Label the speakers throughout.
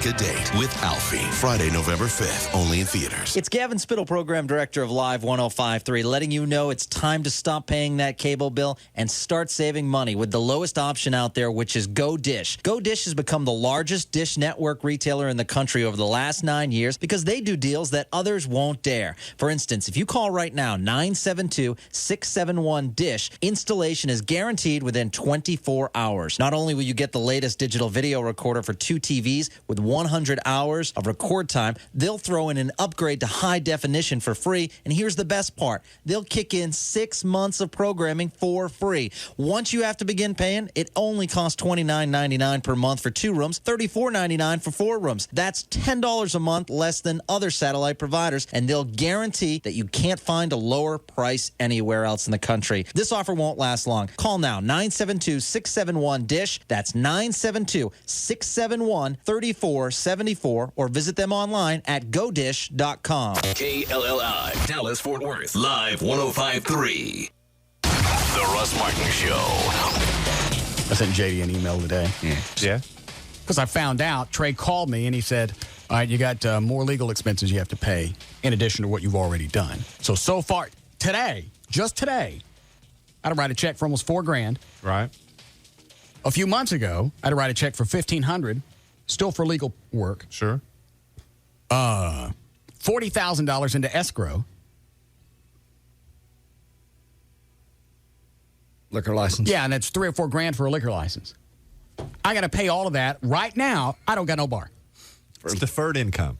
Speaker 1: Pick a date with Alfie. Friday, November 5th, only in theaters.
Speaker 2: It's Gavin Spittle, Program Director of Live 105.3, letting you know it's time to stop paying that cable bill and start saving money with the lowest option out there, which is Go Dish. Go Dish has become the largest dish network retailer in the country over the last 9 years because they do deals that others won't dare. For instance, if you call right now, 972-671-DISH, installation is guaranteed within 24 hours. Not only will you get the latest digital video recorder for 2 TVs with 100 hours of record time, they'll throw in an upgrade to high definition for free. And here's the best part. They'll kick in 6 months of programming for free. Once you have to begin paying, it only costs $29.99 per month for 2 rooms, $34.99 for 4 rooms. That's $10 a month less than other satellite providers, and they'll guarantee that you can't find a lower price anywhere else in the country. This offer won't last long. Call now, 972-671-DISH. That's 972-671-3474, or visit them online at godish.com.
Speaker 1: KLLI, Dallas-Fort Worth, Live 105.3. The Russ Martin Show.
Speaker 3: I sent JD an email today.
Speaker 4: Yeah?
Speaker 3: Because I found out, Trey called me and he said, all right, you got more legal expenses you have to pay in addition to what you've already done. So far, today, just today, I had to write a check for almost $4,000.
Speaker 4: Right.
Speaker 3: A few months ago, I had to write a check for $1,500, still for legal work.
Speaker 4: Sure.
Speaker 3: $40,000 into escrow.
Speaker 5: Liquor license.
Speaker 3: Yeah, and it's $3 or $4,000 for a liquor license. I got to pay all of that right now. I don't got no bar.
Speaker 4: It's deferred income.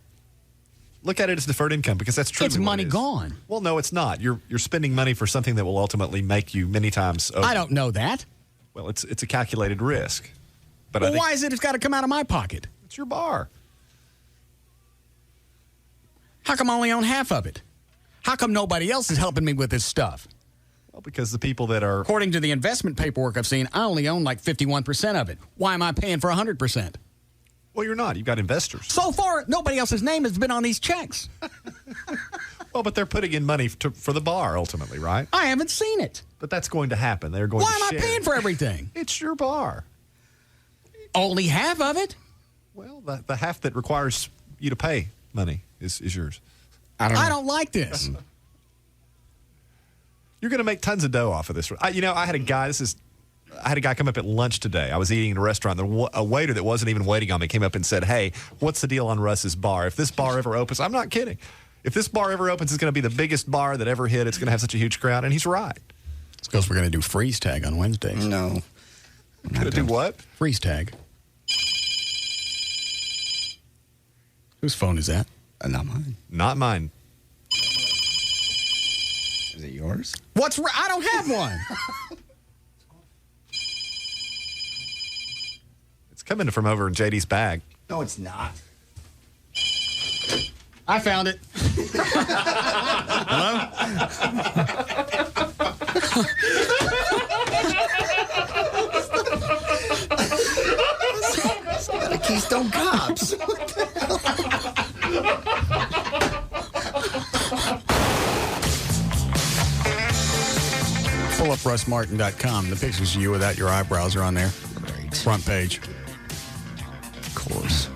Speaker 4: Look at it as deferred income because that's true.
Speaker 3: It's money gone.
Speaker 4: Well, no, it's not. You're spending money for something that will ultimately make you many times over.
Speaker 3: I don't know that.
Speaker 4: Well, it's a calculated risk. But
Speaker 3: Well, why is it it's got to come out of my pocket?
Speaker 4: It's your bar.
Speaker 3: How come I only own half of it? How come nobody else is helping me with this stuff?
Speaker 4: Well, because the people that are...
Speaker 3: According to the investment paperwork I've seen, I only own like 51% of it. Why am I paying for 100%?
Speaker 4: Well, you're not. You've got investors.
Speaker 3: So far, nobody else's name has been on these checks.
Speaker 4: Well, but they're putting in money for the bar ultimately, right?
Speaker 3: I haven't seen it.
Speaker 4: But that's going to happen. They're going
Speaker 3: Why
Speaker 4: to
Speaker 3: am
Speaker 4: share.
Speaker 3: I paying for everything?
Speaker 4: It's your bar.
Speaker 3: Only half of it?
Speaker 4: Well, the half that requires you to pay money is yours.
Speaker 3: I don't like this.
Speaker 4: You're going to make tons of dough off of this. I had a guy come up at lunch today. I was eating in a restaurant. A waiter that wasn't even waiting on me came up and said, "Hey, what's the deal on Russ's bar? If this bar ever opens," I'm not kidding. If this bar ever opens, it's going to be the biggest bar that ever hit. It's going to have such a huge crowd. And he's right.
Speaker 3: It's because we're going to do freeze tag on Wednesdays.
Speaker 5: No.
Speaker 4: Going to do what?
Speaker 3: Freeze tag. Whose phone is that?
Speaker 5: Not mine.
Speaker 4: Not mine.
Speaker 5: Is it yours?
Speaker 3: I don't have one.
Speaker 4: It's coming from over in JD's bag.
Speaker 5: No, it's not.
Speaker 3: I found it. Hello?
Speaker 5: It's not a Keystone Cops.
Speaker 3: Pull up russmartin.com. The pictures of you without your eyebrows are on there.
Speaker 5: Great.
Speaker 3: Front page.
Speaker 5: Of course.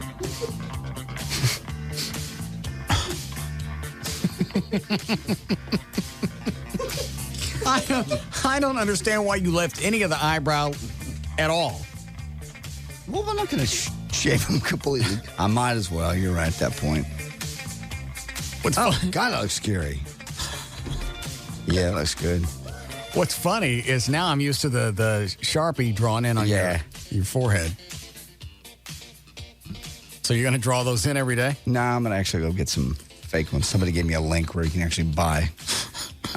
Speaker 3: I don't understand why you left any of the eyebrow at all.
Speaker 5: Well, I'm not going to shave them completely. I might as well. You're right at that point.
Speaker 3: What's
Speaker 5: Oh,
Speaker 3: fun-
Speaker 5: God, that looks scary. Yeah, it looks good.
Speaker 3: What's funny is now I'm used to the Sharpie drawn in on your forehead. So you're going to draw those in every day?
Speaker 5: No, I'm going to actually go get some fake ones. Somebody gave me a link where you can actually buy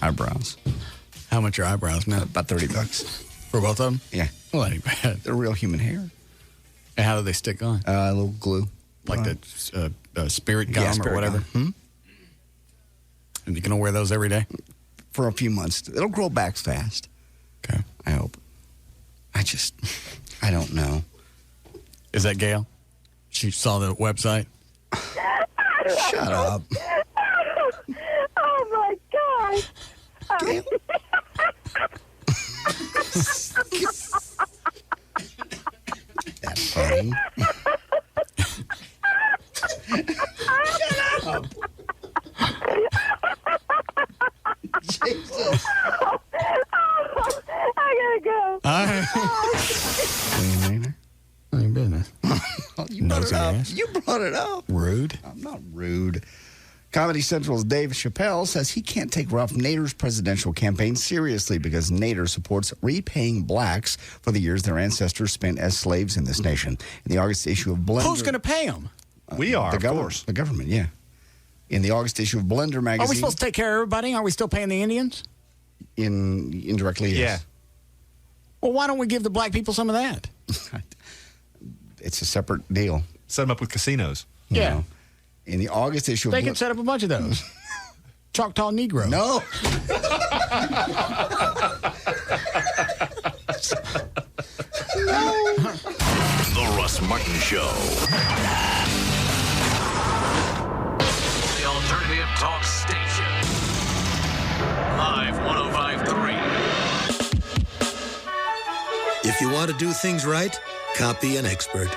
Speaker 5: eyebrows.
Speaker 3: How much are eyebrows now?
Speaker 5: About $30.
Speaker 3: For both of them?
Speaker 5: Yeah.
Speaker 3: Well, that ain't bad.
Speaker 5: They're real human hair.
Speaker 3: And how do they stick on?
Speaker 5: A little glue.
Speaker 3: Like the spirit gum or whatever?
Speaker 5: Gum.
Speaker 3: And you can wear those every day?
Speaker 5: For a few months. It'll grow back fast.
Speaker 3: Okay.
Speaker 5: I hope. I don't know.
Speaker 3: Is that Gail? She saw the website?
Speaker 5: Shut up.
Speaker 6: Oh, my God.
Speaker 5: Gail. That's funny. up. Jesus.
Speaker 6: I gotta go.
Speaker 3: All right. Ain't business.
Speaker 5: You brought it up.
Speaker 3: Nosy ass.
Speaker 5: You brought it up.
Speaker 3: Rude.
Speaker 5: I'm not rude. Comedy Central's Dave Chappelle says he can't take Ralph Nader's presidential campaign seriously because Nader supports repaying blacks for the years their ancestors spent as slaves in this nation. In the August issue of Blender...
Speaker 3: Who's going to pay them?
Speaker 4: We are,
Speaker 5: the
Speaker 4: of course.
Speaker 5: The government, yeah. In the August issue of Blender magazine...
Speaker 3: Are we supposed to take care of everybody? Are we still paying the Indians?
Speaker 5: Indirectly, yes.
Speaker 4: Yeah.
Speaker 3: Well, why don't we give the black people some of that?
Speaker 5: It's a separate deal.
Speaker 4: Set them up with casinos.
Speaker 5: you
Speaker 3: Yeah.
Speaker 5: know. In the August issue of
Speaker 3: They can set up a bunch of those. Choctaw Negro.
Speaker 5: No.
Speaker 1: The Russ Martin Show.
Speaker 7: The alternative talk station. Live 105.3.
Speaker 8: If you want to do things right, copy an expert.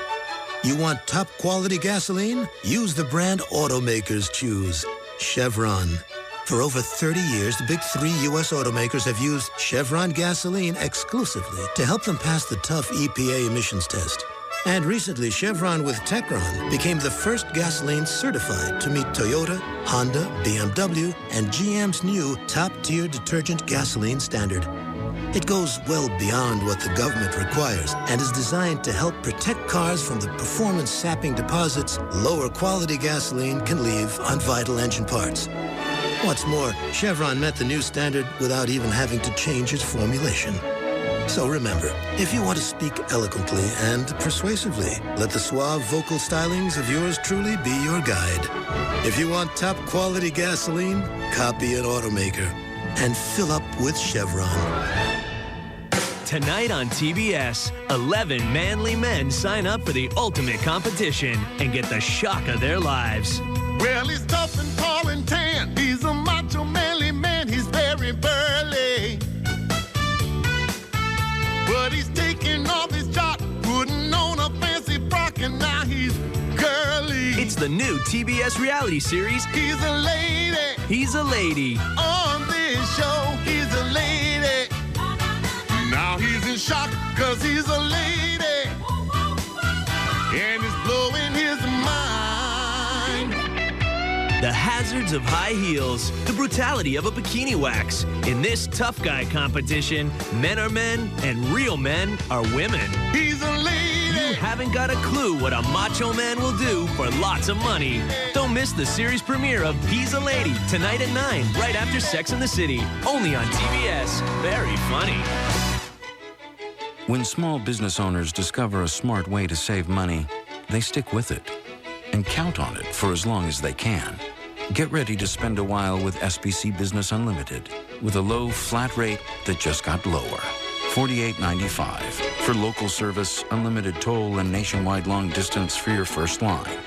Speaker 8: You want top quality gasoline? Use the brand automakers choose, Chevron. For over 30 years, the big three U.S. automakers have used Chevron gasoline exclusively to help them pass the tough EPA emissions test. And recently, Chevron with Techron became the first gasoline certified to meet Toyota, Honda, BMW, and GM's new top-tier detergent gasoline standard. It goes well beyond what the government requires and is designed to help protect cars from the performance-sapping deposits lower quality gasoline can leave on vital engine parts. What's more, Chevron met the new standard without even having to change its formulation. So remember, if you want to speak eloquently and persuasively, let the suave vocal stylings of yours truly be your guide. If you want top quality gasoline, copy an automaker and fill up with Chevron.
Speaker 9: Tonight on TBS, 11 manly men sign up for the ultimate competition and get the shock of their lives.
Speaker 10: Well, he's tough and tall and tan. He's a macho, manly man. He's very burly. But he's taking off his jock, putting on a fancy frock, and now he's girly.
Speaker 9: It's the new TBS reality series,
Speaker 10: He's a lady.
Speaker 9: He's a Lady.
Speaker 10: On this show, he's a lady. Now he's in shock, cause he's a lady. And it's blowing his mind.
Speaker 9: The hazards of high heels, the brutality of a bikini wax. In this tough guy competition, men are men and real men are women.
Speaker 10: He's a lady.
Speaker 9: You haven't got a clue what a macho man will do for lots of money. Don't miss the series premiere of He's a Lady tonight at 9, right after Sex and the City. Only on TBS. Very funny.
Speaker 11: When small business owners discover a smart way to save money, they stick with it and count on it for as long as they can. Get ready to spend a while with SBC Business Unlimited with a low, flat rate that just got lower. $48.95 for local service, unlimited toll, and nationwide long distance for your first line.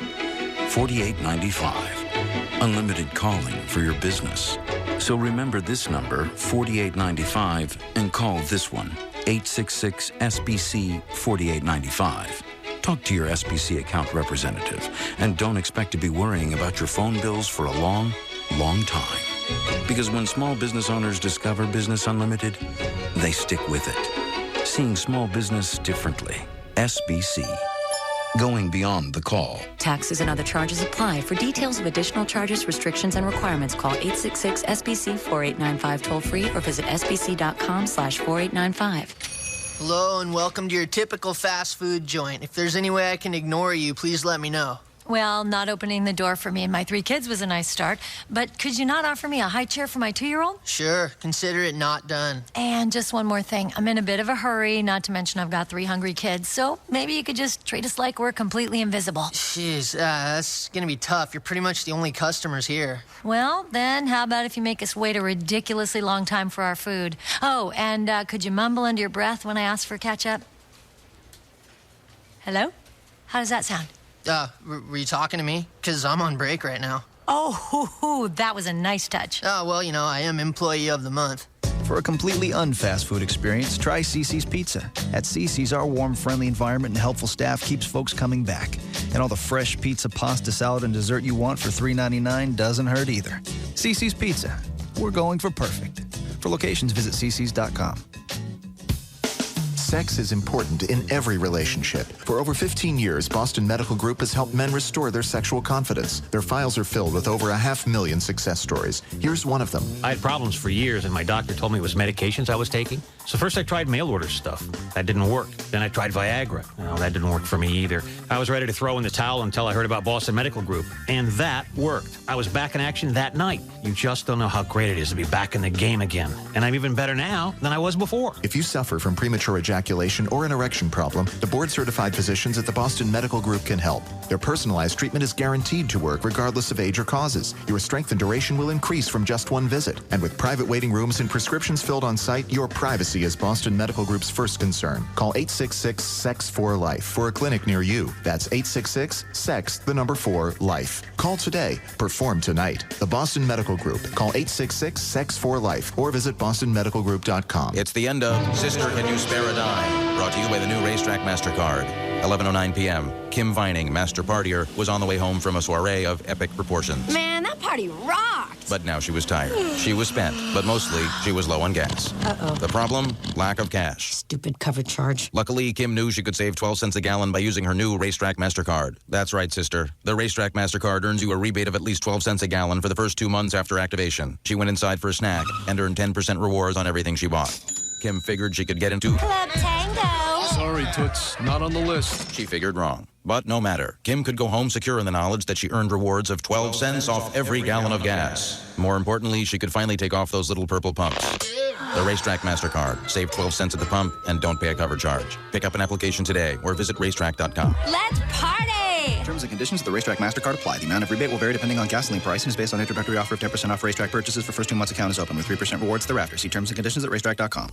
Speaker 11: $48.95. Unlimited calling for your business. So remember this number, $48.95, and call this one, 866-SBC-4895. Talk to your SBC account representative, and don't expect to be worrying about your phone bills for a long, long time. Because when small business owners discover Business Unlimited, they stick with it. Seeing small business differently. SBC. Going beyond the call.
Speaker 12: Taxes and other charges apply. For details of additional charges, restrictions, and requirements, call 866-SBC-4895 toll-free or visit sbc.com/4895.
Speaker 13: Hello and welcome to your typical fast food joint. If there's any way I can ignore you, please let me know.
Speaker 14: Well, not opening the door for me and my 3 kids was a nice start, but could you not offer me a high chair for my 2-year-old?
Speaker 13: Sure, consider it not done.
Speaker 14: And just one more thing. I'm in a bit of a hurry, not to mention I've got 3 hungry kids, so maybe you could just treat us like we're completely invisible.
Speaker 13: Jeez, that's gonna be tough. You're pretty much the only customers here.
Speaker 14: Well, then how about if you make us wait a ridiculously long time for our food? Oh, and could you mumble under your breath when I ask for ketchup? Hello? How does that sound?
Speaker 13: Were you talking to me? Because I'm on break right now.
Speaker 14: Oh, that was a nice touch.
Speaker 13: Oh, well, you know, I am Employee of the Month.
Speaker 15: For a completely unfast food experience, try CiCi's Pizza. At CiCi's, our warm, friendly environment and helpful staff keeps folks coming back. And all the fresh pizza, pasta, salad, and dessert you want for $3.99 doesn't hurt either. CiCi's Pizza. We're going for perfect. For locations, visit ccs.com.
Speaker 16: Sex is important in every relationship. For over 15 years, Boston Medical Group has helped men restore their sexual confidence. Their files are filled with over 500,000 success stories. Here's one of them.
Speaker 17: I had problems for years, and my doctor told me it was medications I was taking. So first I tried mail order stuff. That didn't work. Then I tried Viagra. Well, that didn't work for me either. I was ready to throw in the towel until I heard about Boston Medical Group. And that worked. I was back in action that night. You just don't know how great it is to be back in the game again. And I'm even better now than I was before.
Speaker 16: If you suffer from premature ejaculation or an erection problem, the board-certified physicians at the Boston Medical Group can help. Their personalized treatment is guaranteed to work regardless of age or causes. Your strength and duration will increase from just one visit. And with private waiting rooms and prescriptions filled on site, your privacy is Boston Medical Group's first concern. Call 866-SEX4-LIFE for a clinic near you. That's 866-SEX4-LIFE. Call today. Perform tonight. The Boston Medical Group. Call 866-SEX4-LIFE or visit bostonmedicalgroup.com.
Speaker 18: It's the end of Sister, Can You Spare a Dime? Brought to you by the new Racetrack MasterCard. 11:09 p.m. Kim Vining, master partier, was on the way home from a soiree of epic proportions.
Speaker 19: Man, that party rocked.
Speaker 18: But now she was tired. She was spent, but mostly she was low on gas.
Speaker 19: Uh-oh.
Speaker 18: The problem? Lack of cash.
Speaker 19: Stupid cover charge.
Speaker 18: Luckily, Kim knew she could save 12 cents a gallon by using her new Racetrack MasterCard. That's right, sister. The Racetrack MasterCard earns you a rebate of at least 12 cents a gallon for the first 2 months after activation. She went inside for a snack and earned 10% rewards on everything she bought. Kim figured she could get into
Speaker 19: Club Tango.
Speaker 20: Sorry, Toots. Not on the list.
Speaker 18: She figured wrong. But no matter. Kim could go home secure in the knowledge that she earned rewards of 12 cents off every gallon of gas. More importantly, she could finally take off those little purple pumps. The Racetrack MasterCard. Save 12 cents at the pump and don't pay a cover charge. Pick up an application today or visit racetrack.com.
Speaker 19: Let's party!
Speaker 15: Terms and conditions of the Racetrack MasterCard apply. The amount of rebate will vary depending on gasoline price and is based on introductory offer of 10% off Racetrack purchases for first 2 months account is open with 3% rewards thereafter. See terms and conditions at racetrack.com.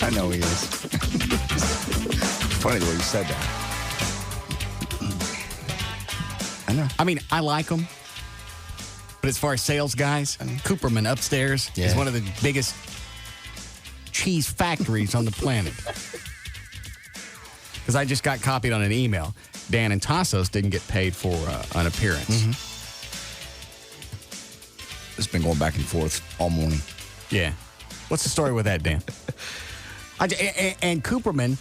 Speaker 5: I know he is. Funny the way you said that. I know.
Speaker 3: I mean, I like them. But as far as sales guys, Cooperman upstairs is one of the biggest cheese factories on the planet. Because I just got copied on an email. Dan and Tassos didn't get paid for an appearance.
Speaker 5: Mm-hmm. It's been going back and forth all morning.
Speaker 3: Yeah. What's the story with that, Dan? And Cooperman,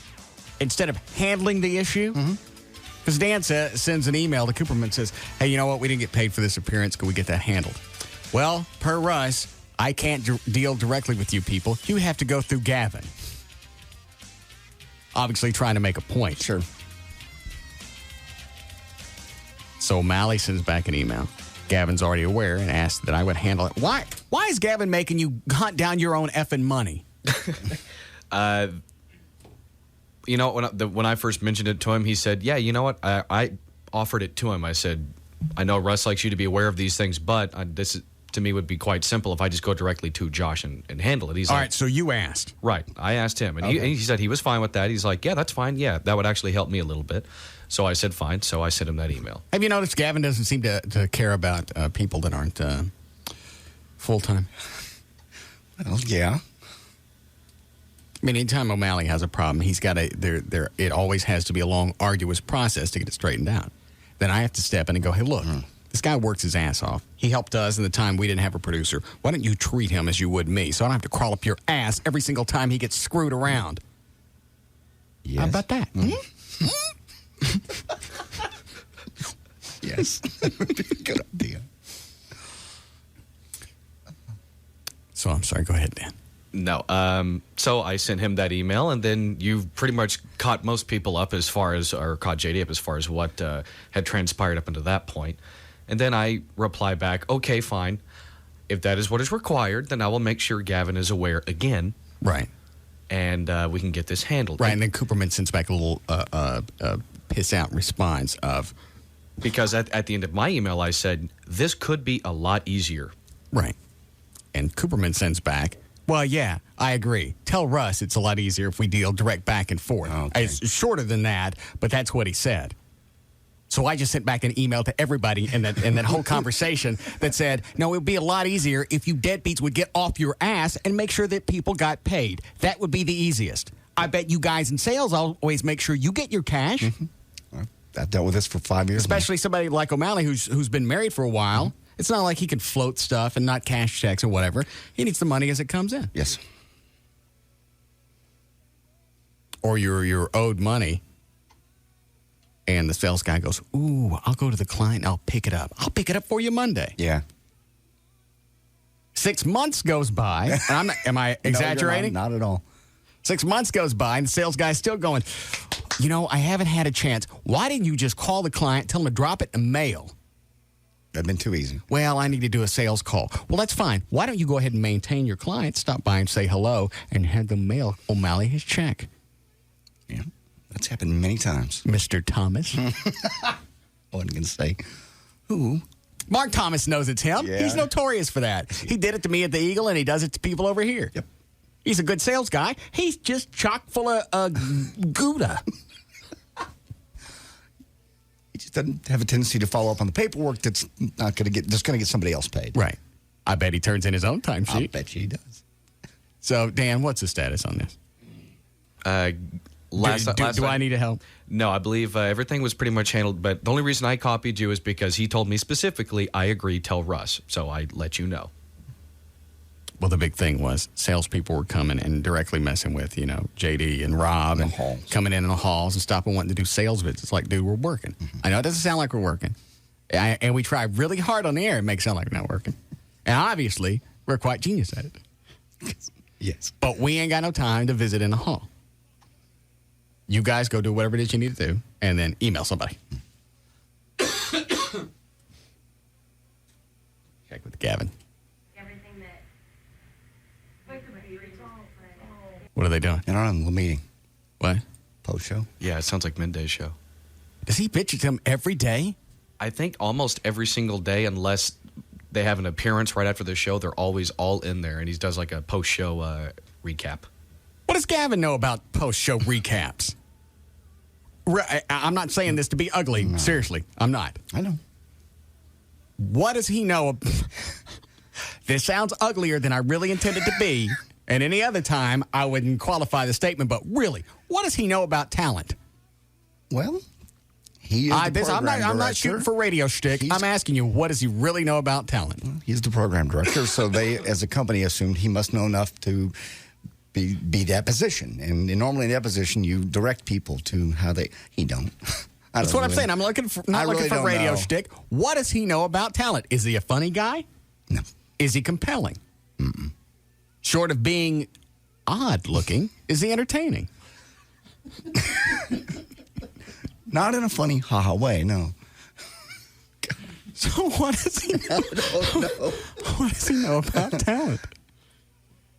Speaker 3: instead of handling the issue, because Dan sends an email to Cooperman and says, hey, you know what? We didn't get paid for this appearance. Can we get that handled? Well, per Russ, I can't deal directly with you people. You have to go through Gavin. Obviously trying to make a point.
Speaker 5: Sure.
Speaker 3: So O'Malley sends back an email. Gavin's already aware and asked that I would handle it. Why is Gavin making you hunt down your own effing money?
Speaker 21: You know, when I first mentioned it to him, he said, yeah, you know what? I offered it to him. I said, I know Russ likes you to be aware of these things, but this is, to me would be quite simple if I just go directly to Josh and handle it. He's
Speaker 3: all
Speaker 21: like,
Speaker 3: right, so you asked.
Speaker 21: Right. I asked him, and
Speaker 3: Okay.
Speaker 21: he said he was fine with that. He's like, yeah, that's fine. Yeah, that would actually help me a little bit. So I said, fine. So I sent him that email.
Speaker 3: Have you noticed Gavin doesn't seem to care about people that aren't full-time?
Speaker 5: Well, yeah.
Speaker 3: I mean, anytime O'Malley has a problem, he's got it always has to be a long, arduous process to get it straightened out. Then I have to step in and go, hey, look, this guy works his ass off. He helped us in the time we didn't have a producer. Why don't you treat him as you would me so I don't have to crawl up your ass every single time he gets screwed around?
Speaker 5: Yes.
Speaker 3: How about that?
Speaker 5: Yes. Good idea.
Speaker 3: So I'm sorry. Go ahead, Dan.
Speaker 21: No. So I sent him that email, and then you pretty much caught most people up or caught JD up as far as what had transpired up until that point. And then I reply back, okay, fine. If that is what is required, then I will make sure Gavin is aware again.
Speaker 3: Right.
Speaker 21: And we can get this handled.
Speaker 3: Right, and then Cooperman sends back a little piss-out response of...
Speaker 21: Because at the end of my email, I said, this could be a lot easier.
Speaker 3: Right. And Cooperman sends back, well, yeah, I agree. Tell Russ it's a lot easier if we deal direct back and forth.
Speaker 5: Okay.
Speaker 3: It's shorter than that, but that's what he said. So I just sent back an email to everybody in that whole conversation that said, no, it would be a lot easier if you deadbeats would get off your ass and make sure that people got paid. That would be the easiest. I bet you guys in sales always make sure you get your cash.
Speaker 5: Mm-hmm. I've dealt with this for 5 years.
Speaker 3: Especially somebody like O'Malley who's been married for a while. Mm-hmm. It's not like he can float stuff and not cash checks or whatever. He needs the money as it comes in.
Speaker 5: Yes.
Speaker 3: Or you're owed money. And the sales guy goes, ooh, I'll go to the client and I'll pick it up. I'll pick it up for you Monday.
Speaker 5: Yeah.
Speaker 3: 6 months goes by. And am I exaggerating?
Speaker 5: No, not at all.
Speaker 3: 6 months goes by and the sales guy's still going, you know, I haven't had a chance. Why didn't you just call the client, tell him to drop it in the mail?
Speaker 5: That'd been too easy.
Speaker 3: Well, I need to do a sales call. Well, that's fine. Why don't you go ahead and maintain your client, stop by and say hello, and have them mail O'Malley his check?
Speaker 5: Yeah. That's happened many times.
Speaker 3: Mr. Thomas.
Speaker 5: I wasn't going to say who.
Speaker 3: Mark Thomas knows it's him.
Speaker 5: Yeah.
Speaker 3: He's notorious for that. He did it to me at the Eagle, and he does it to people over here.
Speaker 5: Yep.
Speaker 3: He's a good sales guy. He's just chock full of Gouda.
Speaker 5: He just doesn't have a tendency to follow up on the paperwork that's not going to get, just going to get somebody else paid.
Speaker 3: Right. I bet he turns in his own timesheet.
Speaker 5: I bet you he does.
Speaker 3: So, Dan, what's the status on this? Do I need to help?
Speaker 21: No, I believe everything was pretty much handled. But the only reason I copied you is because he told me specifically, I agree, tell Russ. So I let you know.
Speaker 3: Well, the big thing was salespeople were coming and directly messing with, JD and Rob and coming in the halls and stopping wanting to do sales visits. Like, dude, we're working. Mm-hmm. I know it doesn't sound like we're working. And we try really hard on the air. It makes it sound like we're not working. And obviously, we're quite genius at it.
Speaker 5: Yes.
Speaker 3: But we ain't got no time to visit in the hall. You guys go do whatever it is you need to do and then email somebody. Check with Gavin. What are they doing?
Speaker 5: In our little meeting.
Speaker 3: What?
Speaker 5: Post show.
Speaker 21: Yeah, it sounds like midday show.
Speaker 3: Does he bitch at them every day?
Speaker 21: I think almost every single day, unless they have an appearance right after the show, they're always all in there, and he does like a post-show recap.
Speaker 3: What does Gavin know about post-show recaps? I'm not saying this to be ugly. No. Seriously, I'm not.
Speaker 5: I know.
Speaker 3: What does he know? This sounds uglier than I really intended to be. And any other time, I wouldn't qualify the statement. But really, what does he know about talent?
Speaker 5: Well, he is the program director.
Speaker 3: I'm not shooting for radio shtick. I'm asking you, what does he really know about talent?
Speaker 5: Well, he's the program director, so they, as a company, assumed he must know enough to be that position. And normally in that position, you direct people to how they. He don't.
Speaker 3: That's what I'm saying. I'm not looking for radio shtick. What does he know about talent? Is he a funny guy?
Speaker 5: No.
Speaker 3: Is he compelling? Short of being odd looking, is he entertaining?
Speaker 5: Not in a funny ha-ha way, no.
Speaker 3: So what does he know? What does he know about talent?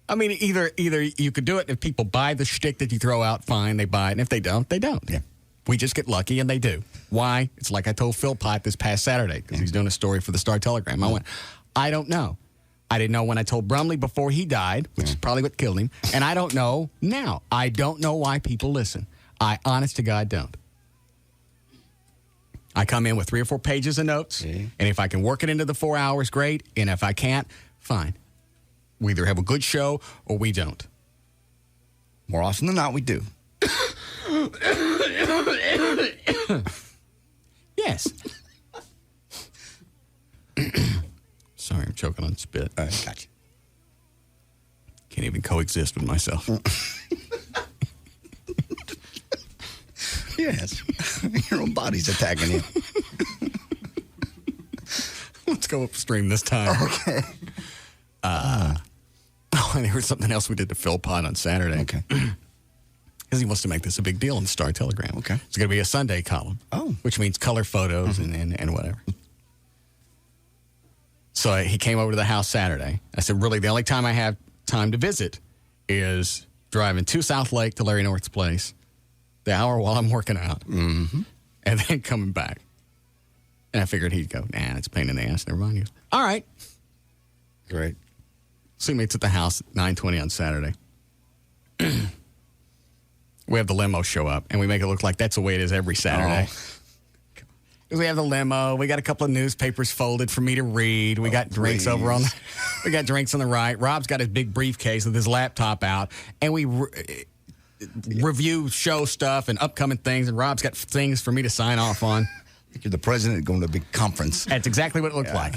Speaker 3: I mean, either you could do it if people buy the shtick that you throw out, fine, they buy it. And if they don't, they don't.
Speaker 5: Yeah.
Speaker 3: We just get lucky, and they do. Why? It's like I told Phil Pott this past Saturday, because he's doing a story for the Star-Telegram. I went, I don't know. I didn't know when I told Brumley before he died, which is probably what killed him, and I don't know now. I don't know why people listen. I, honest to God, don't. I come in with 3 or 4 pages of notes, and if I can work it into the 4 hours, great, and if I can't, fine. We either have a good show or we don't.
Speaker 5: More often than not, we do.
Speaker 3: Yes. Sorry, I'm choking on spit.
Speaker 5: All right, gotcha.
Speaker 3: Can't even coexist with myself.
Speaker 5: Yes. Your own body's attacking you.
Speaker 3: Let's go upstream this time.
Speaker 5: Okay.
Speaker 3: And there was something else we did to Phil Pott on Saturday.
Speaker 5: Okay.
Speaker 3: Because he wants to make this a big deal in the Star-Telegram.
Speaker 5: Okay.
Speaker 3: It's going to be a Sunday column.
Speaker 5: Oh.
Speaker 3: Which means color photos and whatever. So he came over to the house Saturday. I said, really, the only time I have time to visit is driving to South Lake to Larry North's place, the hour while I'm working out, and then coming back. And I figured he'd go, nah, it's a pain in the ass. Never mind. He goes, all right.
Speaker 5: Great.
Speaker 3: See me at the house at 9:20 on Saturday. We have the limo show up, and we make it look like that's the way it is every Saturday. Because we have the limo, we got a couple of newspapers folded for me to read. We got drinks over on we got drinks on the right. Rob's got his big briefcase with his laptop out, and we review show stuff and upcoming things, and Rob's got things for me to sign off on.
Speaker 5: You're the president going to a big conference.
Speaker 3: That's exactly what it looked like.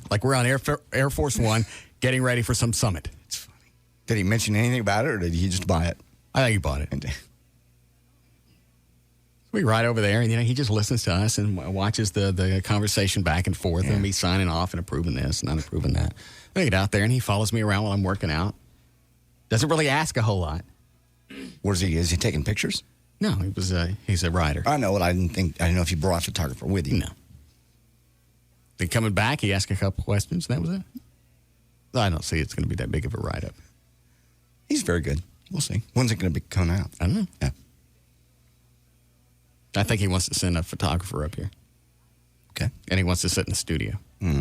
Speaker 3: Like we're on Air Force One getting ready for some summit.
Speaker 5: It's funny. Did he mention anything about it, or did he just buy it?
Speaker 3: I think he bought it. We ride over there, and he just listens to us and watches the conversation back and forth, and me signing off and approving this and not approving that. I get out there, and he follows me around while I'm working out. Doesn't really ask a whole lot.
Speaker 5: Is he taking pictures?
Speaker 3: No, he's a rider.
Speaker 5: I know, but I didn't know if you brought a photographer with you.
Speaker 3: No. Then coming back, he asked a couple questions, and that was it. I don't see it's going to be that big of a write-up.
Speaker 5: He's very good. We'll see. When's it going to be coming out?
Speaker 3: I don't know.
Speaker 5: Yeah.
Speaker 3: I think he wants to send a photographer up here.
Speaker 5: Okay.
Speaker 3: And he wants to sit in the studio.
Speaker 5: No.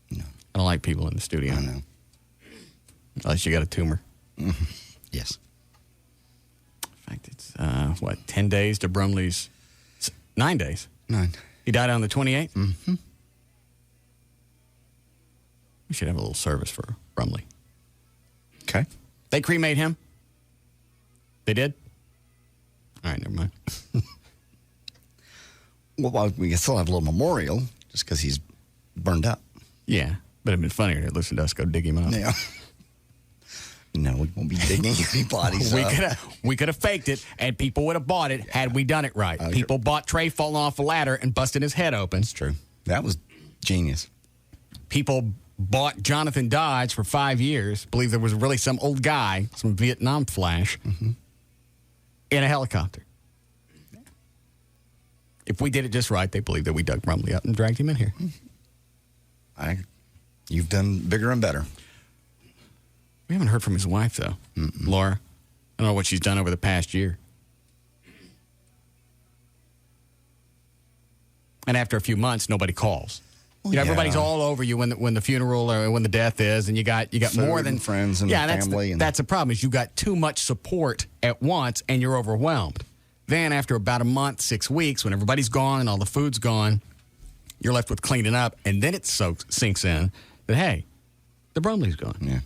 Speaker 3: I don't like people in the studio.
Speaker 5: I know.
Speaker 3: Unless you got a tumor.
Speaker 5: Yes.
Speaker 3: In fact, it's, 10 days to Brumley's... 9 days.
Speaker 5: 9.
Speaker 3: He died on the 28th?
Speaker 5: Mm-hmm.
Speaker 3: We should have a little service for Brumley.
Speaker 5: Okay.
Speaker 3: They cremate him? They did? All right, never mind.
Speaker 5: Well, we can still have a little memorial just because he's burned up.
Speaker 3: Yeah, but it'd been funnier to listen to us go dig him up.
Speaker 5: Yeah. No, we won't be digging any bodies up.
Speaker 3: We could have faked it, and people would have bought it had we done it right. People bought Trey falling off a ladder and busting his head open.
Speaker 5: That's true. That was genius.
Speaker 3: People bought Jonathan Dodge for 5 years, believed there was really some old guy, some Vietnam flash, in a helicopter. If we did it just right, they believed that we dug Brumley up and dragged him in here.
Speaker 5: You've done bigger and better.
Speaker 3: We haven't heard from his wife, though. Laura. I don't know what she's done over the past year. And after a few months, nobody calls. Well, everybody's all over you when the funeral or when the death is, and you got
Speaker 5: Food
Speaker 3: more than
Speaker 5: and friends and family.
Speaker 3: That's the problem. Is you got too much support at once, and you're overwhelmed. Then after about a month, 6 weeks, when everybody's gone and all the food's gone, you're left with cleaning up, and then it sinks in that hey, the Brumley's gone.
Speaker 5: Yeah.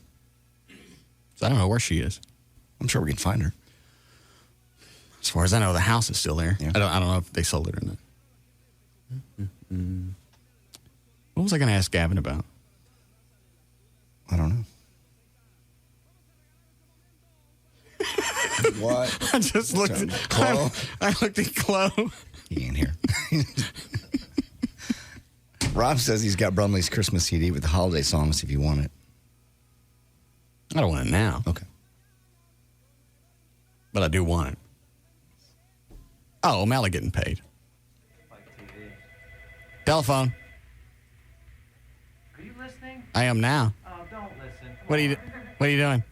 Speaker 3: So I don't know where she is.
Speaker 5: I'm sure we can find her.
Speaker 3: As far as I know, the house is still there.
Speaker 5: Yeah.
Speaker 3: I don't know if they sold it or not. What was I going to ask Gavin about?
Speaker 5: I don't know. What?
Speaker 3: I just looked at Chloe. I looked at Chloe.
Speaker 5: He ain't here. Rob says he's got Brumley's Christmas CD with the holiday songs if you want it.
Speaker 3: I don't want it now.
Speaker 5: Okay.
Speaker 3: But I do want it. Oh, O'Malley getting paid. Telephone.
Speaker 2: Are you listening?
Speaker 3: I am now.
Speaker 2: Oh, don't listen.
Speaker 3: What are you doing?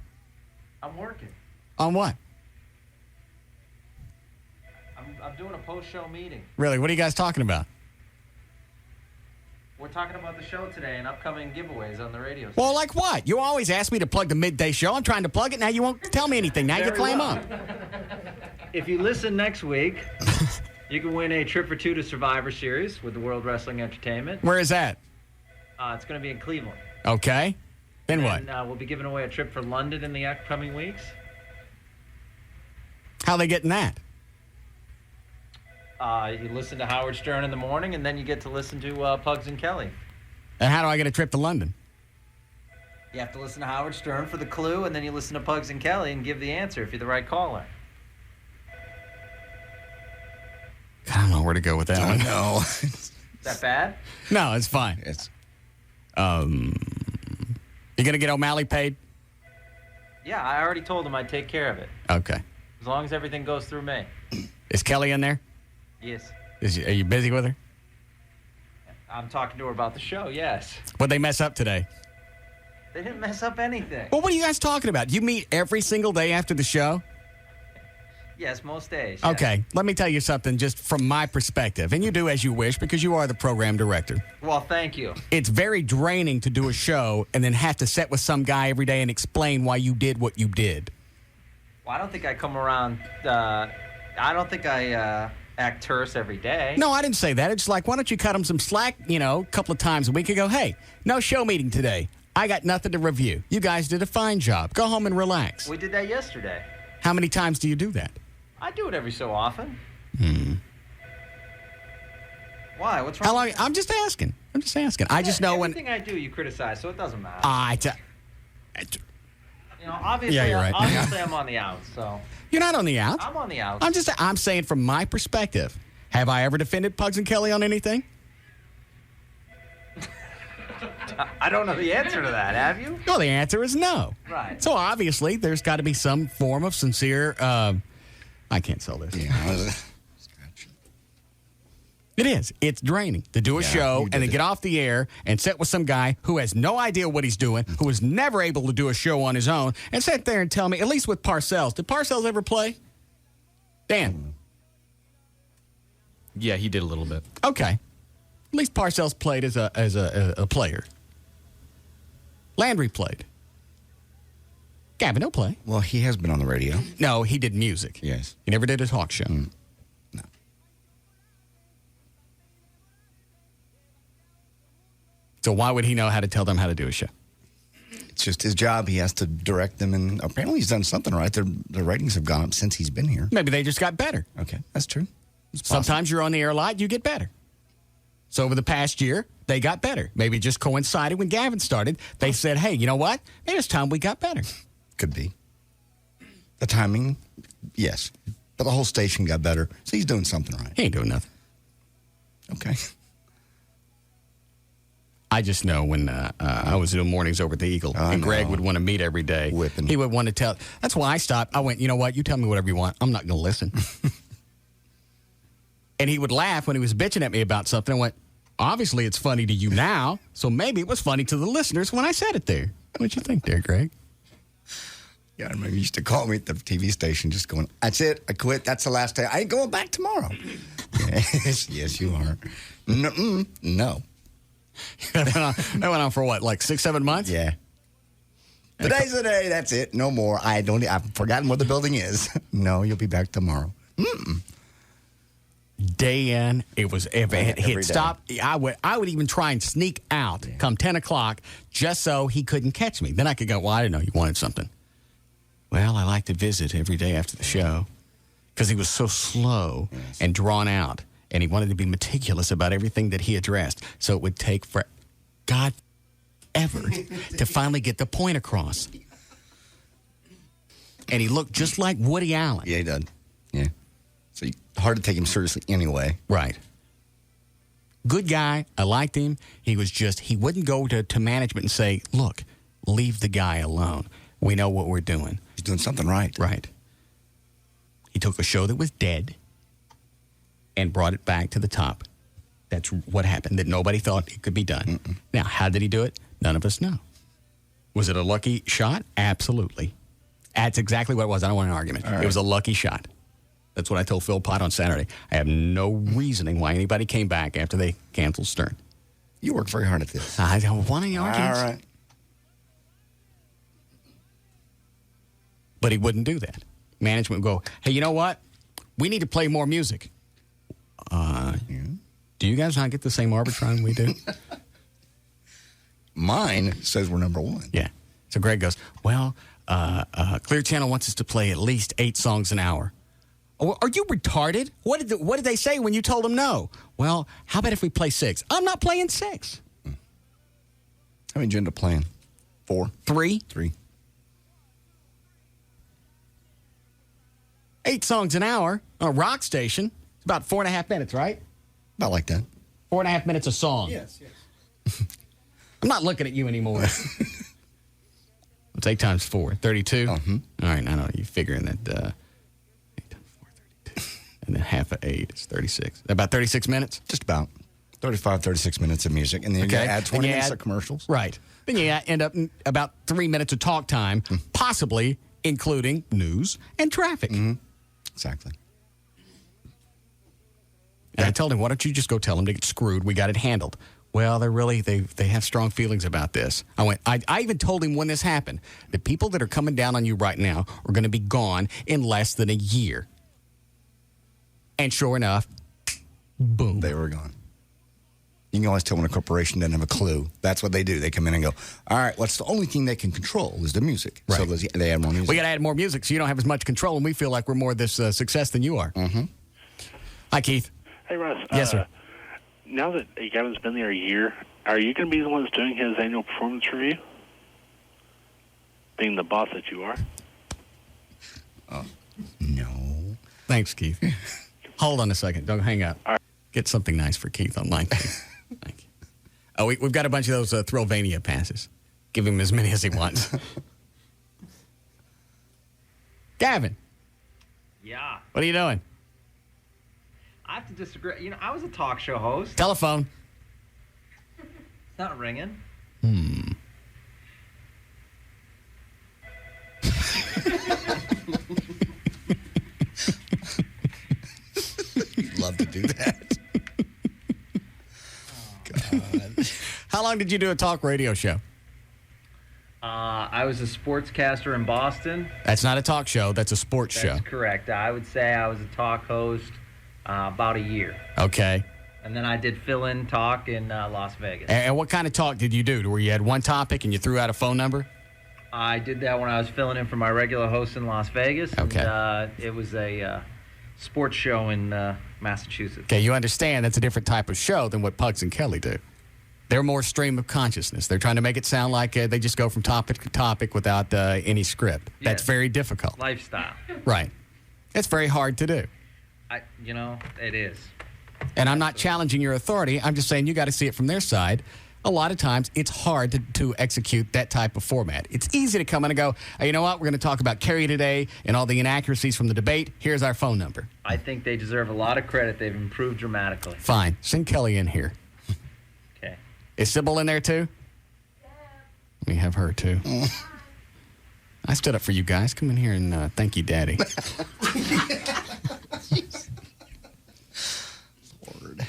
Speaker 2: I'm working.
Speaker 3: On what?
Speaker 2: I'm doing a post-show meeting.
Speaker 3: Really? What are you guys talking about?
Speaker 2: We're talking about the show today and upcoming giveaways on the radio.
Speaker 3: Well, like what? You always ask me to plug the midday show. I'm trying to plug it. Now you won't tell me anything. Now you
Speaker 2: Very
Speaker 3: claim
Speaker 2: well.
Speaker 3: up.
Speaker 2: If you listen next week, you can win a trip for two to Survivor Series with the World Wrestling Entertainment.
Speaker 3: Where is that?
Speaker 2: It's going to be in Cleveland.
Speaker 3: Okay. Then what?
Speaker 2: And we'll be giving away a trip for London in the upcoming weeks.
Speaker 3: How they getting that?
Speaker 2: You listen to Howard Stern in the morning, and then you get to listen to Pugs and Kelly.
Speaker 3: And how do I get a trip to London?
Speaker 2: You have to listen to Howard Stern for the clue, and then you listen to Pugs and Kelly and give the answer if you're the right caller.
Speaker 3: I don't know where to go with that one.
Speaker 5: No.
Speaker 2: Is that bad?
Speaker 3: No, it's fine.
Speaker 5: It's.
Speaker 3: You gonna get O'Malley paid?
Speaker 2: Yeah, I already told him I'd take care of it.
Speaker 3: Okay.
Speaker 2: As long as everything goes through me.
Speaker 3: Is Kelly in there?
Speaker 2: Yes.
Speaker 3: Are you busy with her?
Speaker 2: I'm talking to her about the show, yes.
Speaker 3: What'd they mess up today?
Speaker 2: They didn't mess up anything.
Speaker 3: Well, what are you guys talking about? You meet every single day after the show?
Speaker 2: Yes, most days. Yes.
Speaker 3: Okay, let me tell you something just from my perspective, and you do as you wish because you are the program director.
Speaker 2: Well, thank you.
Speaker 3: It's very draining to do a show and then have to sit with some guy every day and explain why you did what you did.
Speaker 2: Well, I don't think I come around, I don't think I act terse every day.
Speaker 3: No, I didn't say that. It's like, why don't you cut him some slack, a couple of times a week and go, hey, no show meeting today. I got nothing to review. You guys did a fine job. Go home and relax.
Speaker 2: We did that yesterday.
Speaker 3: How many times do you do that?
Speaker 2: I do it every so often.
Speaker 3: Hmm.
Speaker 2: Why? What's wrong?
Speaker 3: How long? I'm just asking. I just know when.
Speaker 2: Everything I do, you criticize, so it doesn't matter. Obviously,
Speaker 3: Yeah, you're right.
Speaker 2: Obviously, I'm on the outs, so.
Speaker 3: You're not on the outs.
Speaker 2: I'm on the outs.
Speaker 3: I'm saying from my perspective. Have I ever defended Pugs and Kelly on anything?
Speaker 2: I don't know the answer to that. Have you?
Speaker 3: Well, the answer is no.
Speaker 2: Right.
Speaker 3: So obviously, there's got to be some form of sincere. I can't sell this.
Speaker 5: Yeah.
Speaker 3: It is. It's draining to do a show and then get off the air and sit with some guy who has no idea what he's doing, who was never able to do a show on his own, and sit there and tell me, at least with Parcells. Did Parcells ever play? Dan.
Speaker 21: Yeah, he did a little bit.
Speaker 3: Okay. At least Parcells played as a player. Landry played. Gavin, no play.
Speaker 5: Well, he has been on the radio.
Speaker 3: No, he did music.
Speaker 5: Yes.
Speaker 3: He never did a talk show.
Speaker 5: No.
Speaker 3: So why would he know how to tell them how to do a show?
Speaker 5: It's just his job. He has to direct them, and apparently he's done something right. Their ratings have gone up since he's been here.
Speaker 3: Maybe they just got better.
Speaker 5: Okay, that's true.
Speaker 3: Sometimes you're on the air a lot, you get better. So over the past year, they got better. Maybe it just coincided when Gavin started. They said, hey, you know what? Maybe it's time we got better.
Speaker 5: Could be. The timing, yes. But the whole station got better. So he's doing something right.
Speaker 3: He ain't doing nothing.
Speaker 5: Okay.
Speaker 3: I just know when I was doing mornings over at the Eagle, and Greg would want to meet every day.
Speaker 5: Whipping.
Speaker 3: He would want to tell. That's why I stopped. I went, you know what? You tell me whatever you want. I'm not going to listen. And he would laugh when he was bitching at me about something. I went, obviously it's funny to you now, so maybe it was funny to the listeners when I said it there. What'd you think there, Greg?
Speaker 5: Yeah, I remember he used to call me at the TV station just going, that's it, I quit, that's the last day. I ain't going back tomorrow. Yes, you are. No.
Speaker 3: That went on for what, like 6-7 months?
Speaker 5: Yeah. Today's the day, that's it, no more. I've forgotten where the building is. No, you'll be back tomorrow.
Speaker 3: Day in, it was if it
Speaker 5: Every
Speaker 3: hit stop. I would even try and sneak out come 10 o'clock just so he couldn't catch me. Then I could go, well, I didn't know you wanted something. Well, I like to visit every day after the show because he was so slow and drawn out, and he wanted to be meticulous about everything that he addressed. So it would take for God ever to finally get the point across. And he looked just like Woody Allen.
Speaker 5: Yeah, he did. Yeah. So hard to take him seriously anyway.
Speaker 3: Right. Good guy. I liked him. He wouldn't go to management and say, look, leave the guy alone. We know what we're doing.
Speaker 5: He's doing something right.
Speaker 3: Right. He took a show that was dead and brought it back to the top. That's what happened, that nobody thought it could be done. Now, how did he do it? None of us know. Was it a lucky shot? Absolutely. That's exactly what it was. I don't want an argument.
Speaker 5: All right.
Speaker 3: It was a lucky shot. That's what I told Phil Pott on Saturday. I have no reasoning why anybody came back after they canceled Stern.
Speaker 5: You worked very hard at this.
Speaker 3: I don't want any arguments.
Speaker 5: All right.
Speaker 3: But he wouldn't do that. Management would go, hey, you know what? We need to play more music. Do you guys not get the same Arbitron we do?
Speaker 5: Mine says we're number one.
Speaker 3: Yeah. So Greg goes, well, Clear Channel wants us to play at least 8 songs an hour. Oh, are you retarded? What did they say when you told them no? Well, how about if we play 6? I'm not playing 6.
Speaker 5: How many did you end up playing? 4?
Speaker 3: 3?
Speaker 5: 3.
Speaker 3: 8 songs an hour on a rock station. It's about 4.5 minutes, right?
Speaker 5: About like that.
Speaker 3: 4.5 minutes a song.
Speaker 5: Yes.
Speaker 3: I'm not looking at you anymore. What's 8 times 4? 32? All right, I know. You're figuring that 8 times 4, 32. And then half of 8 is 36. About 36 minutes?
Speaker 5: Just about. 35, 36 minutes of music. And then you add 20 minutes of commercials.
Speaker 3: Right. Then you end up in about 3 minutes of talk time, possibly including news and traffic.
Speaker 5: Exactly.
Speaker 3: And I told him, why don't you just go tell them to get screwed? We got it handled. Well, they have strong feelings about this. I even told him when this happened, the people that are coming down on you right now are going to be gone in less than a year. And sure enough, boom.
Speaker 5: They were gone. You can always tell when a corporation doesn't have a clue. That's what they do. They come in and go, all right, what's the only thing they can control is the music.
Speaker 3: Right.
Speaker 5: So they add more music.
Speaker 3: We got to add more music so you don't have as much control, and we feel like we're more this success than you are. Hi, Keith.
Speaker 6: Hey, Russ.
Speaker 3: Yes, sir.
Speaker 6: Now that Gavin's been there a year, are you going to be the one that's doing his annual performance review? Being the boss that you are?
Speaker 5: No.
Speaker 3: Thanks, Keith. Hold on a second. Don't hang up.
Speaker 6: All right.
Speaker 3: Get something nice for Keith online. Thank you. Oh, we've got a bunch of those Thrillvania passes. Give him as many as he wants. Gavin.
Speaker 2: Yeah.
Speaker 3: What are you doing?
Speaker 2: I have to disagree. I was a talk show host.
Speaker 3: Telephone.
Speaker 2: It's not ringing.
Speaker 5: You'd love to do that. God.
Speaker 3: How long did you do a talk radio show?
Speaker 2: I was a sportscaster in Boston.
Speaker 3: That's not a talk show. That's a sports show.
Speaker 2: That's correct. I would say I was a talk host about a year.
Speaker 3: Okay.
Speaker 2: And then I did fill-in talk in Las Vegas.
Speaker 3: And what kind of talk did you do? Where you had one topic and you threw out a phone number?
Speaker 2: I did that when I was filling in for my regular host in Las Vegas.
Speaker 3: Okay.
Speaker 2: And, it was a sports show in Massachusetts.
Speaker 3: Okay, you understand that's a different type of show than what Pugs and Kelly do. They're more stream of consciousness. They're trying to make it sound like they just go from topic to topic without any script.
Speaker 2: Yes.
Speaker 3: That's very difficult.
Speaker 2: Lifestyle.
Speaker 3: Right. It's very hard to do.
Speaker 2: It is.
Speaker 3: And I'm not challenging your authority. I'm just saying you got to see it from their side. A lot of times, it's hard to execute that type of format. It's easy to come in and go, hey, you know what? We're going to talk about Kerry today and all the inaccuracies from the debate. Here's our phone number.
Speaker 2: I think they deserve a lot of credit. They've improved dramatically.
Speaker 3: Fine. Send Kelly in here.
Speaker 2: Okay.
Speaker 3: Is Sybil in there, too? We have her, too. I stood up for you guys. Come in here and thank you, Daddy.
Speaker 5: Lord.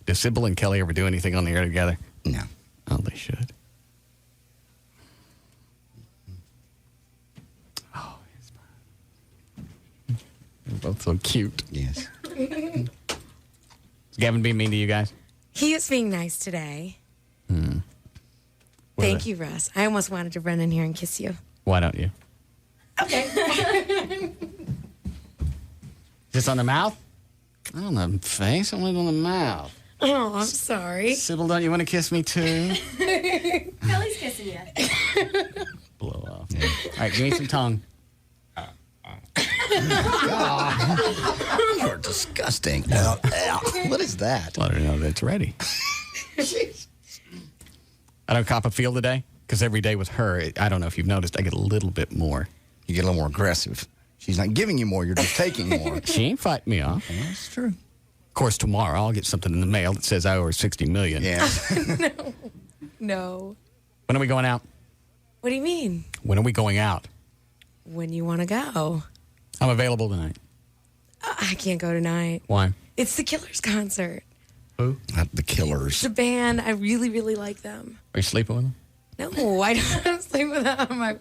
Speaker 3: Does Sybil and Kelly ever do anything on the air together?
Speaker 5: No.
Speaker 3: Oh, they should. Oh, it's fine. They're both so cute.
Speaker 5: Yes.
Speaker 3: Is Gavin being mean to you guys?
Speaker 22: He is being nice today.
Speaker 3: What
Speaker 22: Thank you, Russ. I almost wanted to run in here and kiss you.
Speaker 3: Why don't you?
Speaker 22: Okay.
Speaker 3: Just on the mouth? Not on the face. I want it on the mouth.
Speaker 22: Oh, I'm sorry.
Speaker 3: Sybil, don't you want to kiss me too?
Speaker 22: Kelly's kissing you.
Speaker 3: Blow off. Yeah. All right, give me some tongue.
Speaker 5: You're disgusting. What is that?
Speaker 3: Let her know that it's ready. I don't cop a feel today because every day with her, I don't know if you've noticed, I get a little bit more.
Speaker 5: You get a little more aggressive. She's not giving you more, you're just taking more.
Speaker 3: She ain't fighting me off.
Speaker 5: Yeah, that's true.
Speaker 3: Of course, tomorrow I'll get something in the mail that says I owe her $60 million.
Speaker 5: Yeah.
Speaker 22: No.
Speaker 3: When are we going out?
Speaker 22: What do you mean?
Speaker 3: When are we going out?
Speaker 22: When you want to go?
Speaker 3: I'm available tonight.
Speaker 22: I can't go tonight.
Speaker 3: Why?
Speaker 22: It's the Killers concert.
Speaker 3: Who?
Speaker 5: Not the Killers.
Speaker 22: The band. I really, really like them.
Speaker 3: Are you sleeping with them?
Speaker 22: No, I don't sleep with them.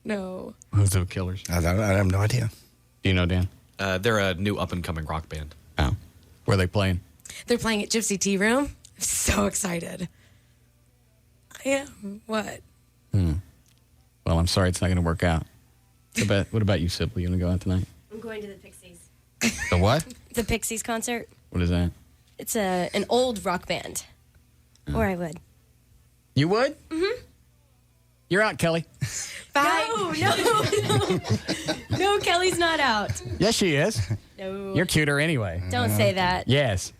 Speaker 22: No.
Speaker 3: Who's the Killers?
Speaker 5: I have no idea.
Speaker 3: Do you know, Dan?
Speaker 21: They're a new up-and-coming rock band.
Speaker 3: Oh. Where are they playing?
Speaker 22: They're playing at Gypsy Tea Room. I'm so excited. I am. What?
Speaker 3: Well, I'm sorry it's not going to work out. What about you, Sibyl? You want to go out tonight?
Speaker 1: I'm going to the Pixies.
Speaker 3: The what?
Speaker 1: The Pixies concert.
Speaker 3: What is that?
Speaker 1: It's an old rock band. Or I would.
Speaker 3: You would?
Speaker 1: Mm-hmm.
Speaker 3: You're out, Kelly.
Speaker 1: Bye. No. No, Kelly's not out.
Speaker 3: Yes, she is.
Speaker 1: No.
Speaker 3: You're cuter anyway.
Speaker 1: Don't say that.
Speaker 3: Yes.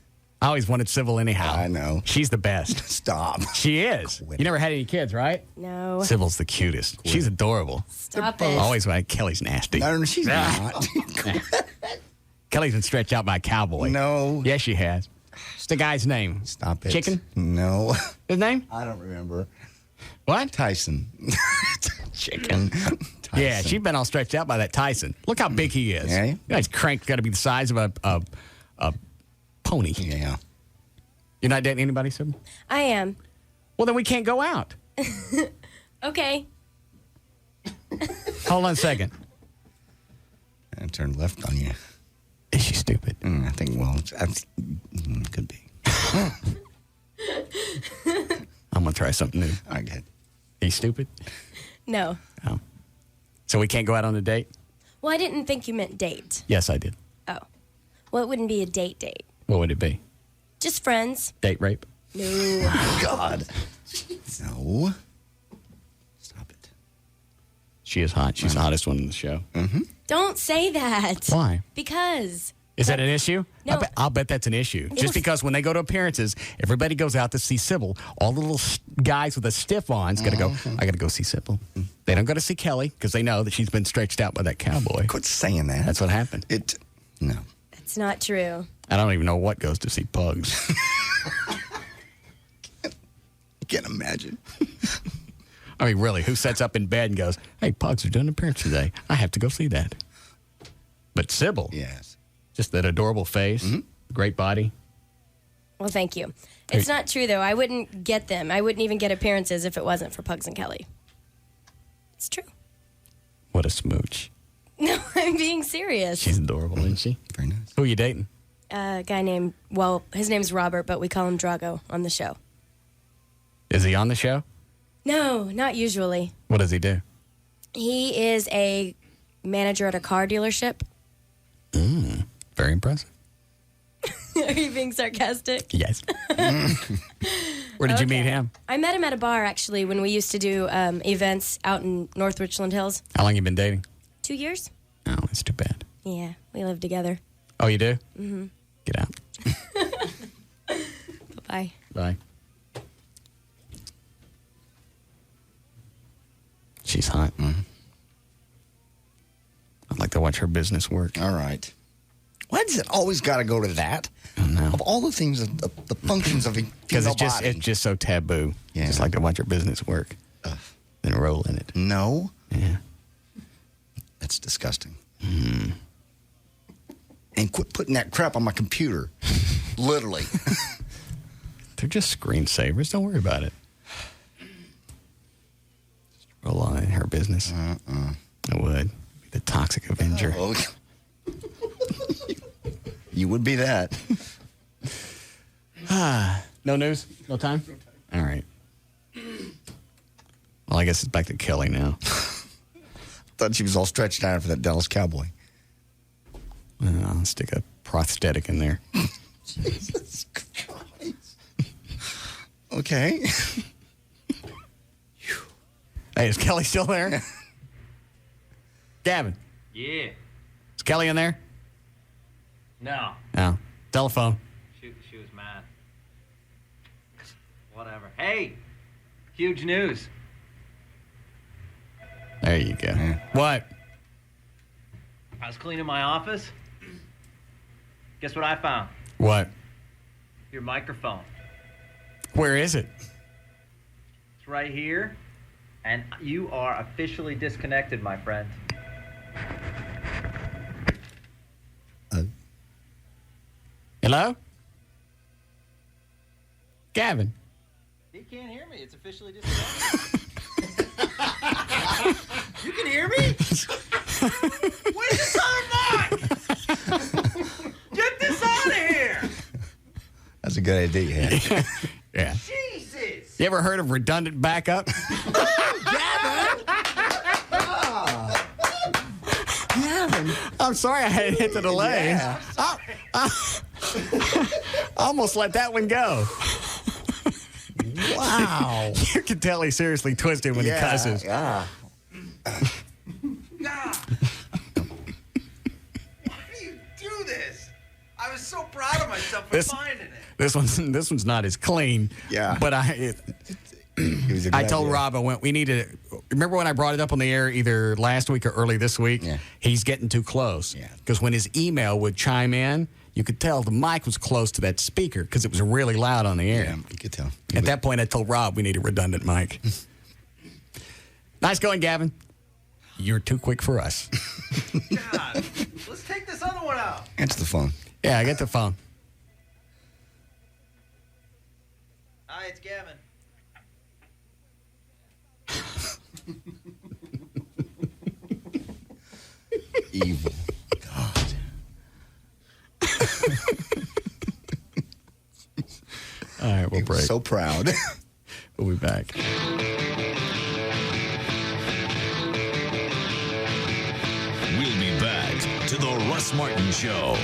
Speaker 3: I always wanted Sybil anyhow.
Speaker 5: I know.
Speaker 3: She's the best.
Speaker 5: Stop.
Speaker 3: She is. You never had any kids, right?
Speaker 1: No.
Speaker 3: Sybil's the cutest. She's adorable.
Speaker 1: Stop it.
Speaker 3: Always like Kelly's nasty.
Speaker 5: No, she's not.
Speaker 3: Kelly's been stretched out by a cowboy.
Speaker 5: No.
Speaker 3: Yes, she has. What's the guy's name?
Speaker 5: Stop it.
Speaker 3: Chicken?
Speaker 5: No.
Speaker 3: His name?
Speaker 5: I don't remember.
Speaker 3: What?
Speaker 5: Tyson.
Speaker 3: Chicken.
Speaker 5: Tyson.
Speaker 3: Yeah, she's been all stretched out by that Tyson. Look how big he is.
Speaker 5: Yeah.
Speaker 3: You know, his crank's got to be the size of a pony.
Speaker 5: Yeah.
Speaker 3: You're not dating anybody, Sybil?
Speaker 1: I am.
Speaker 3: Well, then we can't go out.
Speaker 1: Okay.
Speaker 3: Hold on a second.
Speaker 5: I turned left on you.
Speaker 3: Is she stupid?
Speaker 5: I think, well, could be.
Speaker 3: I'm going to try something new.
Speaker 5: I get it.
Speaker 3: He's stupid?
Speaker 1: No.
Speaker 3: Oh. So we can't go out on a date?
Speaker 1: Well, I didn't think you meant date.
Speaker 3: Yes, I did.
Speaker 1: Oh. Well, it wouldn't be a date.
Speaker 3: What would it be?
Speaker 1: Just friends.
Speaker 3: Date rape?
Speaker 1: No.
Speaker 5: God. No. Stop it.
Speaker 3: She is hot. She's the hottest one in the show.
Speaker 5: Mm-hmm.
Speaker 1: Don't say that.
Speaker 3: Why?
Speaker 1: Because.
Speaker 3: Is that an issue?
Speaker 1: No.
Speaker 3: I'll bet that's an issue. Just because when they go to appearances, everybody goes out to see Sybil. All the little guys with the stiff-ons got to go, I got to go see Sybil. They don't go to see Kelly because they know that she's been stretched out by that cowboy.
Speaker 5: Quit saying that.
Speaker 3: That's what happened.
Speaker 5: No.
Speaker 1: That's not true.
Speaker 3: I don't even know what goes to see Pugs.
Speaker 5: I can't imagine.
Speaker 3: I mean, really, who sets up in bed and goes, hey, Pugs are doing an appearance today. I have to go see that. But Sybil.
Speaker 5: Yes.
Speaker 3: Just that adorable face, great body.
Speaker 1: Well, thank you. It's not true, though. I wouldn't get them. I wouldn't even get appearances if it wasn't for Pugs and Kelly. It's true.
Speaker 3: What a smooch.
Speaker 1: No, I'm being serious.
Speaker 3: She's adorable, isn't she?
Speaker 5: Very nice.
Speaker 3: Who are you dating?
Speaker 1: A guy named, well, his name's Robert, but we call him Drago on the show.
Speaker 3: Is he on the show?
Speaker 1: No, not usually.
Speaker 3: What does he do?
Speaker 1: He is a manager at a car dealership.
Speaker 3: Very impressive.
Speaker 1: Are you being sarcastic?
Speaker 3: Yes. Where did you meet him?
Speaker 1: I met him at a bar, actually, when we used to do events out in North Richland Hills.
Speaker 3: How long you been dating?
Speaker 1: 2 years.
Speaker 3: Oh, that's too bad.
Speaker 1: Yeah, we live together.
Speaker 3: Oh, you do?
Speaker 1: Mm-hmm.
Speaker 3: Get out.
Speaker 1: Bye-bye.
Speaker 3: Bye. She's hot. I'd like to watch her business work.
Speaker 5: All right. Why does it always got to go to that?
Speaker 3: I don't know.
Speaker 5: Of all the things, the functions of a
Speaker 3: Because
Speaker 5: female body.
Speaker 3: it's just so taboo.
Speaker 5: Yeah.
Speaker 3: Just like to watch her business work. Then roll in it.
Speaker 5: No.
Speaker 3: Yeah.
Speaker 5: That's disgusting. And quit putting that crap on my computer. Literally.
Speaker 3: They're just screensavers. Don't worry about it. Just roll on in her business. I would. Be the toxic avenger.
Speaker 5: Oh. You would be that.
Speaker 3: No news? No time? All right. Well, I guess it's back to Kelly now.
Speaker 5: Thought she was all stretched out for that Dallas Cowboy.
Speaker 3: I'll stick a prosthetic in there.
Speaker 5: Jesus Christ. Okay.
Speaker 3: Hey, is Kelly still there? Gavin.
Speaker 2: Yeah.
Speaker 3: Is Kelly in there?
Speaker 2: No.
Speaker 3: No. Telephone.
Speaker 2: She was mad. Whatever. Hey, huge news.
Speaker 3: There you go. What?
Speaker 2: I was cleaning my office. Guess what I found?
Speaker 3: What?
Speaker 2: Your microphone.
Speaker 3: Where is it?
Speaker 2: It's right here, and you are officially disconnected, my friend.
Speaker 3: Hello? Gavin?
Speaker 2: You can't hear me. It's officially disconnected. You can hear me? Where's this other mic? Get this out of here!
Speaker 5: That's a good idea you had.
Speaker 3: Yeah.
Speaker 2: Jesus!
Speaker 3: You ever heard of redundant backup?
Speaker 5: Gavin.
Speaker 3: I'm sorry I had hit the delay.
Speaker 5: Yeah.
Speaker 3: I almost let that one go.
Speaker 5: Wow.
Speaker 3: You can tell he's seriously twisted when he cusses.
Speaker 5: Yeah.
Speaker 2: Why do you do this? I was so proud of myself for finding it.
Speaker 3: This one's not as clean.
Speaker 5: Yeah.
Speaker 3: But I told Rob, we need to. Remember when I brought it up on the air either last week or early this week?
Speaker 5: Yeah.
Speaker 3: He's getting too close.
Speaker 5: Yeah.
Speaker 3: Because when his email would chime in, you could tell the mic was close to that speaker because it was really loud on the air.
Speaker 5: Yeah, you could tell.
Speaker 3: At that point, I told Rob we need a redundant mic. Nice going, Gavin. You're too quick for us.
Speaker 2: God, let's take this other one out.
Speaker 5: Answer the phone.
Speaker 3: Yeah, I get the phone.
Speaker 2: Hi, it's Gavin.
Speaker 5: Evil. God.
Speaker 3: All right, we'll break.
Speaker 5: So proud.
Speaker 3: We'll be back.
Speaker 4: We'll be back to the Russ Martin Show.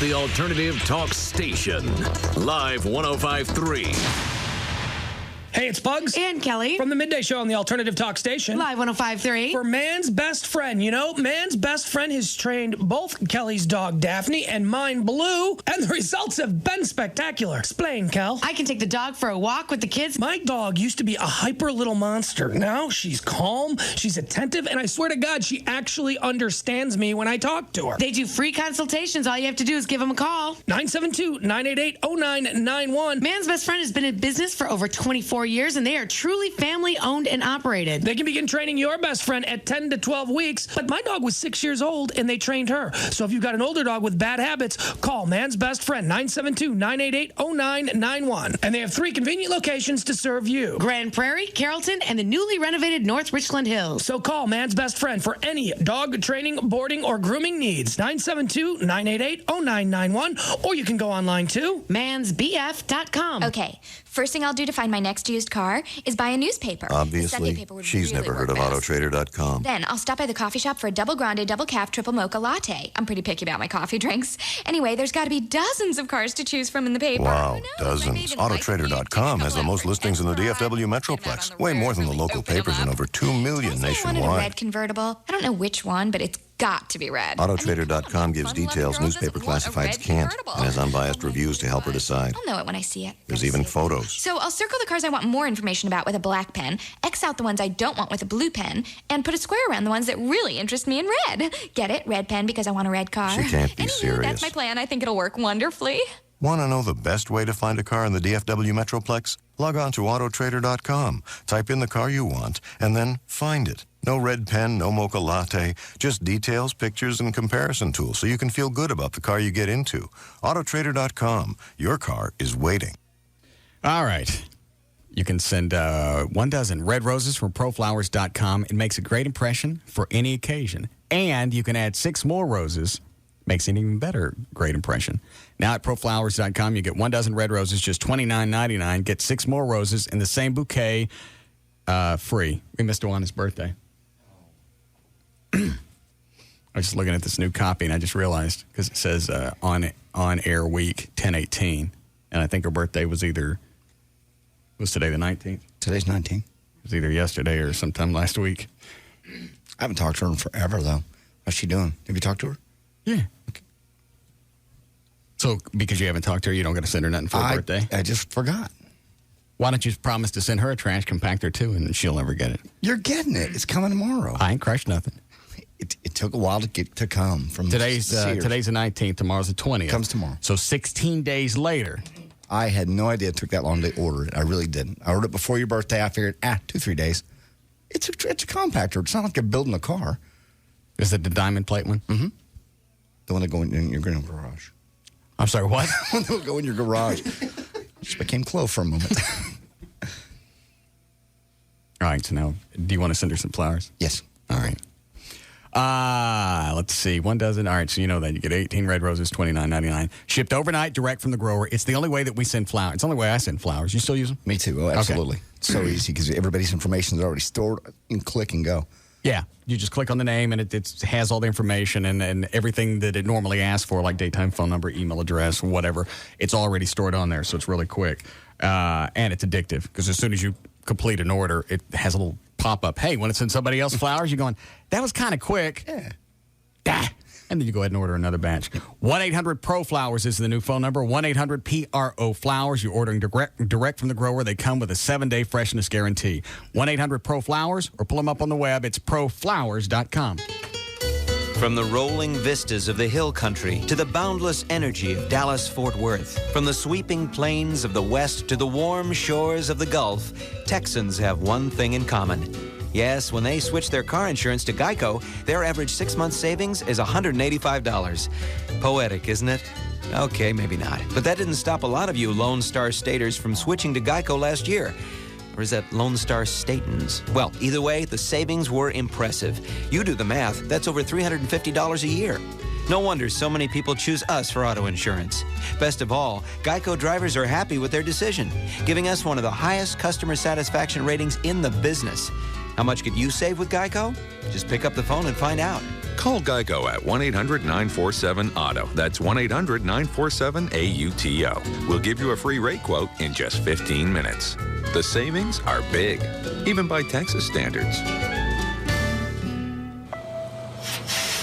Speaker 4: The Alternative Talk Station. Live 105.3.
Speaker 7: Hey, it's Bugs.
Speaker 22: And Kelly.
Speaker 7: From the Midday Show on the Alternative Talk Station.
Speaker 22: Live 105.3.
Speaker 7: For Man's Best Friend. You know, Man's Best Friend has trained both Kelly's dog, Daphne, and mine, Blue, and the results have been spectacular. Explain, Kel.
Speaker 22: I can take the dog for a walk with the kids.
Speaker 7: My dog used to be a hyper little monster. Now she's calm, she's attentive, and I swear to God, she actually understands me when I talk to her.
Speaker 22: They do free consultations. All you have to do is give them a call.
Speaker 7: 972-988-0991.
Speaker 22: Man's Best Friend has been in business for over 24 years, and they are truly family owned and operated.
Speaker 7: They can begin training your best friend at 10 to 12 weeks, but my dog was 6 years old and they trained her. So if you've got an older dog with bad habits, call Man's Best Friend, 972-988-0991. And they have 3 convenient locations to serve you:
Speaker 22: Grand Prairie, Carrollton, and the newly renovated North Richland Hills.
Speaker 7: So call Man's Best Friend for any dog training, boarding, or grooming needs. 972-988-0991. Or you can go online too.
Speaker 22: mansbf.com.
Speaker 23: Okay, first thing I'll do to find my next used car is buy a newspaper.
Speaker 24: Obviously,
Speaker 23: The Sunday paper would
Speaker 24: she's
Speaker 23: really
Speaker 24: never
Speaker 23: work
Speaker 24: heard of
Speaker 23: best.
Speaker 24: Autotrader.com.
Speaker 23: Then I'll stop by the coffee shop for a double grande, double calf, triple mocha latte. I'm pretty picky about my coffee drinks. Anyway, there's got to be dozens of cars to choose from in the paper.
Speaker 24: Wow, dozens. Autotrader.com has the most listings in the DFW Metroplex. Way more than the local papers and over 2 million
Speaker 23: I wanted a
Speaker 24: nationwide.
Speaker 23: red convertible. I don't know which one, but it's got to be red.
Speaker 24: Autotrader.com gives details newspaper classifieds can't and has unbiased reviews to help her decide.
Speaker 23: I'll know it when I see it.
Speaker 24: There's even photos.
Speaker 23: So I'll circle the cars I want more information about with a black pen, X out the ones I don't want with a blue pen, and put a square around the ones that really interest me in red. Get it? Red pen because I want a red car.
Speaker 24: She can't be
Speaker 23: Anyway,
Speaker 24: serious.
Speaker 23: That's my plan. I think it'll work wonderfully.
Speaker 24: Want to know the best way to find a car in the DFW Metroplex? Log on to Autotrader.com, type in the car you want, and then find it. No red pen, no mocha latte, just details, pictures, and comparison tools so you can feel good about the car you get into. Autotrader.com. Your car is waiting.
Speaker 3: All right. You can send 1 dozen red roses from proflowers.com. It makes a great impression for any occasion. And you can add 6 more roses Makes an even better great impression. Now at proflowers.com, you get 1 dozen red roses, just $29.99. Get 6 more roses in the same bouquet free. We missed Juana's birthday. I was just looking at this new copy, and I just realized, because it says on air week 10/18, and I think her birthday was today the 19th?
Speaker 5: Today's 19th.
Speaker 3: It was either yesterday or sometime last week.
Speaker 5: I haven't talked to her in forever, though. How's she doing? Have you talked to her?
Speaker 3: Yeah. Okay. So, because you haven't talked to her, you don't get to send her nothing for her birthday?
Speaker 5: I just forgot.
Speaker 3: Why don't you promise to send her a trash compactor, too, and she'll never get it?
Speaker 5: You're getting it. It's coming tomorrow.
Speaker 3: I ain't crushed nothing.
Speaker 5: It took a while to come from
Speaker 3: today's the 19th. Tomorrow's the 20th.
Speaker 5: Comes tomorrow.
Speaker 3: So 16 days later.
Speaker 5: I had no idea it took that long to order it. I really didn't. I ordered it before your birthday. I figured, 2-3 days. It's a compactor. It's not like you're building a car.
Speaker 3: Is it the diamond plate one?
Speaker 5: Mm-hmm. The one that go in your garage.
Speaker 3: I'm sorry, what?
Speaker 5: The one that will go in your garage. Just became Chloe for a moment.
Speaker 3: All right, so now, do you want to send her some flowers?
Speaker 5: Yes.
Speaker 3: All right. Let's see. 1 dozen. All right, so you know that. You get 18 red roses, $29.99. Shipped overnight, direct from the grower. It's the only way that we send flowers. It's the only way I send flowers. You still use them?
Speaker 5: Me too. Oh, absolutely. Okay. It's so easy because everybody's information is already stored. You can click and go.
Speaker 3: Yeah. You just click on the name, and it has all the information and everything that it normally asks for, like daytime, phone number, email address, whatever. It's already stored on there, so it's really quick. And it's addictive because as soon as you complete an order, it has a little pop-up. Hey, want to send somebody else flowers? You're going, that was kind of quick.
Speaker 5: Yeah.
Speaker 3: And then you go ahead and order another batch. 1-800-PRO-FLOWERS is the new phone number. 1-800-PRO-FLOWERS. You're ordering direct from the grower. They come with a 7-day freshness guarantee. 1-800-PRO-FLOWERS or pull them up on the web. It's proflowers.com.
Speaker 8: From the rolling vistas of the hill country to the boundless energy of Dallas-Fort Worth, from the sweeping plains of the West to the warm shores of the Gulf, Texans have one thing in common. Yes, when they switch their car insurance to Geico, their average 6-month savings is $185. Poetic, isn't it? Okay, maybe not. But that didn't stop a lot of you Lone Star Staters from switching to Geico last year. Or is that Lone Star Statans? Well, either way, the savings were impressive. You do the math, that's over $350 a year. No wonder so many people choose us for auto insurance. Best of all, Geico drivers are happy with their decision, giving us one of the highest customer satisfaction ratings in the business. How much could you save with Geico? Just pick up the phone and find out.
Speaker 9: Call Geico at 1-800-947-AUTO. That's 1-800-947-AUTO. We'll give you a free rate quote in just 15 minutes. The savings are big, even by Texas standards.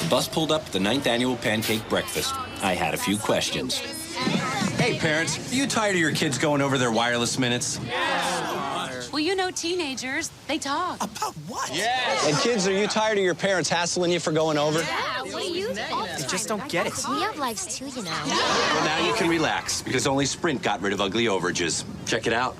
Speaker 10: The bus pulled up at the 9th annual pancake breakfast. I had a few questions. Hey, parents, are you tired of your kids going over their wireless minutes?
Speaker 19: Well, you know teenagers, they talk.
Speaker 10: About what? Yes. And kids, are you tired of your parents hassling you for going over?
Speaker 19: Yeah, what do you
Speaker 10: They just don't get it.
Speaker 19: We have lives too, you know.
Speaker 10: Well, now you can relax, because only Sprint got rid of ugly overages. Check it out.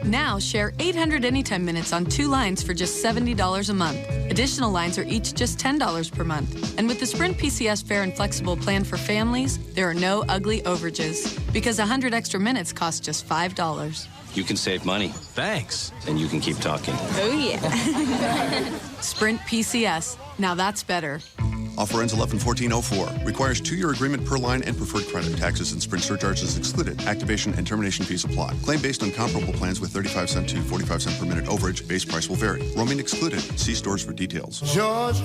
Speaker 11: Now share 800 anytime minutes on 2 lines for just $70 a month. Additional lines are each just $10 per month. And with the Sprint PCS Fair and Flexible plan for families, there are no ugly overages, because 100 extra minutes cost just $5.
Speaker 10: You can save money.
Speaker 21: Thanks.
Speaker 10: And you can keep talking.
Speaker 11: Oh, yeah. Sprint PCS. Now that's better.
Speaker 25: Offer ends 11/14/04. Requires 2-year agreement per line and preferred credit. Taxes and Sprint surcharges excluded. Activation and termination fees apply. Claim based on comparable plans with 35-cent to 45-cent per minute overage. Base price will vary. Roaming excluded. See stores for details.
Speaker 26: Georgia.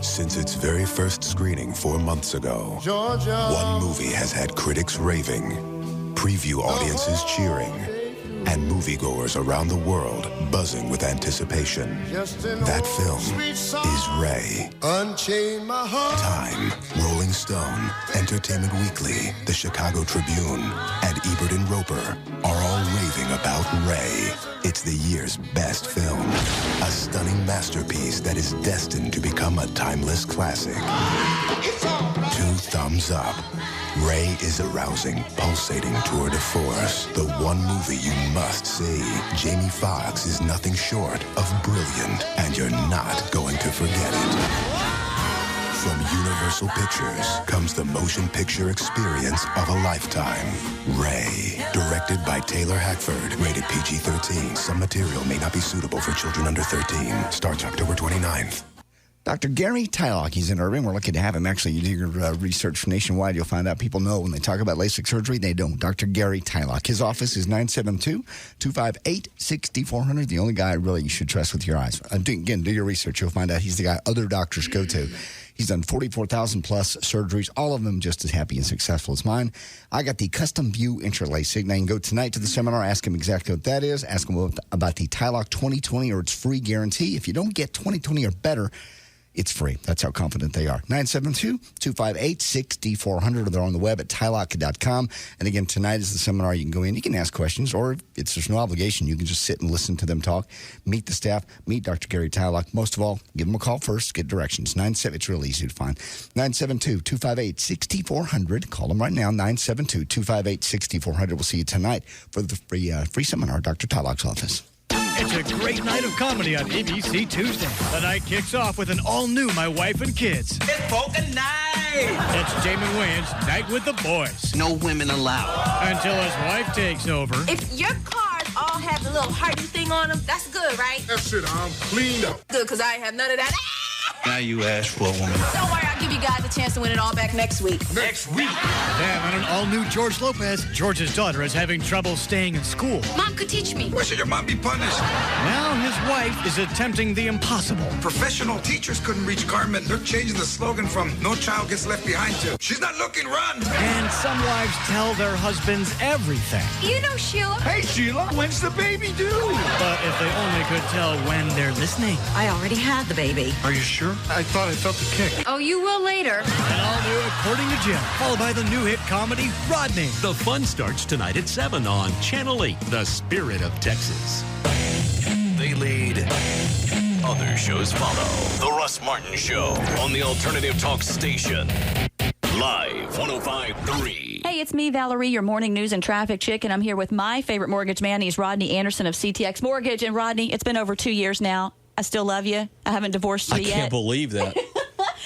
Speaker 26: Since its very first screening 4 months ago, Georgia. One movie has had critics raving, preview audiences cheering, and moviegoers around the world buzzing with anticipation. That film is Ray. Unchain my heart. Time, Rolling Stone, Entertainment Weekly, The Chicago Tribune, and Ebert and Roeper are all raving about Ray. It's the year's best film. A stunning masterpiece that is destined to become a timeless classic. 2 thumbs up. Ray is a rousing, pulsating tour de force. The one movie you must see. Jamie Foxx is nothing short of brilliant, and you're not going to forget it. From Universal Pictures comes the motion picture experience of a lifetime. Ray, directed by Taylor Hackford, rated PG-13. Some material may not be suitable for children under 13. Starts October 29th.
Speaker 5: Dr. Gary Tylock, he's in Irving. We're lucky to have him. Actually, you do your research nationwide, you'll find out people know when they talk about LASIK surgery, they don't. Dr. Gary Tylock. His office is 972-258-6400. The only guy really you should trust with your eyes. Again, do your research. You'll find out he's the guy other doctors go to. He's done 44,000 plus surgeries, all of them just as happy and successful as mine. I got the Custom View Intra LASIK. Now you can go tonight to the seminar, ask him exactly what that is, ask him about the Tylock 2020 or its free guarantee. If you don't get 2020 or better, it's free. That's how confident they are. 972-258-6400. They're on the web at tylock.com. And again, tonight is the seminar. You can go in. You can ask questions, or there's no obligation. You can just sit and listen to them talk, meet the staff, meet Dr. Gary Tylock. Most of all, give them a call first, get directions. It's really easy to find. 972-258-6400. Call them right now, 972-258-6400. We'll see you tonight for the free seminar at Dr. Tylock's office.
Speaker 12: It's a great night of comedy on ABC Tuesday. The night kicks off with an all-new My Wife and Kids.
Speaker 13: It's polka night!
Speaker 12: That's Damon Wayans' Night with the Boys.
Speaker 13: No women allowed.
Speaker 12: Until his wife takes over.
Speaker 14: If your cars all have the little hearty thing on them, that's good, right?
Speaker 13: That's it, I'm cleaned up.
Speaker 14: Good, because I ain't have none of that.
Speaker 13: Now you ask for a woman.
Speaker 14: Don't worry, I'll give you guys a chance to win it all back next week.
Speaker 13: Next week?
Speaker 12: Then on an all-new George Lopez, George's daughter is having trouble staying in school.
Speaker 14: Mom could teach me.
Speaker 13: Why should your mom be punished?
Speaker 12: Now his wife is attempting the impossible.
Speaker 13: Professional teachers couldn't reach Carmen. They're changing the slogan from "No child gets left behind" to "She's not looking, run."
Speaker 12: And some wives tell their husbands everything.
Speaker 14: You know Sheila.
Speaker 13: Hey, Sheila, when's the baby due?
Speaker 12: But if they only could tell when they're listening.
Speaker 14: I already had the baby.
Speaker 13: Are you sure? I thought I felt the kick.
Speaker 14: Oh, you will later.
Speaker 12: And all new According to Jim, followed by the new hit comedy, Rodney.
Speaker 16: The fun starts tonight at 7 on Channel 8, The Spirit of Texas.
Speaker 4: They lead. Other shows follow. The Russ Martin Show on the Alternative Talk Station. Live 105.3.
Speaker 17: Hey, it's me, Valerie, your morning news and traffic chick, and I'm here with my favorite mortgage man. He's Rodney Anderson of CTX Mortgage. And Rodney, it's been over 2 years now. I still love you. I haven't divorced you yet.
Speaker 20: I can't believe that.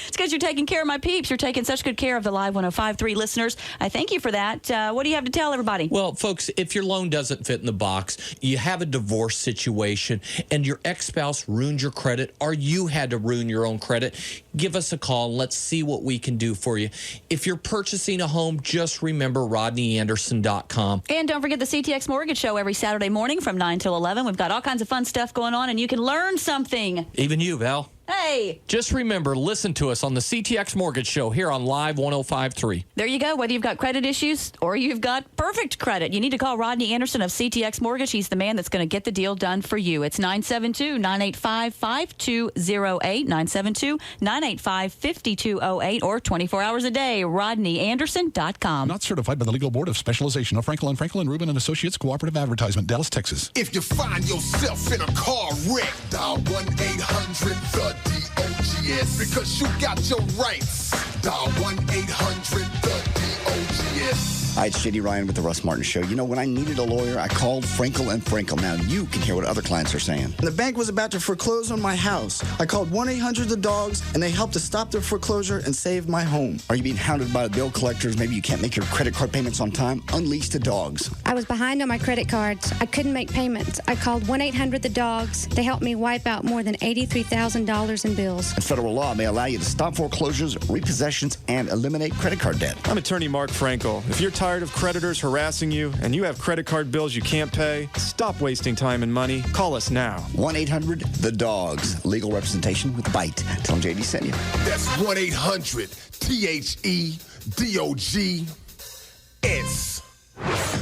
Speaker 17: It's because you're taking care of my peeps. You're taking such good care of the Live 105.3 listeners. I thank you for that. What do you have to tell everybody?
Speaker 20: Well, folks, if your loan doesn't fit in the box, you have a divorce situation, and your ex-spouse ruined your credit, or you had to ruin your own credit, give us a call. And let's see what we can do for you. If you're purchasing a home, just remember RodneyAnderson.com.
Speaker 17: And don't forget the CTX Mortgage Show every Saturday morning from 9 till 11. We've got all kinds of fun stuff going on, and you can learn something.
Speaker 20: Even you, Val.
Speaker 17: Hey.
Speaker 20: Just remember, listen to us on the CTX Mortgage Show here on Live 105.3.
Speaker 17: There you go. Whether you've got credit issues or you've got perfect credit, you need to call Rodney Anderson of CTX Mortgage. He's the man that's going to get the deal done for you. It's 972-985-5208, 972-985-5208, or 24 hours a day, RodneyAnderson.com.
Speaker 27: Not certified by the Legal Board of Specialization of Franklin Rubin and Associates Cooperative Advertisement, Dallas, Texas.
Speaker 13: If you find yourself in a car wreck, dial 1-800-THE DOGS, because you got your rights. Dial 1-800-THE-DOGS.
Speaker 5: Hi, it's J.D. Ryan with the Russ Martin Show. You know, when I needed a lawyer, I called Frankel & Frankel. Now, you can hear what other clients are saying.
Speaker 28: The bank was about to foreclose on my house. I called 1-800-THE-DOGS, and they helped to stop their foreclosure and save my home.
Speaker 5: Are you being hounded by bill collectors? Maybe you can't make your credit card payments on time? Unleash the dogs.
Speaker 29: I was behind on my credit cards. I couldn't make payments. I called 1-800-THE-DOGS. They helped me wipe out more than $83,000 in bills.
Speaker 5: And federal law may allow you to stop foreclosures, repossessions, and eliminate credit card debt.
Speaker 30: I'm attorney Mark Frankel. If you're tired of creditors harassing you and you have credit card bills you can't pay, stop wasting time and money. Call us now.
Speaker 5: 1-800-THE-DOGS. Legal representation with Bite. Tell them JD sent you.
Speaker 13: That's 1-800-THE-DOGS.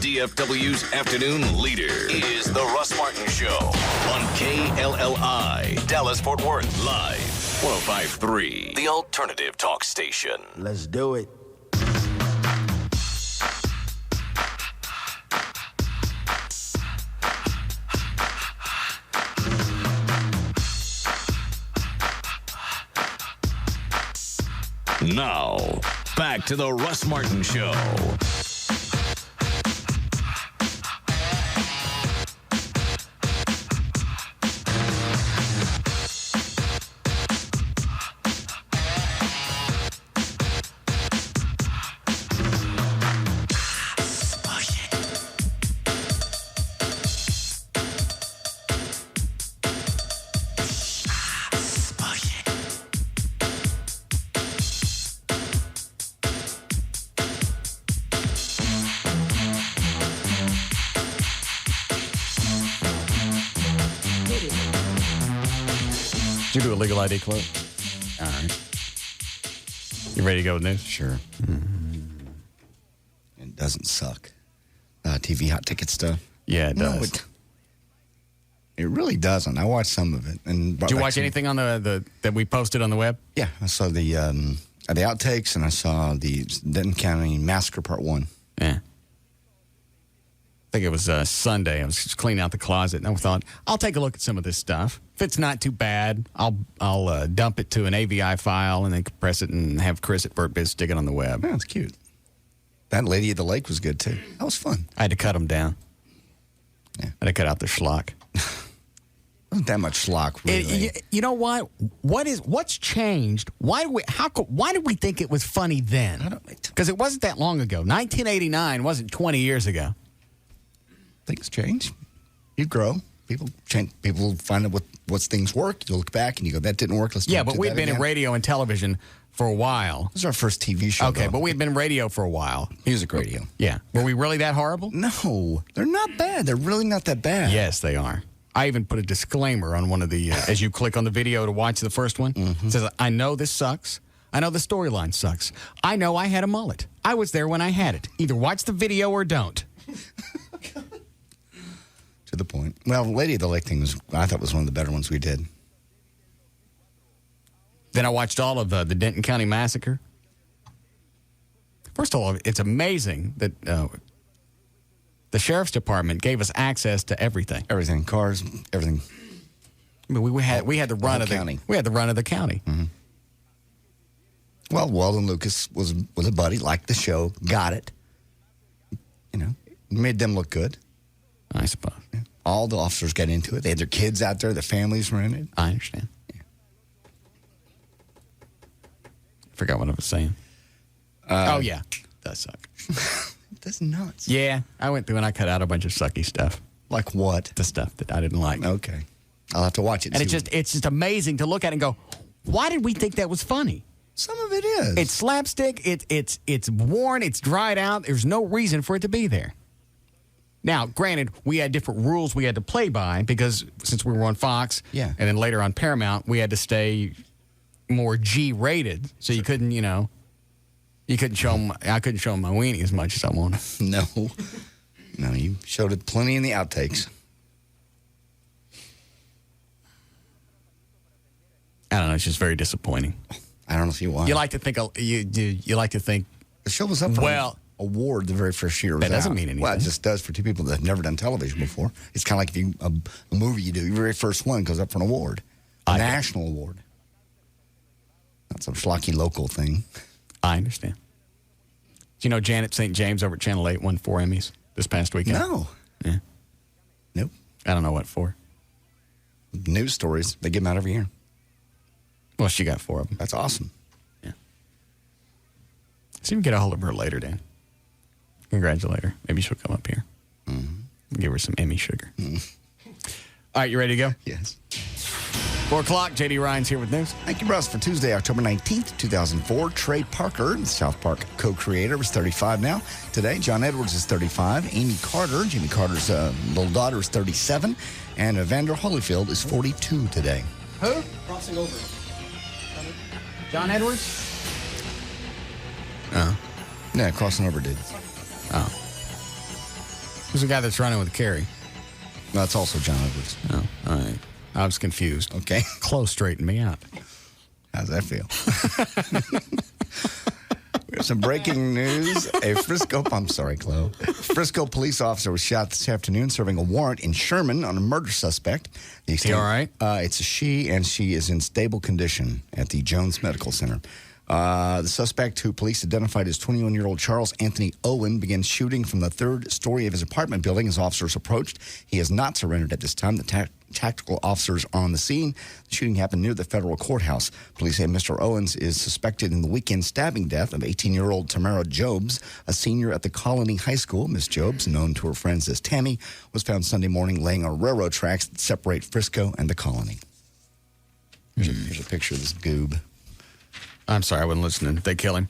Speaker 4: DFW's afternoon leader is The Russ Martin Show on KLLI, Dallas-Fort Worth, Live 105.3, the Alternative Talk Station.
Speaker 28: Let's do it.
Speaker 4: Now, back to the Russ Martin Show.
Speaker 1: Did you do a legal ID quote? All right. You ready to go with news?
Speaker 5: Sure. It doesn't suck. TV hot ticket stuff.
Speaker 1: Yeah, it does.
Speaker 5: No, it really doesn't. I watched some of it. And
Speaker 1: did you watch anything on the that we posted on the web?
Speaker 5: Yeah, I saw the outtakes, and I saw the Denton County Massacre Part 1.
Speaker 1: Yeah. I think it was Sunday. I was just cleaning out the closet, and I thought, I'll take a look at some of this stuff. If it's not too bad, I'll dump it to an AVI file and then compress it and have Chris at Burt Biz stick it on the web.
Speaker 5: Yeah, that's cute. That Lady at the Lake was good, too. That was fun.
Speaker 1: I had to cut them down. Yeah. I had to cut out the schlock.
Speaker 5: Wasn't that much schlock, really.
Speaker 1: You know what? What's changed? Why did we think it was funny then? Because it wasn't that long ago. 1989 wasn't 20 years ago.
Speaker 5: Things change. You grow. People change. People find out what things work. You look back and you go, that didn't work. Let's
Speaker 1: but we'd been in radio and television for a while.
Speaker 5: This is our first TV show.
Speaker 1: Okay,
Speaker 5: though.
Speaker 1: but we'd been in radio for a while.
Speaker 5: Music radio.
Speaker 1: Yeah. Were we really that horrible?
Speaker 5: No. They're not bad. They're really not that bad.
Speaker 1: Yes, they are. I even put a disclaimer on one of the, as you click on the video to watch the first one. It says, I know this sucks. I know the storyline sucks. I know I had a mullet. I was there when I had it. Either watch the video or don't.
Speaker 5: To the point. Well, Lady of the Lake thing I thought was one of the better ones we did.
Speaker 1: Then I watched all of the Denton County Massacre. First of all, it's amazing that the Sheriff's Department gave us access to everything.
Speaker 5: Everything. Cars, everything.
Speaker 1: I mean, we had the run of the
Speaker 5: county.
Speaker 1: We had the run of the county.
Speaker 5: Mm-hmm. Well, Weldon Lucas was a buddy, liked the show, got it. You know, made them look good.
Speaker 1: I suppose.
Speaker 5: Yeah. All the officers got into it. They had their kids out there. Their families were in it.
Speaker 1: I understand. Yeah. Forgot what I was saying. Oh, yeah. Does suck.
Speaker 5: That's nuts.
Speaker 1: Yeah. I went through and I cut out a bunch of sucky stuff.
Speaker 5: Like what?
Speaker 1: The stuff that I didn't like.
Speaker 5: Okay. I'll have to watch it.
Speaker 1: And it's just amazing to look at it and go, why did we think that was funny?
Speaker 5: Some of it is.
Speaker 1: It's slapstick. It's worn. It's dried out. There's no reason for it to be there. Now, granted, we had different rules we had to play by because since we were on Fox,
Speaker 5: yeah,
Speaker 1: and then later on Paramount, we had to stay more G-rated. So you couldn't, you couldn't show them. I couldn't show them my weenie as much as I wanted.
Speaker 5: No, you showed it plenty in the outtakes.
Speaker 1: I don't know. It's just very disappointing.
Speaker 5: I don't know if you want.
Speaker 1: You like to think you like to think
Speaker 5: the show was up for an award the very first year.
Speaker 1: That doesn't mean anything.
Speaker 5: Well, it just does for two people that have never done television before. It's kind of like if a movie you do, your very first one goes up for an award, a national award. Not some schlocky local thing.
Speaker 1: I understand. Do you know Janet St. James over at Channel 8 won 4 Emmys this past weekend?
Speaker 5: No.
Speaker 1: Yeah.
Speaker 5: Nope.
Speaker 1: I don't know what for.
Speaker 5: News stories. They give them out every year.
Speaker 1: Well, she got 4 of them.
Speaker 5: That's awesome.
Speaker 1: Yeah. See if we can get a hold of her later, Dan. Congratulate her. Maybe she'll come up here. Mm-hmm. Give her some Emmy sugar. Mm-hmm. All right, you ready to go?
Speaker 5: Yes.
Speaker 1: 4 o'clock, J.D. Ryan's here with news.
Speaker 5: Thank you, Russ. For Tuesday, October 19th, 2004, Trey Parker, the South Park co-creator, is 35 now. Today, John Edwards is 35. Amy Carter, Jimmy Carter's little daughter, is 37. And Evander Holyfield is 42 today.
Speaker 1: Who? Crossing over. John Edwards?
Speaker 5: Oh. Yeah, crossing over did.
Speaker 1: Oh. Who's the guy that's running with Carrie?
Speaker 5: That's also John Edwards.
Speaker 1: Oh, all right. I was confused.
Speaker 5: Okay.
Speaker 1: Chloe straightened me out.
Speaker 5: How's that feel? We have some breaking news. I'm sorry, Chloe. Frisco police officer was shot this afternoon serving a warrant in Sherman on a murder suspect.
Speaker 1: Is he all right?
Speaker 5: It's a she, and she is in stable condition at the Jones Medical Center. The suspect, who police identified as 21-year-old Charles Anthony Owen, began shooting from the third story of his apartment building as officers approached. He has not surrendered at this time. The tactical officers are on the scene. The shooting happened near the federal courthouse. Police say Mr. Owens is suspected in the weekend stabbing death of 18-year-old Tamara Jobes, a senior at the Colony High School. Miss Jobes, known to her friends as Tammy, was found Sunday morning laying on railroad tracks that separate Frisco and the Colony. Here's a picture of this goob.
Speaker 1: I'm sorry, I wasn't listening. Did they kill him?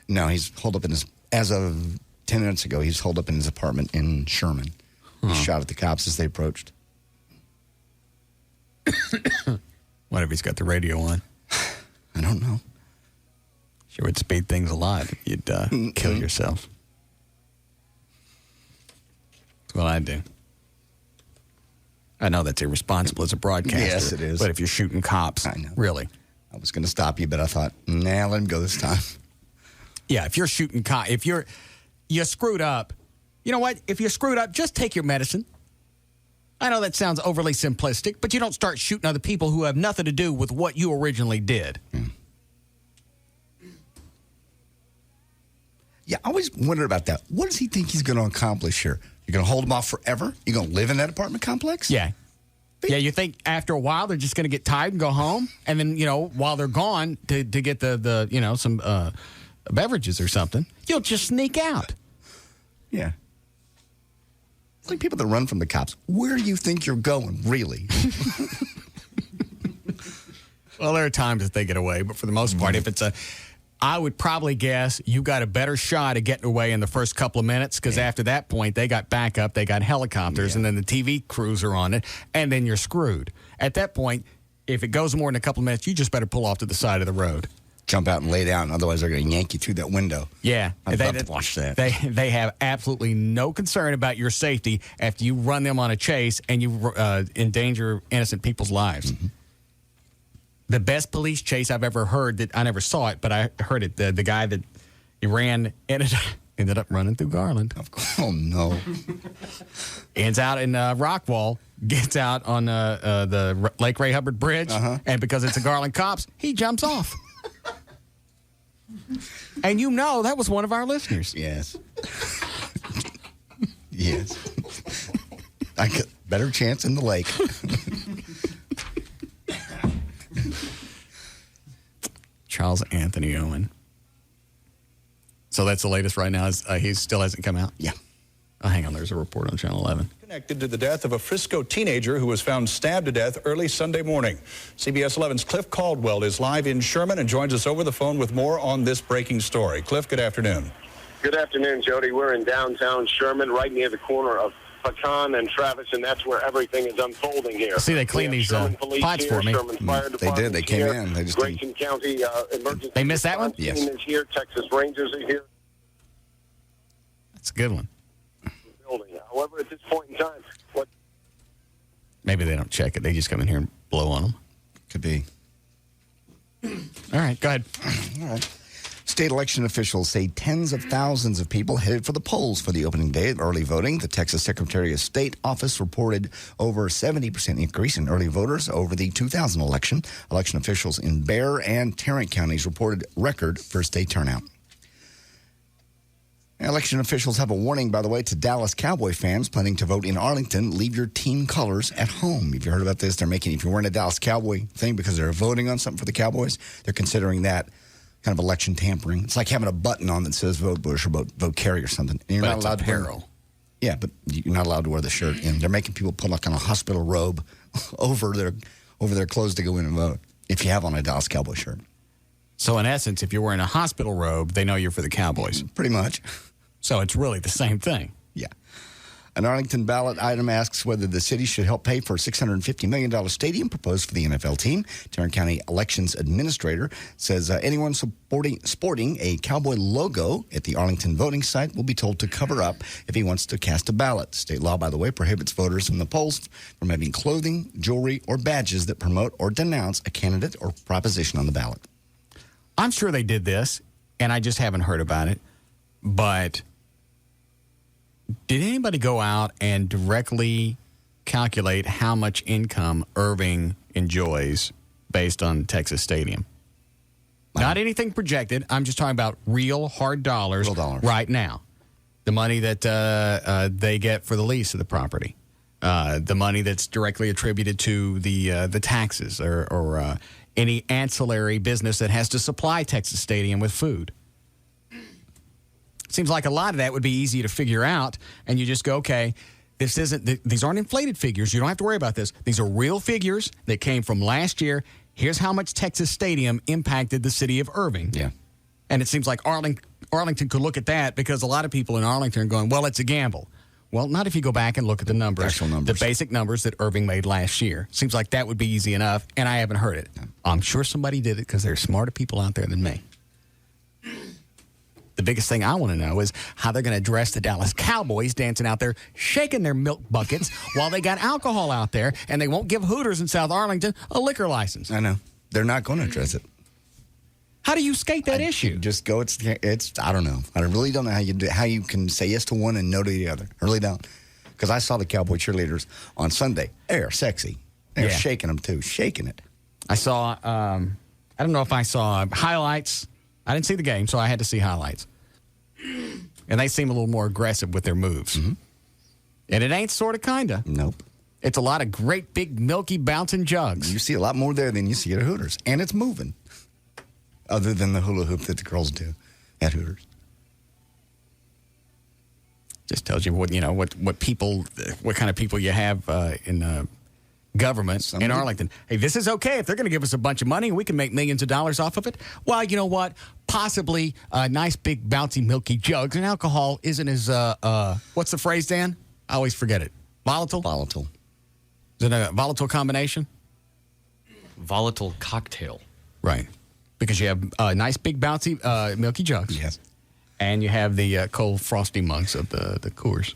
Speaker 5: No, he's holed up in his, as of 10 minutes ago, he's holed up in his apartment in Sherman. He shot at the cops as they approached.
Speaker 1: What if he's got the radio on?
Speaker 5: I don't know.
Speaker 1: Sure would speed things a lot. You'd kill yourself. That's what I'd do. I know that's irresponsible as a broadcaster.
Speaker 5: Yes, it is.
Speaker 1: But if you're shooting cops,
Speaker 5: I know.
Speaker 1: Really.
Speaker 5: I was going to stop you, but I thought, nah, let him go this time.
Speaker 1: Yeah, if you're shooting cops, if you screwed up, you know what? If you're screwed up, just take your medicine. I know that sounds overly simplistic, but you don't start shooting other people who have nothing to do with what you originally did.
Speaker 5: Yeah, I always wondered about that. What does he think he's going to accomplish here? You're going to hold him off forever? You're going to live in that apartment complex?
Speaker 1: Yeah. Yeah, you think after a while they're just going to get tired and go home? And then, while they're gone to get the some beverages or something, you'll just sneak out.
Speaker 5: Yeah. It's like people that run from the cops. Where do you think you're going, really?
Speaker 1: Well, there are times that they get away, but for the most part, if it's I would probably guess you got a better shot at getting away in the first couple of minutes because after that point, they got backup, they got helicopters, and then the TV crews are on it, and then you're screwed. At that point, if it goes more than a couple of minutes, you just better pull off to the side of the road.
Speaker 5: Jump out and lay down, otherwise they're going to yank you through that window.
Speaker 1: Yeah.
Speaker 5: I'd love to watch that.
Speaker 1: They have absolutely no concern about your safety after you run them on a chase and you endanger innocent people's lives. Mm-hmm. The best police chase I've ever heard, that I never saw it, but I heard it. The guy that he ran ended up running through Garland.
Speaker 5: Oh, no.
Speaker 1: Ends out in Rockwall, gets out on the Lake Ray Hubbard Bridge, and because it's a Garland cops, he jumps off. And that was one of our listeners.
Speaker 5: Yes. Yes. I got better chance in the lake.
Speaker 1: Charles Anthony Owen. So that's the latest right now. He still hasn't come out?
Speaker 5: Yeah.
Speaker 1: Oh, hang on. There's a report on Channel 11.
Speaker 2: Connected to the death of a Frisco teenager who was found stabbed to death early Sunday morning. CBS 11's Cliff Caldwell is live in Sherman and joins us over the phone with more on this breaking story. Cliff, good afternoon.
Speaker 3: Good afternoon, Jody. We're in downtown Sherman, right near the corner of Pecan and Travis, and that's where everything is unfolding here.
Speaker 1: See, they cleaned these pots for me.
Speaker 5: They did. They came in. They just
Speaker 3: Grayson County emergency.
Speaker 1: They missed that one?
Speaker 3: Yes. Team is here. Texas Rangers are here.
Speaker 1: That's a good one.
Speaker 3: Building. However, at this point in time,
Speaker 1: maybe they don't check it. They just come in here and blow on them.
Speaker 5: Could be.
Speaker 1: All right, go ahead.
Speaker 5: All right. State election officials say tens of thousands of people headed for the polls for the opening day of early voting. The Texas Secretary of State office reported over 70% increase in early voters over the 2000 election. Election officials in Bexar and Tarrant counties reported record first-day turnout. Election officials have a warning, by the way, to Dallas Cowboy fans planning to vote in Arlington. Leave your team colors at home. Have you heard about this? They're making, if you're wearing a Dallas Cowboy thing because they're voting on something for the Cowboys, they're considering that kind of election tampering. It's like having a button on that says vote Bush or vote Kerry or something. And you're
Speaker 1: but
Speaker 5: not
Speaker 1: it's
Speaker 5: allowed
Speaker 1: apparel.
Speaker 5: to wear, but you're not allowed to wear the shirt. And they're making people put like on a hospital robe over their clothes to go in and vote if you have on a Dallas Cowboy shirt.
Speaker 1: So in essence, if you're wearing a hospital robe, they know you're for the Cowboys.
Speaker 5: Pretty much.
Speaker 1: So it's really the same thing.
Speaker 5: Yeah. An Arlington ballot item asks whether the city should help pay for a $650 million stadium proposed for the NFL team. Tarrant County Elections Administrator says anyone sporting a Cowboy logo at the Arlington voting site will be told to cover up if he wants to cast a ballot. State law, by the way, prohibits voters in the polls from having clothing, jewelry, or badges that promote or denounce a candidate or proposition on the ballot.
Speaker 1: I'm sure they did this, and I just haven't heard about it. But did anybody go out and directly calculate how much income Irving enjoys based on Texas Stadium? Not anything projected. I'm just talking about real hard dollars, right now. The money that they get for the lease of the property. The money that's directly attributed to the taxes or any ancillary business that has to supply Texas Stadium with food. Seems like a lot of that would be easy to figure out, and you just go, okay, these aren't inflated figures. You don't have to worry about this. These are real figures that came from last year. Here's how much Texas Stadium impacted the city of Irving.
Speaker 5: Yeah.
Speaker 1: And it seems like Arlington could look at that because a lot of people in Arlington are going, well, it's a gamble. Well, not if you go back and look at the numbers.
Speaker 5: Actual numbers.
Speaker 1: The basic numbers that Irving made last year. Seems like that would be easy enough, and I haven't heard it. I'm sure somebody did it because there's smarter people out there than me. The biggest thing I want to know is how they're going to address the Dallas Cowboys dancing out there, shaking their milk buckets while they got alcohol out there, and they won't give Hooters in South Arlington a liquor license.
Speaker 5: I know. They're not going to address it.
Speaker 1: How do you skate that issue?
Speaker 5: Just go. It's. I don't know. I really don't know how you can say yes to one and no to the other. I really don't. Because I saw the Cowboy cheerleaders on Sunday. They're sexy. They're shaking them too, shaking it.
Speaker 1: I saw. I don't know if I saw highlights. I didn't see the game, so I had to see highlights. And they seem a little more aggressive with their moves.
Speaker 5: Mm-hmm.
Speaker 1: And it ain't sort of kinda.
Speaker 5: Nope.
Speaker 1: It's a lot of great big milky bouncing jugs.
Speaker 5: You see a lot more there than you see at Hooters, and it's moving. Other than the hula hoop that the girls do at Hooters.
Speaker 1: Just tells you what kind of people you have in government in Arlington. Hey, this is okay. If they're going to give us a bunch of money and we can make millions of dollars off of it, well, you know what? Possibly nice big bouncy milky jugs, and alcohol isn't as what's the phrase, Dan? I always forget it. Volatile?
Speaker 5: Volatile.
Speaker 1: Is it a volatile combination?
Speaker 21: Volatile cocktail.
Speaker 1: Right. Because you have nice big bouncy milky jugs.
Speaker 5: Yes.
Speaker 1: And you have the cold frosty mugs of the Coors.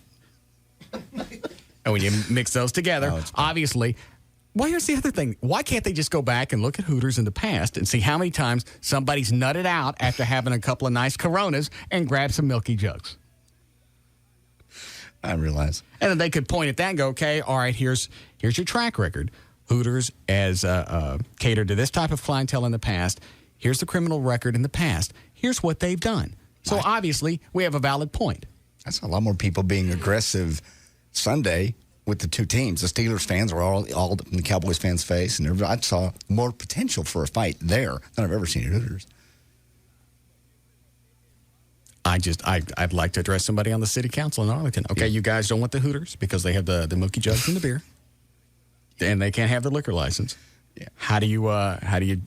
Speaker 1: And when you mix those together, obviously, well, here's the other thing. Why can't they just go back and look at Hooters in the past and see how many times somebody's nutted out after having a couple of nice Coronas and grab some milky jugs?
Speaker 5: I realize.
Speaker 1: And then they could point at that and go, okay, all right, here's your track record. Hooters has catered to this type of clientele in the past. Here's the criminal record in the past. Here's what they've done. So obviously, we have a valid point.
Speaker 5: I saw a lot more people being aggressive Sunday with the two teams. The Steelers fans were all in the Cowboys fans' face, and I saw more potential for a fight there than I've ever seen at Hooters.
Speaker 1: I'd like to address somebody on the city council in Arlington. Okay, you guys don't want the Hooters because they have the milky jugs and the beer, and they can't have the liquor license.
Speaker 5: Yeah.
Speaker 1: How do you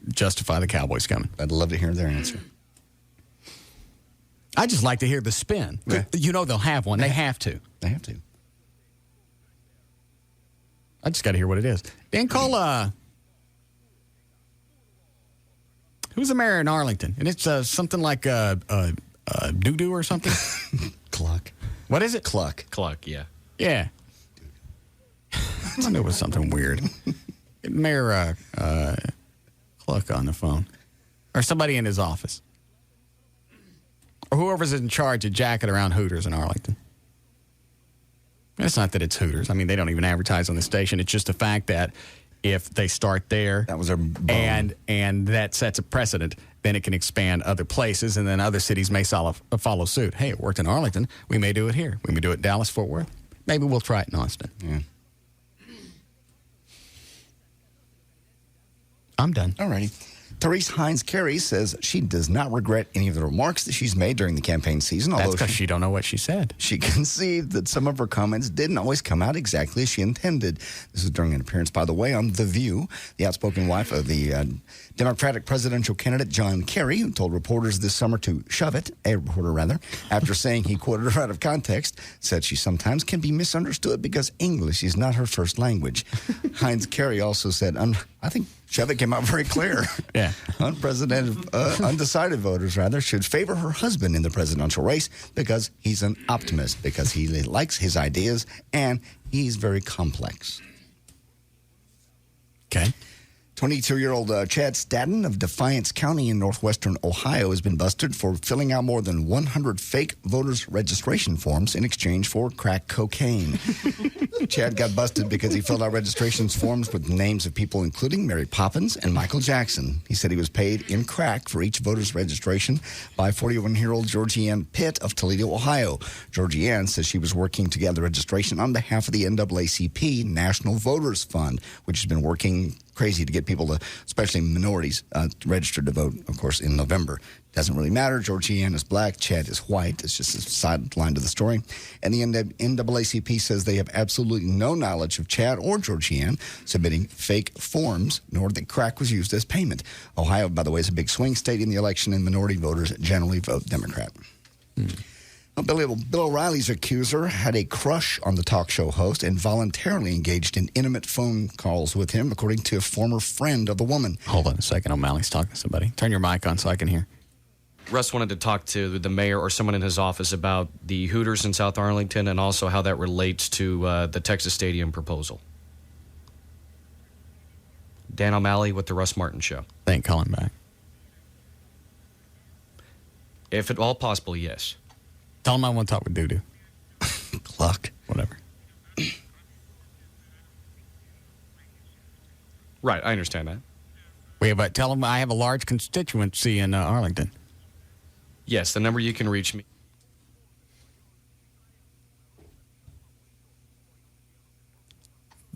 Speaker 1: justify the Cowboys coming?
Speaker 5: I'd love to hear their answer.
Speaker 1: I just like to hear the spin.
Speaker 5: Yeah.
Speaker 1: You know they'll have one. They have to.
Speaker 5: They have to.
Speaker 1: I just got to hear what it is. Dan, call who's the mayor in Arlington? And it's something like doo-doo or something?
Speaker 5: Cluck.
Speaker 1: What is it?
Speaker 5: Cluck.
Speaker 21: Cluck, yeah.
Speaker 1: Yeah. I knew it was something weird. Mayor Cluck on the phone. Or somebody in his office. Or whoever's in charge of jacking around Hooters in Arlington. It's not that it's Hooters. I mean, they don't even advertise on the station. It's just the fact that if they start there,
Speaker 5: that was their
Speaker 1: and that sets a precedent, then it can expand other places, and then other cities may follow suit. Hey, it worked in Arlington. We may do it here. We may do it in Dallas, Fort Worth. Maybe we'll try it in Austin.
Speaker 5: Yeah.
Speaker 1: I'm done.
Speaker 5: All righty. Therese Hines-Carey says she does not regret any of the remarks that she's made during the campaign season.
Speaker 1: That's because she don't know what she said.
Speaker 5: She conceded that some of her comments didn't always come out exactly as she intended. This is during an appearance, by the way, on The View. The outspoken wife of the Democratic presidential candidate John Kerry, who told reporters this summer to shove it, a reporter rather, after saying he quoted her out of context, said she sometimes can be misunderstood because English is not her first language. Hines-Carey also said, I think shove it came out very clear.
Speaker 1: Yeah.
Speaker 5: Undecided voters, rather, should favor her husband in the presidential race because he's an optimist, because he likes his ideas, and he's very complex.
Speaker 1: Okay.
Speaker 5: 22-year-old Chad Stadden of Defiance County in northwestern Ohio has been busted for filling out more than 100 fake voters' registration forms in exchange for crack cocaine. Chad got busted because he filled out registration forms with names of people including Mary Poppins and Michael Jackson. He said he was paid in crack for each voter's registration by 41-year-old Georgianne Pitt of Toledo, Ohio. Georgianne says she was working to gather registration on behalf of the NAACP National Voters Fund, which has been working crazy to get people to, especially minorities, registered to vote, of course, in November. Doesn't really matter. Georgianne is black. Chad is white. It's just a sideline to the story. And the NAACP says they have absolutely no knowledge of Chad or Georgianne submitting fake forms, nor that crack was used as payment. Ohio, by the way, is a big swing state in the election, and minority voters generally vote Democrat. Bill O'Reilly's accuser had a crush on the talk show host and voluntarily engaged in intimate phone calls with him, according to a former friend of the woman.
Speaker 1: Hold on a second. O'Malley's talking to somebody. Turn your mic on so I can hear.
Speaker 21: Russ wanted to talk to the mayor or someone in his office about the Hooters in South Arlington and also how that relates to the Texas Stadium proposal. Dan O'Malley with the Russ Martin Show.
Speaker 1: They ain't calling back.
Speaker 21: If at all possible, yes.
Speaker 1: Tell him I want to talk with Doo-Doo.
Speaker 5: Cluck.
Speaker 1: Whatever.
Speaker 21: Right, I understand that.
Speaker 1: But tell him I have a large constituency in Arlington.
Speaker 21: Yes, the number you can reach me.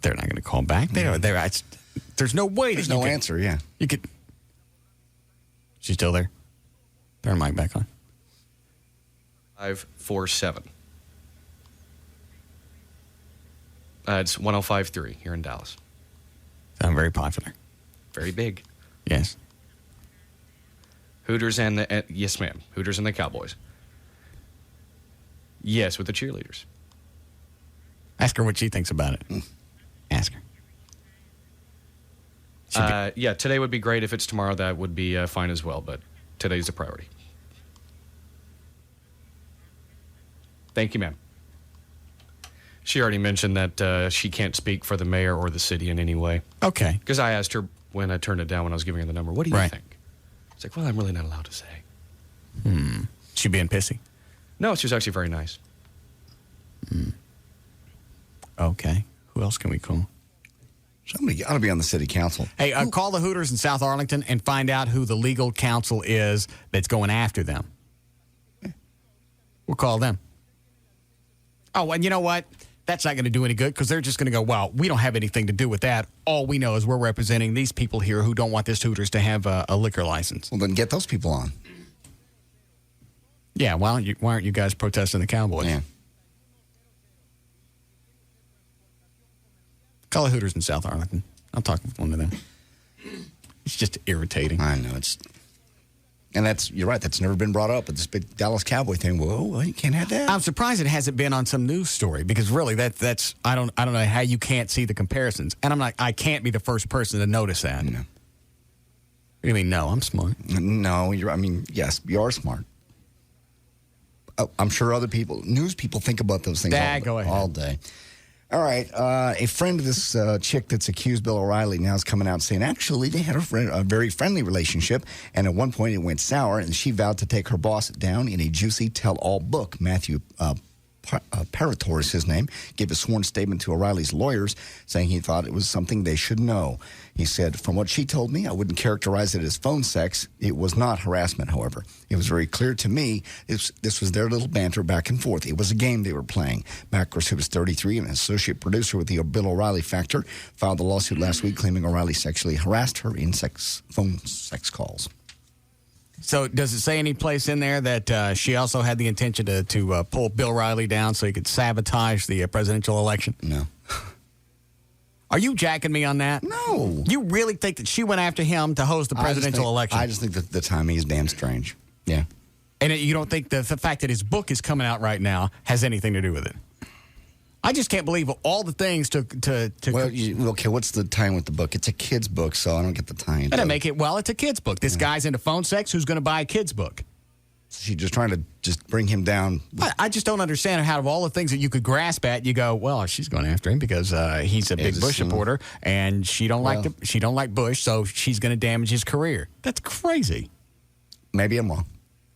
Speaker 1: They're not going to call back. There's no way.
Speaker 5: There's no answer, yeah.
Speaker 1: You could. She's still there? Turn the mic back on.
Speaker 21: 547. It's 105.3 here in Dallas.
Speaker 1: Sound very popular.
Speaker 21: Very big.
Speaker 1: Yes.
Speaker 21: Hooters and the... yes, ma'am. Hooters and the Cowboys. Yes, with the cheerleaders.
Speaker 1: Ask her what she thinks about it. Ask her.
Speaker 21: Yeah, today would be great. If it's tomorrow, that would be fine as well, but today's the priority. Thank you, ma'am. She already mentioned that she can't speak for the mayor or the city in any way.
Speaker 1: Okay.
Speaker 21: Because I asked her when I turned it down when I was giving her the number, what do you think? It's like, well, I'm really not allowed to say.
Speaker 1: She being pissy?
Speaker 21: No, she was actually very nice.
Speaker 1: Okay. Who else can we call?
Speaker 5: Somebody ought to be on the city council.
Speaker 1: Hey, call the Hooters in South Arlington and find out who the legal counsel is that's going after them. We'll call them. Oh, and you know what? That's not going to do any good because they're just going to go, well, we don't have anything to do with that. All we know is we're representing these people here who don't want this Hooters to have a liquor license.
Speaker 5: Well, then get those people on.
Speaker 1: Yeah, why aren't you guys protesting the Cowboys?
Speaker 5: Yeah.
Speaker 1: Call the Hooters in South Arlington. I'll talk with one of them. It's just irritating.
Speaker 5: I know. You're right, that's never been brought up, but this big Dallas Cowboy thing, well, you can't have that.
Speaker 1: I'm surprised it hasn't been on some news story because really that's I don't know how you can't see the comparisons. And I can't be the first person to notice that.
Speaker 5: No.
Speaker 1: What do you mean, no? I'm smart.
Speaker 5: No, yes, you are smart. I'm sure other people, news people think about those things all day. All right. A friend of this chick that's accused Bill O'Reilly now is coming out saying, actually, they had a very friendly relationship, and at one point it went sour, and she vowed to take her boss down in a juicy tell-all book. Matthew Parator is his name, gave a sworn statement to O'Reilly's lawyers saying he thought it was something they should know. He said, from what she told me, I wouldn't characterize it as phone sex. It was not harassment, however. It was very clear to me this was their little banter back and forth. It was a game they were playing. Macros, who was 33 and an associate producer with the Bill O'Reilly Factor, filed a lawsuit last week claiming O'Reilly sexually harassed her in phone sex calls.
Speaker 1: So does it say any place in there that she also had the intention to pull Bill O'Reilly down so he could sabotage the presidential election?
Speaker 5: No.
Speaker 1: Are you jacking me on that?
Speaker 5: No.
Speaker 1: You really think that she went after him to host the presidential election?
Speaker 5: I just think that the timing is damn strange. Yeah.
Speaker 1: And you don't think the fact that his book is coming out right now has anything to do with it? I just can't believe all the things to
Speaker 5: Well, okay, what's the tie with the book? It's a kid's book, so I don't get the tie in.
Speaker 1: And I make it, it's a kid's book. This guy's into phone sex. Who's going to buy a kid's book?
Speaker 5: She's just trying to bring him down.
Speaker 1: I just don't understand how, of all the things that you could grasp at, you go, well, she's going after him because he's a big Bush supporter, and she don't like Bush, so she's going to damage his career. That's crazy.
Speaker 5: Maybe I'm wrong.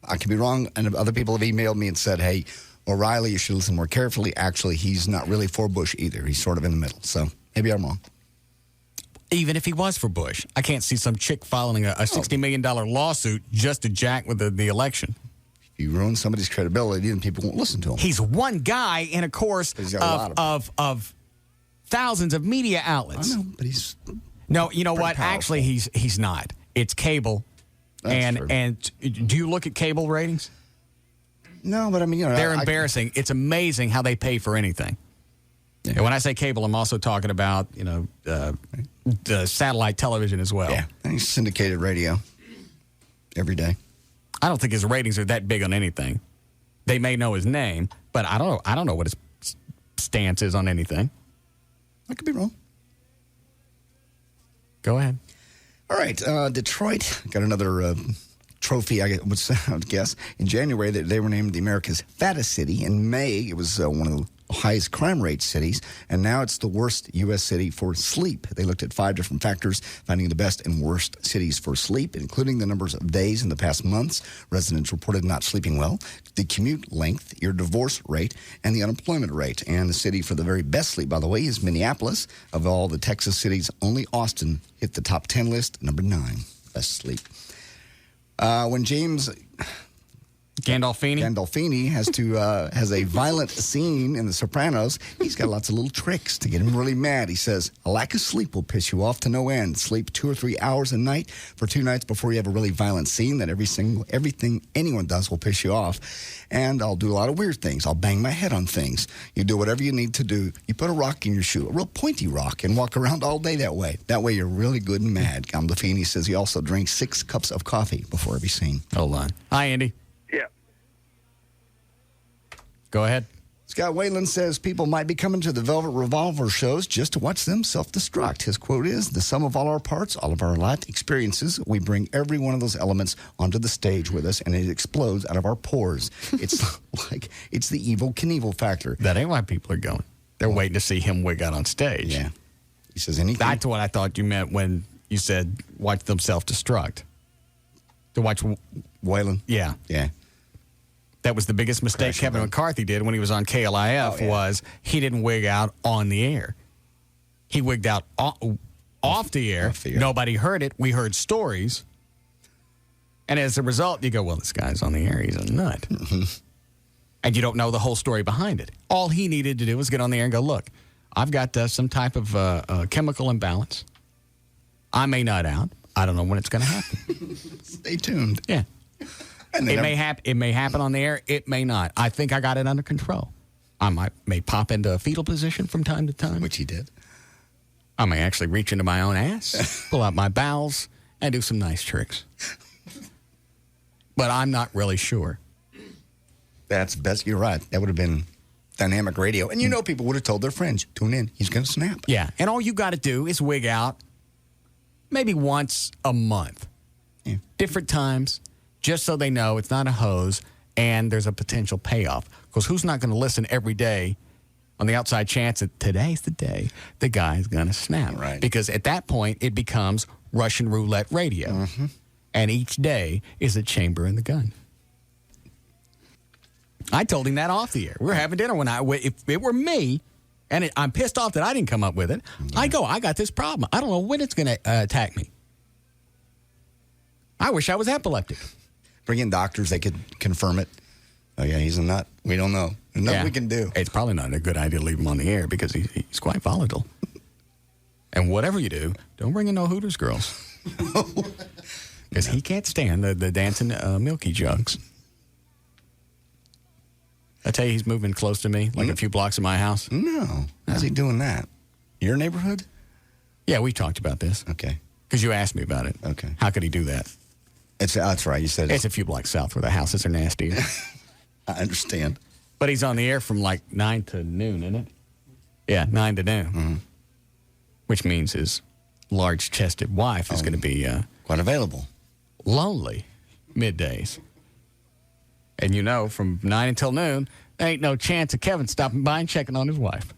Speaker 5: I could be wrong, and other people have emailed me and said, hey, O'Reilly, you should listen more carefully. Actually, he's not really for Bush either. He's sort of in the middle, so maybe I'm wrong.
Speaker 1: Even if he was for Bush, I can't see some chick filing a $60 million lawsuit just to jack with the election.
Speaker 5: If you ruin somebody's credibility, then people won't listen to him.
Speaker 1: He's one guy in a course of thousands of media outlets.
Speaker 5: I know, but he's...
Speaker 1: No, you know what?
Speaker 5: Powerful.
Speaker 1: Actually, he's not. It's cable.
Speaker 5: That's true.
Speaker 1: And do you look at cable ratings?
Speaker 5: No, but I mean,
Speaker 1: they're embarrassing. It's amazing how they pay for anything. Yeah. And when I say cable, I'm also talking about, the satellite television as well.
Speaker 5: Yeah, and he's syndicated radio every day.
Speaker 1: I don't think his ratings are that big on anything. They may know his name, but I don't know what his stance is on anything.
Speaker 5: I could be wrong.
Speaker 1: Go ahead.
Speaker 5: All right, Detroit got another trophy, I would guess. In January, they were named the America's fattest city. In May, it was one of the highest crime rate cities, and now it's the worst U.S. city for sleep. They looked at 5 different factors, finding the best and worst cities for sleep, including the numbers of days in the past months residents reported not sleeping well, the commute length, your divorce rate, and the unemployment rate. And the city for the very best sleep, by the way, is Minneapolis. Of all the Texas cities, only Austin hit the top 10 list, number 9, best sleep. When James Gandolfini has a violent scene in The Sopranos, he's got lots of little tricks to get him really mad. He says, a lack of sleep will piss you off to no end. Sleep 2 or 3 hours a night for 2 nights before you have a really violent scene. That everything anyone does will piss you off. And I'll do a lot of weird things. I'll bang my head on things. You do whatever you need to do. You put a rock in your shoe, a real pointy rock, and walk around all day that way. That way you're really good and mad. Gandolfini says he also drinks 6 cups of coffee before every scene.
Speaker 1: Hold on. Hi, Andy.
Speaker 3: Yeah.
Speaker 1: Go ahead.
Speaker 5: Scott Whalen says people might be coming to the Velvet Revolver shows just to watch them self-destruct. His quote is, the sum of all our parts, all of our life experiences, we bring every one of those elements onto the stage with us, and it explodes out of our pores. It's like, it's the evil Knievel factor.
Speaker 1: That ain't why people are going. They're waiting to see him wig out on stage.
Speaker 5: Yeah. He says anything.
Speaker 1: That's what I thought you meant when you said watch them self-destruct. To watch
Speaker 5: Whalen?
Speaker 1: Yeah.
Speaker 5: Yeah.
Speaker 1: That was the biggest mistake Kevin McCarthy did when he was on KLIF was he didn't wig out on the air. He wigged out off the air. Nobody heard it. We heard stories. And as a result, you go, well, this guy's on the air. He's a nut. And you don't know the whole story behind it. All he needed to do was get on the air and go, look, I've got some type of chemical imbalance. I may nut out. I don't know when it's going to happen.
Speaker 5: Stay tuned.
Speaker 1: Yeah. It may happen on the air. It may not. I think I got it under control. I may pop into a fetal position from time to time.
Speaker 5: Which he did.
Speaker 1: I may actually reach into my own ass, pull out my bowels, and do some nice tricks. But I'm not really sure.
Speaker 5: That's best. You're right. That would have been dynamic radio. And you know people would have told their friends, tune in. He's going to snap.
Speaker 1: Yeah. And all you got to do is wig out maybe once a month.
Speaker 5: Yeah.
Speaker 1: Different times. Just so they know it's not a hose and there's a potential payoff. Because who's not going to listen every day on the outside chance that today's the day the guy's going to snap?
Speaker 5: Right.
Speaker 1: Because at that point, it becomes Russian roulette radio.
Speaker 5: Mm-hmm.
Speaker 1: And each day is a chamber in the gun. I told him that off the air. We were having dinner if it were me, and I'm pissed off that I didn't come up with it, I got this problem. I don't know when it's going to attack me. I wish I was epileptic.
Speaker 5: Bring in doctors, they could confirm it. Oh, yeah, he's a nut. We don't know. There's nothing we can do.
Speaker 1: It's probably not a good idea to leave him on the air because he's quite volatile. And whatever you do, don't bring in no Hooters girls. Because he can't stand the dancing Milky Jugs. I tell you, he's moving close to me, like a few blocks of my house.
Speaker 5: No. How's he doing that? Your neighborhood?
Speaker 1: Yeah, we talked about this.
Speaker 5: Okay.
Speaker 1: Because you asked me about it.
Speaker 5: Okay.
Speaker 1: How could he do that?
Speaker 5: That's right. You said
Speaker 1: it's a few blocks south where the houses are nasty.
Speaker 5: I understand.
Speaker 1: But he's on the air from like 9 to noon, isn't it? Yeah, 9 to noon.
Speaker 5: Mm-hmm.
Speaker 1: Which means his large-chested wife is going to be
Speaker 5: quite available.
Speaker 1: Lonely middays. And you know, from 9 until noon, there ain't no chance of Kevin stopping by and checking on his wife.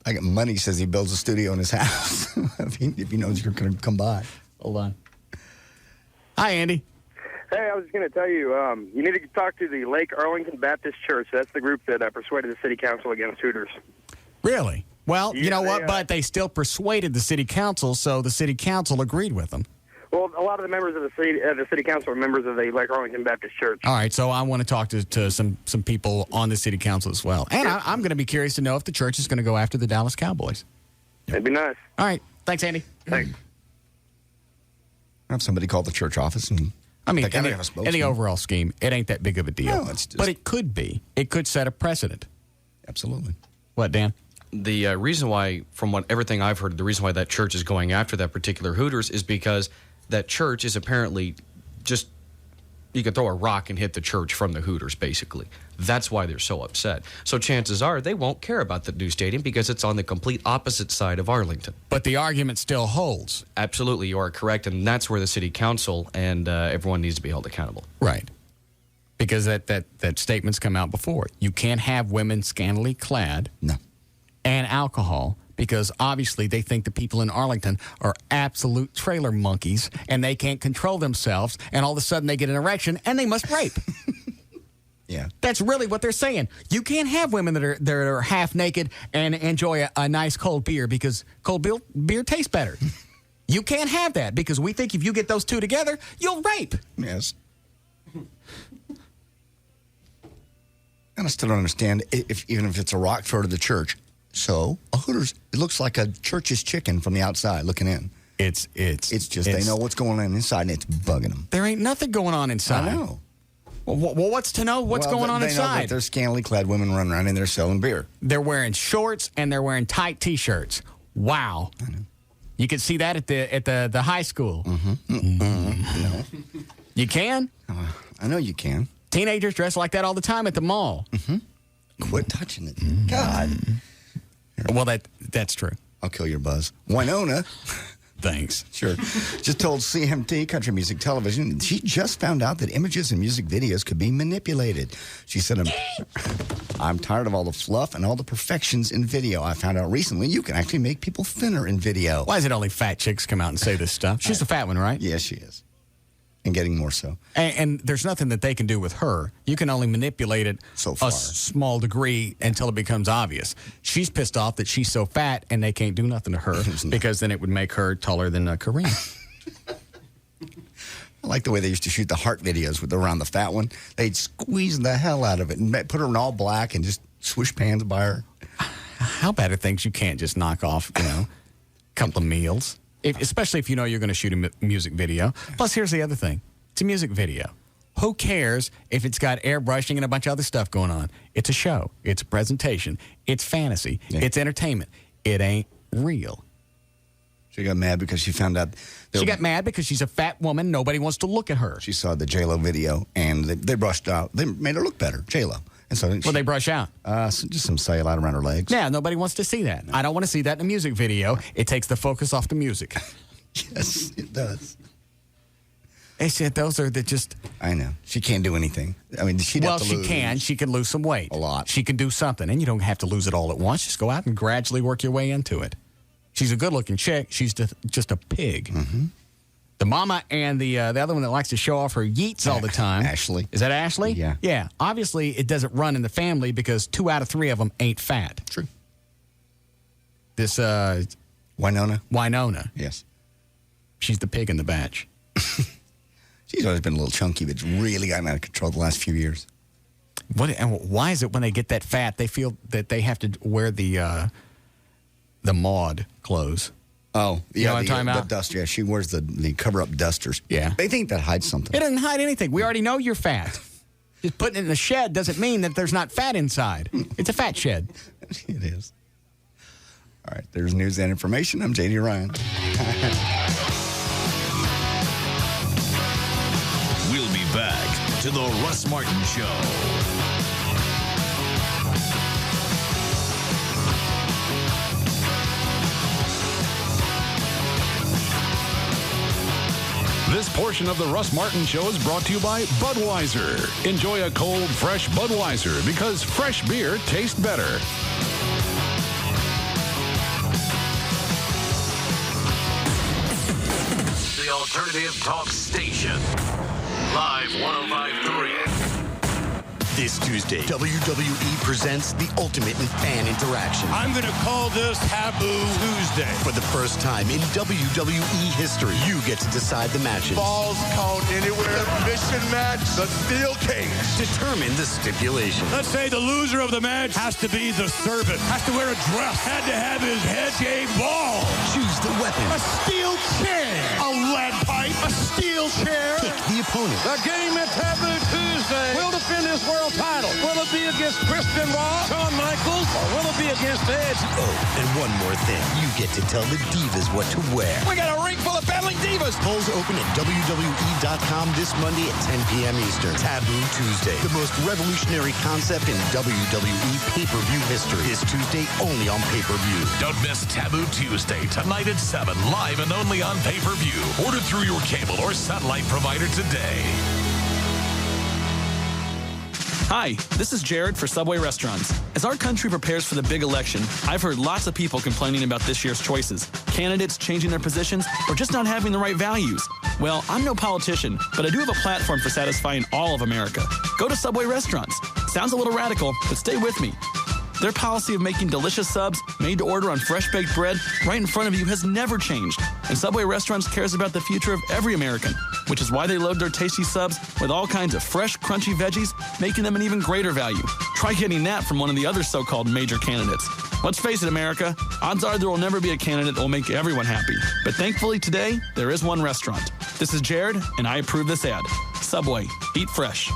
Speaker 5: I got money says he builds a studio in his house if he knows you're going to come by.
Speaker 1: Hold on. Hi, Andy.
Speaker 6: Hey, I was going to tell you, you need to talk to the Lake Arlington Baptist Church. That's the group that persuaded the city council against Hooters.
Speaker 1: Really? Well,
Speaker 6: Yeah,
Speaker 1: you know what? But they still persuaded the city council, so the city council agreed with them.
Speaker 6: Well, a lot of the members of the city council are members of the Lake Arlington Baptist Church.
Speaker 1: All right, so I want to talk to some people on the city council as well. And I'm going to be curious to know if the church is going to go after the Dallas Cowboys.
Speaker 6: That'd be nice.
Speaker 1: All right. Thanks, Andy.
Speaker 6: Thanks.
Speaker 5: Have somebody call the church office and...
Speaker 1: I mean, in the overall scheme, it ain't that big of a deal.
Speaker 5: No, it's just...
Speaker 1: But it could be. It could set a precedent.
Speaker 5: Absolutely.
Speaker 1: What, Dan?
Speaker 21: The reason why, from everything I've heard, the reason why that church is going after that particular Hooters is because that church is apparently just You could throw a rock and hit the church from the Hooters, basically. That's why they're so upset. So chances are they won't care about the new stadium because it's on the complete opposite side of Arlington.
Speaker 1: But the argument still holds.
Speaker 21: Absolutely, you are correct, and that's where the city council and everyone needs to be held accountable.
Speaker 1: Right. Because that statement's come out before. You can't have women scantily clad.
Speaker 5: No.
Speaker 1: And alcohol, because obviously they think the people in Arlington are absolute trailer monkeys and they can't control themselves, and all of a sudden they get an erection and they must rape.
Speaker 5: Yeah.
Speaker 1: That's really what they're saying. You can't have women that are half naked and enjoy a nice cold beer because cold beer tastes better. You can't have that because we think if you get those two together, you'll rape.
Speaker 5: Yes. And I still don't understand, even if it's a rock throw to the church. So, a Hooters, it looks like a church's chicken from the outside looking in.
Speaker 1: It's
Speaker 5: just they know what's going on inside, and it's bugging them.
Speaker 1: There ain't nothing going on inside.
Speaker 5: I know.
Speaker 1: Well, what's to know what's going on
Speaker 5: they know
Speaker 1: inside?
Speaker 5: that there's scantily clad women running around and they're selling beer.
Speaker 1: They're wearing shorts and they're wearing tight T-shirts. Wow.
Speaker 5: I know.
Speaker 1: You can see that at the high school.
Speaker 5: No.
Speaker 1: You can?
Speaker 5: I know you can.
Speaker 1: Teenagers dress like that all the time at the mall.
Speaker 5: Quit touching it. God.
Speaker 1: Well, that's true.
Speaker 5: I'll kill your buzz. Winona.
Speaker 1: Thanks.
Speaker 5: Sure. Just told CMT, Country Music Television, she just found out that images and music videos could be manipulated. She said, I'm tired of all the fluff and all the perfections in video. I found out recently you can actually make people thinner in video.
Speaker 1: Why is it only fat chicks come out and say this stuff? She's a fat one, right?
Speaker 5: Yes, she is. And getting more so.
Speaker 1: And there's nothing that they can do with her. You can only manipulate it
Speaker 5: so far.
Speaker 1: A small degree until it becomes obvious. She's pissed off that she's so fat and they can't do nothing to her because then it would make her taller than Kareem.
Speaker 5: I like the way they used to shoot the heart videos with around the fat one. They'd squeeze the hell out of it and put her in all black and just swish pans by her.
Speaker 1: How bad are things you can't just knock off, a couple of meals? Especially if you know you're going to shoot a music video. Plus, here's the other thing. It's a music video. Who cares if it's got airbrushing and a bunch of other stuff going on? It's a show. It's a presentation. It's fantasy. Yeah. It's entertainment. It ain't real.
Speaker 5: She got mad because she found out.
Speaker 1: She got mad because she's a fat woman. Nobody wants to look at her.
Speaker 5: She saw the J-Lo video, and they brushed out. They made her look better, J-Lo. And so
Speaker 1: they brush out?
Speaker 5: Just some cellulite around her legs.
Speaker 1: Yeah, nobody wants to see that. No. I don't want to see that in a music video. It takes the focus off the music.
Speaker 5: Yes, it does.
Speaker 1: They said those are just...
Speaker 5: I know. She can't do anything. I mean, she'd have to lose.
Speaker 1: Well, she can. She can lose some weight.
Speaker 5: A lot.
Speaker 1: She can do something, and you don't have to lose it all at once. Just go out and gradually work your way into it. She's a good-looking chick. She's just a pig.
Speaker 5: Mm-hmm.
Speaker 1: The mama and the other one that likes to show off her yeets all the time.
Speaker 5: Ashley.
Speaker 1: Is that Ashley?
Speaker 5: Yeah.
Speaker 1: Yeah. Obviously, it doesn't run in the family because 2 out of 3 of them ain't fat.
Speaker 5: True.
Speaker 1: This,
Speaker 5: Winona?
Speaker 1: Winona.
Speaker 5: Yes.
Speaker 1: She's the pig in the batch.
Speaker 5: She's always been a little chunky, but it's really gotten out of control the last few years.
Speaker 1: And why is it when they get that fat, they feel that they have to wear the Maud clothes?
Speaker 5: Oh, yeah,
Speaker 1: you know what I'm talking about?
Speaker 5: The duster. Yeah, she wears the cover-up dusters.
Speaker 1: Yeah.
Speaker 5: They think that hides something.
Speaker 1: It doesn't hide anything. We already know you're fat. Just putting it in a shed doesn't mean that there's not fat inside. It's a fat shed.
Speaker 5: It is. All right, there's news and information. I'm J.D. Ryan.
Speaker 4: We'll be back to the Russ Martin Show.
Speaker 27: This portion of the Russ Martin Show is brought to you by Budweiser. Enjoy a cold, fresh Budweiser because fresh beer tastes better.
Speaker 4: The Alternative Talk Station. Live 105.3.
Speaker 7: This Tuesday, WWE presents the ultimate in fan interaction.
Speaker 8: I'm going to call this Taboo Tuesday.
Speaker 7: For the first time in WWE history, you get to decide the matches.
Speaker 13: Balls count anywhere. Mission match, the steel cage.
Speaker 7: Determine the stipulation.
Speaker 8: Let's say the loser of the match has to be the servant. Has to wear a dress. Had to have his head shaved bald.
Speaker 7: Choose the weapon.
Speaker 8: A steel chair. A lead pipe. A steel chair.
Speaker 7: Kick the opponent.
Speaker 8: The game at Taboo Tuesday will defend his world title. Will it be against Chris Benoit, Shawn Michaels, or will it be against Edge?
Speaker 7: Oh, and one more thing. You get to tell the divas what to wear.
Speaker 8: We got a ring full of battling divas.
Speaker 7: Polls open at WWE.com this Monday at 10 p.m. Eastern. Taboo Tuesday. The most revolutionary concept in WWE pay-per-view history. This Tuesday only on pay-per-view.
Speaker 9: Don't miss Taboo Tuesday tonight at 7, live and only on pay-per-view. Order through your cable or satellite provider today.
Speaker 10: Hi, this is Jared for Subway Restaurants. As our country prepares for the big election, I've heard lots of people complaining about this year's choices. Candidates changing their positions or just not having the right values. Well, I'm no politician, but I do have a platform for satisfying all of America. Go to Subway Restaurants. Sounds a little radical, but stay with me. Their policy of making delicious subs made to order on fresh-baked bread right in front of you has never changed. And Subway Restaurants cares about the future of every American, which is why they load their tasty subs with all kinds of fresh, crunchy veggies, making them an even greater value. Try getting that from one of the other so-called major candidates. Let's face it, America, odds are there will never be a candidate that will make everyone happy. But thankfully today, there is one restaurant. This is Jared, and I approve this ad. Subway, eat fresh.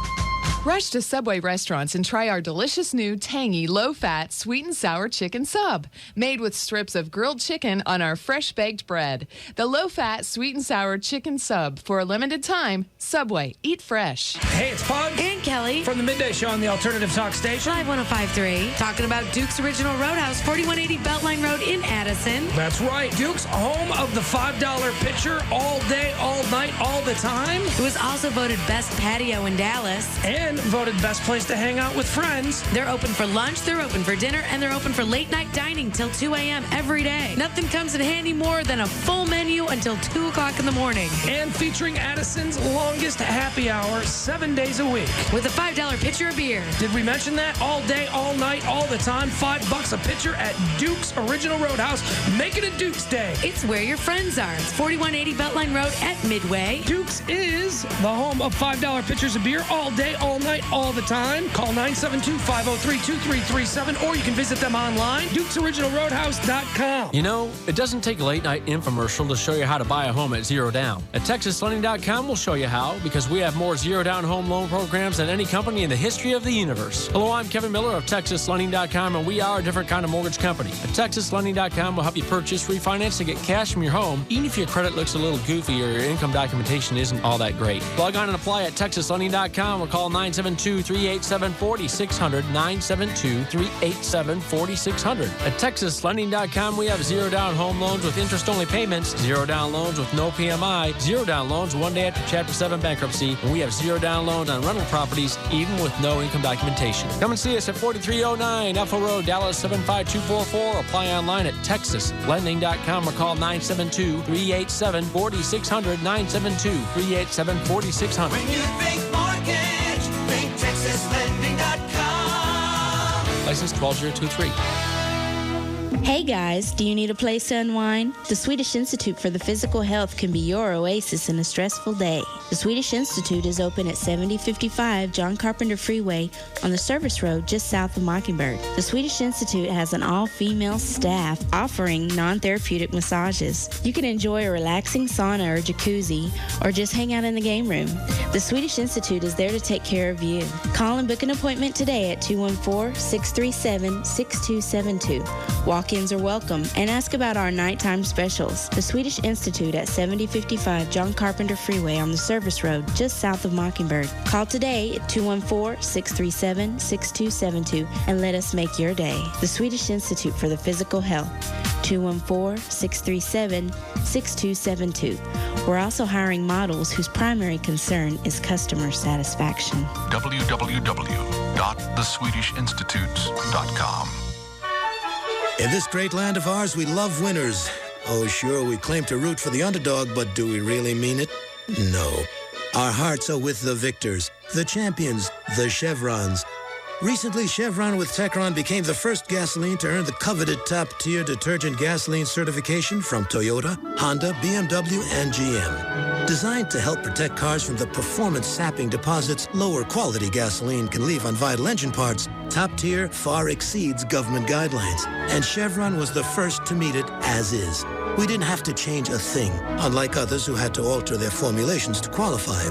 Speaker 11: Rush to Subway restaurants and try our delicious new, tangy, low-fat, sweet and sour chicken sub, made with strips of grilled chicken on our fresh-baked bread. The low-fat, sweet and sour chicken sub for a limited time. Subway, eat fresh.
Speaker 15: Hey, it's Pug
Speaker 18: and Kelly
Speaker 15: from the Midday Show on the Alternative Talk Station.
Speaker 18: Live 105.3, talking about Duke's Original Roadhouse, 4180 Beltline Road in Addison.
Speaker 15: That's right, Duke's home of the $5 pitcher all day, all night, all the time.
Speaker 18: It was also voted best patio in Dallas.
Speaker 15: And voted best place to hang out with friends.
Speaker 18: They're open for lunch, they're open for dinner, and they're open for late night dining till 2 a.m. every day. Nothing comes in handy more than a full menu until 2 o'clock in the morning.
Speaker 15: And featuring Addison's longest happy hour 7 days a week.
Speaker 18: With a $5 pitcher of beer.
Speaker 15: Did we mention that? All day, all night, all the time. $5 a pitcher at Duke's Original Roadhouse. Make it a Duke's Day.
Speaker 18: It's where your friends are. It's 4180 Beltline Road at Midway.
Speaker 15: Duke's is the home of $5 pitchers of beer all day, all night, all the time. Call 972-503-2337 or you can visit them online, dukesoriginalroadhouse.com.
Speaker 19: You know, it doesn't take a late night infomercial to show you how to buy a home at Zero Down. At TexasLending.com, we'll show you how because we have more Zero Down home loan programs than any company in the history of the universe. Hello, I'm Kevin Miller of TexasLending.com, and we are a different kind of mortgage company. At TexasLending.com, we'll help you purchase, refinance, and get cash from your home, even if your credit looks a little goofy or your income documentation isn't all that great. Log on and apply at TexasLending.com or call 972-387-4600, 972-387-4600. At TexasLending.com, we have Zero Down home loans with interest-only payments, Zero Down loans with no PMI, Zero Down loans one day after Chapter 7 bankruptcy, and we have Zero Down loans on rental properties, even with no income documentation. Come and see us at 4309 Ethel Road, Dallas 75244. Apply online at TexasLending.com or call 972-387-4600, 972-387-4600.
Speaker 22: When you think mortgage, think TexasLending.com.
Speaker 19: License 12023.
Speaker 23: Hey guys, do you need a place to unwind? The Swedish Institute for the Physical Health can be your oasis in a stressful day. The Swedish Institute is open at 7055 John Carpenter Freeway on the service road just south of Mockingbird. The Swedish Institute has an all-female staff offering non-therapeutic massages. You can enjoy a relaxing sauna or jacuzzi or just hang out in the game room. The Swedish Institute is there to take care of you. Call and book an appointment today at 214-637-6272. Walk-ins are welcome, and ask about our nighttime specials. The Swedish Institute at 7055 John Carpenter Freeway on the service road just south of Mockingbird. Call today at 214-637-6272 and let us make your day. The Swedish Institute for the Physical Health, 214-637-6272. We're also hiring models whose primary concern is customer satisfaction.
Speaker 26: www.theswedishinstitute.com.
Speaker 24: In this great land of ours, we love winners. Oh, sure, we claim to root for the underdog, but do we really mean it? No. Our hearts are with the victors, the champions, the Chevrons. Recently, Chevron with Techron became the first gasoline to earn the coveted top-tier detergent gasoline certification from Toyota, Honda, BMW, and GM. Designed to help protect cars from the performance-sapping deposits lower-quality gasoline can leave on vital engine parts, Top Tier far exceeds government guidelines, and Chevron was the first to meet it as is. We didn't have to change a thing, unlike others who had to alter their formulations to qualify.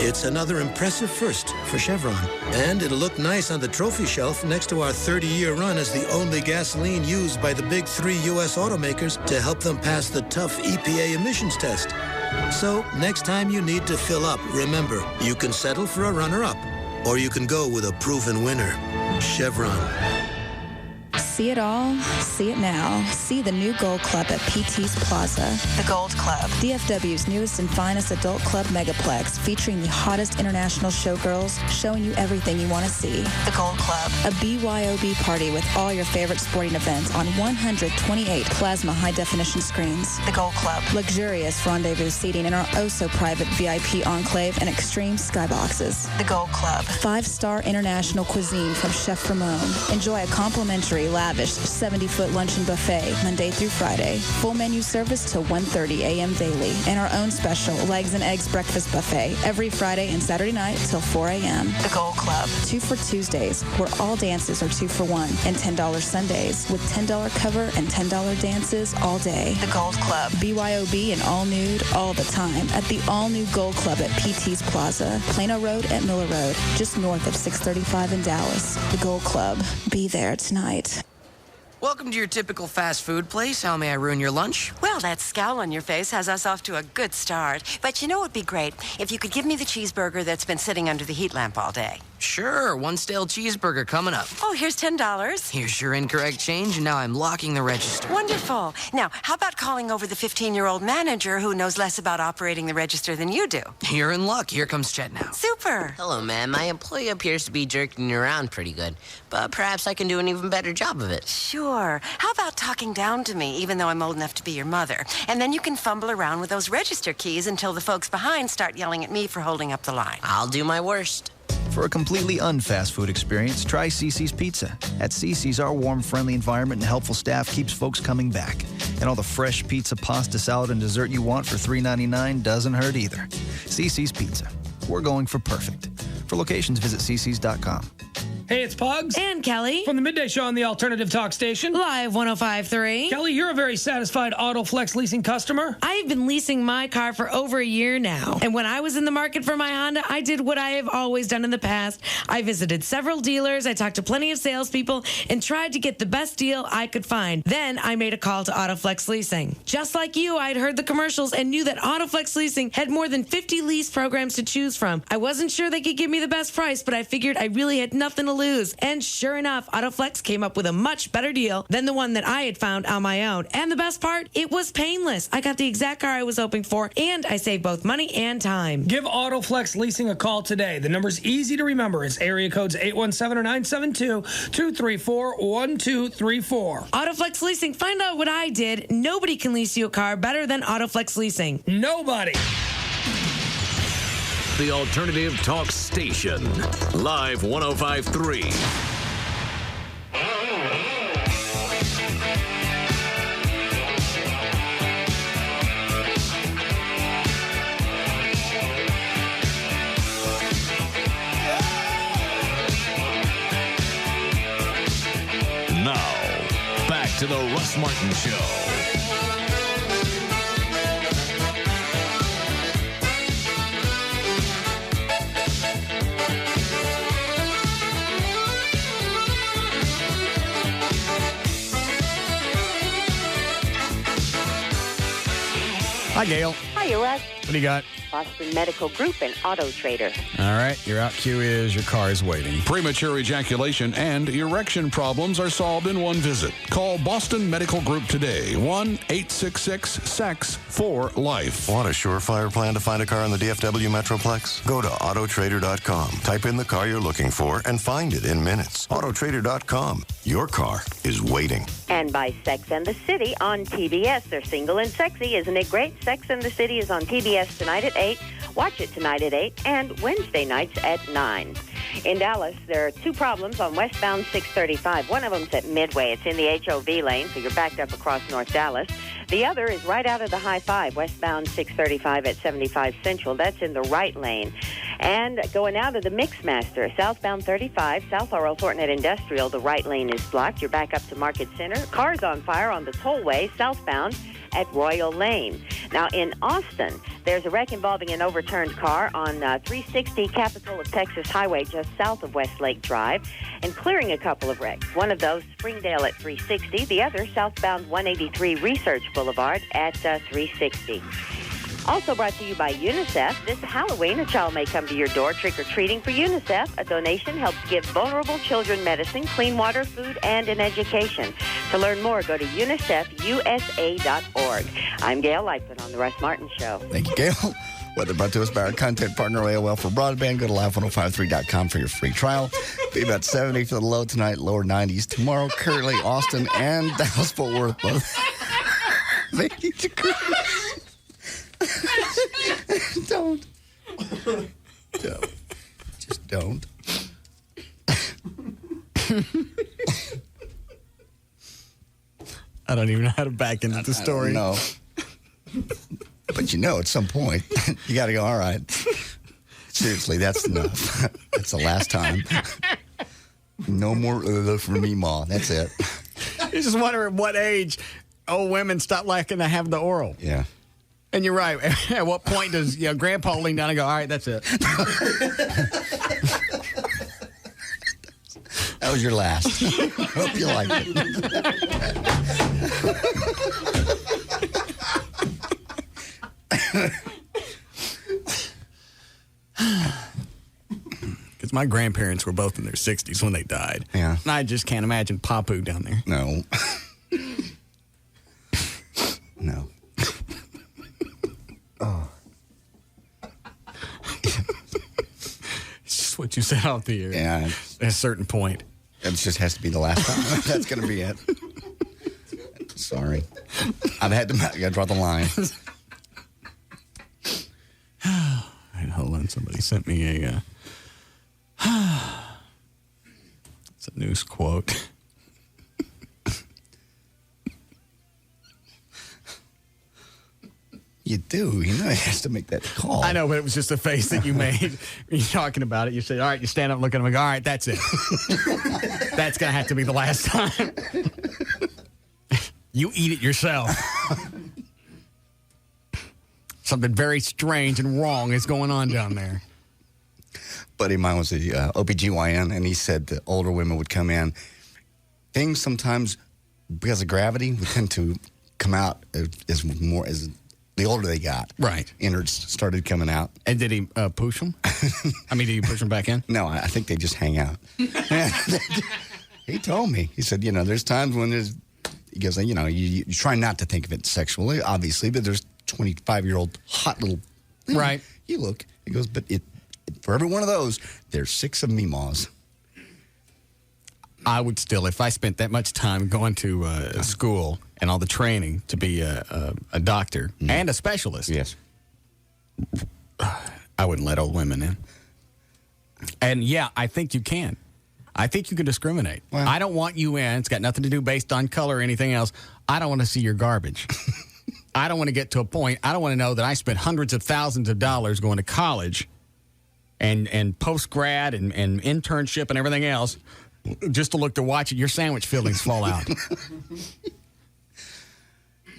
Speaker 24: It's another impressive first for Chevron. And it'll look nice on the trophy shelf next to our 30-year run as the only gasoline used by the big 3 U.S. automakers to help them pass the tough EPA emissions test. So, next time you need to fill up, remember, you can settle for a runner-up, or you can go with a proven winner. Chevron.
Speaker 2: See it all, see it now. See the new Gold Club at PT's Plaza. The Gold Club, DFW's newest and finest adult club megaplex, featuring the hottest international showgirls, showing you everything you want to see. The Gold Club, a BYOB party with all your favorite sporting events on 128 plasma high-definition screens. The Gold Club, luxurious rendezvous seating in our oh-so-private VIP enclave and extreme skyboxes. The Gold Club, 5-star international cuisine from Chef Ramon. Enjoy a complimentary lavish 70-foot luncheon buffet Monday through Friday. Full menu service till 1:30 a.m. daily. And our own special legs and eggs breakfast buffet every Friday and Saturday night till 4 a.m. The Gold Club. 2 for Tuesdays, where all dances are 2 for 1. And $10 Sundays with $10 cover and $10 dances all day. The Gold Club. BYOB and all nude all the time at the all-new Gold Club at PT's Plaza. Plano Road at Miller Road, just north of 635 in Dallas. The Gold Club. Be there tonight.
Speaker 12: Welcome to your typical fast food place. How may I ruin your lunch?
Speaker 14: Well, that scowl on your face has us off to a good start. But you know what'd be great? If you could give me the cheeseburger that's been sitting under the heat lamp all day.
Speaker 12: Sure, 1 stale cheeseburger coming up.
Speaker 14: Oh, here's $10.
Speaker 12: Here's your incorrect change, and now I'm locking the register.
Speaker 14: Wonderful. Now, how about calling over the 15-year-old manager who knows less about operating the register than you do?
Speaker 12: You're in luck. Here comes Chet now.
Speaker 14: Super.
Speaker 16: Hello, ma'am. My employee appears to be jerking you around pretty good, but perhaps I can do an even better job of it.
Speaker 14: Sure. How about talking down to me, even though I'm old enough to be your mother? And then you can fumble around with those register keys until the folks behind start yelling at me for holding up the line.
Speaker 16: I'll do my worst.
Speaker 17: For a completely un-fast food experience, try Cece's Pizza. At Cece's, our warm, friendly environment and helpful staff keeps folks coming back. And all the fresh pizza, pasta, salad, and dessert you want for $3.99 doesn't hurt either. Cece's Pizza. We're going for perfect. For locations, visit ccs.com.
Speaker 15: Hey, it's Pugs.
Speaker 18: And Kelly.
Speaker 15: From the Midday Show on the Alternative Talk Station.
Speaker 18: Live 105.3.
Speaker 15: Kelly, you're a very satisfied AutoFlex leasing customer.
Speaker 18: I've been leasing my car for over a year now. And when I was in the market for my Honda, I did what I have always done in the past. I visited several dealers, I talked to plenty of salespeople, and tried to get the best deal I could find. Then I made a call to AutoFlex Leasing. Just like you, I'd heard the commercials and knew that AutoFlex Leasing had more than 50 lease programs to choose from. I wasn't sure they could give me the best price, but I figured I really had nothing to lose. And sure enough, AutoFlex came up with a much better deal than the one that I had found on my own. And the best part, it was painless. I got the exact car I was hoping for, and I saved both money and time.
Speaker 15: Give AutoFlex Leasing a call today. The number's easy to remember. It's area codes 817 or 972-234-1234.
Speaker 18: AutoFlex Leasing, find out what I did. Nobody can lease you a car better than AutoFlex Leasing.
Speaker 15: Nobody.
Speaker 4: The Alternative Talk Station. Live 105.3. Now, back to the Russ Martin Show.
Speaker 1: Hi, Gail.
Speaker 20: Hi, Russ.
Speaker 1: What do you got?
Speaker 20: Boston Medical Group and Auto Trader.
Speaker 1: All right, your out cue is your car is waiting.
Speaker 27: Premature ejaculation and erection problems are solved in one visit. Call Boston Medical Group today, 1-866-SEX-4-LIFE.
Speaker 25: Want a surefire plan to find a car in the DFW Metroplex? Go to autotrader.com. Type in the car you're looking for and find it in minutes. Autotrader.com. Your car is waiting.
Speaker 20: And by Sex and the City on TBS. They're single and sexy. Isn't it great? Sex and the City is on TBS tonight at 8. Watch it tonight at 8 and Wednesday nights at 9. In Dallas, there are two problems on westbound 635. One of them's at Midway. It's in the HOV lane, so you're backed up across North Dallas. The other is right out of the High 5, westbound 635 at 75 Central. That's in the right lane. And going out of the Mixmaster, southbound 35, South Laurel Thornton at Industrial, the right lane is blocked. You're back up to Market Center. Cars on fire on the tollway, southbound at Royal Lane. Now, in Austin, there's a wreck involving an overturned car on 360 Capitol of Texas Highway just south of Westlake Drive and clearing a couple of wrecks. One of those, Springdale at 360. The other, southbound 183 Research Boulevard at 360. Also brought to you by UNICEF. This Halloween, a child may come to your door trick-or-treating for UNICEF. A donation helps give vulnerable children medicine, clean water, food, and an education. To learn more, go to unicefusa.org. I'm Gail Lightfoot on The Russ Martin Show.
Speaker 3: Thank you, Gail. Weather brought to us by our content partner, AOL for broadband. Go to live1053.com for your free trial. Be about 70 for the low tonight, lower 90s tomorrow. Currently, Austin and Dallas-Fort Worth both 80 degrees. Don't. Just don't.
Speaker 1: I don't even know how to back into the story.
Speaker 3: No. But at some point, you got to go, all right. Seriously, that's enough. That's the last time. No more for me, Ma. That's it.
Speaker 1: You just wonder at what age old women stop liking to have the oral.
Speaker 3: Yeah.
Speaker 1: And you're right. At what point does Grandpa lean down and go, all right, that's it?
Speaker 3: That was your last. Hope you liked it.
Speaker 1: Because my grandparents were both in their 60s when they died.
Speaker 3: Yeah.
Speaker 1: And I just can't imagine Papu down there.
Speaker 3: No. No. Oh.
Speaker 1: It's just what you said off the air.
Speaker 3: Yeah.
Speaker 1: At a certain point.
Speaker 3: It just has to be the last time. That's going to be it. Sorry. I've had to draw the line.
Speaker 1: All right, hold on. Somebody sent me a... it's a news quote.
Speaker 3: You do. He has to make that call.
Speaker 1: I know, but it was just the face that you made when you're talking about it. You said, all right, you stand up, look at him, and go, all right, that's it. That's going to have to be the last time. You eat it yourself. Something very strange and wrong is going on down there.
Speaker 3: Buddy of mine was a OBGYN, and he said that older women would come in. Things sometimes, because of gravity, would tend to come out as the older they got.
Speaker 1: Right.
Speaker 3: Innards started coming out.
Speaker 1: And did he push them? I mean, did you push them back in?
Speaker 3: No, I think they just hang out. He told me. He said, there's times when he goes, you try not to think of it sexually, obviously, but there's 25-year-old hot little,
Speaker 1: right.
Speaker 3: You look. He goes, but for every one of those, there's 6 of Meemaws.
Speaker 1: I would still, if I spent that much time going to school and all the training to be a doctor and a specialist.
Speaker 3: Yes.
Speaker 1: I wouldn't let old women in. And yeah, I think you can. I think you can discriminate. Well, I don't want you in. It's got nothing to do based on color or anything else. I don't want to see your garbage. I don't want to get to a point. I don't want to know that I spent hundreds of thousands of dollars going to college and post-grad and internship and everything else just to look to watch your sandwich fillings fall out.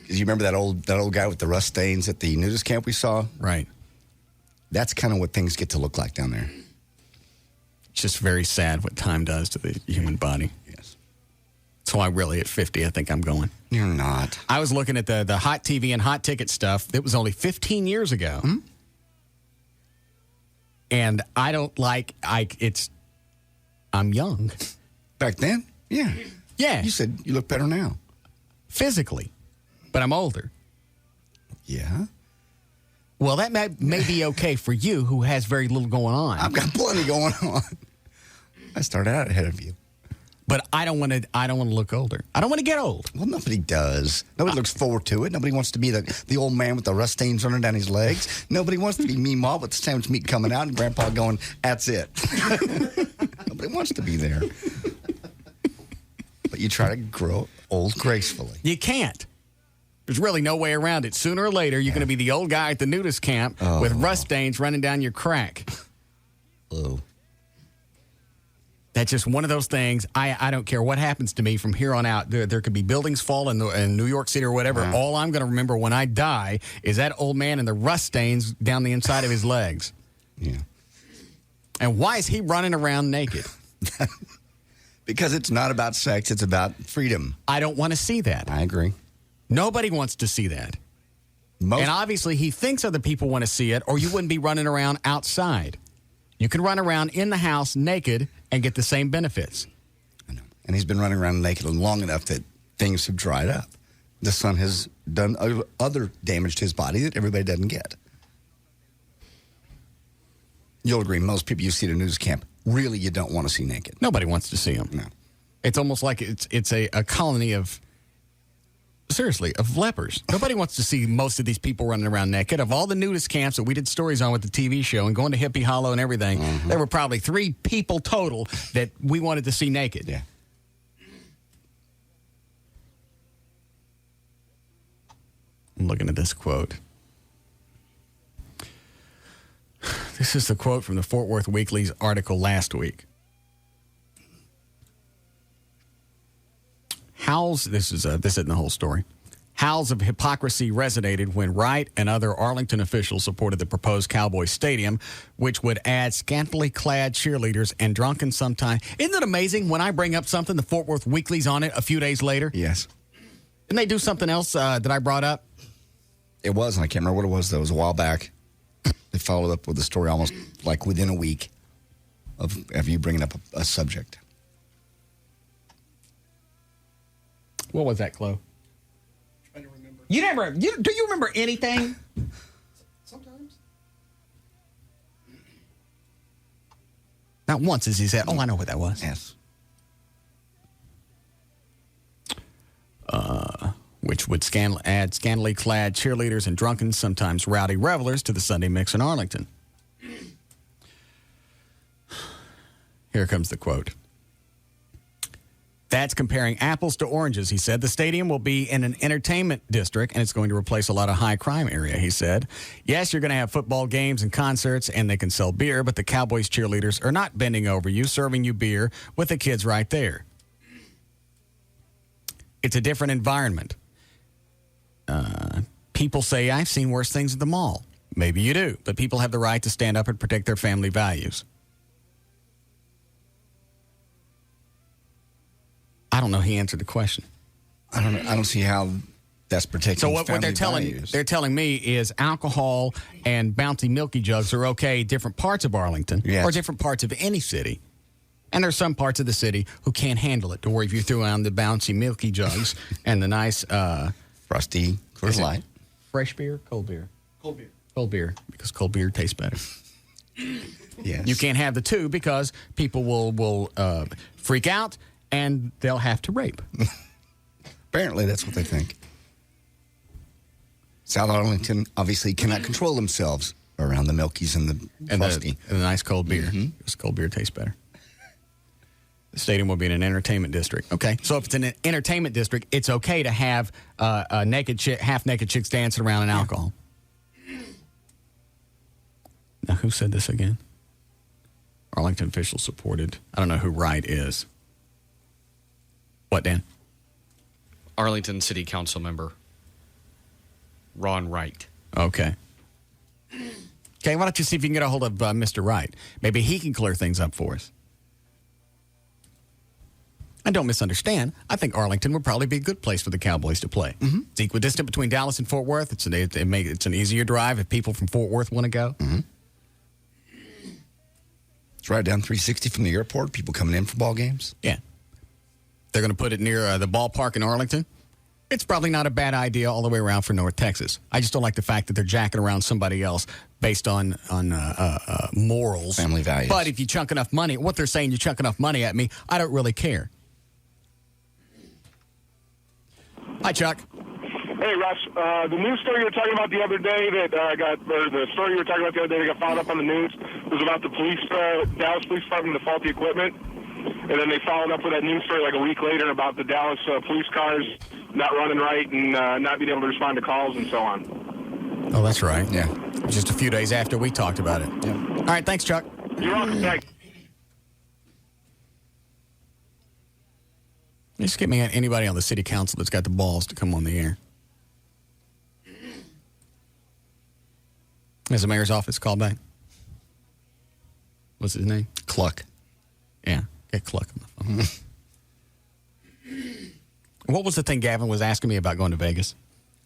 Speaker 3: You remember that old guy with the rust stains at the nudist camp we saw?
Speaker 1: Right.
Speaker 3: That's kind of what things get to look like down there.
Speaker 1: It's just very sad what time does to the human body.
Speaker 3: Yes.
Speaker 1: So I really, at 50, I think I'm going.
Speaker 3: You're not.
Speaker 1: I was looking at the hot TV and hot ticket stuff. It was only 15 years ago.
Speaker 3: Mm-hmm.
Speaker 1: And I don't I'm young.
Speaker 3: Back then? Yeah.
Speaker 1: Yeah.
Speaker 3: You said you look better now.
Speaker 1: Physically. But I'm older.
Speaker 3: Yeah.
Speaker 1: Well, that may be okay for you who has very little going on.
Speaker 3: I've got plenty going on. I started out ahead of you.
Speaker 1: But I don't want to look older. I don't want to get old.
Speaker 3: Well, nobody does. Nobody looks forward to it. Nobody wants to be the old man with the rust stains running down his legs. Nobody wants to be Meemaw with the sandwich meat coming out and Grandpa going, that's it. Nobody wants to be there. But you try to grow old gracefully.
Speaker 1: You can't. There's really no way around it. Sooner or later, you're going to be the old guy at the nudist camp with rust stains running down your crack.
Speaker 3: Oh.
Speaker 1: That's just one of those things. I don't care what happens to me from here on out. There could be buildings fall in New York City or whatever.
Speaker 3: Uh-huh.
Speaker 1: All I'm going to remember when I die is that old man and the rust stains down the inside of his legs.
Speaker 3: Yeah.
Speaker 1: And why is he running around naked?
Speaker 3: Because it's not about sex. It's about freedom.
Speaker 1: I don't want to see that.
Speaker 3: I agree.
Speaker 1: Nobody wants to see that. And obviously he thinks other people want to see it, or you wouldn't be running around outside. You can run around in the house naked and get the same benefits.
Speaker 3: I know. And he's been running around naked long enough that things have dried up. The sun has done other damage to his body that everybody doesn't get. You'll agree, most people you see at a news camp, really you don't want to see naked.
Speaker 1: Nobody wants to see them.
Speaker 3: No.
Speaker 1: It's almost like it's a colony of, seriously, of lepers. Nobody wants to see most of these people running around naked. Of all the nudist camps that we did stories on with the TV show and going to Hippie Hollow and everything, there were probably 3 people total that we wanted to see naked.
Speaker 3: Yeah.
Speaker 1: I'm looking at this quote. This is the quote from the Fort Worth Weekly's article last week. This isn't the whole story. Howls of hypocrisy resonated when Wright and other Arlington officials supported the proposed Cowboy Stadium, which would add scantily clad cheerleaders and drunken sometime. Isn't it amazing when I bring up something, the Fort Worth Weekly's on it a few days later?
Speaker 3: Yes.
Speaker 1: Didn't they do something else that I brought up?
Speaker 3: It was, and I can't remember what it was, though. It was a while back. They followed up with the story almost like within a week of you bringing up a subject.
Speaker 1: What was that, Chloe? Trying to remember. Do you remember anything?
Speaker 5: Sometimes.
Speaker 1: Not once has he said, I know what that was.
Speaker 3: Yes.
Speaker 1: Which would add scantily clad cheerleaders and drunken, sometimes rowdy revelers to the Sunday mix in Arlington. Here comes the quote. That's comparing apples to oranges, he said. The stadium will be in an entertainment district, and it's going to replace a lot of high crime area, he said. Yes, you're going to have football games and concerts, and they can sell beer, but the Cowboys cheerleaders are not bending over you, serving you beer with the kids right there. It's a different environment. People say, I've seen worse things at the mall. Maybe you do, but people have the right to stand up and protect their family values. I don't know. He answered the question.
Speaker 3: I don't see how that's protecting.
Speaker 1: So what they're telling me is alcohol and bouncy milky jugs are okay different parts of Arlington or different parts of any city. And there's some parts of the city who can't handle it. To where if you throw on the bouncy milky jugs and the nice
Speaker 3: frosty Coors Light,
Speaker 1: fresh beer, cold beer,
Speaker 5: Cold beer,
Speaker 1: because cold beer tastes better.
Speaker 3: Yes.
Speaker 1: You can't have the two because people will freak out and they'll have to rape.
Speaker 3: Apparently, that's what they think. South Arlington obviously cannot control themselves around the Milkies and the Frosty.
Speaker 1: And the nice cold beer. Because cold beer tastes better. The stadium will be in an entertainment district. Okay, so if it's in an entertainment district, it's okay to have a half-naked chicks dancing around in alcohol. Now, who said this again? Arlington officials supported. I don't know who Wright is. What, Dan?
Speaker 6: Arlington City Council member Ron Wright.
Speaker 1: Okay. Okay, why don't you see if you can get a hold of Mr. Wright? Maybe he can clear things up for us. And don't misunderstand. I think Arlington would probably be a good place for the Cowboys to play. Mm-hmm. It's equidistant between Dallas and Fort Worth. It's an easier drive if people from Fort Worth want to go.
Speaker 3: Mm-hmm. It's right down 360 from the airport. People coming in for ball games.
Speaker 1: Yeah. They're going to put it near the ballpark in Arlington. It's probably not a bad idea all the way around for North Texas. I just don't like the fact that they're jacking around somebody else based on morals.
Speaker 3: Family values.
Speaker 1: But if you chunk enough money, what they're saying, you chunk enough money at me, I don't really care. Hi, Chuck.
Speaker 7: Hey, Russ. The news story you were talking about the other day the story you were talking about the other day that got followed up on the news was about the Dallas Police Department, the faulty equipment. And then they followed up with that news story like a week later about the Dallas police cars not running right and not being able to respond to calls and so on.
Speaker 1: Oh, that's right. Yeah. Just a few days after we talked about it. Yeah. All right. Thanks, Chuck.
Speaker 7: You're welcome. Thanks.
Speaker 1: Just get me anybody on the city council that's got the balls to come on the air. Has the mayor's office called back? What's his name?
Speaker 3: Cluck.
Speaker 1: Yeah, get Cluck on the phone. What was the thing Gavin was asking me about going to Vegas?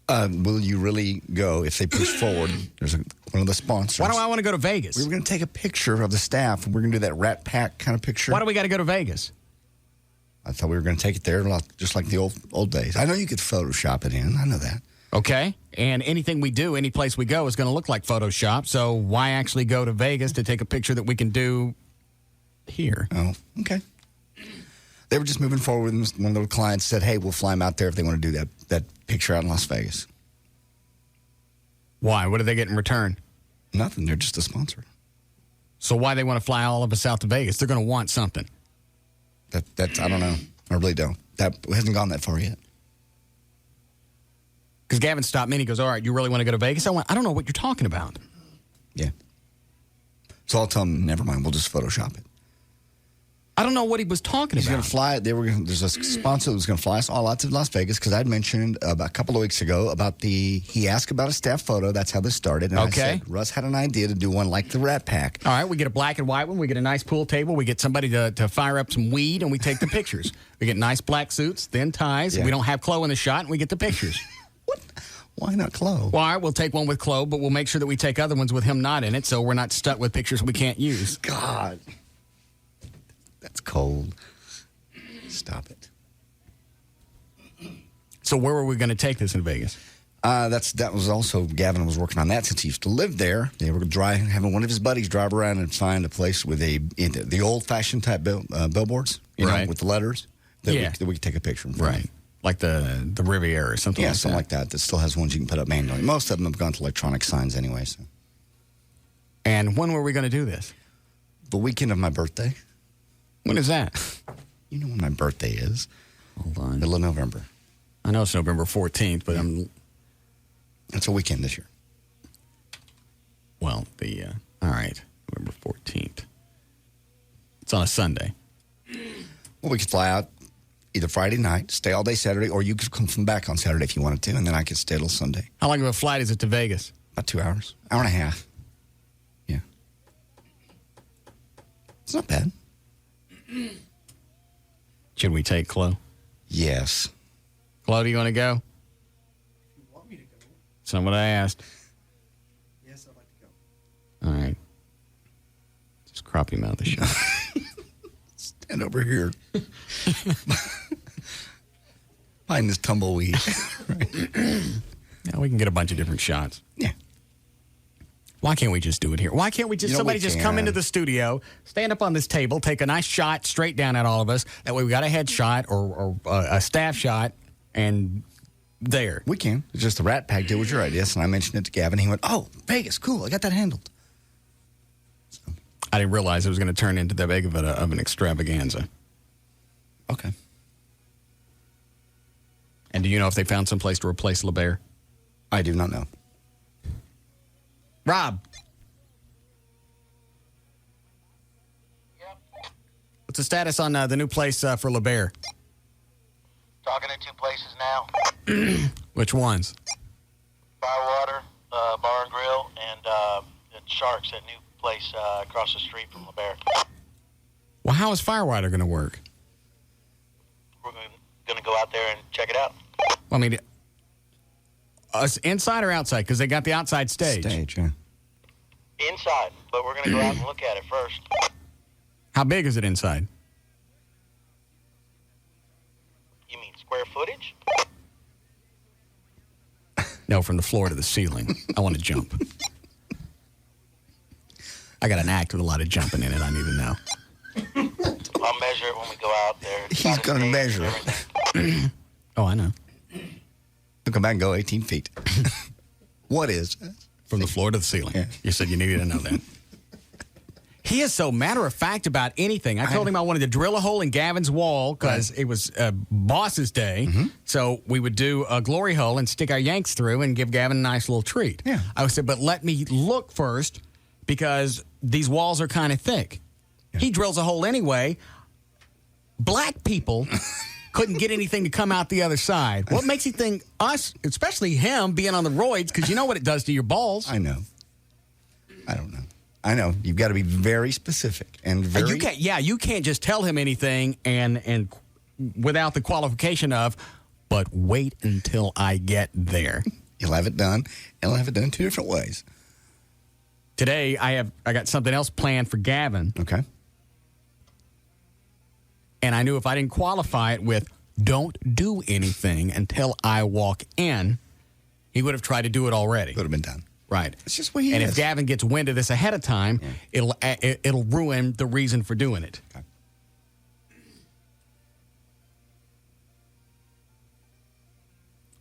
Speaker 3: Will you really go if they push forward? There's one of the sponsors.
Speaker 1: Why do I want to go to Vegas?
Speaker 3: We were going to take a picture of the staff, and we're going to do that Rat Pack kind of picture.
Speaker 1: Why do we got to go to Vegas?
Speaker 3: I thought we were going to take it there just like the old days. I know you could Photoshop it in. I know that.
Speaker 1: Okay. And anything we do, any place we go, is going to look like Photoshop. So why actually go to Vegas to take a picture that we can do here?
Speaker 3: Oh, okay. They were just moving forward, and one of the clients said, hey, we'll fly them out there if they want to do that picture out in Las Vegas.
Speaker 1: Why? What do they get in return?
Speaker 3: Nothing. They're just a sponsor.
Speaker 1: So why they want to fly all of us out to Vegas? They're going to want something.
Speaker 3: That's I don't know. I really don't. That hasn't gone that far yet.
Speaker 1: Because Gavin stopped me and he goes, all right, you really want to go to Vegas? I went, I don't know what you're talking about.
Speaker 3: Yeah. So I'll tell him, never mind, we'll just Photoshop it.
Speaker 1: I don't know what he was talking
Speaker 3: He's
Speaker 1: about.
Speaker 3: going to fly. There's a sponsor that was going to fly us all out to Las Vegas because I'd mentioned about a couple of weeks ago about he asked about a staff photo. That's how this started. And
Speaker 1: Okay.
Speaker 3: I said, Russ had an idea to do one like the Rat Pack.
Speaker 1: All right, we get a black and white one. We get a nice pool table. We get somebody to fire up some weed, and we take the pictures. We get nice black suits, thin ties.
Speaker 3: Yeah.
Speaker 1: We don't have Chloe in the shot, and we get the pictures.
Speaker 3: Why not Chloe?
Speaker 1: Well, all right, we'll take one with Chloe, but we'll make sure that we take other ones with him not in it, so we're not stuck with pictures we can't use.
Speaker 3: God. That's cold. Stop it.
Speaker 1: So where were we going to take this in Vegas?
Speaker 3: That was also, Gavin was working on that since he used to live there. They were having one of his buddies drive around and find a place with the old-fashioned type billboards,
Speaker 1: Right.
Speaker 3: with the letters that we could take a picture of.
Speaker 1: Right. Like the Riviera or something like that.
Speaker 3: Something like that. That still has ones you can put up manually. Most of them have gone to electronic signs anyway. So.
Speaker 1: And when were we going to do this?
Speaker 3: The weekend of my birthday.
Speaker 1: When is that?
Speaker 3: You know when my birthday is.
Speaker 1: Hold on.
Speaker 3: Middle of November.
Speaker 1: I know it's November 14th, but
Speaker 3: It's a weekend this year.
Speaker 1: Well, all right, November 14th. It's on a Sunday.
Speaker 3: Well, we could fly out either Friday night, stay all day Saturday, or you could come back on Saturday if you wanted to, and then I could stay till Sunday.
Speaker 1: How long of a flight is it to Vegas?
Speaker 3: About 2 hours. Hour and a half. Yeah. It's not bad.
Speaker 1: Should we take Chloe?
Speaker 3: Yes.
Speaker 1: Chloe, do you want to go? That's not what I asked.
Speaker 5: Yes, I'd like to go.
Speaker 1: All right. Just crop him out of the shot.
Speaker 3: Stand over here. Find this tumbleweed.
Speaker 1: Yeah, we can get a bunch of different shots.
Speaker 3: Yeah.
Speaker 1: Why can't we just do it here? Why can't we just somebody just come into the studio, stand up on this table, take a nice shot straight down at all of us? That way we got a headshot or a staff shot, and there.
Speaker 3: We can. It's just the Rat Pack deal was your idea, and I mentioned it to Gavin. He went, oh, Vegas, cool. I got that handled.
Speaker 1: So. I didn't realize it was going to turn into that big of an extravaganza.
Speaker 3: Okay.
Speaker 1: And do you know if they found some place to replace LeBaire?
Speaker 3: I do not know.
Speaker 1: Rob. What's the status on the new place for LeBaire?
Speaker 8: Talking to 2 places now.
Speaker 1: Which ones?
Speaker 8: Firewater, Bar and Grill, and Sharks, that new place across the street from LeBaire.
Speaker 1: Well, how is Firewater going to work?
Speaker 8: We're going to go out there and check it out.
Speaker 1: Well, I mean, us inside or outside? Because they got the outside stage.
Speaker 3: Yeah.
Speaker 8: Inside, but we're going to go out and look at it first.
Speaker 1: How big is it inside?
Speaker 8: You mean square footage?
Speaker 1: No, from the floor to the ceiling. I want to jump. I got an act with a lot of jumping in it. I need to know.
Speaker 8: I'll measure it when we go out there.
Speaker 3: He's going to measure it.
Speaker 1: Oh, I know.
Speaker 3: He'll come back and go 18 feet. What is?
Speaker 1: From the floor to the ceiling. Yeah. You said you needed to know that. He is so matter of fact about anything. I told him I wanted to drill a hole in Gavin's wall because it was boss's day. Mm-hmm. So we would do a glory hole and stick our Yanks through and give Gavin a nice little treat.
Speaker 3: Yeah.
Speaker 1: I said, but let me look first because these walls are kind of thick. Yeah. He drills a hole anyway. Black people couldn't get anything to come out the other side. What makes you think us, especially him, being on the roids, because you know what it does to your balls?
Speaker 3: I know. I don't know. I know. You've got to be very specific and very...
Speaker 1: You can't just tell him anything and without the qualification of, but wait until I get there.
Speaker 3: You'll have it done, and I'll have it done in 2 different ways.
Speaker 1: Today, I got something else planned for Gavin.
Speaker 3: Okay.
Speaker 1: And I knew if I didn't qualify it with, don't do anything until I walk in, he would have tried to do it already.
Speaker 3: Would have been done.
Speaker 1: Right.
Speaker 3: It's just what he is.
Speaker 1: And if Gavin gets wind of this ahead of time, it'll ruin the reason for doing it.
Speaker 3: Okay.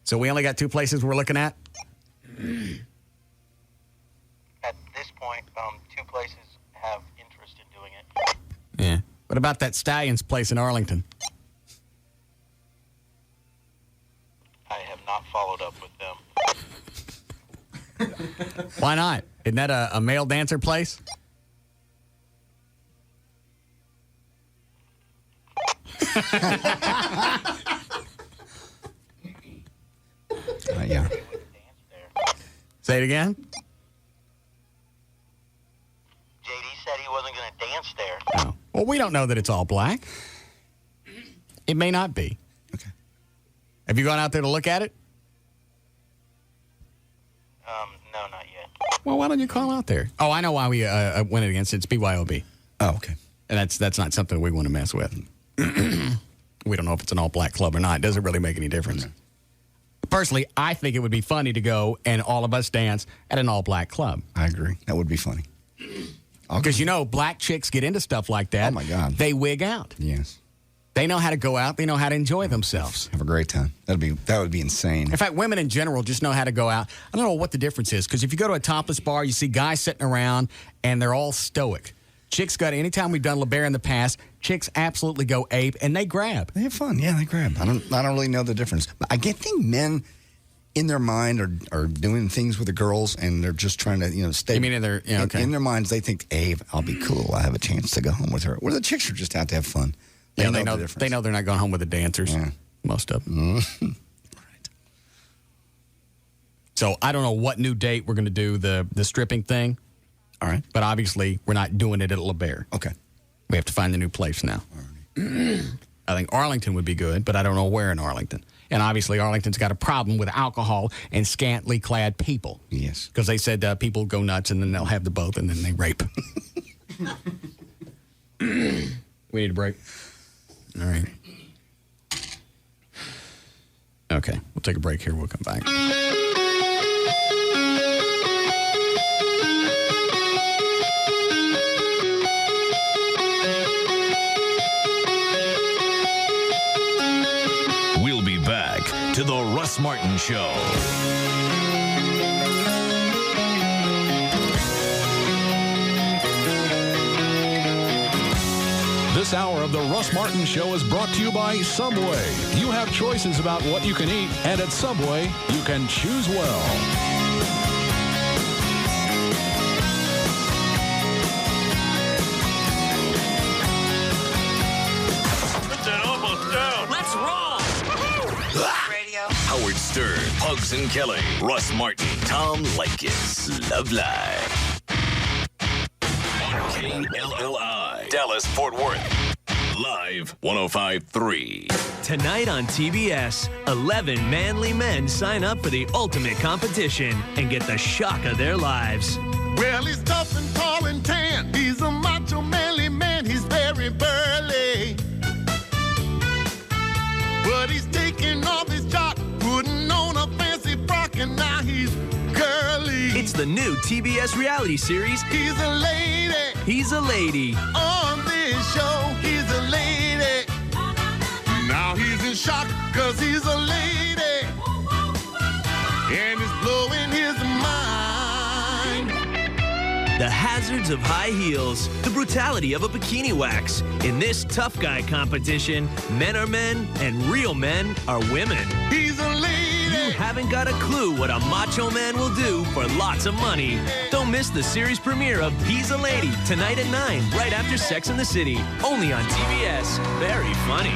Speaker 1: So we only got 2 places we're looking at?
Speaker 8: At this point, 2 places have interest in doing it.
Speaker 1: Yeah. What about that Stallions place in Arlington?
Speaker 8: I have not followed up with them.
Speaker 1: Why not? Isn't that a male dancer place?
Speaker 3: Yeah.
Speaker 1: Say it again?
Speaker 8: JD said he wasn't going to dance there.
Speaker 1: Oh. Well, we don't know that it's all black. It may not be.
Speaker 3: Okay.
Speaker 1: Have you gone out there to look at it?
Speaker 8: No, not yet.
Speaker 1: Well, why don't you call out there? Oh, I know why we went against it. It's BYOB.
Speaker 3: Oh, okay.
Speaker 1: And that's not something we want to mess with. We don't know if it's an all-black club or not. It doesn't really make any difference.
Speaker 3: No.
Speaker 1: Personally, I think it would be funny to go and all of us dance at an all-black club.
Speaker 3: I agree. That would be funny.
Speaker 1: Because, black chicks get into stuff like that.
Speaker 3: Oh, my God.
Speaker 1: They wig out.
Speaker 3: Yes.
Speaker 1: They know how to go out. They know how to enjoy themselves.
Speaker 3: Have a great time. That would be insane.
Speaker 1: In fact, women in general just know how to go out. I don't know what the difference is, because if you go to a topless bar, you see guys sitting around, and they're all stoic. Chicks anytime we've done LeBaron in the past, chicks absolutely go ape, and they grab.
Speaker 3: They have fun. Yeah, they grab. I don't really know the difference. I think men in their mind are doing things with the girls, and they're just trying to, stay.
Speaker 1: You mean in their, okay.
Speaker 3: In their minds, they think, hey, I'll be cool. I have a chance to go home with her. Where the chicks are just out to have fun. They know the difference.
Speaker 1: They know they're not going home with the dancers.
Speaker 3: Yeah.
Speaker 1: Most of them.
Speaker 3: Right.
Speaker 1: So I don't know what new date we're going to do the stripping thing.
Speaker 3: All right.
Speaker 1: But obviously, we're not doing it at LeBaron.
Speaker 3: Okay.
Speaker 1: We have to find a new place now. I think Arlington would be good, but I don't know where in Arlington. And obviously, Arlington's got a problem with alcohol and scantily clad people.
Speaker 3: Yes.
Speaker 1: Because they said people go nuts, and then they'll have the both, and then they rape. We need a break. All right. Okay, we'll take a break here. We'll come back.
Speaker 4: We'll be back to the Russ Martin Show.
Speaker 27: This hour of the Russ Martin Show is brought to you by Subway. You have choices about what you can eat, and at Subway, you can choose well.
Speaker 12: Let's roll! Radio.
Speaker 4: Howard Stern, Pugs and Kelly, Russ Martin, Tom Leykis, Love Live. On KLLI, Dallas, Fort Worth. Live 105.3.
Speaker 9: Tonight on TBS, 11 manly men sign up for the ultimate competition and get the shock of their lives.
Speaker 10: Well, he's tough and tall and tan. He's a macho, manly man. He's very burly. But he's taking off his jock, putting on a fancy frock, and now he's girly.
Speaker 9: It's the new TBS reality series,
Speaker 10: He's a lady.
Speaker 9: He's a Lady.
Speaker 10: On this show, he's a lady. Now he's in shock, cause he's a lady. And it's blowing his mind.
Speaker 9: The hazards of high heels, the brutality of a bikini wax. In this tough guy competition, men are men and real men are women.
Speaker 10: He's a lady.
Speaker 9: You haven't got a clue what a macho man will do for lots of money. Don't miss the series premiere of He's a Lady tonight at 9, right after Sex and the City. Only on TBS. Very funny.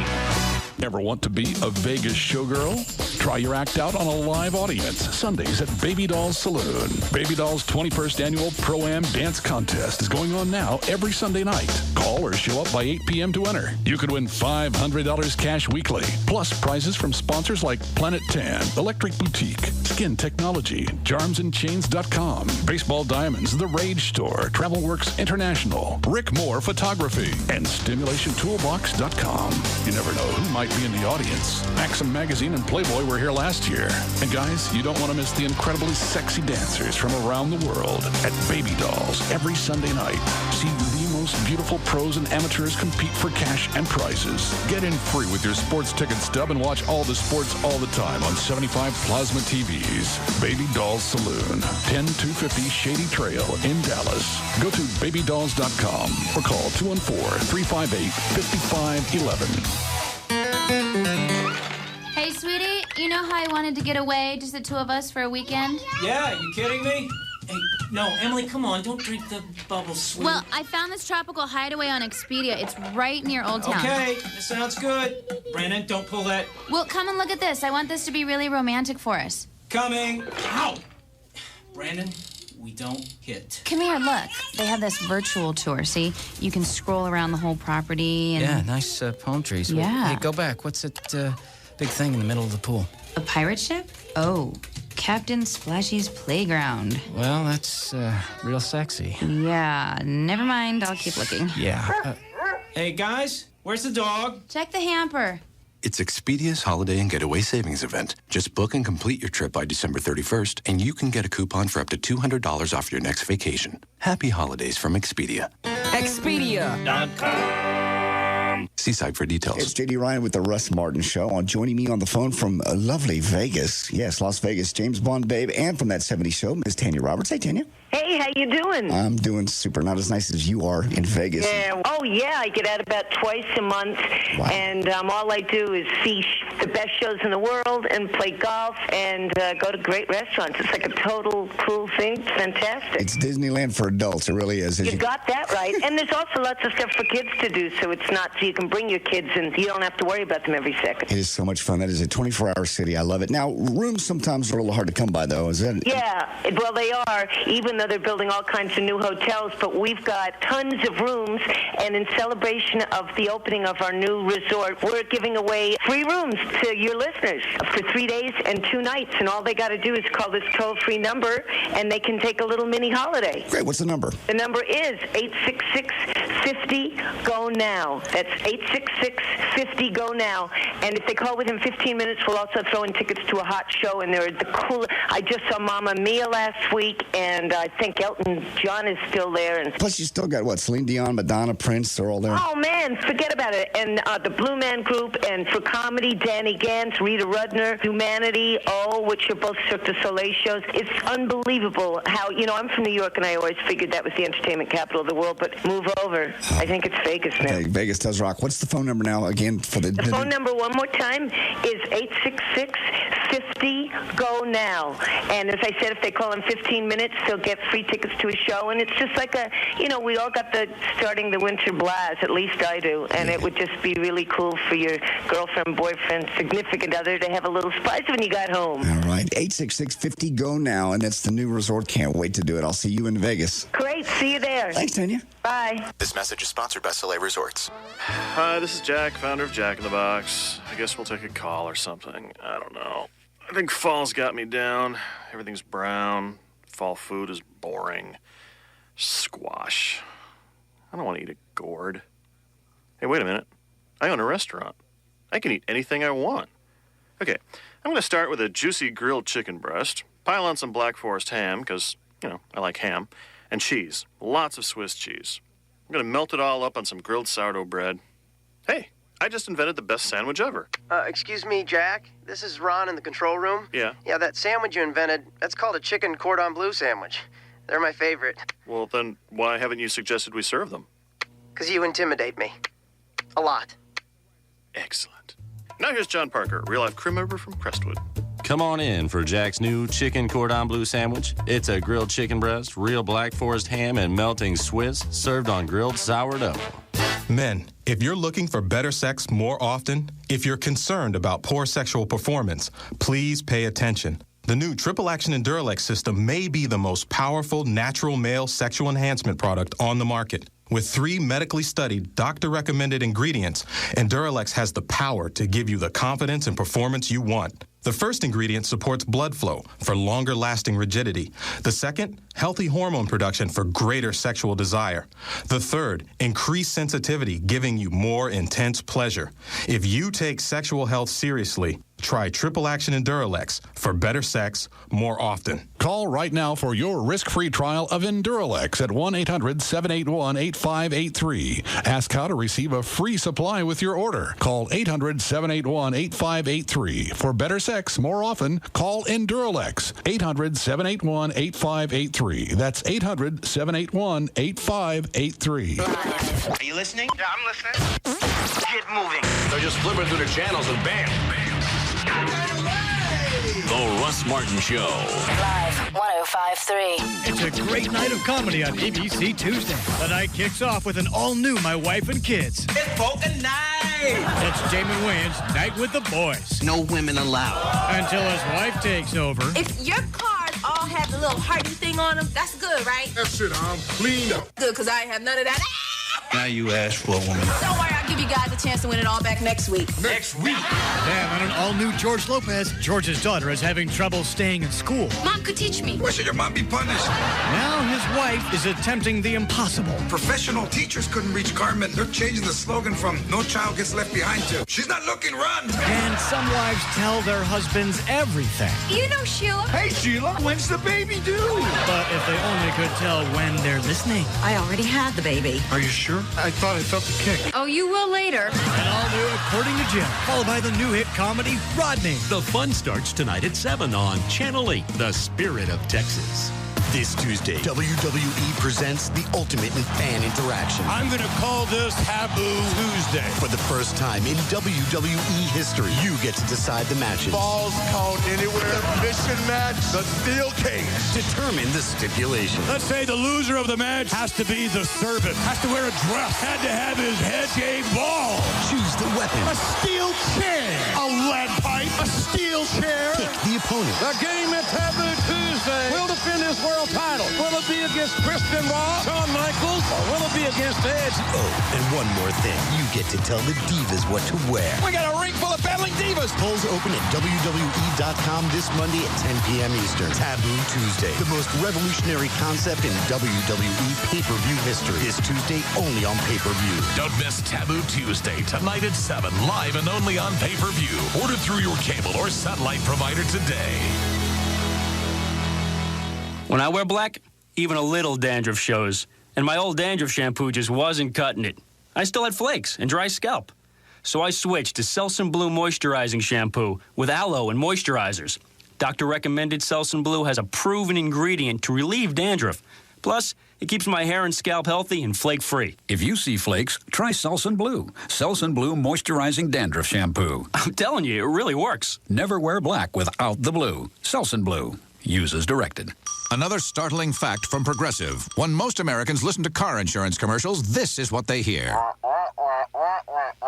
Speaker 27: Ever want to be a Vegas showgirl? Try your act out on a live audience Sundays at Baby Doll's Saloon. Baby Doll's 21st Annual Pro-Am Dance Contest is going on now every Sunday night. Call or show up by 8 p.m. to enter. You could win $500 cash weekly, plus prizes from sponsors like Planet Tan, Electric Boutique, Skin Technology, JarmsandChains.com, Baseball Diamonds, The Rage Store, Travelworks International, Rick Moore Photography, and StimulationToolbox.com. You never know who might be in the audience. Maxim Magazine and Playboy were here last year. And guys, you don't want to miss the incredibly sexy dancers from around the world at Baby Dolls every Sunday night. See the most beautiful pros and amateurs compete for cash and prizes. Get in free with your sports ticket stub and watch all the sports all the time on 75 plasma TVs. Baby Dolls Saloon, 10250 Shady Trail in Dallas. Go to babydolls.com or call 214-358-5511.
Speaker 11: Hey, sweetie, you know how I wanted to get away, just the two of us for a weekend?
Speaker 13: Yeah, you kidding me? Hey, no, Emily, come on, don't drink the bubble, sweet.
Speaker 11: Well, I found this tropical hideaway on Expedia. It's right near Old Town.
Speaker 13: Okay, this sounds good. Brandon, don't pull that.
Speaker 11: Well, come and look at this. I want this to be really romantic for us.
Speaker 13: Coming. Ow! Brandon, we don't hit.
Speaker 11: Come here, look. They have this virtual tour, see? You can scroll around the whole property and...
Speaker 19: Yeah, nice palm trees.
Speaker 11: Yeah.
Speaker 19: Well, hey, go back. What's that big thing in the middle of the pool?
Speaker 11: A pirate ship? Oh, Captain Splashy's Playground.
Speaker 19: Well, that's real sexy.
Speaker 11: Yeah, never mind. I'll keep looking.
Speaker 19: Yeah.
Speaker 13: Hey, guys, where's the dog?
Speaker 11: Check the hamper.
Speaker 21: It's Expedia's Holiday and Getaway Savings Event. Just book and complete your trip by December 31st, and you can get a coupon for up to $200 off your next vacation. Happy holidays from Expedia.
Speaker 9: Expedia.com.
Speaker 21: See site for details.
Speaker 3: It's J.D. Ryan with the Russ Martin Show. Joining me on the phone from lovely Vegas. Yes, Las Vegas. James Bond babe. And from that 70s show, Ms. Tanya Roberts. Hey, Tanya.
Speaker 22: Hey, how you doing?
Speaker 3: I'm doing super. Not as nice as you are in Vegas.
Speaker 22: Yeah. Oh, yeah. I get out about twice a month.
Speaker 3: Wow.
Speaker 22: And all I do is see the best shows in the world and play golf and go to great restaurants. It's like a total cool thing. Fantastic.
Speaker 3: It's Disneyland for adults. It really is.
Speaker 22: You got that right. And there's also lots of stuff for kids to do, so it's not, so you can bring your kids and you don't have to worry about them every second.
Speaker 3: It is so much fun. That is a 24-hour city. I love it. Now, rooms sometimes are a little hard to come by, though. Is that?
Speaker 22: Yeah, well, they are, even though they're building all kinds of new hotels, but we've got tons of rooms, and in celebration of the opening of our new resort, we're giving away free rooms to your listeners for 3 days and 2 nights, and all they got to do is call this toll-free number, and they can take a little mini holiday.
Speaker 3: Great. What's the number?
Speaker 22: The number is 866-50-GO-NOW. That's 866-50-GO-NOW. And if they call within 15 minutes, we'll also throw in tickets to a hot show, and they're the coolest. I just saw Mamma Mia last week, and I think Elton John is still there. And
Speaker 3: plus, you still got, what, Celine Dion, Madonna, Prince, they're all there.
Speaker 22: Oh, man, forget about it. And the Blue Man Group, and for comedy, Danny Gantz, Rita Rudner, Humanity, which are both Cirque du Soleil shows. It's unbelievable how, I'm from New York, and I always figured that was the entertainment capital of the world, but move over. I think it's Vegas now.
Speaker 3: Okay, Vegas does rock. What's the phone number now, again, for the
Speaker 22: phone number one more time is 866-50-GO-NOW. And as I said, if they call in 15 minutes, they'll get free tickets to a show. And it's just like we all got starting the winter blast, at least I do. And it would just be really cool for your girlfriend, boyfriend, significant other to have a little surprise when you got home.
Speaker 3: All right, 866-50-GO-NOW, and that's the new resort. Can't wait to do it. I'll see you in Vegas.
Speaker 22: Great, see you there.
Speaker 3: Thanks, Tanya.
Speaker 22: Bye.
Speaker 25: This message is sponsored by Soleil Resorts.
Speaker 23: Hi, this is Jack, founder of Jack in the Box. I guess we'll take a call or something. I don't know. I think fall's got me down. Everything's brown. Fall food is boring. Squash. I don't want to eat a gourd. Hey, wait a minute. I own a restaurant. I can eat anything I want. Okay, I'm going to start with a juicy grilled chicken breast, pile on some Black Forest ham, because, I like ham, and cheese. Lots of Swiss cheese. I'm going to melt it all up on some grilled sourdough bread. Hey, I just invented the best sandwich ever.
Speaker 26: Excuse me, Jack. This is Ron in the control room.
Speaker 23: Yeah?
Speaker 26: Yeah, that sandwich you invented, that's called a chicken cordon bleu sandwich. They're my favorite.
Speaker 23: Well, then why haven't you suggested we serve them?
Speaker 26: 'Cause you intimidate me. A lot.
Speaker 23: Excellent. Now here's John Parker, real-life crew member from Crestwood.
Speaker 28: Come on in for Jack's new chicken cordon bleu sandwich. It's a grilled chicken breast, real Black Forest ham, and melting Swiss, served on grilled sourdough.
Speaker 2: Men, if you're looking for better sex more often, if you're concerned about poor sexual performance, please pay attention. The new Triple Action Enduralex system may be the most powerful natural male sexual enhancement product on the market. With 3 medically studied, doctor-recommended ingredients, Enduralex has the power to give you the confidence and performance you want. The first ingredient supports blood flow for longer-lasting rigidity. The second, healthy hormone production for greater sexual desire. The third, increased sensitivity, giving you more intense pleasure. If you take sexual health seriously, try Triple Action Enduralex for better sex more often.
Speaker 27: Call right now for your risk-free trial of Enduralex at 1-800-781-8583. Ask how to receive a free supply with your order. Call 800-781-8583. For better sex more often, call Enduralex. 800-781-8583. That's 800-781-8583.
Speaker 14: Are you listening? Yeah, I'm listening. Get moving.
Speaker 4: They're just flipping through the channels and bam. The Russ Martin Show.
Speaker 15: Live 105.3.
Speaker 16: It's a great night of comedy on ABC Tuesday. The night kicks off with an all-new My Wife and Kids.
Speaker 14: It's polka night.
Speaker 16: That's Jamie Wayans' Night with the Boys.
Speaker 14: No women allowed.
Speaker 16: Until his wife takes over.
Speaker 17: If your cars all have the little hearty thing on them, that's good, right?
Speaker 10: That's it, I'm cleaned up.
Speaker 17: Good, because I ain't have none of that.
Speaker 14: Now you ask for a woman.
Speaker 17: Don't worry, I'll give you guys a chance to win it all back next week.
Speaker 14: Next week?
Speaker 16: Then on an all-new George Lopez, George's daughter is having trouble staying in school.
Speaker 17: Mom could teach me.
Speaker 10: Why should your mom be punished?
Speaker 16: Now his wife is attempting the impossible.
Speaker 10: Professional teachers couldn't reach Carmen. They're changing the slogan from "No child gets left behind" to "She's not looking, run."
Speaker 16: And some wives tell their husbands everything.
Speaker 17: You know Sheila.
Speaker 10: Hey, Sheila, when's the baby due?
Speaker 16: But if they only could tell when they're listening.
Speaker 17: I already had the baby.
Speaker 10: Are you sure? I thought I felt the kick.
Speaker 17: Oh, you will later.
Speaker 16: And all new According to Jim, followed by the new hit comedy, Rodney.
Speaker 18: The fun starts tonight at 7 on Channel 8, The Spirit of Texas.
Speaker 20: This Tuesday, WWE presents the ultimate in fan interaction.
Speaker 24: I'm going to call this Taboo Tuesday.
Speaker 20: For the first time in WWE history, you get to decide the matches.
Speaker 10: Balls count anywhere. Mission match, the steel cage.
Speaker 20: Determine the stipulation.
Speaker 24: Let's say the loser of the match has to be the servant. Has to wear a dress. Had to have his head shaved bald.
Speaker 20: Choose the weapon.
Speaker 24: A steel chair. A lead pipe. A steel chair.
Speaker 20: Pick the opponent.
Speaker 24: The game at Taboo Tuesday will defend his world title. Will it be against Chris Benoit, Shawn Michaels, or will it be against Edge?
Speaker 20: Oh, and one more thing. You get to tell the divas what to wear.
Speaker 24: We got a ring full of battling divas.
Speaker 20: Polls open at WWE.com this Monday at 10 p.m. Eastern. Taboo Tuesday. The most revolutionary concept in WWE pay-per-view history. This Tuesday only on pay-per-view.
Speaker 4: Don't miss Taboo Tuesday tonight at 7, live and only on pay-per-view. Order through your cable or satellite provider today.
Speaker 29: When I wear black, even a little dandruff shows. And my old dandruff shampoo just wasn't cutting it. I still had flakes and dry scalp. So I switched to Selsun Blue Moisturizing Shampoo with aloe and moisturizers. Doctor recommended Selsun Blue has a proven ingredient to relieve dandruff. Plus, it keeps my hair and scalp healthy and flake-free.
Speaker 30: If you see flakes, try Selsun Blue. Selsun Blue Moisturizing Dandruff Shampoo.
Speaker 29: I'm telling you, it really works.
Speaker 30: Never wear black without the blue. Selsun Blue. Use as directed.
Speaker 31: Another startling fact from Progressive. When most Americans listen to car insurance commercials, this is what they hear.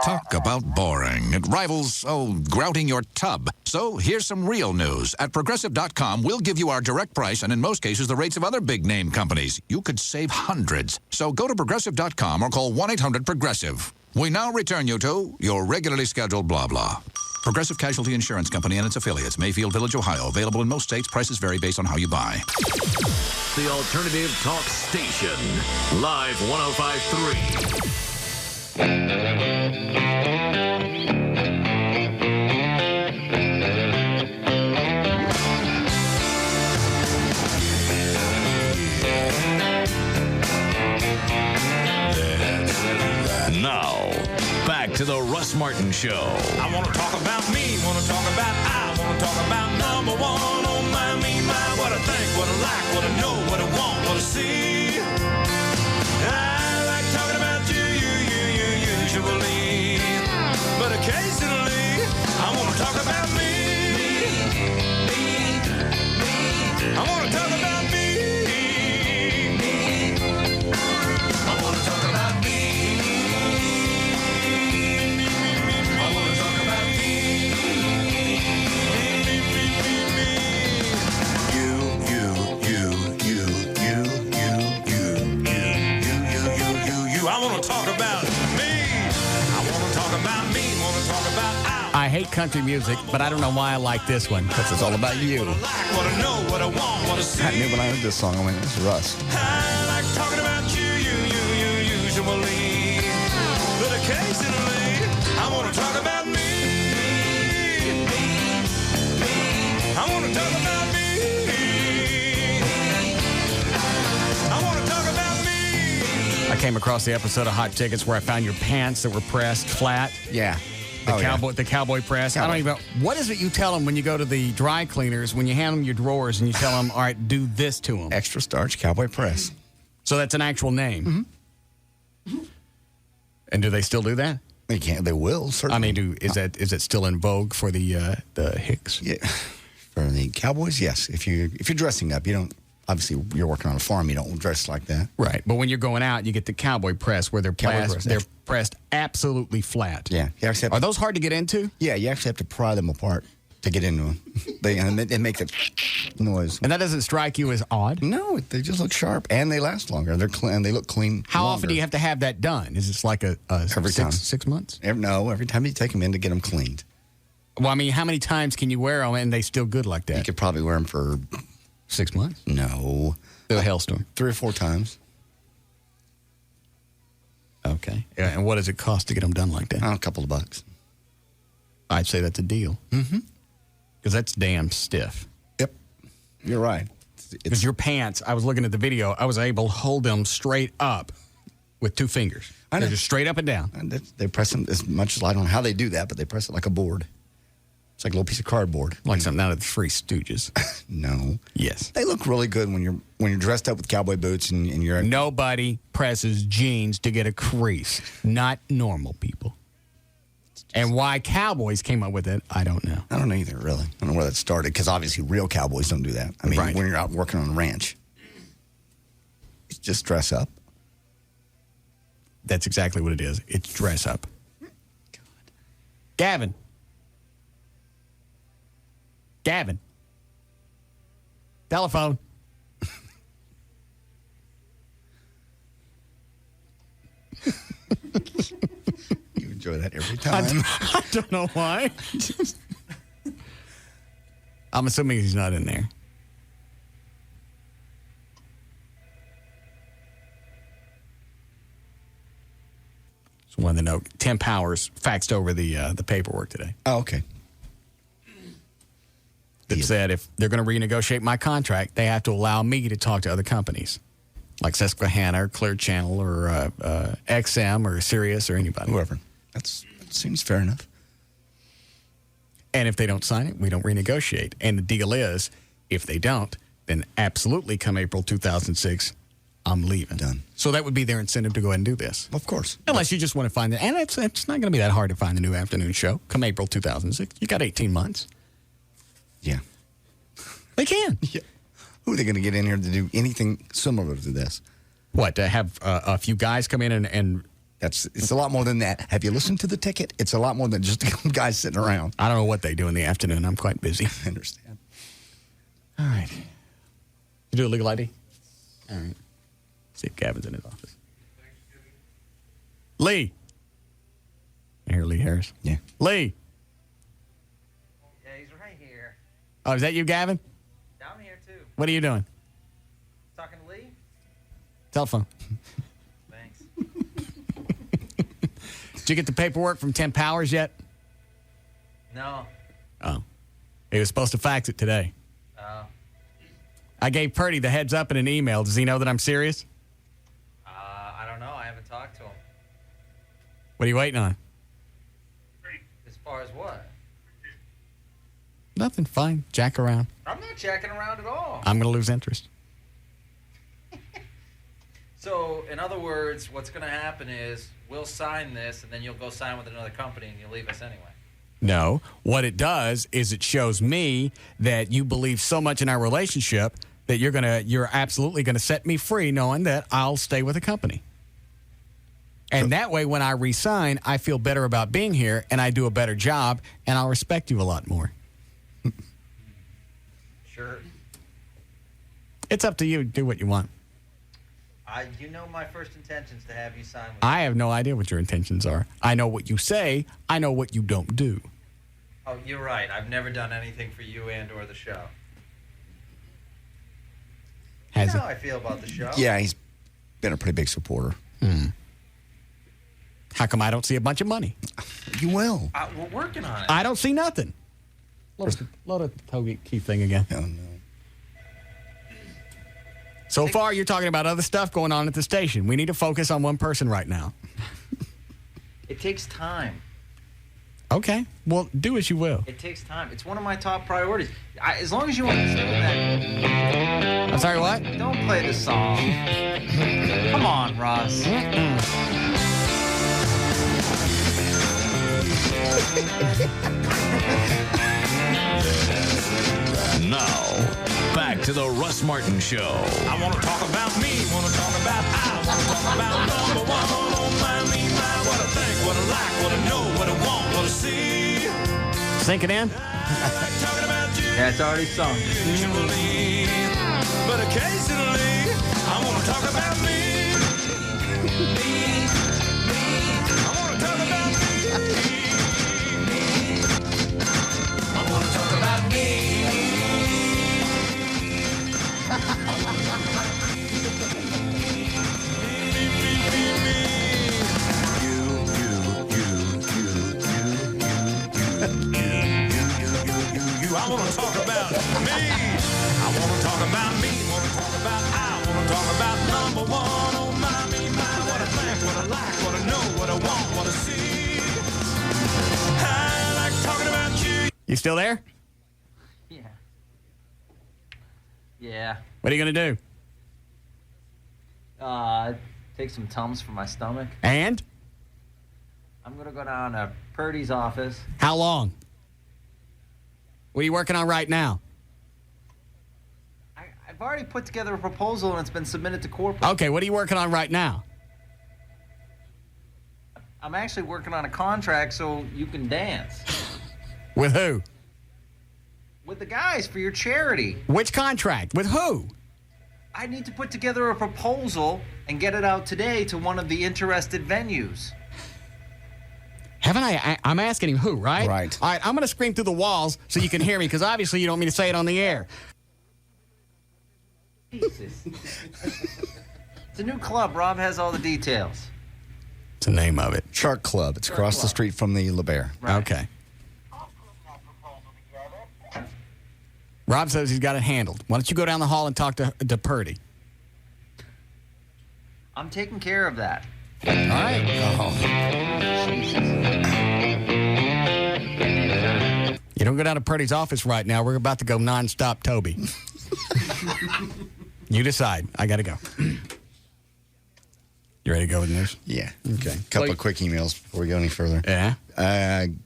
Speaker 31: Talk about boring. It rivals, grouting your tub. So here's some real news. At Progressive.com, we'll give you our direct price and in most cases the rates of other big-name companies. You could save hundreds. So go to Progressive.com or call 1-800-PROGRESSIVE. We now return you to your regularly scheduled blah blah. Progressive Casualty Insurance Company and its affiliates, Mayfield Village, Ohio. Available in most states. Prices vary based on how you buy.
Speaker 4: The Alternative Talk Station. Live 105.3. Now, back to the Russ Martin Show.
Speaker 13: I want to talk about me, want to talk about I, want to talk about number one. Oh my, me, my, what I think, what I like, what I know, what I want, what I see. I like talking about you usually, but occasionally I want to talk about me. I want to talk about me. I want to talk about me.
Speaker 1: I hate country music, but I don't know why I like this one.
Speaker 20: Because it's all about you.
Speaker 13: What I know, what I want, what I see.
Speaker 20: I knew when I heard this song, I went, it's Russ.
Speaker 13: I like talking about you usually. But occasionally, I want to talk about me. I want to talk about me. I want to talk about me.
Speaker 1: I came across the episode of Hot Tickets where I found your pants that were pressed flat.
Speaker 20: Yeah.
Speaker 1: The cowboy press. I don't even know. What is it you tell them when you go to the dry cleaners, when you hand them your drawers and you tell them, all right, do this to them?
Speaker 20: Extra starch cowboy press.
Speaker 1: So that's an actual name. Mm-hmm. And do they still do that?
Speaker 20: They can't. They will, certainly.
Speaker 1: I mean, is it still in vogue for the Hicks?
Speaker 20: Yeah. For the Cowboys, yes. If you're dressing up, you don't. Obviously, you're working on a farm. You don't dress like that.
Speaker 1: Right. But when you're going out, you get the cowboy press where they're pressed absolutely flat.
Speaker 20: Yeah.
Speaker 1: Are those hard to get into?
Speaker 20: Yeah. You actually have to pry them apart to get into them. They make that noise.
Speaker 1: And that doesn't strike you as odd?
Speaker 20: No. They just look sharp, and they last longer. They're clean. They look clean.
Speaker 1: How
Speaker 20: longer.
Speaker 1: often do you have to have that done? Is this like every 6 months?
Speaker 20: Every time you take them in to get them cleaned.
Speaker 1: Well, I mean, how many times can you wear them and they still good like that?
Speaker 20: You could probably wear them for
Speaker 1: 6 months?
Speaker 20: No.
Speaker 1: The hailstorm.
Speaker 20: 3 or 4 times.
Speaker 1: Okay. Yeah, and what does it cost to get them done like that?
Speaker 20: A couple of bucks.
Speaker 1: I'd say that's a deal.
Speaker 20: Mm-hmm.
Speaker 1: Because that's damn stiff.
Speaker 20: Yep. You're right.
Speaker 1: Because your pants, I was looking at the video, I was able to hold them straight up with 2 fingers. They're just straight up and down.
Speaker 20: And they press them as much as I don't know how they do that, but they press it like a board. It's like a little piece of cardboard.
Speaker 1: Like something out of the Three Stooges.
Speaker 20: No.
Speaker 1: Yes.
Speaker 20: They look really good when you're dressed up with cowboy boots and you're...
Speaker 1: Nobody presses jeans to get a crease. Not normal people. And why cowboys came up with it, I don't know.
Speaker 20: I don't know either, really. I don't know where that started, because obviously real cowboys don't do that. I mean, when you're out working on a ranch, just dress up.
Speaker 1: That's exactly what it is. It's dress up. God. Gavin. Telephone.
Speaker 20: You enjoy that every time.
Speaker 1: I don't know why. I'm assuming he's not in there. Just wanted to know. Tim Powers faxed over the paperwork today.
Speaker 20: Oh, okay.
Speaker 1: That said, if they're going to renegotiate my contract, they have to allow me to talk to other companies, like Susquehanna or Clear Channel or XM or Sirius or anybody.
Speaker 20: Whoever. That seems fair enough.
Speaker 1: And if they don't sign it, we don't renegotiate. And the deal is, if they don't, then absolutely come April 2006, I'm leaving.
Speaker 20: Done.
Speaker 1: So that would be their incentive to go ahead and do this.
Speaker 20: Of course.
Speaker 1: Unless you just want to find it. And it's not going to be that hard to find the new afternoon show come April 2006. You got 18 months.
Speaker 20: Yeah.
Speaker 1: They can.
Speaker 20: Yeah. Who are they going to get in here to do anything similar to this?
Speaker 1: What, to have a few guys come in and
Speaker 20: it's a lot more than that. Have you listened to the ticket? It's a lot more than just guys sitting around.
Speaker 1: I don't know what they do in the afternoon. I'm quite busy.
Speaker 20: I understand.
Speaker 1: All right. You do a legal ID? All right. See if Gavin's in his office. Lee. I hear Lee Harris.
Speaker 20: Yeah.
Speaker 1: Lee.
Speaker 3: Yeah, he's right here.
Speaker 1: Oh, is that you, Gavin?
Speaker 3: I'm here, too.
Speaker 1: What are you doing?
Speaker 3: Talking to Lee?
Speaker 1: Telephone.
Speaker 3: Thanks.
Speaker 1: Did you get the paperwork from Tim Powers yet?
Speaker 3: No.
Speaker 1: Oh. He was supposed to fax it today.
Speaker 3: Oh.
Speaker 1: I gave Purdy the heads up in an email. Does he know that I'm serious?
Speaker 3: I don't know. I haven't talked to him.
Speaker 1: What are you waiting on?
Speaker 3: As far as what?
Speaker 1: Nothing. Fine. Jack around.
Speaker 3: I'm not jacking around at all.
Speaker 1: I'm going to lose interest.
Speaker 3: So, in other words, what's going to happen is we'll sign this, and then you'll go sign with another company, and you'll leave us anyway.
Speaker 1: No. What it does is it shows me that you believe so much in our relationship that you're absolutely going to set me free, knowing that I'll stay with the company. And that way, when I resign, I feel better about being here, and I do a better job, and I'll respect you a lot more.
Speaker 3: Sure.
Speaker 1: It's up to you. Do what you want.
Speaker 3: You know my first intention is to have you sign with
Speaker 1: I have no idea what your intentions are. I know what you say. I know what you don't do.
Speaker 3: Oh, you're right. I've never done anything for you and or the show. You know how I feel about the show.
Speaker 5: Yeah, he's been a pretty big supporter.
Speaker 1: How come I don't see a bunch of money?
Speaker 5: You will.
Speaker 3: We're working on it.
Speaker 1: I don't see nothing. Load of the Toby key thing again.
Speaker 5: Oh, no.
Speaker 1: So far, you're talking about other stuff going on at the station. We need to focus on one person right now.
Speaker 3: It takes time.
Speaker 1: Okay. Well, do as you will.
Speaker 3: It takes time. It's one of my top priorities. As long as you understand that.
Speaker 1: I'm sorry, what?
Speaker 3: Don't play the song. Come on, Russ.
Speaker 4: Now, back to the Russ Martin Show.
Speaker 13: I want to talk about me, want to talk about I, want to talk about number one. Oh, my, me, my, what I think, what I like, what I know, what I want, what I see.
Speaker 1: Sink it in?
Speaker 3: Yeah, it's already sung.
Speaker 13: Usually, but occasionally, I want to talk about me. I want to talk about me. I want to talk about me. I want to talk about me. I want to talk about me. Want to talk about I. Want to talk about number one. Oh my, me, my. What I think, what I like, what I know, what I want, what I see. I like talking about you.
Speaker 1: You still there?
Speaker 3: Yeah. Yeah.
Speaker 1: What are you going to do?
Speaker 3: Take some Tums for my stomach.
Speaker 1: And?
Speaker 3: I'm going to go down to Purdy's office.
Speaker 1: How long? What are you working on right now?
Speaker 3: I've already put together a proposal and it's been submitted to corporate.
Speaker 1: Okay, what are you working on right now?
Speaker 3: I'm actually working on a contract so you can dance.
Speaker 1: With who?
Speaker 3: With the guys for your charity.
Speaker 1: Which contract? With who?
Speaker 3: I need to put together a proposal and get it out today to one of the interested venues.
Speaker 1: Haven't I'm asking him who, right?
Speaker 5: Right.
Speaker 1: All right, I'm going to scream through the walls so you can hear me, because obviously you don't mean to say it on the air.
Speaker 3: Jesus. It's a new club. Rob has all the details.
Speaker 1: It's the name of it.
Speaker 5: Shark Club. It's across the street from the LeBaire.
Speaker 1: Right. Okay. Rob says he's got it handled. Why don't you go down the hall and talk to Purdy?
Speaker 3: I'm taking care of that.
Speaker 1: All right. You don't go down to Purdy's office right now. We're about to go nonstop, Toby. You decide. I got to go. You ready to go with news?
Speaker 5: Yeah. Okay. Couple of quick emails before we go any further.
Speaker 1: Yeah.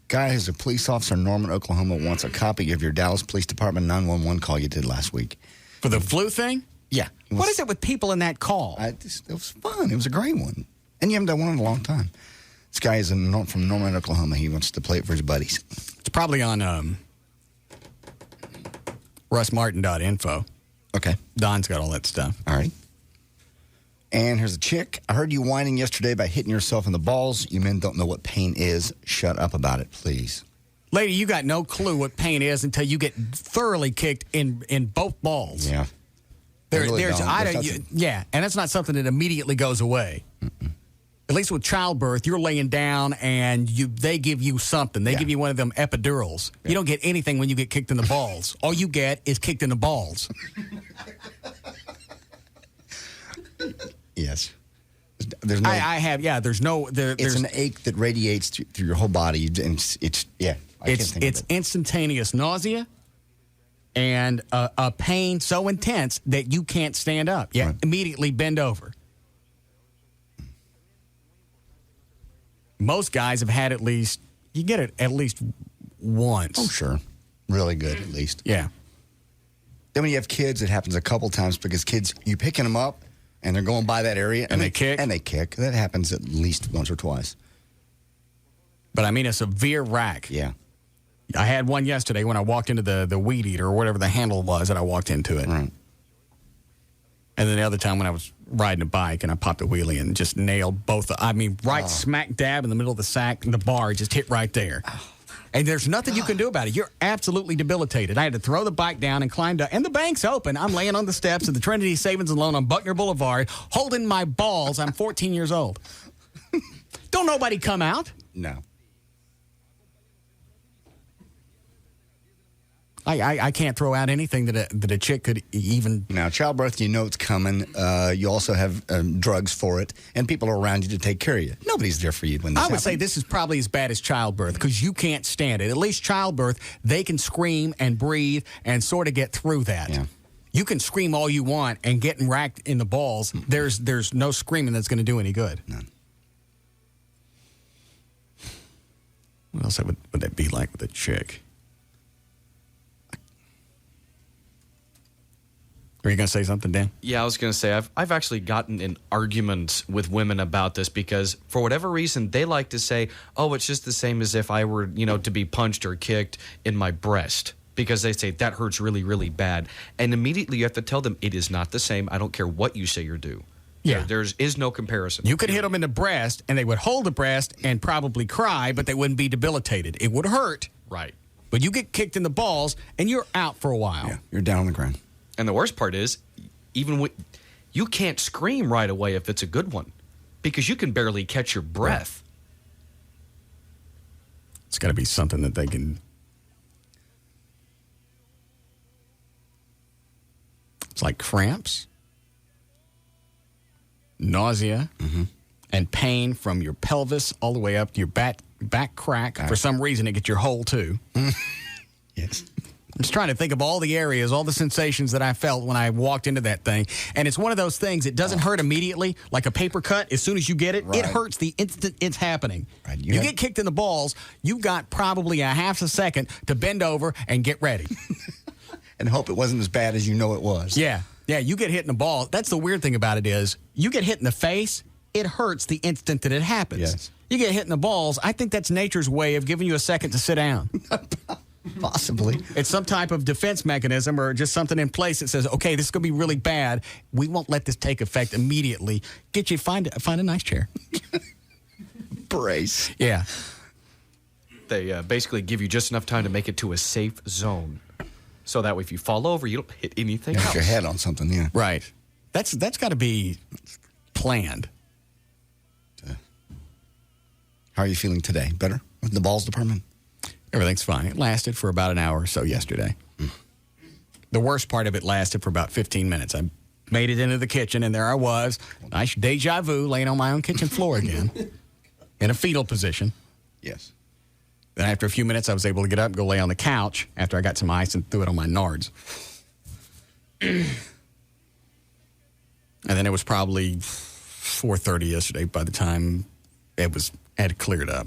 Speaker 5: Guy who's a police officer in Norman, Oklahoma, wants a copy of your Dallas Police Department 911 call you did last week.
Speaker 1: For the flu thing?
Speaker 5: Yeah.
Speaker 1: What is it with people in that call?
Speaker 5: It was fun. It was a great one. And you haven't done one in a long time. This guy is from Norman, Oklahoma. He wants to play it for his buddies.
Speaker 1: It's probably on russmartin.info.
Speaker 5: Okay.
Speaker 1: Don's got all that stuff.
Speaker 5: All right. And here's a chick. I heard you whining yesterday by hitting yourself in the balls. You men don't know what pain is. Shut up about it, please.
Speaker 1: Lady, you got no clue what pain is until you get thoroughly kicked in both balls.
Speaker 5: Yeah.
Speaker 1: Yeah, and that's not something that immediately goes away. Mm-mm. At least with childbirth, you're laying down and they give you something. They give you one of them epidurals. Yeah. You don't get anything when you get kicked in the balls. All you get is kicked in the balls.
Speaker 5: Yes. There's no.
Speaker 1: There's
Speaker 5: an ache that radiates through your whole body, and it's
Speaker 1: instantaneous nausea and a pain so intense that you can't stand up. You immediately bend over. Most guys have had you get it at least once.
Speaker 5: Oh, sure. Really good, at least.
Speaker 1: Yeah.
Speaker 5: Then when you have kids, it happens a couple times because kids, you picking them up and they're going by that area.
Speaker 1: And they kick.
Speaker 5: And they kick. That happens at least once or twice.
Speaker 1: But I mean a severe rack.
Speaker 5: Yeah.
Speaker 1: I had one yesterday when I walked into the weed eater or whatever the handle was that I walked into it.
Speaker 5: Right.
Speaker 1: And then the other time when I was riding a bike and I popped a wheelie and just nailed both. Smack dab in the middle of the sack and the bar just hit right there. And there's nothing you can do about it. You're absolutely debilitated. I had to throw the bike down and climb down. And the bank's open. I'm laying on the steps of the Trinity Savings and Loan on Buckner Boulevard, holding my balls. I'm 14 years old. Don't nobody come out.
Speaker 5: No.
Speaker 1: I can't throw out anything that a chick could even...
Speaker 5: Now, childbirth, you know it's coming. You also have drugs for it, and people are around you to take care of you. Nobody's there for you when this
Speaker 1: I would
Speaker 5: happens.
Speaker 1: say this is probably as bad as childbirth because you can't stand it. At least childbirth, they can scream and breathe and sort of get through that.
Speaker 5: Yeah.
Speaker 1: You can scream all you want and getting racked in the balls. There's no screaming that's going to do any good.
Speaker 5: None.
Speaker 1: What else would that be like with a chick? Are you going to say something, Dan?
Speaker 6: Yeah, I was going to say, I've actually gotten in arguments with women about this because for whatever reason, they like to say, oh, it's just the same as if I were, to be punched or kicked in my breast because they say that hurts really, really bad. And immediately you have to tell them it is not the same. I don't care what you say or do.
Speaker 1: Yeah.
Speaker 6: There is no comparison.
Speaker 1: You could hit them in the breast and they would hold the breast and probably cry, but they wouldn't be debilitated. It would hurt.
Speaker 6: Right.
Speaker 1: But you get kicked in the balls and you're out for a while.
Speaker 5: Yeah, you're down on the ground.
Speaker 6: And the worst part is, even when you can't scream right away if it's a good one, because you can barely catch your breath.
Speaker 1: It's got to be something that they can. It's like cramps, nausea, and pain from your pelvis all the way up to your back crack. For some reason, it gets your hole too.
Speaker 5: Yes.
Speaker 1: I'm just trying to think of all the areas, all the sensations that I felt when I walked into that thing. And it's one of those things, it doesn't hurt immediately, like a paper cut. As soon as you get it, it hurts the instant it's happening.
Speaker 5: Right.
Speaker 1: You get kicked in the balls, you've got probably a half a second to bend over and get ready.
Speaker 5: And hope it wasn't as bad as you know it was.
Speaker 1: Yeah, you get hit in the ball. That's the weird thing about it is, you get hit in the face, it hurts the instant that it happens.
Speaker 5: Yes.
Speaker 1: You get hit in the balls, I think that's nature's way of giving you a second to sit down.
Speaker 5: Possibly.
Speaker 1: It's some type of defense mechanism or just something in place that says, okay, this is going to be really bad. We won't let this take effect immediately. Get you, find a nice chair.
Speaker 5: Brace.
Speaker 1: Yeah.
Speaker 6: They basically give you just enough time to make it to a safe zone. So that way if you fall over, you don't hit anything else.
Speaker 5: Put your head on something, yeah.
Speaker 1: Right. That's got to be planned.
Speaker 5: How are you feeling today? Better with the balls department?
Speaker 1: Everything's fine. It lasted for about an hour or so yesterday. The worst part of it lasted for about 15 minutes. I made it into the kitchen, and there I was, nice deja vu, laying on my own kitchen floor again, in a fetal position.
Speaker 5: Yes.
Speaker 1: Then after a few minutes, I was able to get up and go lay on the couch after I got some ice and threw it on my nards. And then it was probably 4:30 yesterday by the time it had cleared up.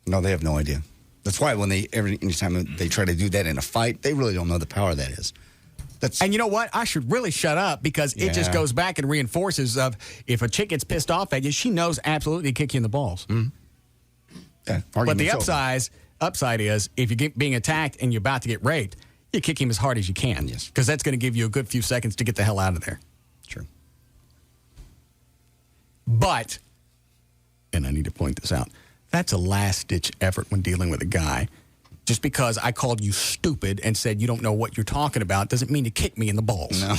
Speaker 5: No, they have no idea. That's why when anytime they try to do that in a fight, they really don't know the power that is.
Speaker 1: And you know what? I should really shut up because it just goes back and reinforces of if a chick gets pissed off at you, she knows absolutely to kick you in the balls.
Speaker 5: Mm-hmm. Yeah,
Speaker 1: but the upside is if you're being attacked and you're about to get raped, you kick him as hard as you can.
Speaker 5: Yes.
Speaker 1: Because that's going to give you a good few seconds to get the hell out of there.
Speaker 5: True.
Speaker 1: But, and I need to point this out, that's a last-ditch effort when dealing with a guy. Just because I called you stupid and said you don't know what you're talking about doesn't mean to kick me in the balls.
Speaker 5: No.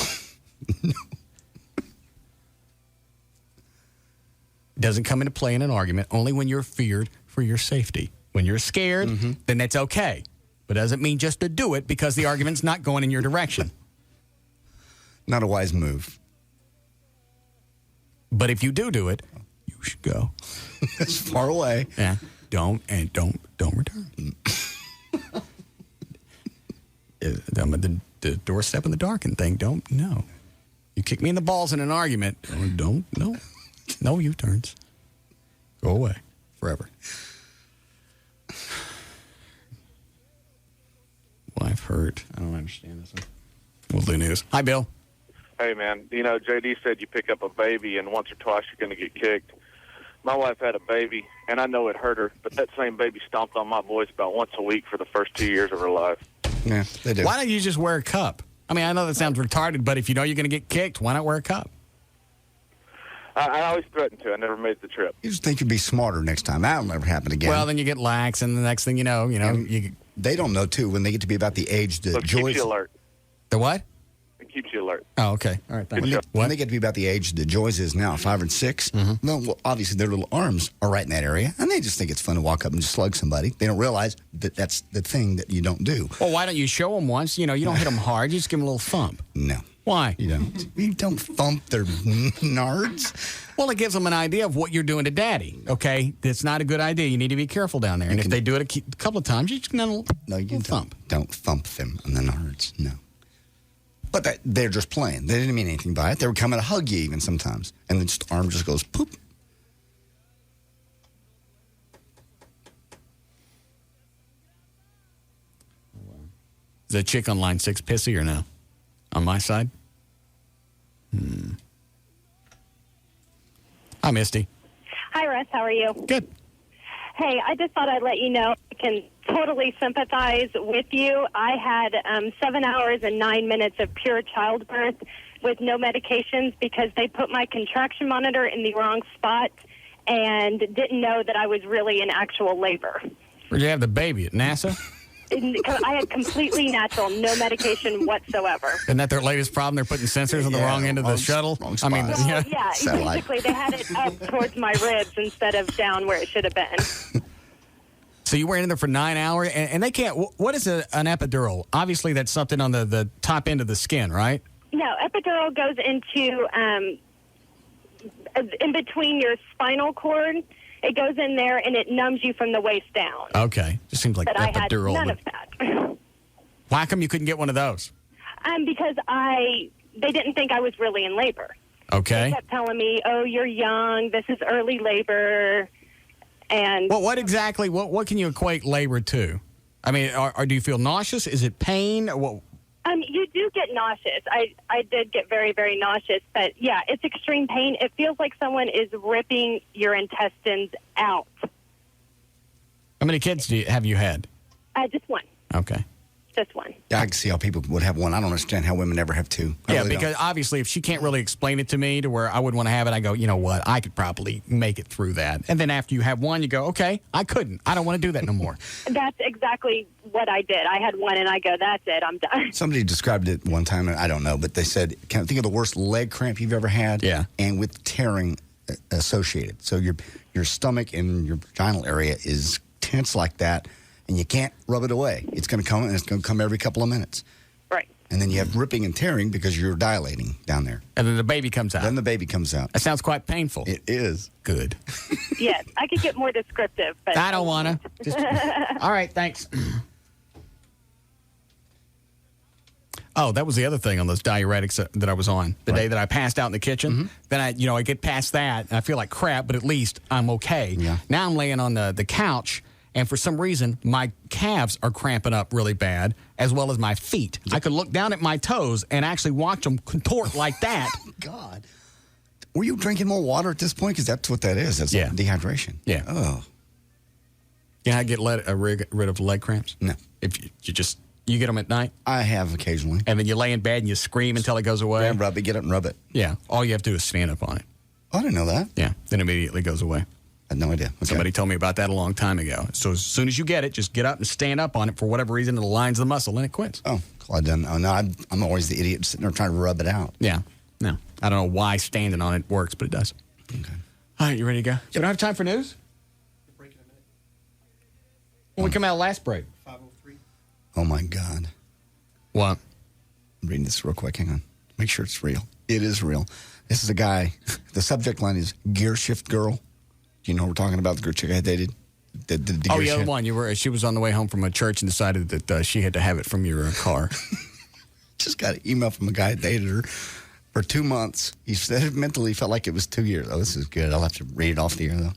Speaker 1: Doesn't come into play in an argument only when you're feared for your safety. When you're scared, then that's okay. But doesn't mean just to do it because the argument's not going in your direction.
Speaker 5: Not a wise move.
Speaker 1: But if you do it, you should go.
Speaker 5: It's far away.
Speaker 1: Yeah. Don't return. The doorstep in the darkened thing. No. You kick me in the balls in an argument. No U-turns. Go away forever. Wife hurt. I don't understand this one. We'll do news. Hi, Bill.
Speaker 7: Hey, man. JD said you pick up a baby and once or twice you're going to get kicked. My wife had a baby, and I know it hurt her, but that same baby stomped on my boys about once a week for the first 2 years of her life.
Speaker 5: Yeah, they do.
Speaker 1: Why don't you just wear a cup? I mean, I know that sounds retarded, but if you know you're going to get kicked, why not wear a cup?
Speaker 7: I always threatened to. I never made the trip.
Speaker 5: You just think you'd be smarter next time. That'll never happen again.
Speaker 1: Well, then you get lax, and the next thing you know,
Speaker 5: they don't know, too, when they get to be about the age that
Speaker 7: It keeps you alert.
Speaker 1: The what?
Speaker 7: It keeps you alert.
Speaker 1: Oh, okay. All right, thanks.
Speaker 5: When they get to be about the age that Joyce is now, 5 and 6, well, obviously their little arms are right in that area, and they just think it's fun to walk up and just slug somebody. They don't realize that that's the thing that you don't do.
Speaker 1: Well, why don't you show them once? You don't hit them hard. You just give them a little thump.
Speaker 5: No.
Speaker 1: Why?
Speaker 5: You don't thump their nards.
Speaker 1: Well, it gives them an idea of what you're doing to Daddy, okay? It's not a good idea. You need to be careful down there. And if they do it a couple of times, you just no, you thump.
Speaker 5: Don't thump them on the nards, no. But they're just playing. They didn't mean anything by it. They were coming to hug you even sometimes. And then just the arm just goes poop.
Speaker 1: Is that chick on line 6 pissy or no? On my side? Hi, Misty.
Speaker 8: Hi, Russ. How are you?
Speaker 1: Good.
Speaker 8: Hey, I just thought I'd let you know I can totally sympathize with you. I had 7 hours and 9 minutes of pure childbirth with no medications because they put my contraction monitor in the wrong spot and didn't know that I was really in actual labor.
Speaker 1: Where'd you have the baby? At NASA?
Speaker 8: I had completely natural, no medication whatsoever.
Speaker 1: Isn't that their latest problem? They're putting sensors on the wrong end of the shuttle?
Speaker 8: Yeah, basically they had it up towards my ribs instead of down where it should have been.
Speaker 1: So you were in there for 9 hours, and they can't. What is an epidural? Obviously, that's something on the top end of the skin, right?
Speaker 8: No, epidural goes into in between your spinal cord. It goes in there and it numbs you from the waist down.
Speaker 1: Okay, just seems like
Speaker 8: but
Speaker 1: epidural.
Speaker 8: I had none of that.
Speaker 1: Why come you couldn't get one of those?
Speaker 8: Because they didn't think I was really in labor.
Speaker 1: Okay.
Speaker 8: They kept telling me, "Oh, you're young. This is early labor." And
Speaker 1: well, what exactly? What can you equate labor to? I mean, do you feel nauseous? Is it pain?
Speaker 8: You do get nauseous. I did get very, very nauseous. But, yeah, it's extreme pain. It feels like someone is ripping your intestines out.
Speaker 1: How many kids have you had?
Speaker 8: Just one.
Speaker 1: Okay.
Speaker 8: Just one.
Speaker 5: Yeah, I can see how people would have one. I don't understand how women never have two.
Speaker 1: Yeah, because obviously if she can't really explain it to me to where I wouldn't want to have it, I go, you know what, I could probably make it through that. And then after you have one, you go, okay, I couldn't. I don't want to do that no more.
Speaker 8: That's exactly what I did. I had one and I go, that's it, I'm done.
Speaker 5: Somebody described it one time, and I don't know, but they said, can I think of the worst leg cramp you've ever had?
Speaker 1: Yeah.
Speaker 5: And with tearing associated. So your stomach and your vaginal area is tense like that. And you can't rub it away. It's going to come, and it's going to come every couple of minutes.
Speaker 8: Right.
Speaker 5: And then you have ripping and tearing because you're dilating down there.
Speaker 1: And then the baby comes out.
Speaker 5: Then the baby comes out.
Speaker 1: That sounds quite painful.
Speaker 5: It is.
Speaker 1: Good.
Speaker 8: Yes, I could get more descriptive. But
Speaker 1: I don't want to. All right, thanks. Oh, that was the other thing on those diuretics that I was on. The day that I passed out in the kitchen. Then I get past that, and I feel like crap, but at least I'm okay.
Speaker 5: Yeah.
Speaker 1: Now I'm laying on the couch. And for some reason, my calves are cramping up really bad, as well as my feet. I could look down at my toes and actually watch them contort like that.
Speaker 5: God. Were you drinking more water at this point? Because that's what that is. That's dehydration.
Speaker 1: Yeah.
Speaker 5: Oh.
Speaker 1: You know how to get rid of leg cramps?
Speaker 5: No.
Speaker 1: If you get them at night?
Speaker 5: I have occasionally.
Speaker 1: And then you lay in bed and you scream until it goes away?
Speaker 5: Yeah, rub it, get up and rub it.
Speaker 1: Yeah. All you have to do is stand up on it.
Speaker 5: Oh, I didn't know that.
Speaker 1: Yeah. Then it immediately goes away.
Speaker 5: I had no idea. Okay.
Speaker 1: Somebody told me about that a long time ago. So as soon as you get it, just get up and stand up on it for whatever reason. It aligns the muscle and it quits.
Speaker 5: Oh, well, I'm always the idiot sitting there trying to rub it out.
Speaker 1: Yeah. No. I don't know why standing on it works, but it does.
Speaker 5: Okay.
Speaker 1: All right, you ready to go? So we don't have time for news? When we come out last break.
Speaker 5: 5:03. Oh, my God.
Speaker 1: What?
Speaker 5: I'm reading this real quick. Hang on. Make sure it's real. It is real. This is a guy. The subject line is Gear Shift Girl. Do you know what we're talking about? The girl chick I dated? The
Speaker 1: the other one. She was on the way home from a church and decided that she had to have it from your car.
Speaker 5: Just got an email from a guy that dated her for 2 months. He said it mentally felt like it was 2 years. Oh, this is good. I'll have to read it off the air, though.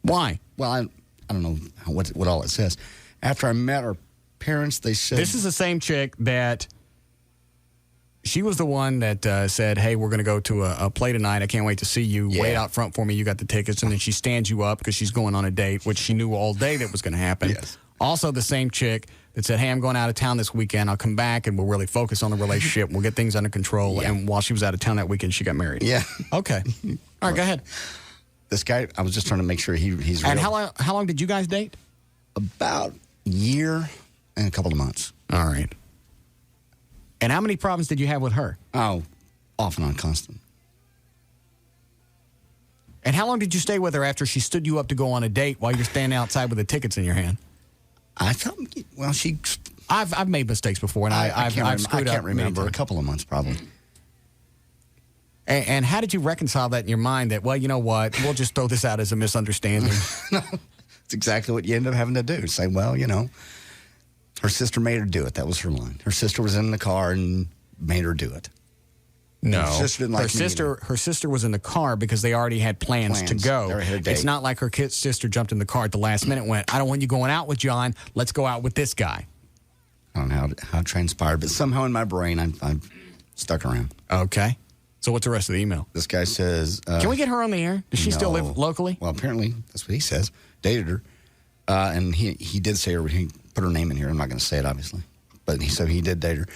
Speaker 1: Why?
Speaker 5: Well, I don't know what all it says. After I met her parents, they said...
Speaker 1: This is the same chick that... She was the one that said, hey, we're going to go to a play tonight. I can't wait to see you. Yeah. Wait out front for me. You got the tickets. And then she stands you up because she's going on a date, which she knew all day that was going to happen.
Speaker 5: Yes.
Speaker 1: Also the same chick that said, hey, I'm going out of town this weekend. I'll come back and we'll really focus on the relationship. We'll get things under control.
Speaker 5: Yeah.
Speaker 1: And while she was out of town that weekend, she got married.
Speaker 5: Yeah.
Speaker 1: Okay. All right, go ahead.
Speaker 5: This guy, I was just trying to make sure he's real.
Speaker 1: And how long did you guys date?
Speaker 5: About a year and a couple of months.
Speaker 1: All right. And how many problems did you have with her?
Speaker 5: Oh, off and on, constant.
Speaker 1: And how long did you stay with her after she stood you up to go on a date while you're standing outside with the tickets in your hand?
Speaker 5: I thought, well, she...
Speaker 1: I've made mistakes before, and I've screwed up.
Speaker 5: I can't remember. A couple of months, probably.
Speaker 1: And how did you reconcile that in your mind that, well, you know what, we'll just throw this out as a misunderstanding?
Speaker 5: No, it's exactly what you end up having to do. Say, well, you know, her sister made her do it. That was her line. Her sister was in the car and made her do it.
Speaker 1: No,
Speaker 5: her sister didn't like
Speaker 1: her sister was in the car because they already had plans to go.
Speaker 5: They had a date.
Speaker 1: It's not like her sister jumped in the car at the last minute and went, I don't want you going out with John. Let's go out with this guy.
Speaker 5: I don't know how it transpired, but somehow in my brain, I'm stuck around.
Speaker 1: Okay. So what's the rest of the email?
Speaker 5: This guy says...
Speaker 1: Can we get her on the air? Does she still live locally?
Speaker 5: Well, apparently, that's what he says. Dated her. And he did say her, he put her name in here. I'm not going to say it, obviously. But he said he did date her.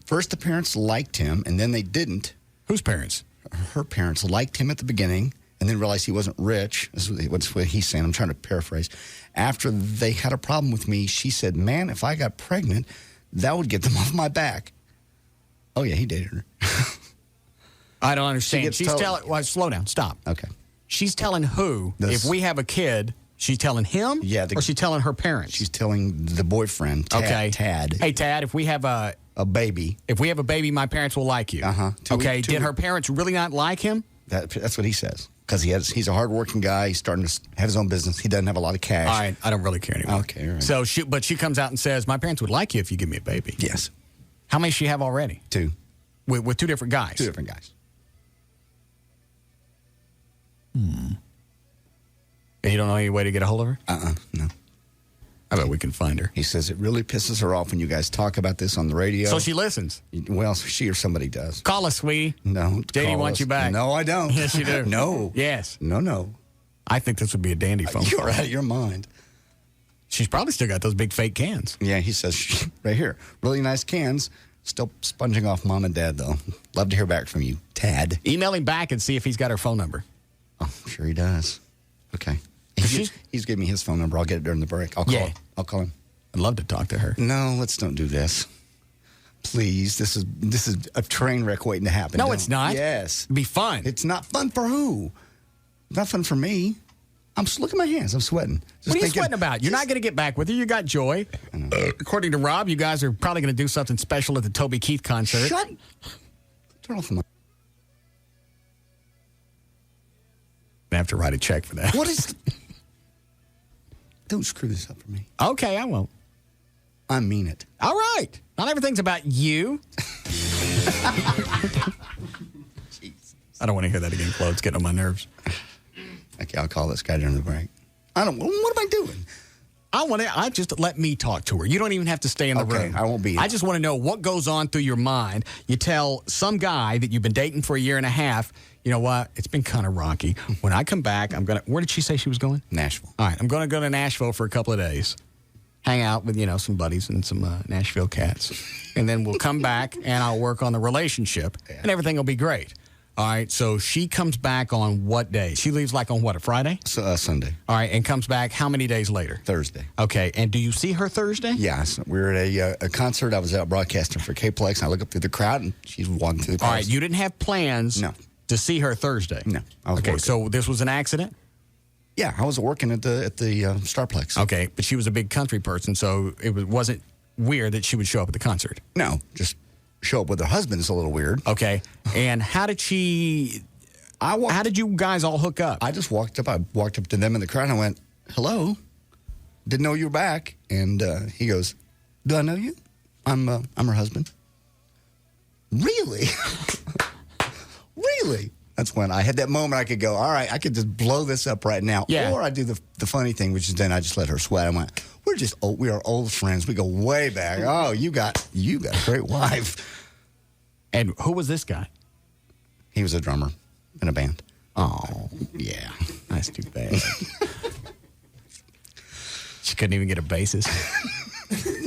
Speaker 5: First, the parents liked him, and then they didn't.
Speaker 1: Whose parents?
Speaker 5: Her parents liked him at the beginning, and then realized he wasn't rich. This is what he's saying. I'm trying to paraphrase. After they had a problem with me, she said, man, if I got pregnant, that would get them off my back. Oh, yeah, he dated her.
Speaker 1: I don't understand. She's telling... Well, slow down. Stop.
Speaker 5: Okay.
Speaker 1: She's telling who? If we have a kid, she's telling him?
Speaker 5: Yeah.
Speaker 1: Or she's telling her parents?
Speaker 5: She's telling the boyfriend, Tad.
Speaker 1: Hey, Tad, if we have a
Speaker 5: baby.
Speaker 1: If we have a baby, my parents will like you.
Speaker 5: Uh-huh.
Speaker 1: Okay. Did her parents really not like him?
Speaker 5: That's what he says. Because he's a hardworking guy. He's starting to have his own business. He doesn't have a lot of cash.
Speaker 1: All right. I don't really care anymore.
Speaker 5: Okay. All right.
Speaker 1: So but she comes out and says, my parents would like you if you give me a baby.
Speaker 5: Yes.
Speaker 1: How many does she have already?
Speaker 5: 2.
Speaker 1: With 2 different guys?
Speaker 5: 2 different guys.
Speaker 1: And you don't know any way to get a hold of her?
Speaker 5: No.
Speaker 1: I bet we can find her.
Speaker 5: He says it really pisses her off when you guys talk about this on the radio.
Speaker 1: So she listens?
Speaker 5: Well, she or somebody does.
Speaker 1: Call us, sweetie.
Speaker 5: No.
Speaker 1: JD wants you back.
Speaker 5: No, I don't.
Speaker 1: Yes, you do.
Speaker 5: No.
Speaker 1: Yes.
Speaker 5: No.
Speaker 1: I think this would be a dandy phone call.
Speaker 5: You're out of your mind.
Speaker 1: She's probably still got those big fake cans.
Speaker 5: Yeah, he says, right here, really nice cans. Still sponging off mom and dad, though. Love to hear back from you, Tad.
Speaker 1: Email him back and see if he's got her phone number.
Speaker 5: Oh, I'm sure he does. Okay. He's giving me his phone number. I'll get it during the break. I'll call him.
Speaker 1: I'd love to talk to her.
Speaker 5: No, let's don't do this. Please, this is a train wreck waiting to happen.
Speaker 1: No, it's not.
Speaker 5: Yes.
Speaker 1: It'd be fun.
Speaker 5: It's not fun for who? Not fun for me. Look at my hands. I'm sweating.
Speaker 1: What are you sweating about? You're not going to get back with her. You got Joy. According to Rob, you guys are probably going to do something special at the Toby Keith concert.
Speaker 5: Turn off the mic.
Speaker 1: I have to write a check for that.
Speaker 5: What is... Don't screw this up for me.
Speaker 1: Okay, I won't.
Speaker 5: I mean it.
Speaker 1: All right. Not everything's about you. I don't want to hear that again, Chloe. It's getting on my nerves.
Speaker 5: Okay, I'll call this guy during the break. What am I doing?
Speaker 1: I just let me talk to her. You don't even have to stay in the room.
Speaker 5: I won't be there.
Speaker 1: I just want to know what goes on through your mind. You tell some guy that you've been dating for a year and a half, you know what? It's been kind of rocky. When I come back, where did she say she was going?
Speaker 5: Nashville.
Speaker 1: All right, I'm going to go to Nashville for a couple of days. Hang out with, some buddies and some Nashville cats. And then we'll come back and I'll work on the relationship and everything will be great. All right, so she comes back on what day? She leaves on what, a Friday?
Speaker 5: Sunday.
Speaker 1: All right, and comes back how many days later?
Speaker 5: Thursday.
Speaker 1: Okay, and do you see her Thursday?
Speaker 5: Yes. We were at a concert. I was out broadcasting for KPlex, and I look up through the crowd, and she's walking through the crowd.
Speaker 1: All right, you didn't have plans to see her Thursday?
Speaker 5: No. I was
Speaker 1: okay,
Speaker 5: working.
Speaker 1: So this was an accident?
Speaker 5: Yeah, I was working at the Starplex.
Speaker 1: Okay, but she was a big country person, so it wasn't weird that she would show up at the concert?
Speaker 5: No, just show up with her husband is a little weird.
Speaker 1: Okay, and how did how did you guys all hook up?
Speaker 5: I just walked up. I walked up to them in the crowd and I went, hello. Didn't know you were back. And he goes, do I know you? I'm her husband. Really? Really? That's when I had that moment I could go, all right, I could just blow this up right now.
Speaker 1: Yeah.
Speaker 5: Or I do the funny thing, which is then I just let her sweat. I went, we are old friends. We go way back. Oh, you got a great wife.
Speaker 1: And who was this guy?
Speaker 5: He was a drummer in a band.
Speaker 1: Oh,
Speaker 5: yeah.
Speaker 1: That's too bad. She couldn't even get a bassist.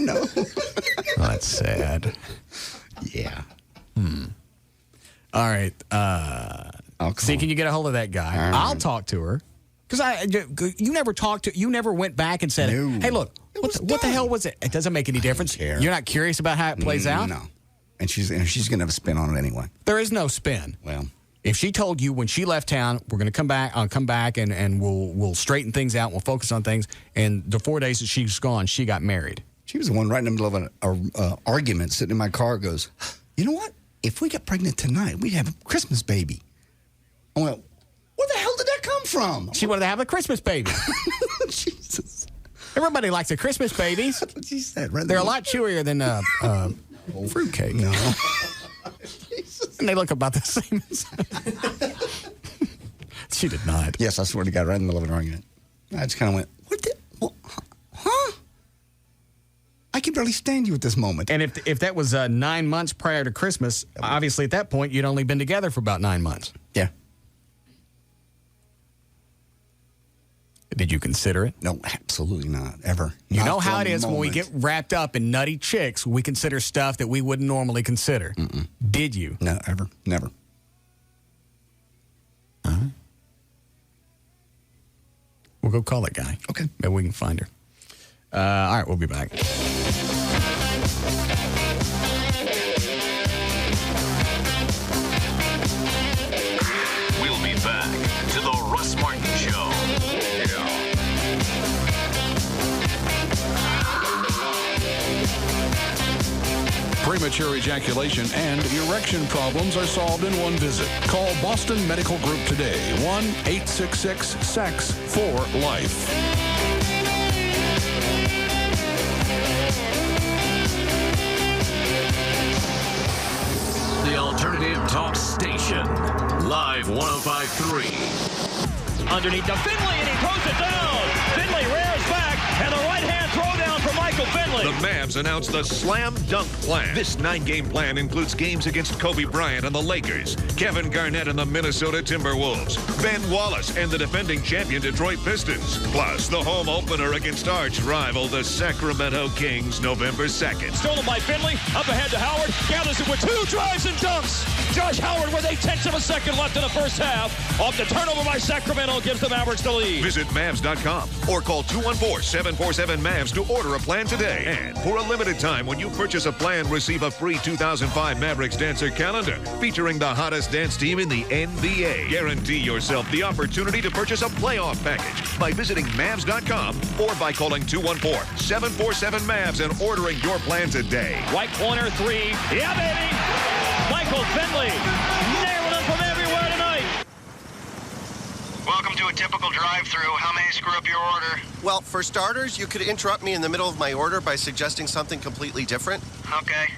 Speaker 5: No.
Speaker 1: Oh, that's sad.
Speaker 5: Yeah.
Speaker 1: All right. See, can you get a hold of that guy?
Speaker 5: Right.
Speaker 1: I'll talk to her. Because you never went back and said, hey, look, what the hell was it? It doesn't make any difference. You're not curious about how it plays out?
Speaker 5: No. And she's going to have a spin on it anyway.
Speaker 1: There is no spin.
Speaker 5: Well,
Speaker 1: if she told you when she left town, we're going to come back, I'll come back and we'll straighten things out, we'll focus on things, and the 4 days that she's gone, she got married.
Speaker 5: She was the one right in the middle of an argument, sitting in my car, goes, you know what? If we got pregnant tonight, we'd have a Christmas baby. I went, where the hell did that come from?
Speaker 1: She wanted to have a Christmas baby.
Speaker 5: Jesus.
Speaker 1: Everybody likes a Christmas babies.
Speaker 5: That's what she said. Right.
Speaker 1: They're a lot chewier than fruitcake.
Speaker 5: No.
Speaker 1: And they look about the same as She did not.
Speaker 5: Yes, I swear to God, right in the middle of an argument. I just kind of went, huh? I can barely stand you at this moment.
Speaker 1: And if that was 9 months prior to Christmas, obviously at that point, you'd only been together for about 9 months.
Speaker 5: Yeah.
Speaker 1: Did you consider it?
Speaker 5: No, absolutely not. Ever.
Speaker 1: You know how it is when we get wrapped up in nutty chicks, we consider stuff that we wouldn't normally consider.
Speaker 5: Mm-mm.
Speaker 1: Did you?
Speaker 5: No, ever. Never.
Speaker 1: We'll go call that guy.
Speaker 5: Okay.
Speaker 1: Maybe we can find her. All right, we'll be back.
Speaker 4: We'll be back to the Russ Martin Show.
Speaker 27: Premature ejaculation and erection problems are solved in one visit. Call Boston Medical Group today. 1-866-SEX-4-LIFE.
Speaker 4: The Alternative Talk Station. Live 105.3.
Speaker 24: Underneath to Finley, and he throws it down. Finley rears back, and the right-hand throwdown for Michael Finley.
Speaker 2: The Mavs announced the Slam Dunk Plan. This 9-game plan includes games against Kobe Bryant and the Lakers, Kevin Garnett and the Minnesota Timberwolves, Ben Wallace and the defending champion Detroit Pistons, plus the home opener against arch rival the Sacramento Kings November 2nd.
Speaker 24: Stolen by Finley, up ahead to Howard, gathers it with 2 drives and dunks. Josh Howard with 0.8 of a second left in the first half. Off the turnover by Sacramento gives the Mavericks the lead.
Speaker 2: Visit Mavs.com or call 214-747-MAVS to order a plan today. And for a limited time, when you purchase a plan, receive a free 2005 Mavericks Dancer calendar featuring the hottest dance team in the NBA. Guarantee yourself the opportunity to purchase a playoff package by visiting Mavs.com or by calling 214-747-MAVS and ordering your plan today.
Speaker 24: Right corner 3. Yeah, baby! Michael Finley nailing them from everywhere tonight.
Speaker 14: Welcome to a typical drive-through. How may I screw up your order?
Speaker 9: Well, for starters, you could interrupt me in the middle of my order by suggesting something completely different.
Speaker 14: Okay.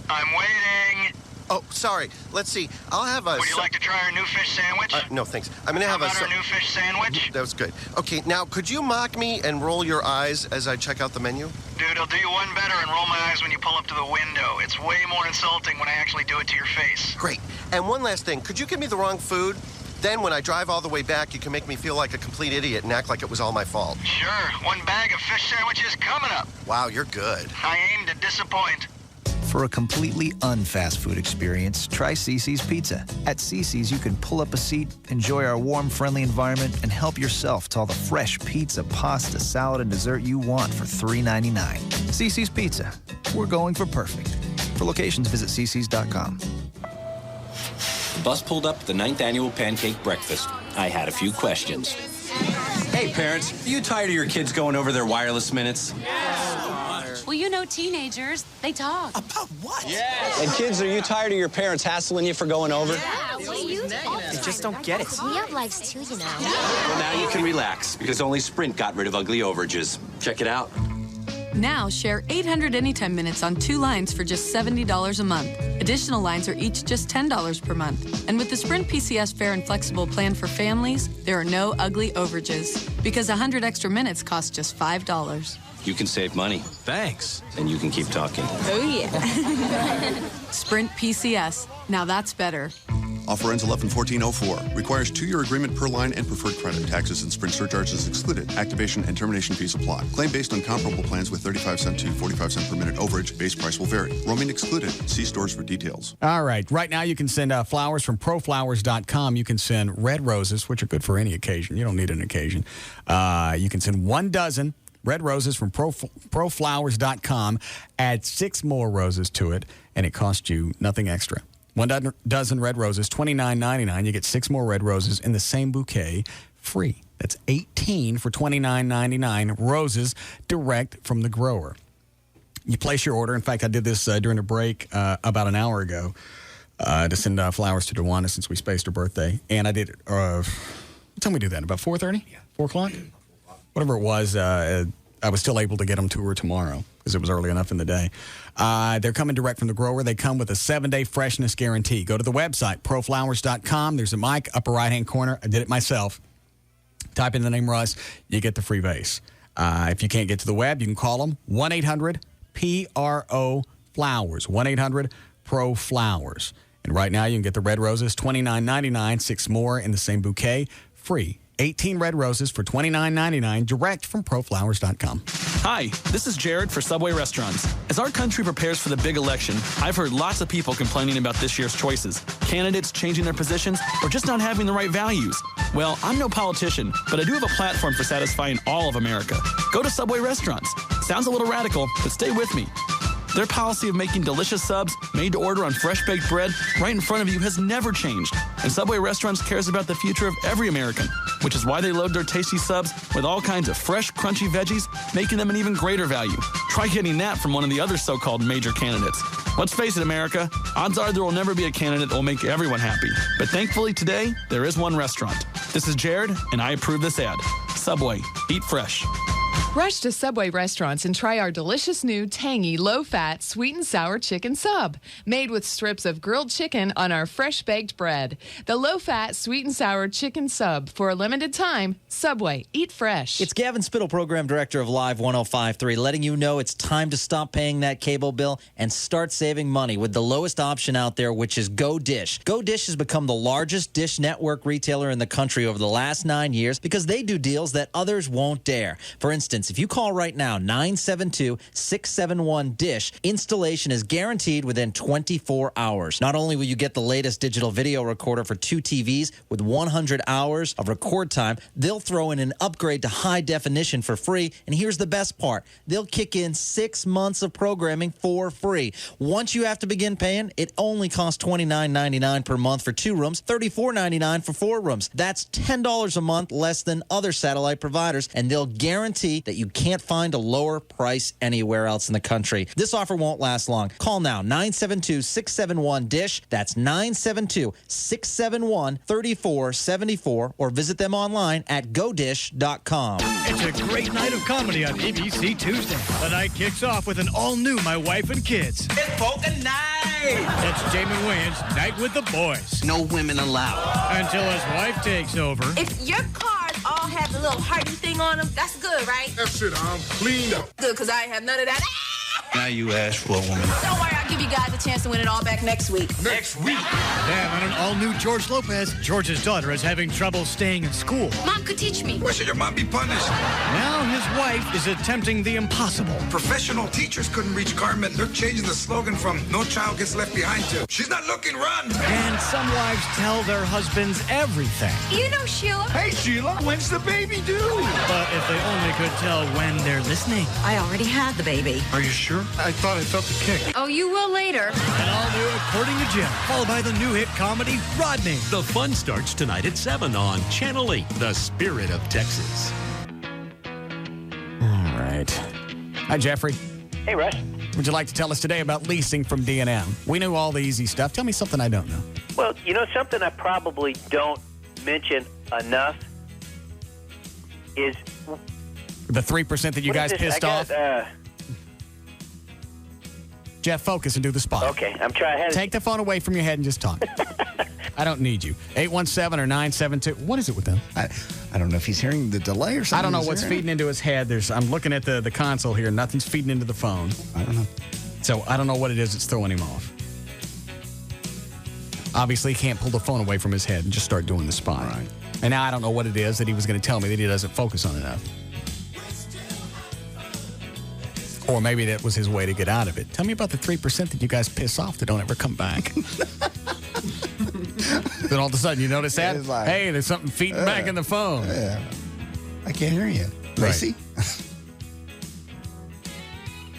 Speaker 14: I'm waiting.
Speaker 9: Oh, sorry. Let's see. I'll have a...
Speaker 14: Would you like to try our new fish sandwich?
Speaker 9: No, thanks. I'm going to have
Speaker 14: How about our new fish sandwich?
Speaker 9: That was good. Okay, now, could you mock me and roll your eyes as I check out the menu?
Speaker 14: Dude, I'll do you one better and roll my eyes when you pull up to the window. It's way more insulting when I actually do it to your face.
Speaker 9: Great. And one last thing. Could you give me the wrong food? Then when I drive all the way back, you can make me feel like a complete idiot and act like it was all my fault.
Speaker 14: Sure. One bag of fish sandwiches coming up.
Speaker 9: Wow, you're good.
Speaker 14: I aim to disappoint.
Speaker 11: For a completely un-fast food experience, try CiCi's Pizza. At CiCi's, you can pull up a seat, enjoy our warm, friendly environment, and help yourself to all the fresh pizza, pasta, salad, and dessert you want for $3.99. CiCi's Pizza. We're going for perfect. For locations, visit ccs.com.
Speaker 12: The bus pulled up at the 9th annual pancake breakfast. I had a few questions. Hey, parents, are you tired of your kids going over their wireless minutes?
Speaker 19: Well, you know teenagers, they talk.
Speaker 12: About what? Yeah. And kids, are you tired of your parents hassling you for going over?
Speaker 19: Yeah, what do you
Speaker 12: They just don't get it.
Speaker 19: We have lives too, you know.
Speaker 12: Well, now you can relax, because only Sprint got rid of ugly overages. Check it out.
Speaker 21: Now share 800 anytime minutes on 2 lines for just $70 a month. Additional lines are each just $10 per month. And with the Sprint PCS Fair and Flexible plan for families, there are no ugly overages, because 100 extra minutes cost just $5.
Speaker 12: You can save money. Thanks. And you can keep talking.
Speaker 21: Oh, yeah. Sprint PCS. Now that's better.
Speaker 10: Offer ends 11/14/04. Requires 2-year agreement per line and preferred credit. Taxes and Sprint surcharges excluded. Activation and termination fees apply. Claim based on comparable plans with 35-cent to 45-cent per minute overage. Base price will vary. Roaming excluded. See stores for details.
Speaker 1: All right. Right now, you can send flowers from proflowers.com. You can send red roses, which are good for any occasion. You don't need an occasion. You can send 1 dozen red roses from proflowers.com. Add 6 more roses to it, and it costs you nothing extra. 1 dozen red roses, $29.99. You get 6 more red roses in the same bouquet, free. That's 18 for $29.99. Roses direct from the grower. You place your order. In fact, I did this during a break about an hour ago to send flowers to Dewana since we spaced her birthday. And I did it, what time we do that? About 4:30? Yeah. 4 o'clock? Whatever it was, I was still able to get them to her tomorrow because it was early enough in the day. They're coming direct from the grower. They come with a 7-day freshness guarantee. Go to the website, proflowers.com. There's a mic, upper right-hand corner. I did it myself. Type in the name Russ. You get the free vase. If you can't get to the web, you can call them 1-800-PRO-FLOWERS, 1-800-PRO-FLOWERS. And right now, you can get the red roses, $29.99, 6 more in the same bouquet, free. 18 red roses for $29.99, direct from proflowers.com.
Speaker 15: Hi, this is Jared for Subway Restaurants. As our country prepares for the big election, I've heard lots of people complaining about this year's choices. Candidates changing their positions or just not having the right values. Well, I'm no politician, but I do have a platform for satisfying all of America. Go to Subway Restaurants. Sounds a little radical, but stay with me. Their policy of making delicious subs made to order on fresh-baked bread right in front of you has never changed. And Subway Restaurants cares about the future of every American, which is why they load their tasty subs with all kinds of fresh, crunchy veggies, making them an even greater value. Try getting that from one of the other so-called major candidates. Let's face it, America, odds are there will never be a candidate that will make everyone happy. But thankfully today, there is one restaurant. This is Jared, and I approve this ad. Subway. Eat fresh.
Speaker 16: Rush to Subway Restaurants and try our delicious new, tangy, low-fat, sweet and sour chicken sub, made with strips of grilled chicken on our fresh-baked bread. The low-fat, sweet and sour chicken sub for a limited time. Subway. Eat fresh.
Speaker 17: It's Gavin Spittle, Program Director of Live 105.3, letting you know it's time to stop paying that cable bill and start saving money with the lowest option out there, which is Go Dish. Go Dish has become the largest dish network retailer in the country over the last 9 years because they do deals that others won't dare. For instance, if you call right now, 972-671-DISH, installation is guaranteed within 24 hours. Not only will you get the latest digital video recorder for 2 TVs with 100 hours of record time, they'll throw in an upgrade to high definition for free. And here's the best part. They'll kick in 6 months of programming for free. Once you have to begin paying, it only costs $29.99 per month for 2 rooms, $34.99 for 4 rooms. That's $10 a month less than other satellite providers, and they'll guarantee that you can't find a lower price anywhere else in the country. This offer won't last long. Call now, 972-671-DISH. That's 972-671-3474, or visit them online at godish.com.
Speaker 18: It's a great night of comedy on ABC Tuesday. The night kicks off with an all-new My Wife and Kids.
Speaker 22: It's polka night!
Speaker 18: That's Jamin Wayans' Night with the Boys.
Speaker 22: No women allowed.
Speaker 18: Until his wife takes over.
Speaker 23: If your cars all have the little hearty thing on them, that's good, right?
Speaker 22: That's it, I'm cleaned up.
Speaker 23: Good, because I ain't have none of that.
Speaker 22: Now you ask for a woman.
Speaker 23: Don't worry, I'll give you guys a chance to win it all back next week.
Speaker 22: Next week?
Speaker 18: Then on an all-new George Lopez, George's daughter is having trouble staying in school.
Speaker 23: Mom could teach me.
Speaker 22: Why should your mom be punished?
Speaker 18: Now his wife is attempting the impossible.
Speaker 22: Professional teachers couldn't reach Carmen. They're changing the slogan from "No child gets left behind" to "She's not looking, run."
Speaker 18: And some wives tell their husbands everything.
Speaker 23: You know Sheila.
Speaker 22: Hey, Sheila, when's the baby due?
Speaker 18: But if they only could tell when they're listening.
Speaker 23: I already had the baby.
Speaker 22: Are you sure? I thought I felt the kick.
Speaker 23: Oh, you will later.
Speaker 18: And all new According to Jim, followed by the new hit comedy, Rodney.
Speaker 25: The fun starts tonight at 7 on Channel 8, The Spirit of Texas.
Speaker 1: All right. Hi, Jeffrey.
Speaker 26: Hey, Russ.
Speaker 1: Would you like to tell us today about leasing from D&M? We knew all the easy stuff. Tell me something I don't know.
Speaker 26: Well, you know, something I probably don't mention enough is...
Speaker 1: The 3% that you guys pissed off? Jeff, focus and do the spot.
Speaker 26: Okay, I'm trying.
Speaker 1: Take the phone away from your head and just talk. I don't need you. 817 or 972. What is it with them?
Speaker 5: I don't know if he's hearing the delay or something.
Speaker 1: I don't know what's feeding into his head. I'm looking at the console here. Nothing's feeding into the phone.
Speaker 5: I don't know.
Speaker 1: So I don't know what it is that's throwing him off. Obviously, he can't pull the phone away from his head and just start doing the spot.
Speaker 5: Right.
Speaker 1: And now I don't know what it is that he was going to tell me that he doesn't focus on enough. Or maybe that was his way to get out of it. Tell me about the 3% that you guys piss off that don't ever come back. Then all of a sudden you notice that?
Speaker 5: It's like,
Speaker 1: hey, there's something feeding back in the phone.
Speaker 5: Yeah. I can't hear you. Lacey?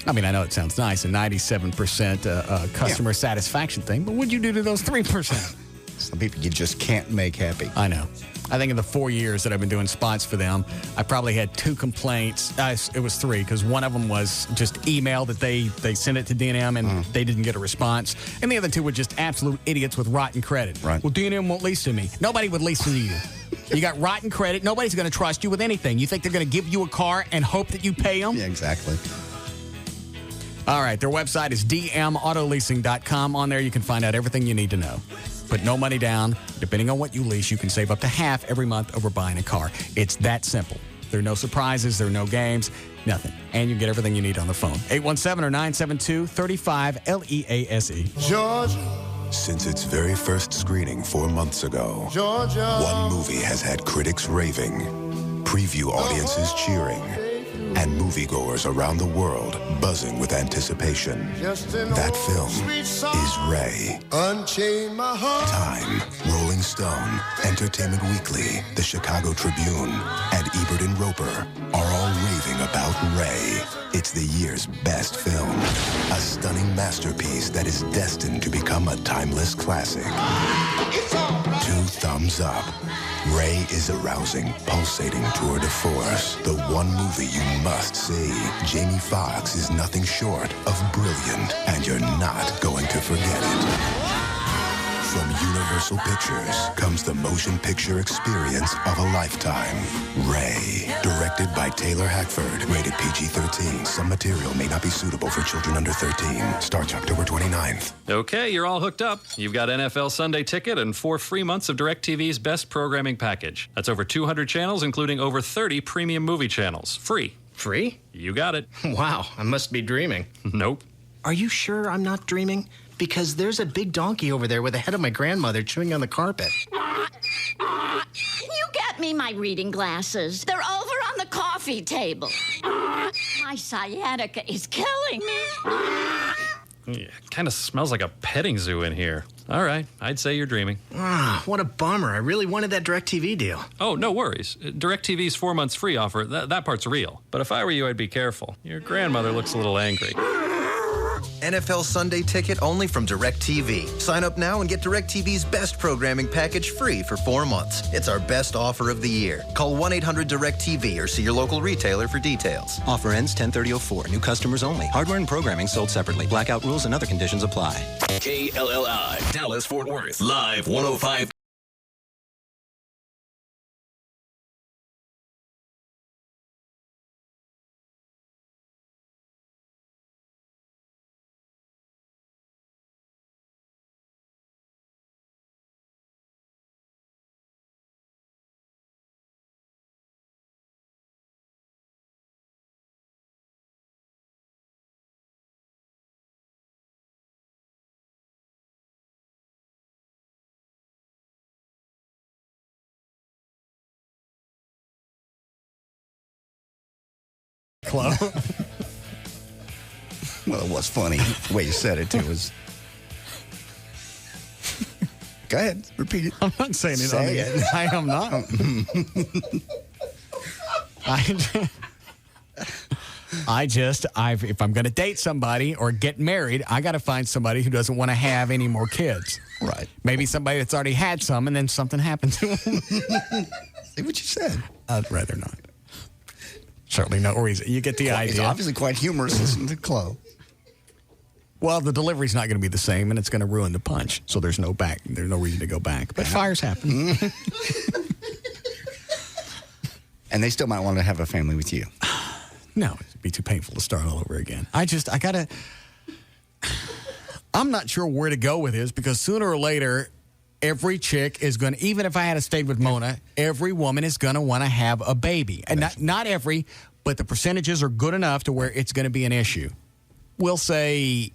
Speaker 1: I mean, I know it sounds nice, a 97% customer satisfaction thing, but what'd you do to those 3%?
Speaker 5: Some people you just can't make happy.
Speaker 1: I know. I think in the 4 years that I've been doing spots for them, I probably had 2 complaints. It was 3, because one of them was just email that they sent it to D&M and they didn't get a response. And the other 2 were just absolute idiots with rotten credit.
Speaker 5: Right.
Speaker 1: Well, D&M won't lease to me. Nobody would lease to you. You got rotten credit. Nobody's going to trust you with anything. You think they're going to give you a car and hope that you pay them?
Speaker 5: Yeah, exactly.
Speaker 1: All right, their website is dmautoleasing.com. On there, you can find out everything you need to know. Put no money down. Depending on what you lease, you can save up to half every month over buying a car. It's that simple. There are no surprises. There are no games. Nothing. And you get everything you need on the phone. 817 or 972-35-LEASE.
Speaker 3: Georgia. Since its very first screening 4 months ago, Georgia, one movie has had critics raving, preview audiences cheering, and moviegoers around the world buzzing with anticipation. That film is Ray.
Speaker 6: Unchain my heart.
Speaker 3: Time, Rolling Stone, Entertainment Weekly, The Chicago Tribune, and Ebert and Roeper are all raving about Ray. It's the year's best film. A stunning masterpiece that is destined to become a timeless classic. 2 thumbs up. Ray is a rousing, pulsating tour de force. The one movie you must see. Jamie Foxx is nothing short of brilliant, and you're not going to forget it. From Universal Pictures comes the motion picture experience of a lifetime. Ray, directed by Taylor Hackford, rated PG-13. Some material may not be suitable for children under 13. Starts October 29th.
Speaker 7: Okay, you're all hooked up. You've got NFL Sunday Ticket and 4 free months of DirecTV's best programming package. That's over 200 channels, including over 30 premium movie channels. Free.
Speaker 8: Free?
Speaker 7: You got it.
Speaker 8: Wow, I must be dreaming.
Speaker 7: Nope.
Speaker 8: Are you sure I'm not dreaming? Because there's a big donkey over there with the head of my grandmother chewing on the carpet.
Speaker 13: You get me my reading glasses. They're over on the coffee table. My sciatica is killing me.
Speaker 7: Yeah, it kind of smells like a petting zoo in here. All right, I'd say you're dreaming.
Speaker 8: Ah, what a bummer. I really wanted that DirecTV deal.
Speaker 7: Oh, no worries. DirecTV's 4 months free offer, that part's real. But if I were you, I'd be careful. Your grandmother looks a little angry.
Speaker 20: NFL Sunday Ticket only from DirecTV. Sign up now and get DirecTV's best programming package free for 4 months. It's our best offer of the year. Call 1-800-DirecTV or see your local retailer for details.
Speaker 27: Offer ends 10/30/04. New customers only. Hardware and programming sold separately. Blackout rules and other conditions apply.
Speaker 4: KLLI, Dallas, Fort Worth. Live 105.
Speaker 5: Well, it was funny. The way you said it, too, was... Go ahead. Repeat it.
Speaker 1: I'm not saying it.
Speaker 5: Say it.
Speaker 1: I am not. If I'm going to date somebody or get married, I got to find somebody who doesn't want to have any more kids.
Speaker 5: Right.
Speaker 1: Maybe somebody that's already had some and then something happened to them.
Speaker 5: See what you said.
Speaker 1: I'd rather not. Certainly no reason. You get the idea.
Speaker 5: It's obviously quite humorous. Listen to Chloe.
Speaker 1: Well, the delivery's not going to be the same, and it's going to ruin the punch. So there's no reason to go back. But fires happen.
Speaker 5: And they still might want to have a family with you.
Speaker 1: No, it'd be too painful to start all over again. I'm not sure where to go with this, because sooner or later, every chick is going to, even if I had stayed with Mona, every woman is going to want to have a baby. And not every, but the percentages are good enough to where it's going to be an issue. We'll say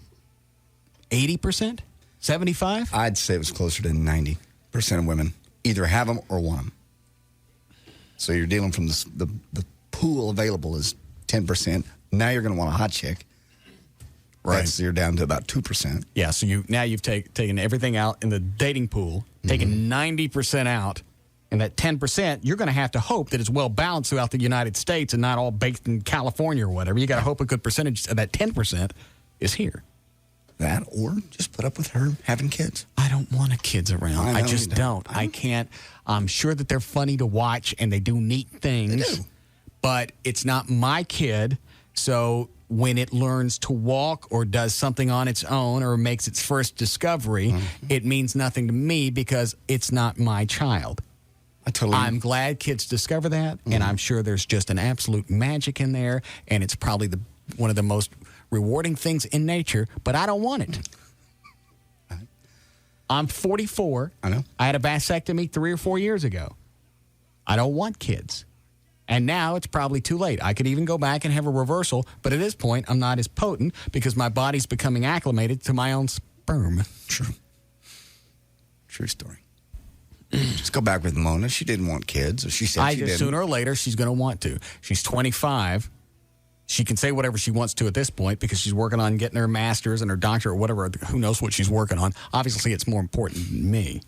Speaker 1: 80%? 75?
Speaker 5: I'd say it was closer to 90% of women either have them or want them. So you're dealing from the pool available is 10%. Now you're going to want a hot chick. Right. You're down to about 2%.
Speaker 1: Yeah, so you've taken everything out in the dating pool, taken 90% out, and that 10%, you're going to have to hope that it's well balanced throughout the United States and not all baked in California or whatever. You got to hope a good percentage of that 10% is here.
Speaker 5: That, or just put up with her having kids.
Speaker 1: I don't want kids around. I just don't. I can't. I'm sure that they're funny to watch and they do neat things. They do. But it's not my kid, so when it learns to walk or does something on its own or makes its first discovery, it means nothing to me because it's not my child. I'm glad kids discover that, and I'm sure there's just an absolute magic in there, and it's probably one of the most rewarding things in nature, but I don't want it. I'm 44.
Speaker 5: I know.
Speaker 1: I had a vasectomy 3 or 4 years ago. I don't want kids. And now it's probably too late. I could even go back and have a reversal, but at this point, I'm not as potent because my body's becoming acclimated to my own sperm.
Speaker 5: True story. Just go back with Mona. She didn't want kids. Or she said she didn't.
Speaker 1: Sooner or later, she's going to want to. She's 25. She can say whatever she wants to at this point because she's working on getting her master's and her doctorate or whatever. Who knows what she's working on. Obviously, it's more important than me.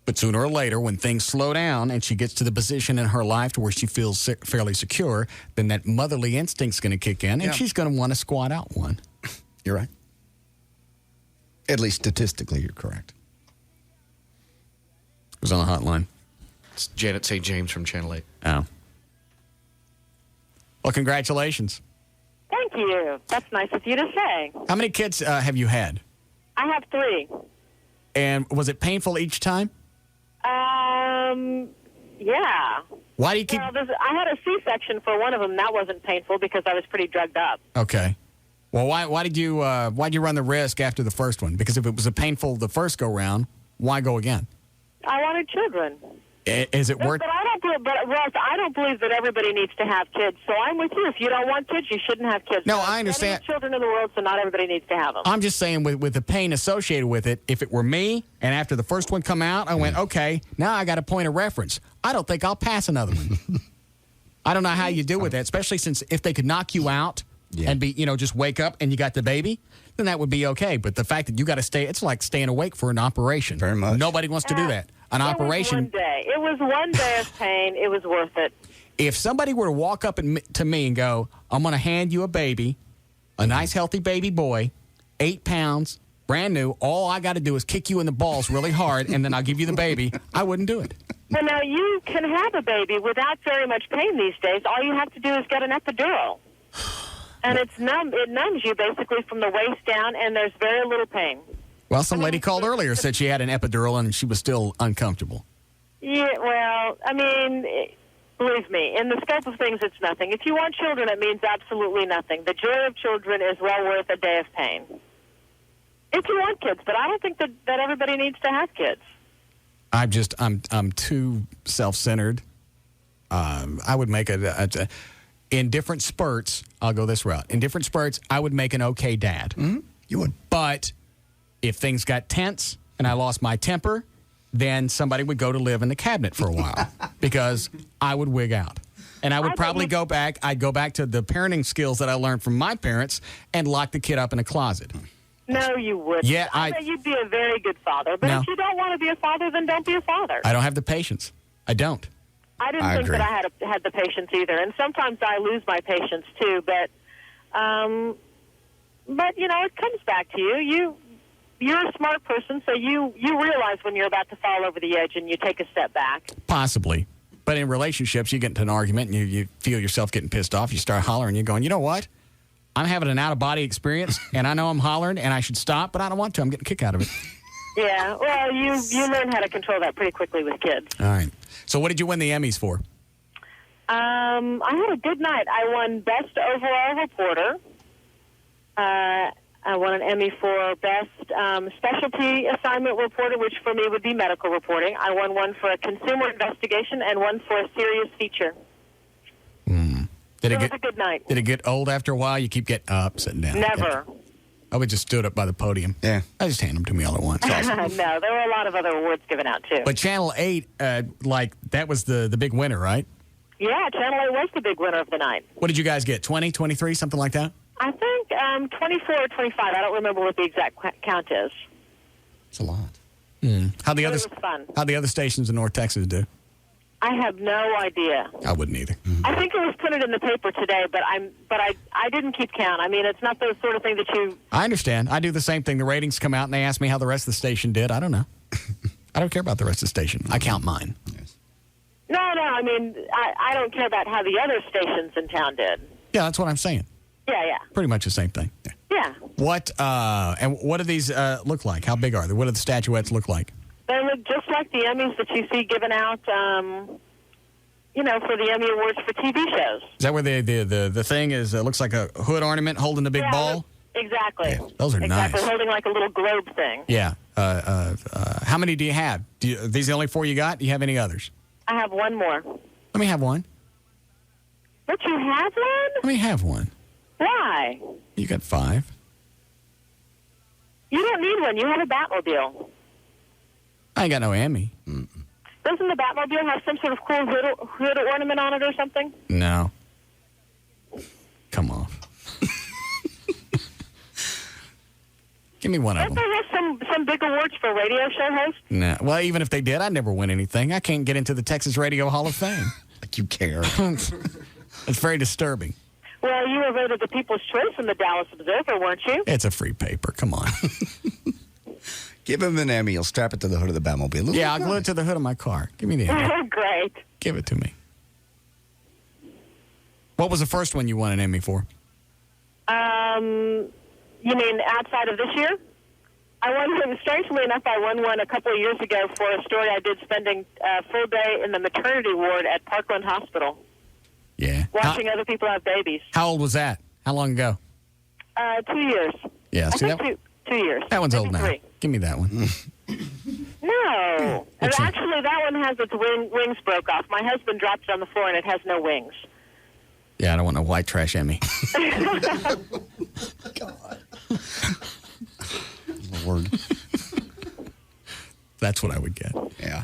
Speaker 1: But sooner or later, when things slow down and she gets to the position in her life to where she feels fairly secure, then that motherly instinct's going to kick in, and she's going to want to squat out one.
Speaker 5: You're right. At least statistically, you're correct.
Speaker 1: Who's on the hotline?
Speaker 8: It's Janet St. James from Channel 8.
Speaker 1: Oh. Well, congratulations.
Speaker 2: Thank you. That's nice of you to say.
Speaker 1: How many kids have you had?
Speaker 2: I have 3.
Speaker 1: And was it painful each time?
Speaker 2: Yeah.
Speaker 1: Why do you keep...
Speaker 2: Well, I had a C-section for one of them. That wasn't painful because I was pretty drugged up.
Speaker 1: Okay. Well, why'd you run the risk after the first one? Because if it was painful the first go-round, why go again?
Speaker 2: I wanted children.
Speaker 1: Is it worth...
Speaker 2: But Russ, I don't believe that everybody needs to have kids. So I'm with you. If you don't want kids, you shouldn't have kids.
Speaker 1: No, I understand.
Speaker 2: There's children in the world, so not everybody needs to have them.
Speaker 1: I'm just saying with the pain associated with it, if it were me, and after the first one come out, I went, okay, now I got a point of reference. I don't think I'll pass another one. I don't know how you do with that, especially since if they could knock you out and be, just wake up and you got the baby, then that would be okay. But the fact that you got to stay, it's like staying awake for an operation.
Speaker 5: Very much.
Speaker 1: Nobody wants to do that. An operation.
Speaker 2: It was one day of pain. It was worth it.
Speaker 1: If somebody were to walk up to me and go, I'm going to hand you a baby, a nice healthy baby boy, 8 pounds, brand new, all I got to do is kick you in the balls really hard and then I'll give you the baby, I wouldn't do it.
Speaker 2: Well, now you can have a baby without very much pain these days. All you have to do is get an epidural. And it numbs you basically from the waist down, and there's very little pain.
Speaker 1: Well, some lady called earlier, said she had an epidural and she was still uncomfortable.
Speaker 2: Yeah, well, I mean, believe me, in the scope of things, it's nothing. If you want children, it means absolutely nothing. The joy of children is well worth a day of pain. If you want kids, but I don't think that everybody needs to have kids.
Speaker 1: I'm too self-centered. I would make in different spurts, I'll go this route. In different spurts, I would make an okay dad.
Speaker 5: Mm-hmm. You would.
Speaker 1: But if things got tense and I lost my temper, then somebody would go to live in the cabinet for a while because I would wig out. And I would probably go back. I'd go back to the parenting skills that I learned from my parents and lock the kid up in a closet.
Speaker 2: No, you wouldn't.
Speaker 1: Yeah,
Speaker 2: I bet you'd be a very good father. But if you don't want to be a father, then don't be a father.
Speaker 1: I don't have the patience. I don't.
Speaker 2: I didn't think that I had the patience either. And sometimes I lose my patience, too. But it comes back to you. You're a smart person, so you realize when you're about to fall over the edge and you take a step back.
Speaker 1: Possibly. But in relationships, you get into an argument and you feel yourself getting pissed off. You start hollering. You're going, you know what? I'm having an out-of-body experience, and I know I'm hollering, and I should stop, but I don't want to. I'm getting a kick out of it.
Speaker 2: Yeah, well, you learn how to control that pretty quickly with kids.
Speaker 1: All right. So what did you win the Emmys for?
Speaker 2: I had a good night. I won Best Overall Reporter. I won an Emmy for Best Specialty Assignment Reporter, which for me would be medical reporting. I won one for a consumer investigation and one for a serious feature. It was a good night.
Speaker 1: Did it get old after a while? You keep getting up, sitting down.
Speaker 2: Never.
Speaker 1: I would just stood up by the podium.
Speaker 5: Yeah.
Speaker 1: I just hand them to me all at once.
Speaker 2: No, there were a lot of other awards given out, too.
Speaker 1: But Channel 8, that was the big winner, right?
Speaker 2: Yeah, Channel 8 was the big winner of the night.
Speaker 1: What did you guys get, 20, 23, something like that?
Speaker 2: I think 24 or 25. I don't remember what the exact count is.
Speaker 5: It's a lot.
Speaker 1: How'd the
Speaker 2: But it was fun.
Speaker 1: How'd the other stations in North Texas do?
Speaker 2: I have no idea.
Speaker 1: I wouldn't either.
Speaker 2: I think it was printed in the paper today, but I didn't keep count. I mean, it's not the sort of thing that you...
Speaker 1: I understand. I do the same thing. The ratings come out and they ask me how the rest of the station did. I don't know. I don't care about the rest of the station. I count mine.
Speaker 2: No, I mean, I don't care about how the other stations in town did.
Speaker 1: Yeah, that's what I'm saying.
Speaker 2: Yeah.
Speaker 1: Pretty much the same thing.
Speaker 2: Yeah.
Speaker 1: What do these look like? How big are they? What do the statuettes look like?
Speaker 2: They look just like the Emmys that you see given out, for the Emmy Awards for TV shows.
Speaker 1: Is that where the thing is? Looks like a hood ornament holding the big ball?
Speaker 2: Exactly.
Speaker 1: Yeah, those are
Speaker 2: exactly,
Speaker 1: nice.
Speaker 2: holding like a little globe thing.
Speaker 1: Yeah. How many do you have? Are these the only 4 you got? Do you have any others?
Speaker 2: I have one more.
Speaker 1: Let me have one.
Speaker 2: But you have one?
Speaker 1: Let me have one.
Speaker 2: Why?
Speaker 1: You got 5.
Speaker 2: You don't need one. You have a Batmobile.
Speaker 1: I ain't got no Emmy.
Speaker 2: Doesn't the Batmobile have some sort of cool hood ornament on it or something?
Speaker 1: No. Come on. Give me one of
Speaker 2: Don't
Speaker 1: them.
Speaker 2: they have some big awards for radio show hosts?
Speaker 1: No. Well, even if they did, I'd never win anything. I can't get into the Texas Radio Hall of Fame.
Speaker 5: Like you care.
Speaker 1: It's very disturbing.
Speaker 2: Well, you were voted the People's Choice in the Dallas Observer, weren't you?
Speaker 1: It's a free paper. Come on.
Speaker 5: Give him an Emmy. He'll strap it to the hood of the Batmobile.
Speaker 1: Yeah, I'll glue it to the hood of my car. Give me the Emmy.
Speaker 2: Great.
Speaker 1: Give it to me. What was the first one you won an Emmy for?
Speaker 2: You mean outside of this year? I won, strangely enough, I won one a couple of years ago for a story I did spending a full day in the maternity ward at Parkland Hospital.
Speaker 1: Yeah.
Speaker 2: Watching other people have babies.
Speaker 1: How old was that? How long ago?
Speaker 2: 2 years.
Speaker 1: Yeah,
Speaker 2: I
Speaker 1: see
Speaker 2: think
Speaker 1: that?
Speaker 2: 2 years.
Speaker 1: That one's
Speaker 2: Maybe
Speaker 1: old now.
Speaker 2: 3.
Speaker 1: Give me that one.
Speaker 2: No. And actually, that one has its wings broke off. My husband dropped it on the floor, and it has no wings.
Speaker 1: Yeah, I don't want no white trash Emmy.
Speaker 5: Lord.
Speaker 1: That's what I would get.
Speaker 5: Yeah.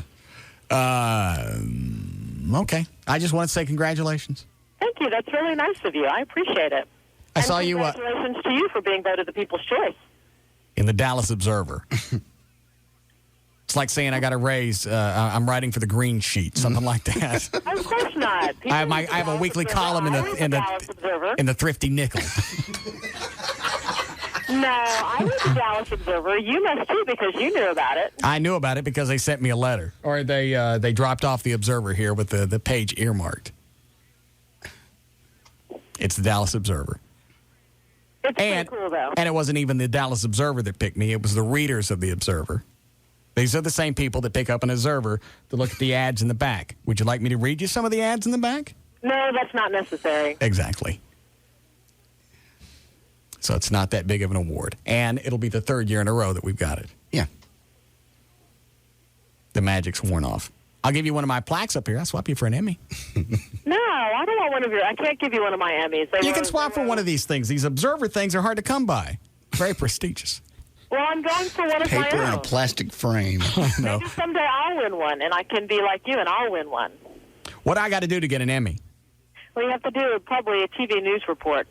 Speaker 1: Okay. I just want to say congratulations.
Speaker 2: Thank you. That's really nice of you. I appreciate it.
Speaker 1: I saw you
Speaker 2: Congratulations to you for being voted the People's Choice.
Speaker 1: in the Dallas Observer. It's like saying I got a raise. I'm writing for the Green Sheet, something like that.
Speaker 2: Of course not.
Speaker 1: I have a weekly column in the Thrifty Nickel.
Speaker 2: No, I read the Dallas Observer. You must too, because you knew about it.
Speaker 1: I knew about it because they sent me a letter, or they dropped off the Observer here with the page earmarked. It's the Dallas Observer.
Speaker 2: It's pretty cool, though.
Speaker 1: And it wasn't even the Dallas Observer that picked me. It was the readers of the Observer. These are the same people that pick up an Observer to look at the ads in the back. Would you like me to read you some of the ads in the back?
Speaker 2: No, that's not necessary.
Speaker 1: Exactly. So it's not that big of an award. And it'll be the 3rd year in a row that we've got it.
Speaker 5: Yeah.
Speaker 1: The magic's worn off. I'll give you one of my plaques up here. I'll swap you for an Emmy.
Speaker 2: No, I don't want one of your... I can't give you one of my Emmys.
Speaker 1: You can swap for one of these things. These Observer things are hard to come by. Very prestigious.
Speaker 2: Well, I'm going for one of my
Speaker 5: Paper in a
Speaker 2: own.
Speaker 5: plastic frame.
Speaker 2: Maybe someday I'll win one, and I can be like you, and I'll win one.
Speaker 1: What I got to do to get an Emmy?
Speaker 2: Well, you have to do probably a TV news report.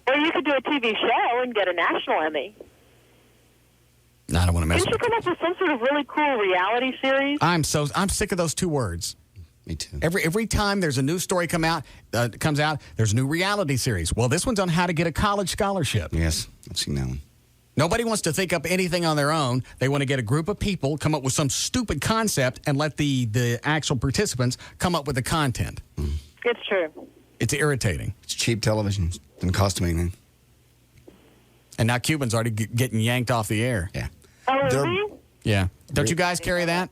Speaker 2: Or you could do a TV show and get a national Emmy.
Speaker 1: No, I don't want to mess
Speaker 2: Didn't
Speaker 1: with
Speaker 2: you come up with some sort of really cool reality series?
Speaker 1: I'm sick of those 2 words.
Speaker 5: Me too.
Speaker 1: Every time there's a new story comes out, there's a new reality series. Well, this one's on how to get a college scholarship.
Speaker 5: Yes, I've seen that one.
Speaker 1: Nobody wants to think up anything on their own. They want to get a group of people, come up with some stupid concept, and let the actual participants come up with the content.
Speaker 2: It's true.
Speaker 1: It's irritating.
Speaker 5: It's cheap television. Doesn't cost them anything.
Speaker 1: And now Cuban's already getting yanked off the air.
Speaker 5: Yeah.
Speaker 2: Oh, is he?
Speaker 1: Yeah. Don't you guys carry that?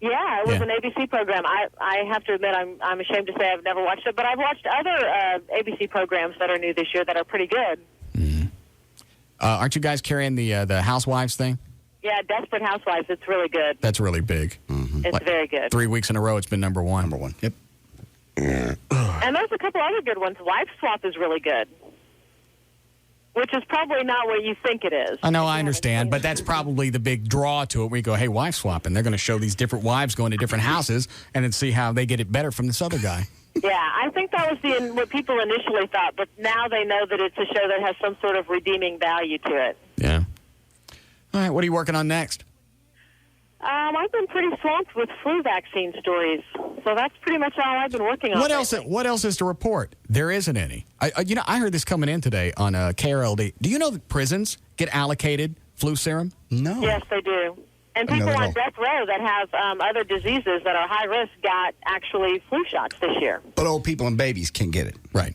Speaker 2: Yeah, it was
Speaker 1: Yeah.
Speaker 2: an ABC program. I have to admit, I'm ashamed to say I've never watched it, but I've watched other ABC programs that are new this year that are pretty good.
Speaker 1: Aren't you guys carrying the Housewives thing?
Speaker 2: Yeah, Desperate Housewives. It's really good.
Speaker 1: That's really big.
Speaker 2: It's very good.
Speaker 1: 3 weeks in a row, it's been number one.
Speaker 5: Yep.
Speaker 2: And there's a couple other good ones. Wife Swap is really good. which is probably not what you think it is.
Speaker 1: I know, I understand, but that's probably the big draw to it where you go, hey, wife swapping. They're going to show these different wives going to different houses and then see how they get it better from this other guy.
Speaker 2: Yeah, I think that was what people initially thought, but now they know that it's a show that has some sort of redeeming value to it.
Speaker 1: Yeah. All right, what are you working on next?
Speaker 2: I've been pretty swamped with flu vaccine stories, so that's pretty much all I've been working on.
Speaker 1: What else is to report? There isn't any. I heard this coming in today on KLLI. Do you know that prisons get allocated flu serum?
Speaker 5: No.
Speaker 2: Yes, they do. And people on death row that have other diseases that are high risk got actually flu shots this year.
Speaker 5: But old people and babies can get it.
Speaker 1: Right.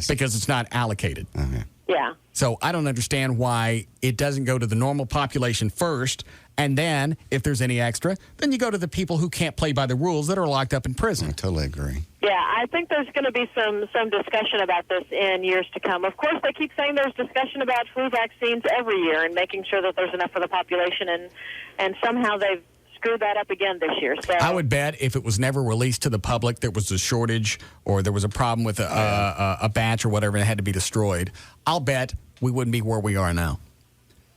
Speaker 1: Because it's not allocated.
Speaker 5: Okay.
Speaker 2: Yeah.
Speaker 1: So I don't understand why it doesn't go to the normal population first, and then, if there's any extra, then you go to the people who can't play by the rules that are locked up in prison.
Speaker 5: I totally agree.
Speaker 2: Yeah, I think there's going to be some discussion about this in years to come. Of course, they keep saying there's discussion about flu vaccines every year and making sure that there's enough for the population, and somehow they've screwed that up again this year. So
Speaker 1: I would bet if it was never released to the public, there was a shortage or there was a problem with a batch or whatever that had to be destroyed, I'll bet we wouldn't be where we are now.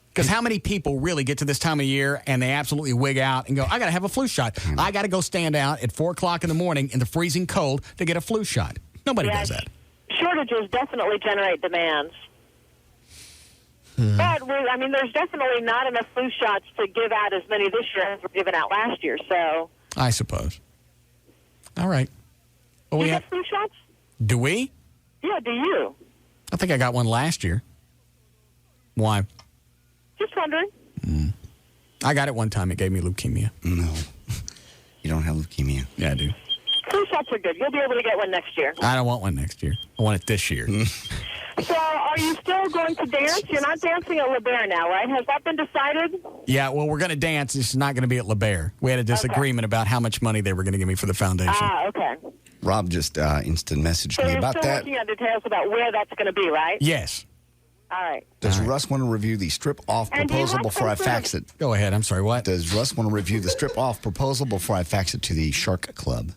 Speaker 1: Because how many people really get to this time of year and they absolutely wig out and go, I got to have a flu shot. I got to go stand out at 4 o'clock in the morning in the freezing cold to get a flu shot. Nobody does that.
Speaker 2: Shortages definitely generate demands. But, there's definitely not enough flu shots to give out as many this year as were given out last year, so.
Speaker 1: I suppose. All right. Well,
Speaker 2: do you get flu shots?
Speaker 1: Do we?
Speaker 2: Yeah, do you?
Speaker 1: I think I got one last year. Why?
Speaker 2: Just wondering.
Speaker 1: I got it one time. It gave me leukemia.
Speaker 5: No. You don't have leukemia.
Speaker 1: Yeah, I do.
Speaker 2: Flu shots are good. You'll be able to get one next year.
Speaker 1: I don't want one next year. I want it this year.
Speaker 2: So are you still going to dance? You're not dancing at Le Bear now, right? Has that been decided?
Speaker 1: Yeah, well, we're going to dance. It's not going to be at Le Bear. We had a disagreement about how much money they were going to give me for the foundation.
Speaker 2: Okay.
Speaker 5: Rob just instant messaged me about
Speaker 2: So you're still
Speaker 5: that.
Speaker 2: working on details about where that's going to be, right?
Speaker 1: Yes.
Speaker 2: All right.
Speaker 5: Does Russ want to review the strip-off
Speaker 2: And do you
Speaker 5: proposal
Speaker 2: like
Speaker 5: before I
Speaker 2: some
Speaker 5: fax it?
Speaker 1: Go ahead. I'm sorry, what?
Speaker 5: Does Russ want to review the strip-off proposal before I fax it to the Shark Club?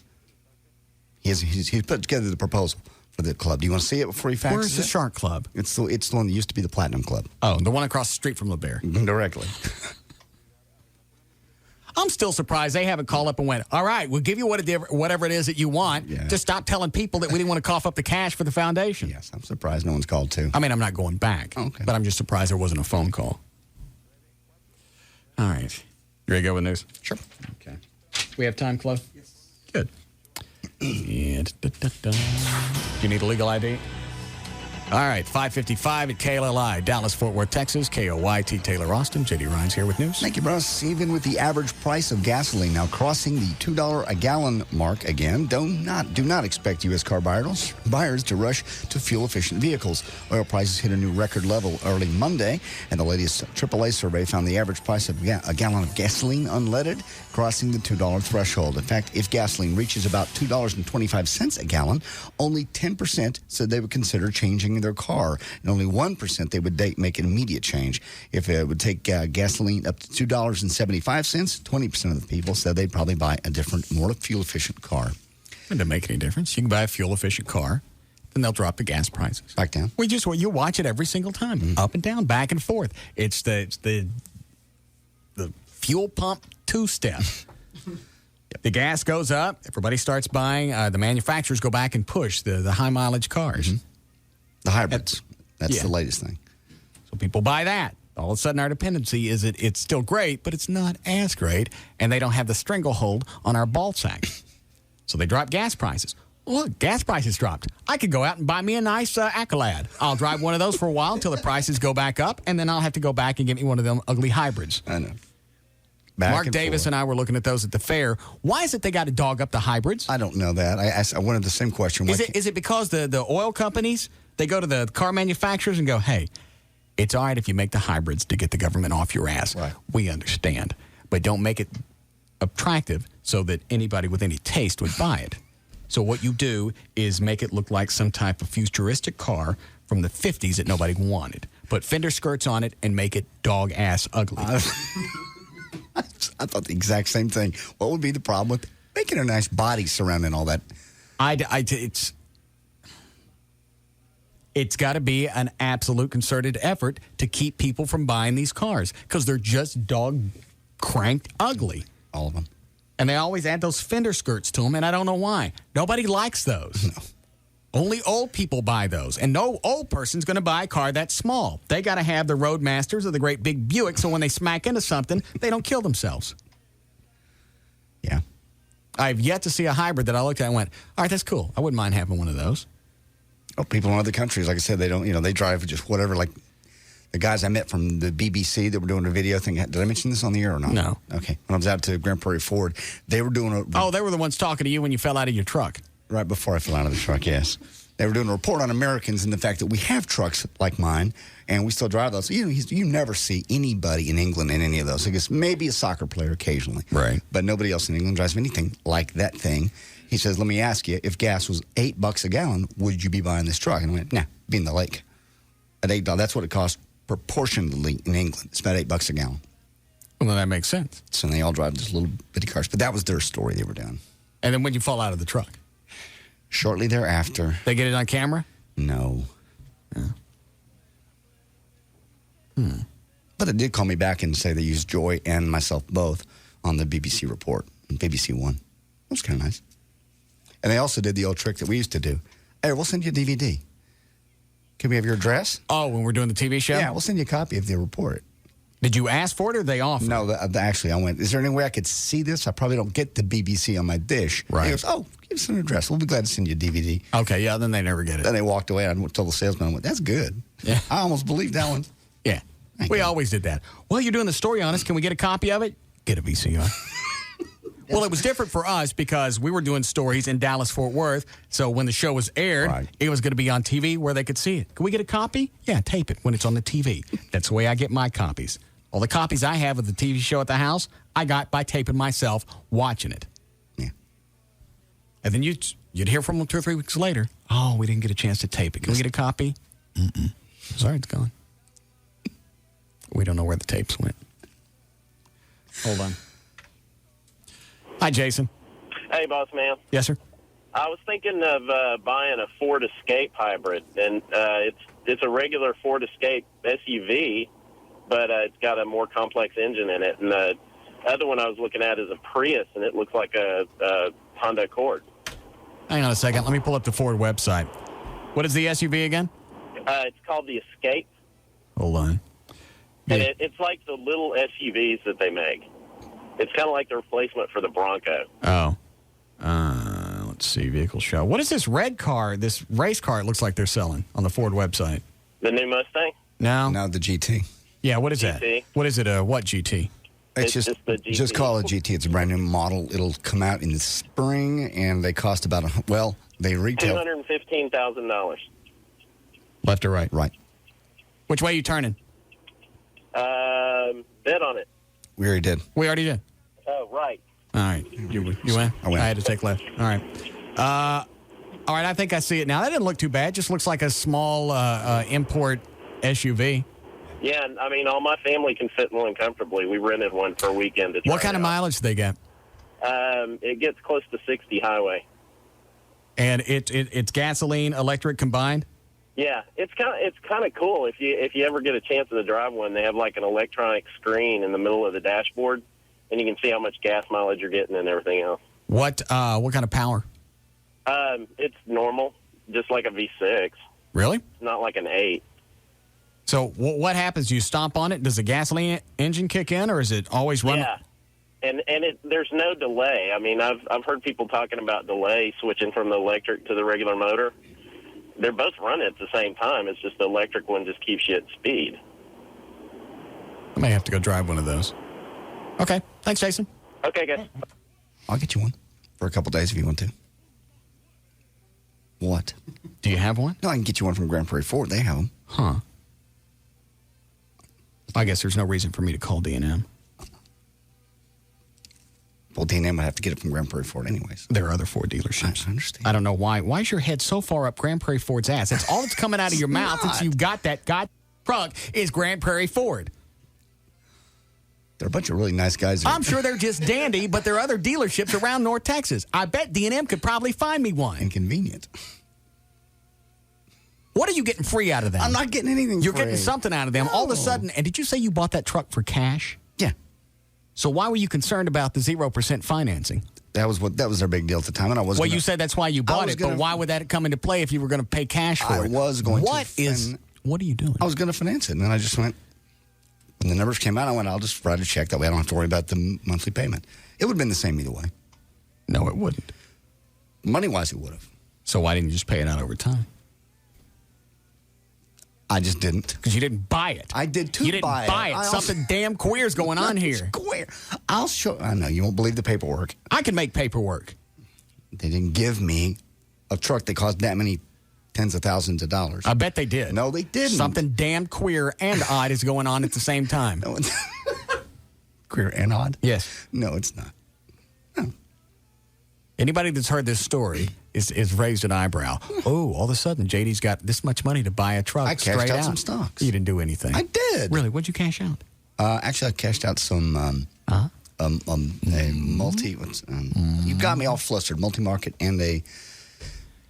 Speaker 5: He's put together the proposal for the club. Do you want to see it before he faxes it?
Speaker 1: Where's the Shark Club?
Speaker 5: It's the one that used to be the Platinum Club.
Speaker 1: Oh, the one across the street from Le Bear.
Speaker 5: Directly.
Speaker 1: I'm still surprised they haven't called up and went, all right, we'll give you whatever it is that you want.
Speaker 5: Yeah.
Speaker 1: Just stop telling people that we didn't want to cough up the cash for the foundation.
Speaker 5: Yes, I'm surprised no one's called too.
Speaker 1: I mean, I'm not going back, but I'm just surprised there wasn't a phone call. All right. You ready to go with news?
Speaker 5: Sure.
Speaker 1: Okay. We have time, Chloe? Yes. Good. And do you need a legal ID? All right, 5:55 at KLLI, Dallas, Fort Worth, Texas. KOYT, Taylor Austin. J.D. Rhines here with news.
Speaker 5: Thank you, Russ. Even with the average price of gasoline now crossing the $2 a gallon mark again, do not expect U.S. car buyers to rush to fuel-efficient vehicles. Oil prices hit a new record level early Monday, and the latest AAA survey found the average price of a gallon of gasoline unleaded crossing the $2 threshold. In fact, if gasoline reaches about $2.25 a gallon, only 10% said they would consider changing their car, and only 1% they would make an immediate change. If it would take gasoline up to $2.75, 20% of the people said they'd probably buy a different, more fuel-efficient car.
Speaker 1: It doesn't make any difference. You can buy a fuel-efficient car, then they'll drop the gas prices.
Speaker 5: Back down.
Speaker 1: You watch it every single time, up and down, back and forth. It's the fuel pump two-step. The gas goes up, everybody starts buying, the manufacturers go back and push the high-mileage cars.
Speaker 5: The hybrids. That's the latest thing.
Speaker 1: So people buy that. All of a sudden, our dependency is it's still great, but it's not as great, and they don't have the stranglehold on our ball sack. So they drop gas prices. Look, gas prices dropped. I could go out and buy me a nice Accolade. I'll drive one of those for a while until the prices go back up, and then I'll have to go back and get me one of them ugly hybrids.
Speaker 5: I know.
Speaker 1: Mark Davis and I were looking at those at the fair. Why is it they got to dog up the hybrids?
Speaker 5: I don't know that. I wanted the same question.
Speaker 1: Is it because the oil companies, they go to the car manufacturers and go, hey, it's all right if you make the hybrids to get the government off your ass.
Speaker 5: Right.
Speaker 1: We understand. But don't make it attractive so that anybody with any taste would buy it. So what you do is make it look like some type of futuristic car from the 50s that nobody wanted. Put fender skirts on it and make it dog-ass ugly.
Speaker 5: I thought the exact same thing. What would be the problem with making a nice body surrounding all that?
Speaker 1: It's got to be an absolute concerted effort to keep people from buying these cars because they're just dog-cranked ugly.
Speaker 5: All of them.
Speaker 1: And they always add those fender skirts to them, and I don't know why. Nobody likes those.
Speaker 5: No.
Speaker 1: Only old people buy those, and no old person's going to buy a car that small. They got to have the Roadmasters or the great big Buick, so when they smack into something, they don't kill themselves.
Speaker 5: Yeah.
Speaker 1: I've yet to see a hybrid that I looked at and went, all right, that's cool. I wouldn't mind having one of those.
Speaker 5: Oh, people in other countries, like I said, they don't, they drive just whatever. Like the guys I met from the BBC that were doing a video thing. Did I mention this on the air or not?
Speaker 1: No.
Speaker 5: Okay. When I was out to Grand Prairie Ford, they were doing
Speaker 1: they were the ones talking to you when you fell out of your truck.
Speaker 5: Right before I fell out of the truck, yes. They were doing a report on Americans and the fact that we have trucks like mine, and we still drive those. You never see anybody in England in any of those. I guess maybe a soccer player occasionally.
Speaker 1: Right.
Speaker 5: But nobody else in England drives anything like that thing. He says, let me ask you, if gas was $8 a gallon, would you be buying this truck? And I went, nah, be in the lake. At $8, that's what it costs proportionally in England. It's about $8 a gallon.
Speaker 1: Well, that makes sense.
Speaker 5: So they all drive these little bitty cars. But that was their story they were doing.
Speaker 1: And then when you fall out of the truck?
Speaker 5: Shortly thereafter.
Speaker 1: They get it on camera?
Speaker 5: No.
Speaker 1: Yeah.
Speaker 5: But it did call me back and say they used Joy and myself both on the BBC report, BBC One. It was kind of nice. And they also did the old trick that we used to do. Hey, we'll send you a DVD. Can we have your address?
Speaker 1: Oh, when we're doing the TV show?
Speaker 5: Yeah, we'll send you a copy of the report.
Speaker 1: Did you ask for it or they offered?
Speaker 5: No, actually, I went, is there any way I could see this? I probably don't get the BBC on my dish.
Speaker 1: Right.
Speaker 5: He goes, oh, give us an address. We'll be glad to send you a DVD.
Speaker 1: Okay, yeah, then they never get it.
Speaker 5: Then they walked away. I told the salesman, I went, that's good.
Speaker 1: Yeah.
Speaker 5: I almost believed that one.
Speaker 1: Yeah. We always did that. Well, you're doing the story on us. Can we get a copy of it? Get a VCR. Well, it was different for us because we were doing stories in Dallas-Fort Worth. So when the show was aired, it was going to be on TV where they could see it. Can we get a copy? Yeah, tape it when it's on the TV. That's the way I get my copies. All the copies I have of the TV show at the house, I got by taping myself, watching it.
Speaker 5: Yeah.
Speaker 1: And then you'd hear from them 2 or 3 weeks later. Oh, we didn't get a chance to tape it. Can we get a copy? Sorry, it's gone. We don't know where the tapes went. Hold on. Hi, Jason.
Speaker 9: Hey, boss man.
Speaker 1: Yes, sir.
Speaker 9: I was thinking of buying a Ford Escape hybrid, and it's a regular Ford Escape SUV, but it's got a more complex engine in it. And the other one I was looking at is a Prius, and it looks like a Honda Accord.
Speaker 1: Hang on a second. Let me pull up the Ford website. What is the SUV again?
Speaker 9: It's called the Escape.
Speaker 1: Hold on.
Speaker 9: And it's like the little SUVs that they make. It's kind of like the replacement for the Bronco.
Speaker 1: Oh. Let's see. Vehicle show. What is this red car, this race car it looks like they're selling on the Ford website?
Speaker 9: The new Mustang?
Speaker 1: No.
Speaker 5: No, the GT.
Speaker 1: Yeah, what is
Speaker 9: GT.
Speaker 1: that? What is it? What GT?
Speaker 5: It's just
Speaker 9: the GT.
Speaker 5: Just call it GT. It's a brand new model. It'll come out in the spring, and they cost about, they retail.
Speaker 9: $215,000.
Speaker 1: Left or right?
Speaker 5: Right.
Speaker 1: Which way are you turning?
Speaker 9: Bet on it.
Speaker 5: We already did.
Speaker 1: We already did.
Speaker 9: Oh, right.
Speaker 1: All right. You went?
Speaker 5: I went.
Speaker 1: I had to take left. All right. All right, I think I see it now. That didn't look too bad. Just looks like a small import SUV.
Speaker 9: Yeah, I mean, all my family can fit in one comfortably. We rented one for a weekend.
Speaker 1: What kind of mileage do they get?
Speaker 9: It gets close to 60 highway.
Speaker 1: And it's gasoline, electric combined?
Speaker 9: Yeah, it's kind of cool. If you ever get a chance to drive one, they have like an electronic screen in the middle of the dashboard, and you can see how much gas mileage you're getting and everything else.
Speaker 1: What kind of power?
Speaker 9: It's normal, just like a V6.
Speaker 1: Really?
Speaker 9: It's not like an 8.
Speaker 1: So what happens? You stomp on it? Does the gasoline engine kick in, or is it always running?
Speaker 9: Yeah, and there's no delay. I mean, I've heard people talking about delay switching from the electric to the regular motor. They're both running at the same time. It's just the electric one just keeps you at speed.
Speaker 1: I may have to go drive one of those. Okay. Thanks, Jason.
Speaker 9: Okay, guys.
Speaker 5: I'll get you one for a couple days if you want to. What?
Speaker 1: Do you have one?
Speaker 5: No, I can get you one from Grand Prairie Ford. They have them.
Speaker 1: Huh. I guess there's no reason for me to call D&M.
Speaker 5: Well, D&M would have to get it from Grand Prairie Ford anyways.
Speaker 1: There are other Ford dealerships.
Speaker 5: I understand.
Speaker 1: I don't know why. Why is your head so far up Grand Prairie Ford's ass? That's all that's coming out of your mouth since you've got that truck is Grand Prairie Ford.
Speaker 5: They're a bunch of really nice guys.
Speaker 1: I'm sure they're just dandy, but there are other dealerships around North Texas. I bet D&M could probably find me one.
Speaker 5: Inconvenient.
Speaker 1: What are you getting free out of them?
Speaker 5: I'm not getting anything
Speaker 1: You're
Speaker 5: free.
Speaker 1: getting something out of them. All of a sudden, and did you say you bought that truck for cash?
Speaker 5: Yeah.
Speaker 1: So why were you concerned about the 0% financing?
Speaker 5: That was their big deal at the time, and I was.
Speaker 1: Well, you said that's why you bought it, but why would that come into play if you were going to pay cash for it?
Speaker 5: I was going
Speaker 1: What are you doing?
Speaker 5: I was going to finance it, and then I just went. When the numbers came out, I went, I'll just write a check. That way I don't have to worry about the monthly payment. It would have been the same either way.
Speaker 1: No, it wouldn't.
Speaker 5: Money-wise, it would have.
Speaker 1: So why didn't you just pay it out over time?
Speaker 5: I just didn't.
Speaker 1: Because you didn't buy it.
Speaker 5: I did too.
Speaker 1: You didn't buy it. Something damn queer's going on here.
Speaker 5: Queer. I'll show. I know you won't believe the paperwork.
Speaker 1: I can make paperwork.
Speaker 5: They didn't give me a truck that cost that many tens of thousands of dollars.
Speaker 1: I bet they did.
Speaker 5: No, they didn't.
Speaker 1: Something damn queer and odd is going on at the same time.
Speaker 5: No, queer and odd?
Speaker 1: Yes.
Speaker 5: No, it's not. No.
Speaker 1: Anybody that's heard this story is raised an eyebrow. Oh, all of a sudden, JD's got this much money to buy a truck.
Speaker 5: I cashed
Speaker 1: straight
Speaker 5: out some stocks.
Speaker 1: You didn't do anything.
Speaker 5: I did.
Speaker 1: Really? What'd you cash out?
Speaker 5: Actually, I cashed out some a multi. You got me all flustered. Multi-market and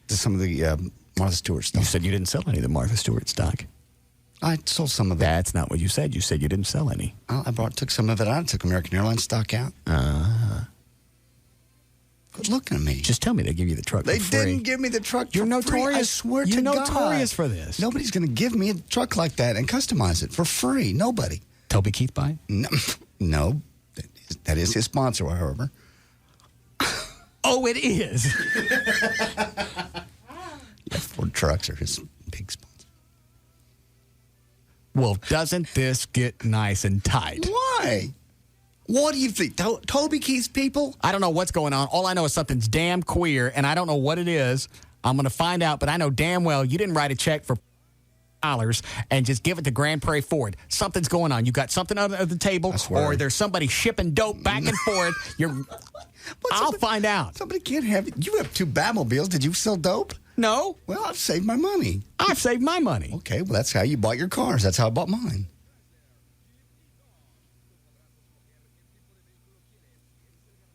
Speaker 5: some of the Martha Stewart stuff.
Speaker 1: You said you didn't sell any of the Martha Stewart stock.
Speaker 5: I sold some of it.
Speaker 1: That's not what you said. You said you didn't sell any.
Speaker 5: Took some of it out. I took American Airlines stock out. Quit looking at me.
Speaker 1: Just tell me they give you the truck
Speaker 5: They
Speaker 1: for free.
Speaker 5: didn't give me the truck
Speaker 1: You're
Speaker 5: for
Speaker 1: notorious.
Speaker 5: free. I swear
Speaker 1: You're
Speaker 5: to God.
Speaker 1: notorious for this.
Speaker 5: Nobody's going to give me a truck like that and customize it for free. Nobody.
Speaker 1: Toby Keith buy
Speaker 5: it? No. That is his sponsor, however.
Speaker 1: Oh, it is.
Speaker 5: Yeah, Ford trucks are his big sponsor.
Speaker 1: Well, doesn't this get nice and tight?
Speaker 5: Why? What do you think? Toby Keith's people?
Speaker 1: I don't know what's going on. All I know is something's damn queer, and I don't know what it is. I'm going to find out, but I know damn well you didn't write a check for $, and just give it to Grand Prairie Ford. Something's going on. You got something under the table, or there's somebody shipping dope back and forth. I'll find out.
Speaker 5: Somebody can't have it. You have 2 Batmobiles. Did you sell dope?
Speaker 1: No.
Speaker 5: Well, I've saved my money.
Speaker 1: I've saved my money.
Speaker 5: Okay, well, that's how you bought your cars. That's how I bought mine.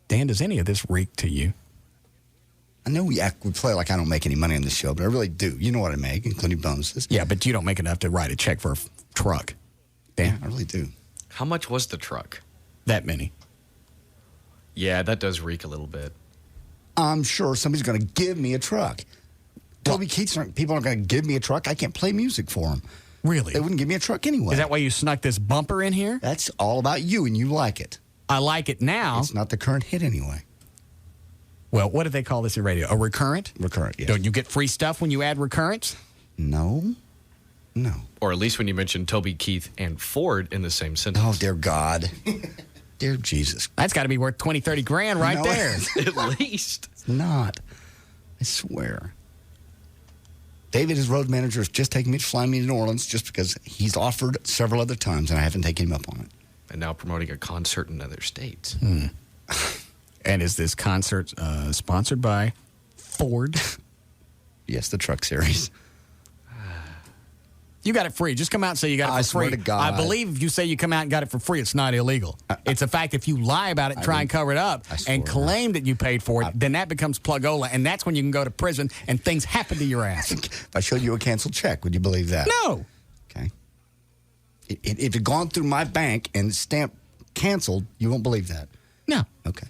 Speaker 1: Dan, does any of this reek to you?
Speaker 5: I know we play like I don't make any money on this show, but I really do. You know what I make, including bonuses.
Speaker 1: Yeah, but you don't make enough to write a check for a truck. Dan,
Speaker 5: I really do.
Speaker 10: How much was the truck?
Speaker 1: That many.
Speaker 10: Yeah, that does reek a little bit.
Speaker 5: I'm sure somebody's going to give me a truck. Toby Keith's people aren't going to give me a truck. I can't play music for them.
Speaker 1: Really?
Speaker 5: They wouldn't give me a truck anyway.
Speaker 1: Is that why you snuck this bumper in here?
Speaker 5: That's all about you, and you like it.
Speaker 1: I like it now.
Speaker 5: It's not the current hit anyway.
Speaker 1: Well, what do they call this in radio? A recurrent?
Speaker 5: Recurrent, yes.
Speaker 1: Don't you get free stuff when you add recurrents?
Speaker 5: No.
Speaker 10: Or at least when you mention Toby Keith and Ford in the same sentence.
Speaker 5: Oh, dear God. Dear Jesus.
Speaker 1: That's got to be worth 20, 30 grand right there.
Speaker 10: At least.
Speaker 5: It's not. I swear. David, his road manager, is just taking me to fly me to New Orleans just because he's offered several other times, and I haven't taken him up on it.
Speaker 10: And now promoting a concert in other states.
Speaker 1: And is this concert sponsored by Ford?
Speaker 5: Yes, the truck series.
Speaker 1: You got it free. Just come out and say you got it for free.
Speaker 5: I swear to God.
Speaker 1: I believe if you say you come out and got it for free, it's not illegal. It's a fact if you lie about it and try and cover it up and claim that you paid for it, then that becomes plugola, and that's when you can go to prison and things happen to your ass.
Speaker 5: If I showed you a canceled check, would you believe that?
Speaker 1: No.
Speaker 5: Okay. If it had gone through my bank and stamped canceled, you won't believe that.
Speaker 1: No.
Speaker 5: Okay.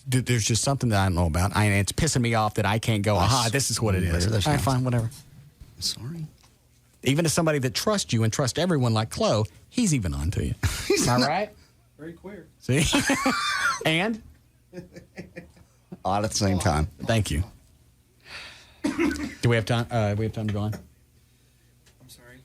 Speaker 1: There's just something that I don't know about. And it's pissing me off that I can't go, this is what it is. All right, fine, whatever.
Speaker 5: Sorry.
Speaker 1: Even as somebody that trusts you and trusts everyone like Chloe, he's even on to you. Am I right?
Speaker 10: Very queer.
Speaker 1: See? And?
Speaker 5: Odd at the same time.
Speaker 1: Thank you. Do we have time? We have time to go on?
Speaker 10: I'm sorry.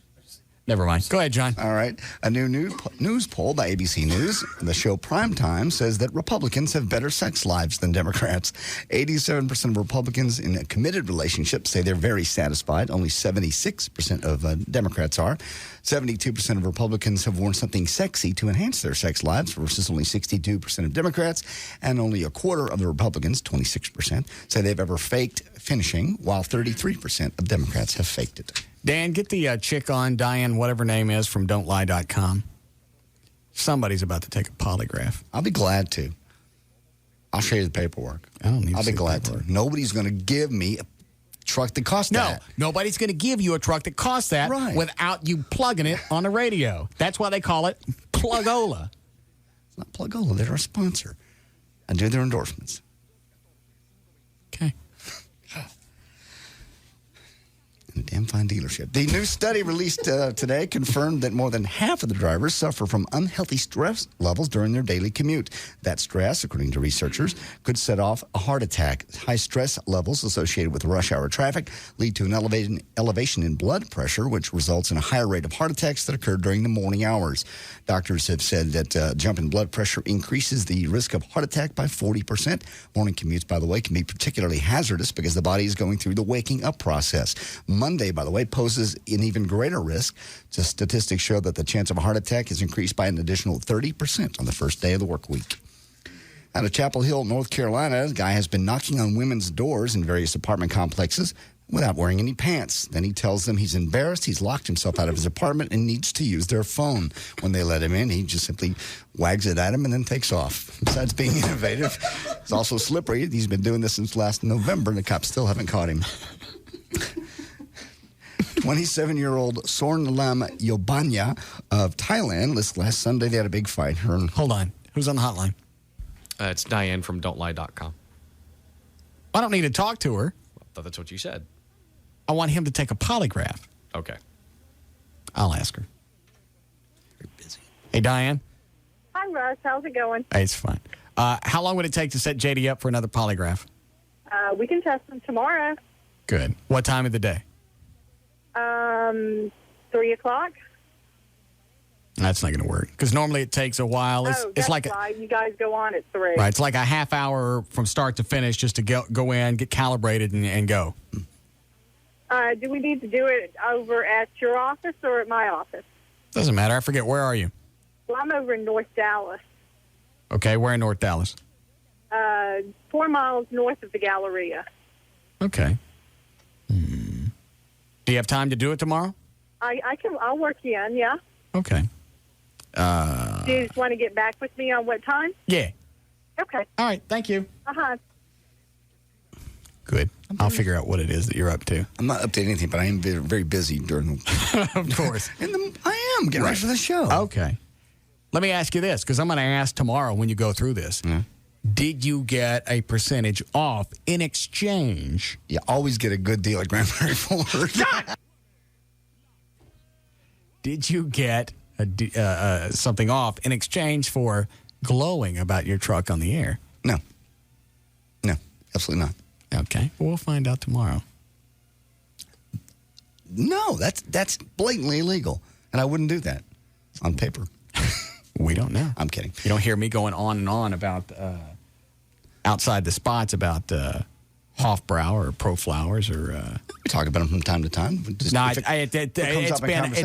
Speaker 1: Never mind. Go ahead, John.
Speaker 5: All right. A new news poll by ABC News, the show Primetime, says that Republicans have better sex lives than Democrats. 87% of Republicans in a committed relationship say they're very satisfied. Only 76% of Democrats are. 72% of Republicans have worn something sexy to enhance their sex lives versus only 62% of Democrats. And only a quarter of the Republicans, 26%, say they've ever faked finishing, while 33% of Democrats have faked it.
Speaker 1: Dan, get the chick on, Diane, whatever her name is, from don'tlie.com. Somebody's about to take a polygraph.
Speaker 5: I'll be glad to. I'll show you the paperwork.
Speaker 1: I don't need
Speaker 5: I'll
Speaker 1: to
Speaker 5: be glad to. Nobody's going to give me a truck that costs that.
Speaker 1: No, nobody's going to give you a truck that costs that without you plugging it on the radio. That's why they call it Plugola.
Speaker 5: It's not Plugola. They're our sponsor. I do their endorsements.
Speaker 1: Okay.
Speaker 5: A damn fine dealership. The new study released today confirmed that more than half of the drivers suffer from unhealthy stress levels during their daily commute. That stress, according to researchers, could set off a heart attack. High stress levels associated with rush hour traffic lead to an elevation in blood pressure, which results in a higher rate of heart attacks that occur during the morning hours. Doctors have said that jump in blood pressure increases the risk of heart attack by 40%. Morning commutes, by the way, can be particularly hazardous because the body is going through the waking up process. Monday, by the way, poses an even greater risk. Statistics show that the chance of a heart attack is increased by an additional 30% on the first day of the work week. Out of Chapel Hill, North Carolina, a guy has been knocking on women's doors in various apartment complexes without wearing any pants. Then he tells them he's embarrassed, he's locked himself out of his apartment, and needs to use their phone. When they let him in, he just simply wags it at him and then takes off. Besides being innovative, he's also slippery. He's been doing this since last November, and the cops still haven't caught him. 27-year-old Sornlam Yobanya of Thailand. Last Sunday, they had a big fight.
Speaker 1: Hold on. Who's on the hotline?
Speaker 10: It's Diane from don'tlie.com.
Speaker 1: I don't need to talk to her.
Speaker 10: I thought that's what you said.
Speaker 1: I want him to take a polygraph.
Speaker 10: Okay.
Speaker 1: I'll ask her. Very busy. Hey, Diane.
Speaker 2: Hi, Russ. How's it going?
Speaker 1: Hey, it's fine. How long would it take to set JD up for another polygraph?
Speaker 2: We can test them tomorrow.
Speaker 1: Good. What time of the day?
Speaker 2: 3 o'clock.
Speaker 1: That's not going to work because normally it takes a while. It's like
Speaker 2: right. You guys go on at 3.
Speaker 1: Right. It's like a half hour from start to finish just to go in, get calibrated, and go.
Speaker 2: Do we need to do it over at your office or at my office?
Speaker 1: Doesn't matter. I forget. Where are you?
Speaker 2: Well, I'm over in North Dallas.
Speaker 1: Okay. Where in North Dallas?
Speaker 2: 4 miles north of the Galleria.
Speaker 1: Okay. Do you have time to do it tomorrow?
Speaker 2: I'll work you in, yeah.
Speaker 1: Okay.
Speaker 2: Do you just want to get back with me on what time?
Speaker 1: Yeah.
Speaker 2: Okay.
Speaker 1: All right. Thank you.
Speaker 2: Uh-huh.
Speaker 1: Good. I'll figure out what it is that you're up to.
Speaker 5: I'm not up to anything, but I am very busy during the...
Speaker 1: Of course.
Speaker 5: I am getting ready for the show.
Speaker 1: Okay. Let me ask you this, because I'm going to ask tomorrow when you go through this.
Speaker 5: Yeah.
Speaker 1: Did you get a percentage off in exchange?
Speaker 5: You always get a good deal at Granbury Ford.
Speaker 1: Did you get something off in exchange for glowing about your truck on the air?
Speaker 5: No. No, absolutely not.
Speaker 1: Okay. Well, we'll find out tomorrow.
Speaker 5: No, that's blatantly illegal, and I wouldn't do that on paper.
Speaker 1: We don't know.
Speaker 5: I'm kidding.
Speaker 1: You don't hear me going on and on about outside the spots about Hofbrau or Pro Flowers or.
Speaker 5: We talk about them from time to time.
Speaker 1: It's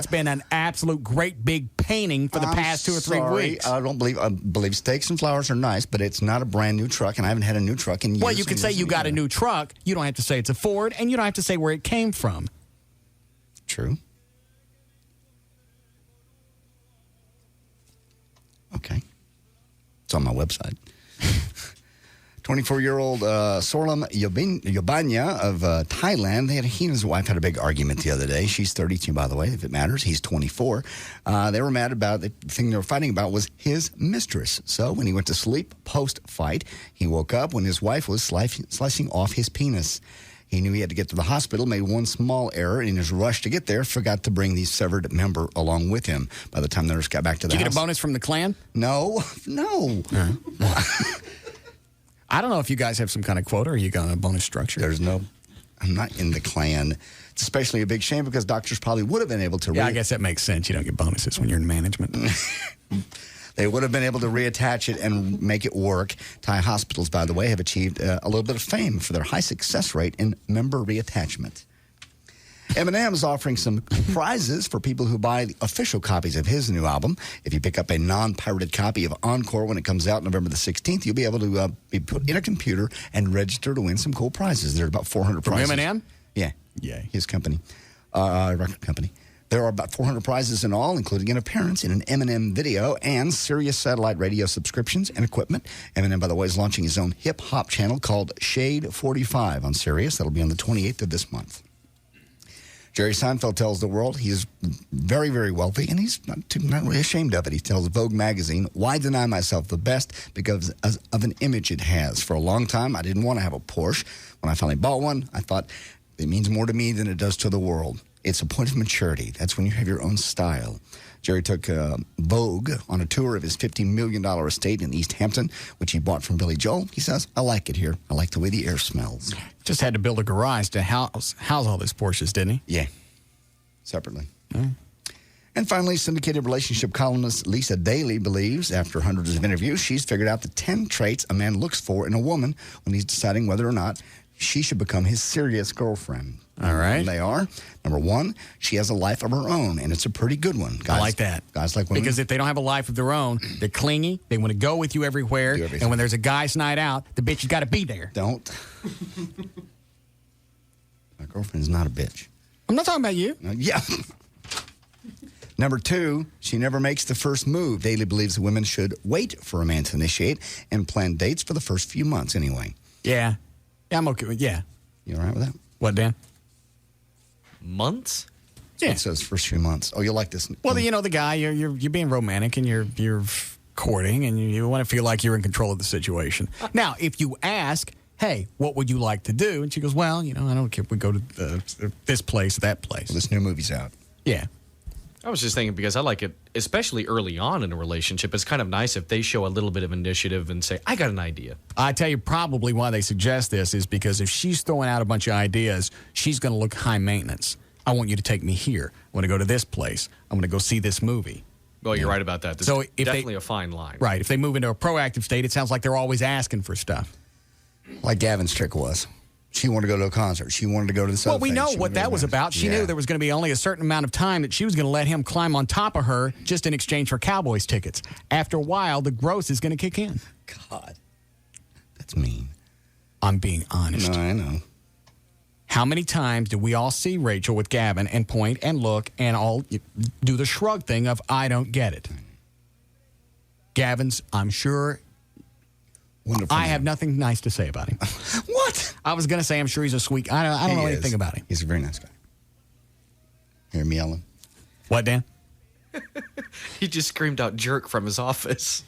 Speaker 1: been an absolute great big painting for the past 2 or 3 weeks.
Speaker 5: I believe steaks and flowers are nice, but it's not a brand new truck, and I haven't had a new truck in years.
Speaker 1: Well, you could say you got a new truck. You don't have to say it's a Ford, and you don't have to say where it came from.
Speaker 5: True. Okay. It's on my website. 24-year-old Sorlam Yobanya of Thailand. He and his wife had a big argument the other day. She's 32, by the way, if it matters. He's 24. They were mad about the thing they were fighting about was his mistress. So when he went to sleep post-fight, he woke up when his wife was slicing off his penis. He knew he had to get to the hospital, made one small error, and in his rush to get there, forgot to bring the severed member along with him. By the time the nurse got back to the house...
Speaker 1: Did you get a bonus from the Klan?
Speaker 5: No.
Speaker 1: I don't know if you guys have some kind of quota or you got a bonus structure.
Speaker 5: I'm not in the Klan. It's especially a big shame because doctors probably would have been able to...
Speaker 1: I guess that makes sense. You don't get bonuses when you're in management.
Speaker 5: They would have been able to reattach it and make it work. Thai hospitals, by the way, have achieved a little bit of fame for their high success rate in member reattachment. Eminem is offering some prizes for people who buy the official copies of his new album. If you pick up a non-pirated copy of Encore when it comes out November the 16th, you'll be able to be put in a computer and register to win some cool prizes. There are about 400 prizes.
Speaker 1: From Eminem?
Speaker 5: Yeah. His company, record company. There are about 400 prizes in all, including an appearance in an Eminem video and Sirius satellite radio subscriptions and equipment. Eminem, by the way, is launching his own hip-hop channel called Shade 45 on Sirius. That'll be on the 28th of this month. Jerry Seinfeld tells the world he is very, very wealthy, and he's not really ashamed of it. He tells Vogue magazine, "Why deny myself the best? Because of an image it has. For a long time, I didn't want to have a Porsche. When I finally bought one, I thought it means more to me than it does to the world. It's a point of maturity. That's when you have your own style." Jerry took Vogue on a tour of his $50 million estate in East Hampton, which he bought from Billy Joel. He says, "I like it here. I like the way the air smells."
Speaker 1: Just had to build a garage to house all those Porsches, didn't he?
Speaker 5: Yeah. Separately. And finally, syndicated relationship columnist Lisa Daly believes, after hundreds of interviews, she's figured out the 10 traits a man looks for in a woman when he's deciding whether or not she should become his serious girlfriend.
Speaker 1: All right.
Speaker 5: And they are, number one, she has a life of her own, and it's a pretty good one. Guys,
Speaker 1: I like that.
Speaker 5: Guys like women.
Speaker 1: Because if they don't have a life of their own, they're clingy, they want to go with you everywhere, and when there's a guy's night out, the bitch has got to be there.
Speaker 5: Don't. My girlfriend is not a bitch.
Speaker 1: I'm not talking about you.
Speaker 5: Yeah. Number two, she never makes the first move. Daly believes that women should wait for a man to initiate and plan dates for the first few months anyway.
Speaker 1: Yeah. Yeah, I'm okay with You
Speaker 5: all right with that?
Speaker 1: What, Dan?
Speaker 10: Months?
Speaker 5: Yeah. It says first few months. Oh, you'll like this.
Speaker 1: Well, you know, the guy, you're being romantic and you're courting and you want to feel like you're in control of the situation. Now, if you ask, "Hey, what would you like to do?" And she goes, "Well, I don't care if we go to this place or that place."
Speaker 5: Well, this new movie's out.
Speaker 1: Yeah.
Speaker 10: I was just thinking, because I like it, especially early on in a relationship, it's kind of nice if they show a little bit of initiative and say, "I got an idea."
Speaker 1: I tell you, probably why they suggest this is because if she's throwing out a bunch of ideas, she's going to look high maintenance. "I want you to take me here. I want to go to this place. I want to go see this movie."
Speaker 10: Well, you're right about that. This is definitely a fine line.
Speaker 1: Right. If they move into a proactive state, it sounds like they're always asking for stuff.
Speaker 5: Like Gavin's trick was. She wanted to go to a concert. She wanted to go to the
Speaker 1: Well, we know what that was about. She knew there was going to be only a certain amount of time that she was going to let him climb on top of her just in exchange for Cowboys tickets. After a while, the gross is going to kick in.
Speaker 5: God. That's mean.
Speaker 1: I'm being honest.
Speaker 5: No, I know.
Speaker 1: How many times do we all see Rachel with Gavin and point and look and all do the shrug thing of, "I don't get it"? Gavin's, I'm sure...
Speaker 5: Wonderful.
Speaker 1: I have nothing nice to say about him.
Speaker 5: What?
Speaker 1: I was going to say I'm sure he's a sweet... I don't know anything about him.
Speaker 5: He's a very nice guy. Hear me yelling?
Speaker 1: What, Dan?
Speaker 10: He just screamed out "jerk" from his office.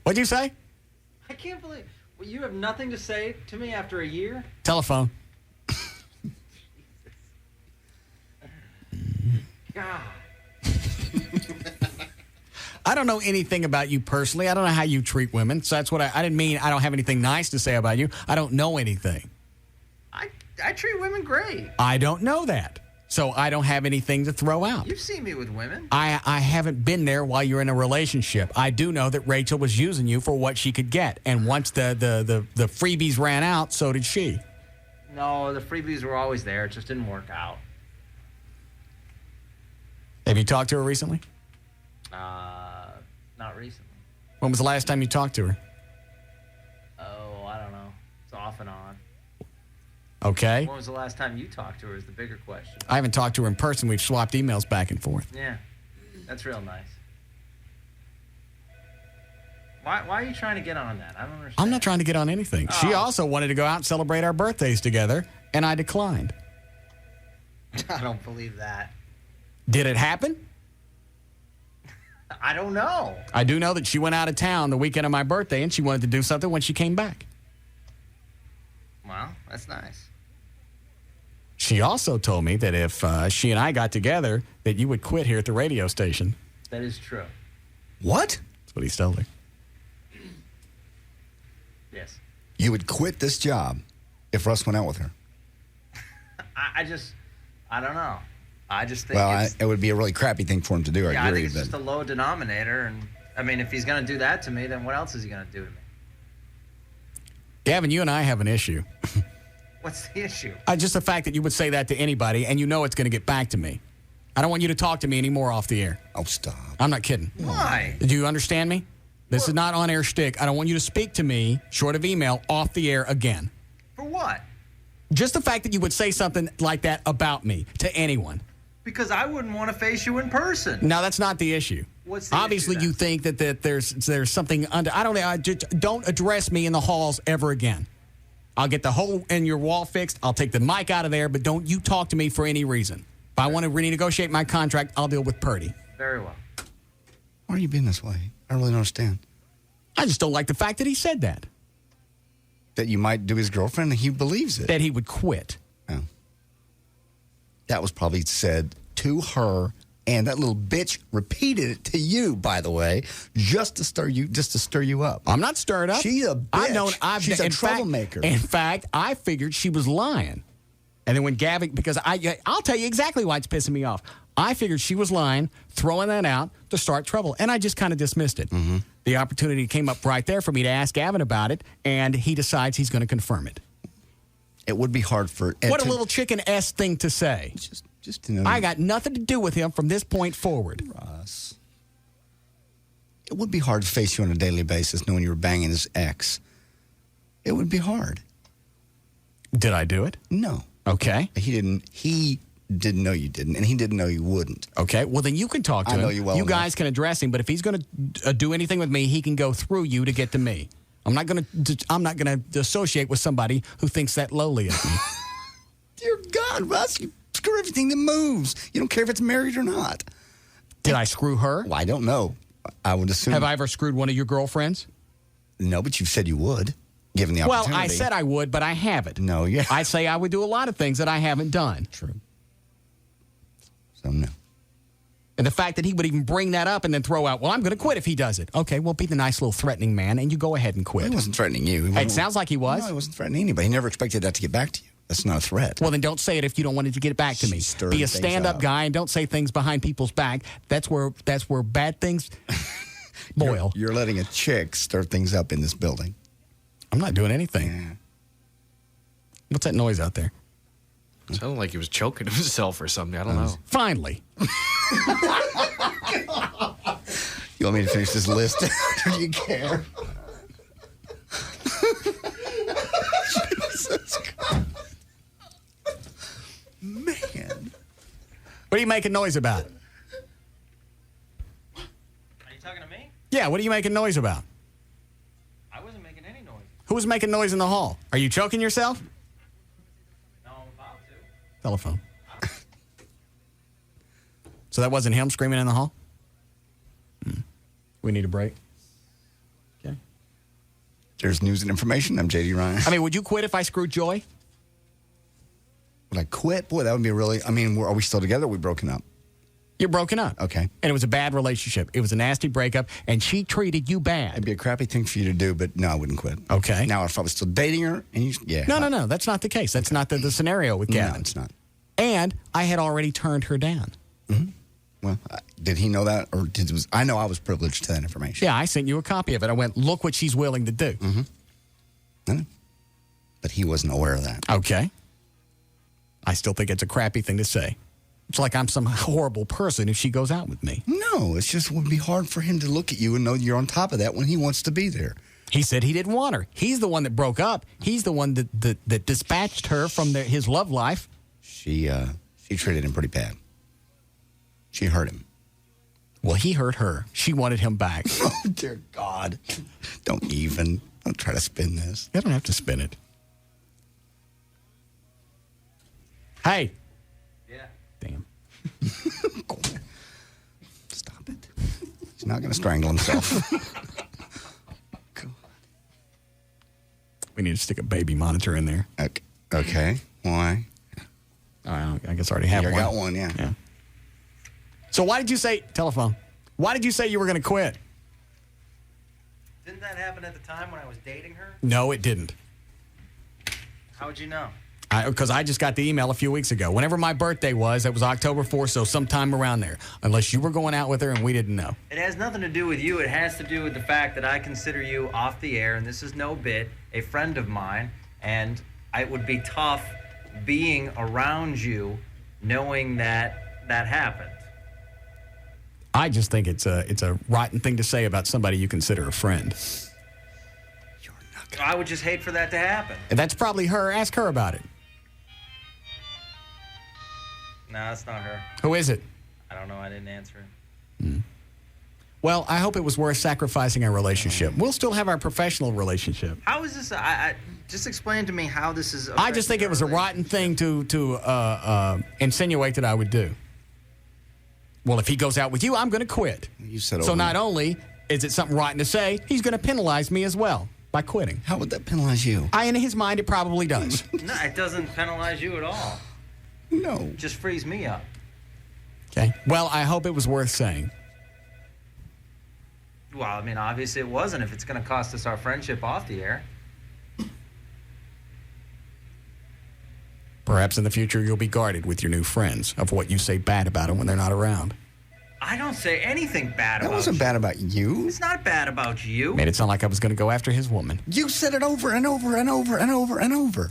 Speaker 1: What'd you say?
Speaker 17: I can't believe... Well, you have nothing to say to me after a year?
Speaker 1: Telephone.
Speaker 17: God.
Speaker 1: I don't know anything about you personally. I don't know how you treat women. So that's what I didn't mean I don't have anything nice to say about you. I don't know anything.
Speaker 17: I treat women great.
Speaker 1: I don't know that. So I don't have anything to throw out.
Speaker 17: You've seen me with women.
Speaker 1: I haven't been there while you're in a relationship. I do know that Rachel was using you for what she could get. And once the freebies ran out, so did she.
Speaker 17: No, the freebies were always there. It just didn't work out.
Speaker 1: Have you talked to her recently?
Speaker 17: Not recently.
Speaker 1: When was the last time you talked to her?
Speaker 17: Oh, I don't know. It's off and on.
Speaker 1: Okay.
Speaker 17: When was the last time you talked to her is the bigger question.
Speaker 1: I haven't talked to her in person. We've swapped emails back and forth.
Speaker 17: Yeah, that's real nice. Why are you trying to get on that? I don't understand.
Speaker 1: I'm not trying to get on anything. She also wanted to go out and celebrate our birthdays together, and I declined.
Speaker 17: I don't believe that.
Speaker 1: Did it happen?
Speaker 17: I don't know.
Speaker 1: I do know that she went out of town the weekend of my birthday, and she wanted to do something when she came back.
Speaker 17: Well, that's nice.
Speaker 1: She also told me that if she and I got together, that you would quit here at the radio station.
Speaker 17: That is true.
Speaker 5: What?
Speaker 1: That's what he told her.
Speaker 17: Yes.
Speaker 5: You would quit this job if Russ went out with her?
Speaker 17: I don't know. I just think
Speaker 5: it would be a really crappy thing for him to do.
Speaker 17: I think it's just a low denominator. And, I mean, if he's going to do that to me, then what else is he going to do to me?
Speaker 1: Gavin, you and I have an issue.
Speaker 17: What's the issue?
Speaker 1: Just the fact that you would say that to anybody, and you know it's going to get back to me. I don't want you to talk to me anymore off the air.
Speaker 5: Oh, stop.
Speaker 1: I'm not kidding.
Speaker 17: Why?
Speaker 1: Do you understand me? This is not on-air shtick. I don't want you to speak to me, short of email, off the air again.
Speaker 17: For what?
Speaker 1: Just the fact that you would say something like that about me to anyone.
Speaker 11: Because I wouldn't want to face you in person.
Speaker 1: No, that's not the issue.
Speaker 11: What's the
Speaker 1: Obviously,
Speaker 11: issue,
Speaker 1: you think that there's something under. I don't address me in the halls ever again. I'll get the hole in your wall fixed. I'll take the mic out of there, but don't you talk to me for any reason. If I want to renegotiate my contract, I'll deal with Purdy.
Speaker 11: Very well.
Speaker 5: Why are you being this way? I really don't understand.
Speaker 1: I just don't like the fact that he said that.
Speaker 5: That you might do his girlfriend, and he believes it.
Speaker 1: That he would quit.
Speaker 5: Oh. That was probably said to her, and that little bitch repeated it to you, by the way, just to stir you up.
Speaker 1: I'm not stirred up.
Speaker 5: She's a bitch. She's a troublemaker.
Speaker 1: In fact, I figured she was lying. And then when Gavin, because I'll tell you exactly why it's pissing me off. I figured she was lying, throwing that out to start trouble, and I just kind of dismissed it.
Speaker 5: Mm-hmm.
Speaker 1: The opportunity came up right there for me to ask Gavin about it, and he decides he's going to confirm it.
Speaker 5: It would be hard for Ed
Speaker 1: What a little chicken-ass thing to say.
Speaker 5: Just to know.
Speaker 1: I got nothing to do with him from this point forward.
Speaker 5: Russ. It would be hard to face you on a daily basis knowing you were banging his ex. It would be hard.
Speaker 1: Did I do it?
Speaker 5: No.
Speaker 1: Okay.
Speaker 5: He didn't know you didn't, and he didn't know you wouldn't.
Speaker 1: Okay, well, then you can talk to him.
Speaker 5: I know you well
Speaker 1: You
Speaker 5: enough.
Speaker 1: guys can address him, but if he's going to do anything with me, he can go through you to get to me. I'm not going to associate with somebody who thinks that lowly of me.
Speaker 5: Dear God, Russ, you screw everything that moves. You don't care if it's married or not.
Speaker 1: Did I screw her?
Speaker 5: Well, I don't know. I would assume.
Speaker 1: Have I ever screwed one of your girlfriends?
Speaker 5: No, but you said you would, given the opportunity.
Speaker 1: Well, I said I would, but I haven't.
Speaker 5: No, yeah.
Speaker 1: I say I would do a lot of things that I haven't done.
Speaker 5: True. So, no.
Speaker 1: And the fact that he would even bring that up and then throw out, well, I'm going to quit if he does it. Okay, well, be the nice little threatening man, and you go ahead and quit.
Speaker 5: He wasn't threatening you.
Speaker 1: It sounds like he was.
Speaker 5: No, he wasn't threatening anybody. He never expected that to get back to you. That's not a threat.
Speaker 1: Well, then don't say it if you don't want it to get back to me. Be a stand-up guy and don't say things behind people's back. That's where bad things boil.
Speaker 5: You're letting a chick stir things up in this building.
Speaker 1: I'm not doing anything.
Speaker 5: Yeah.
Speaker 1: What's that noise out there?
Speaker 10: It sounded like he was choking himself or something. I don't know.
Speaker 1: Finally.
Speaker 5: You want me to finish this list? Do you care? Jesus Christ. Man.
Speaker 1: What are you making noise about?
Speaker 11: Are you talking to me?
Speaker 1: Yeah, what are you making noise about?
Speaker 11: I wasn't making any noise.
Speaker 1: Who was making noise in the hall? Are you choking yourself?
Speaker 11: No, I'm about to.
Speaker 1: Telephone. So that wasn't him screaming in the hall? We need a break. Okay.
Speaker 5: There's news and information. I'm J.D. Ryan.
Speaker 1: I mean, would you quit if I screwed Joy?
Speaker 5: Would I quit? Boy, that would be really... I mean, are we still together or are we broken up?
Speaker 1: You're broken up.
Speaker 5: Okay.
Speaker 1: And it was a bad relationship. It was a nasty breakup, and she treated you bad.
Speaker 5: It'd be a crappy thing for you to do, but no, I wouldn't quit.
Speaker 1: Okay.
Speaker 5: Now, if I was still dating her, and you... Yeah.
Speaker 1: No. That's not the case. That's not the scenario with Gavin.
Speaker 5: No, it's not.
Speaker 1: And I had already turned her down.
Speaker 5: Mm-hmm. Well, did he know that? Or I know I was privileged to that information.
Speaker 1: Yeah, I sent you a copy of it. I went, look what she's willing to do.
Speaker 5: Mm-hmm. I know. But he wasn't aware of that.
Speaker 1: Okay. I still think it's a crappy thing to say. It's like I'm some horrible person if she goes out with me.
Speaker 5: No, it's just would be hard for him to look at you and know you're on top of that when he wants to be there.
Speaker 1: He said he didn't want her. He's the one that broke up. He's the one that dispatched her from his love life.
Speaker 5: She treated him pretty bad. She hurt him.
Speaker 1: Well, he hurt her. She wanted him back.
Speaker 5: Oh, dear God. Don't try to spin this.
Speaker 1: You don't have to spin it. Hey.
Speaker 11: Yeah.
Speaker 1: Damn.
Speaker 5: Stop it. He's not going to strangle himself.
Speaker 1: We need to stick a baby monitor in there.
Speaker 5: Okay. Why?
Speaker 1: I guess I already have
Speaker 5: You
Speaker 1: one.
Speaker 5: got one, yeah.
Speaker 1: So why did you say, telephone, why did you say you were going to quit?
Speaker 11: Didn't that happen at the time when I was dating her?
Speaker 1: No, it didn't.
Speaker 11: How would you know?
Speaker 1: Because I just got the email a few weeks ago. Whenever my birthday was, it was October 4th, so sometime around there. Unless you were going out with her and we didn't know.
Speaker 11: It has nothing to do with you. It has to do with the fact that I consider you off the air, and this is no bit, a friend of mine, and it would be tough being around you knowing that happened.
Speaker 1: I just think it's a rotten thing to say about somebody you consider a friend.
Speaker 11: I would just hate for that to happen.
Speaker 1: And that's probably her. Ask her about it.
Speaker 11: No, that's not her.
Speaker 1: Who is it?
Speaker 11: I don't know. I didn't answer it.
Speaker 1: Well, I hope it was worth sacrificing our relationship. We'll still have our professional relationship.
Speaker 11: How is this? Just explain to me how this is.
Speaker 1: I just think it was a rotten thing to insinuate that I would do. Well, if he goes out with you, I'm going to quit.
Speaker 5: You said
Speaker 1: so. Not only is it something rotten to say, he's going to penalize me as well by quitting.
Speaker 5: How would that penalize you?
Speaker 1: In his mind, it probably does.
Speaker 11: No, it doesn't penalize you at all.
Speaker 5: No.
Speaker 11: It just frees me up.
Speaker 1: Okay. Well, I hope it was worth saying.
Speaker 11: Well, I mean, obviously it wasn't if it's going to cost us our friendship off the air.
Speaker 1: Perhaps in the future you'll be guarded with your new friends of what you say bad about them when they're not around.
Speaker 11: I don't say anything bad about you.
Speaker 5: That wasn't bad about you.
Speaker 11: It's not bad about you.
Speaker 1: Made it sound like I was going to go after his woman.
Speaker 5: You said it over and over and over and over and over.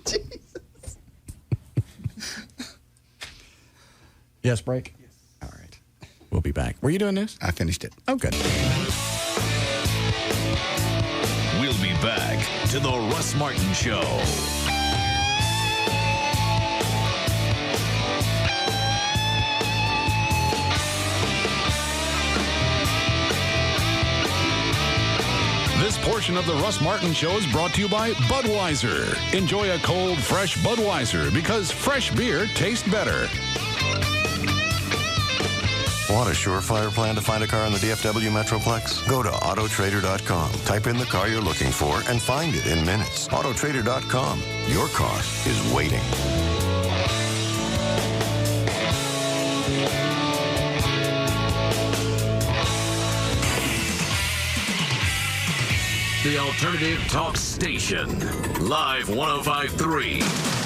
Speaker 5: Jesus.
Speaker 1: Yes, break? Yes. All right. We'll be back. Were you doing this?
Speaker 5: I finished it.
Speaker 1: Oh, good.
Speaker 4: We'll be back to the Russ Martin Show.
Speaker 12: This portion of the Russ Martin Show is brought to you by Budweiser. Enjoy a cold, fresh Budweiser because fresh beer tastes better.
Speaker 14: Want a surefire plan to find a car in the DFW Metroplex? Go to Autotrader.com. Type in the car you're looking for and find it in minutes. Autotrader.com. Your car is waiting.
Speaker 4: The Alternative Talk Station. Live 105.3.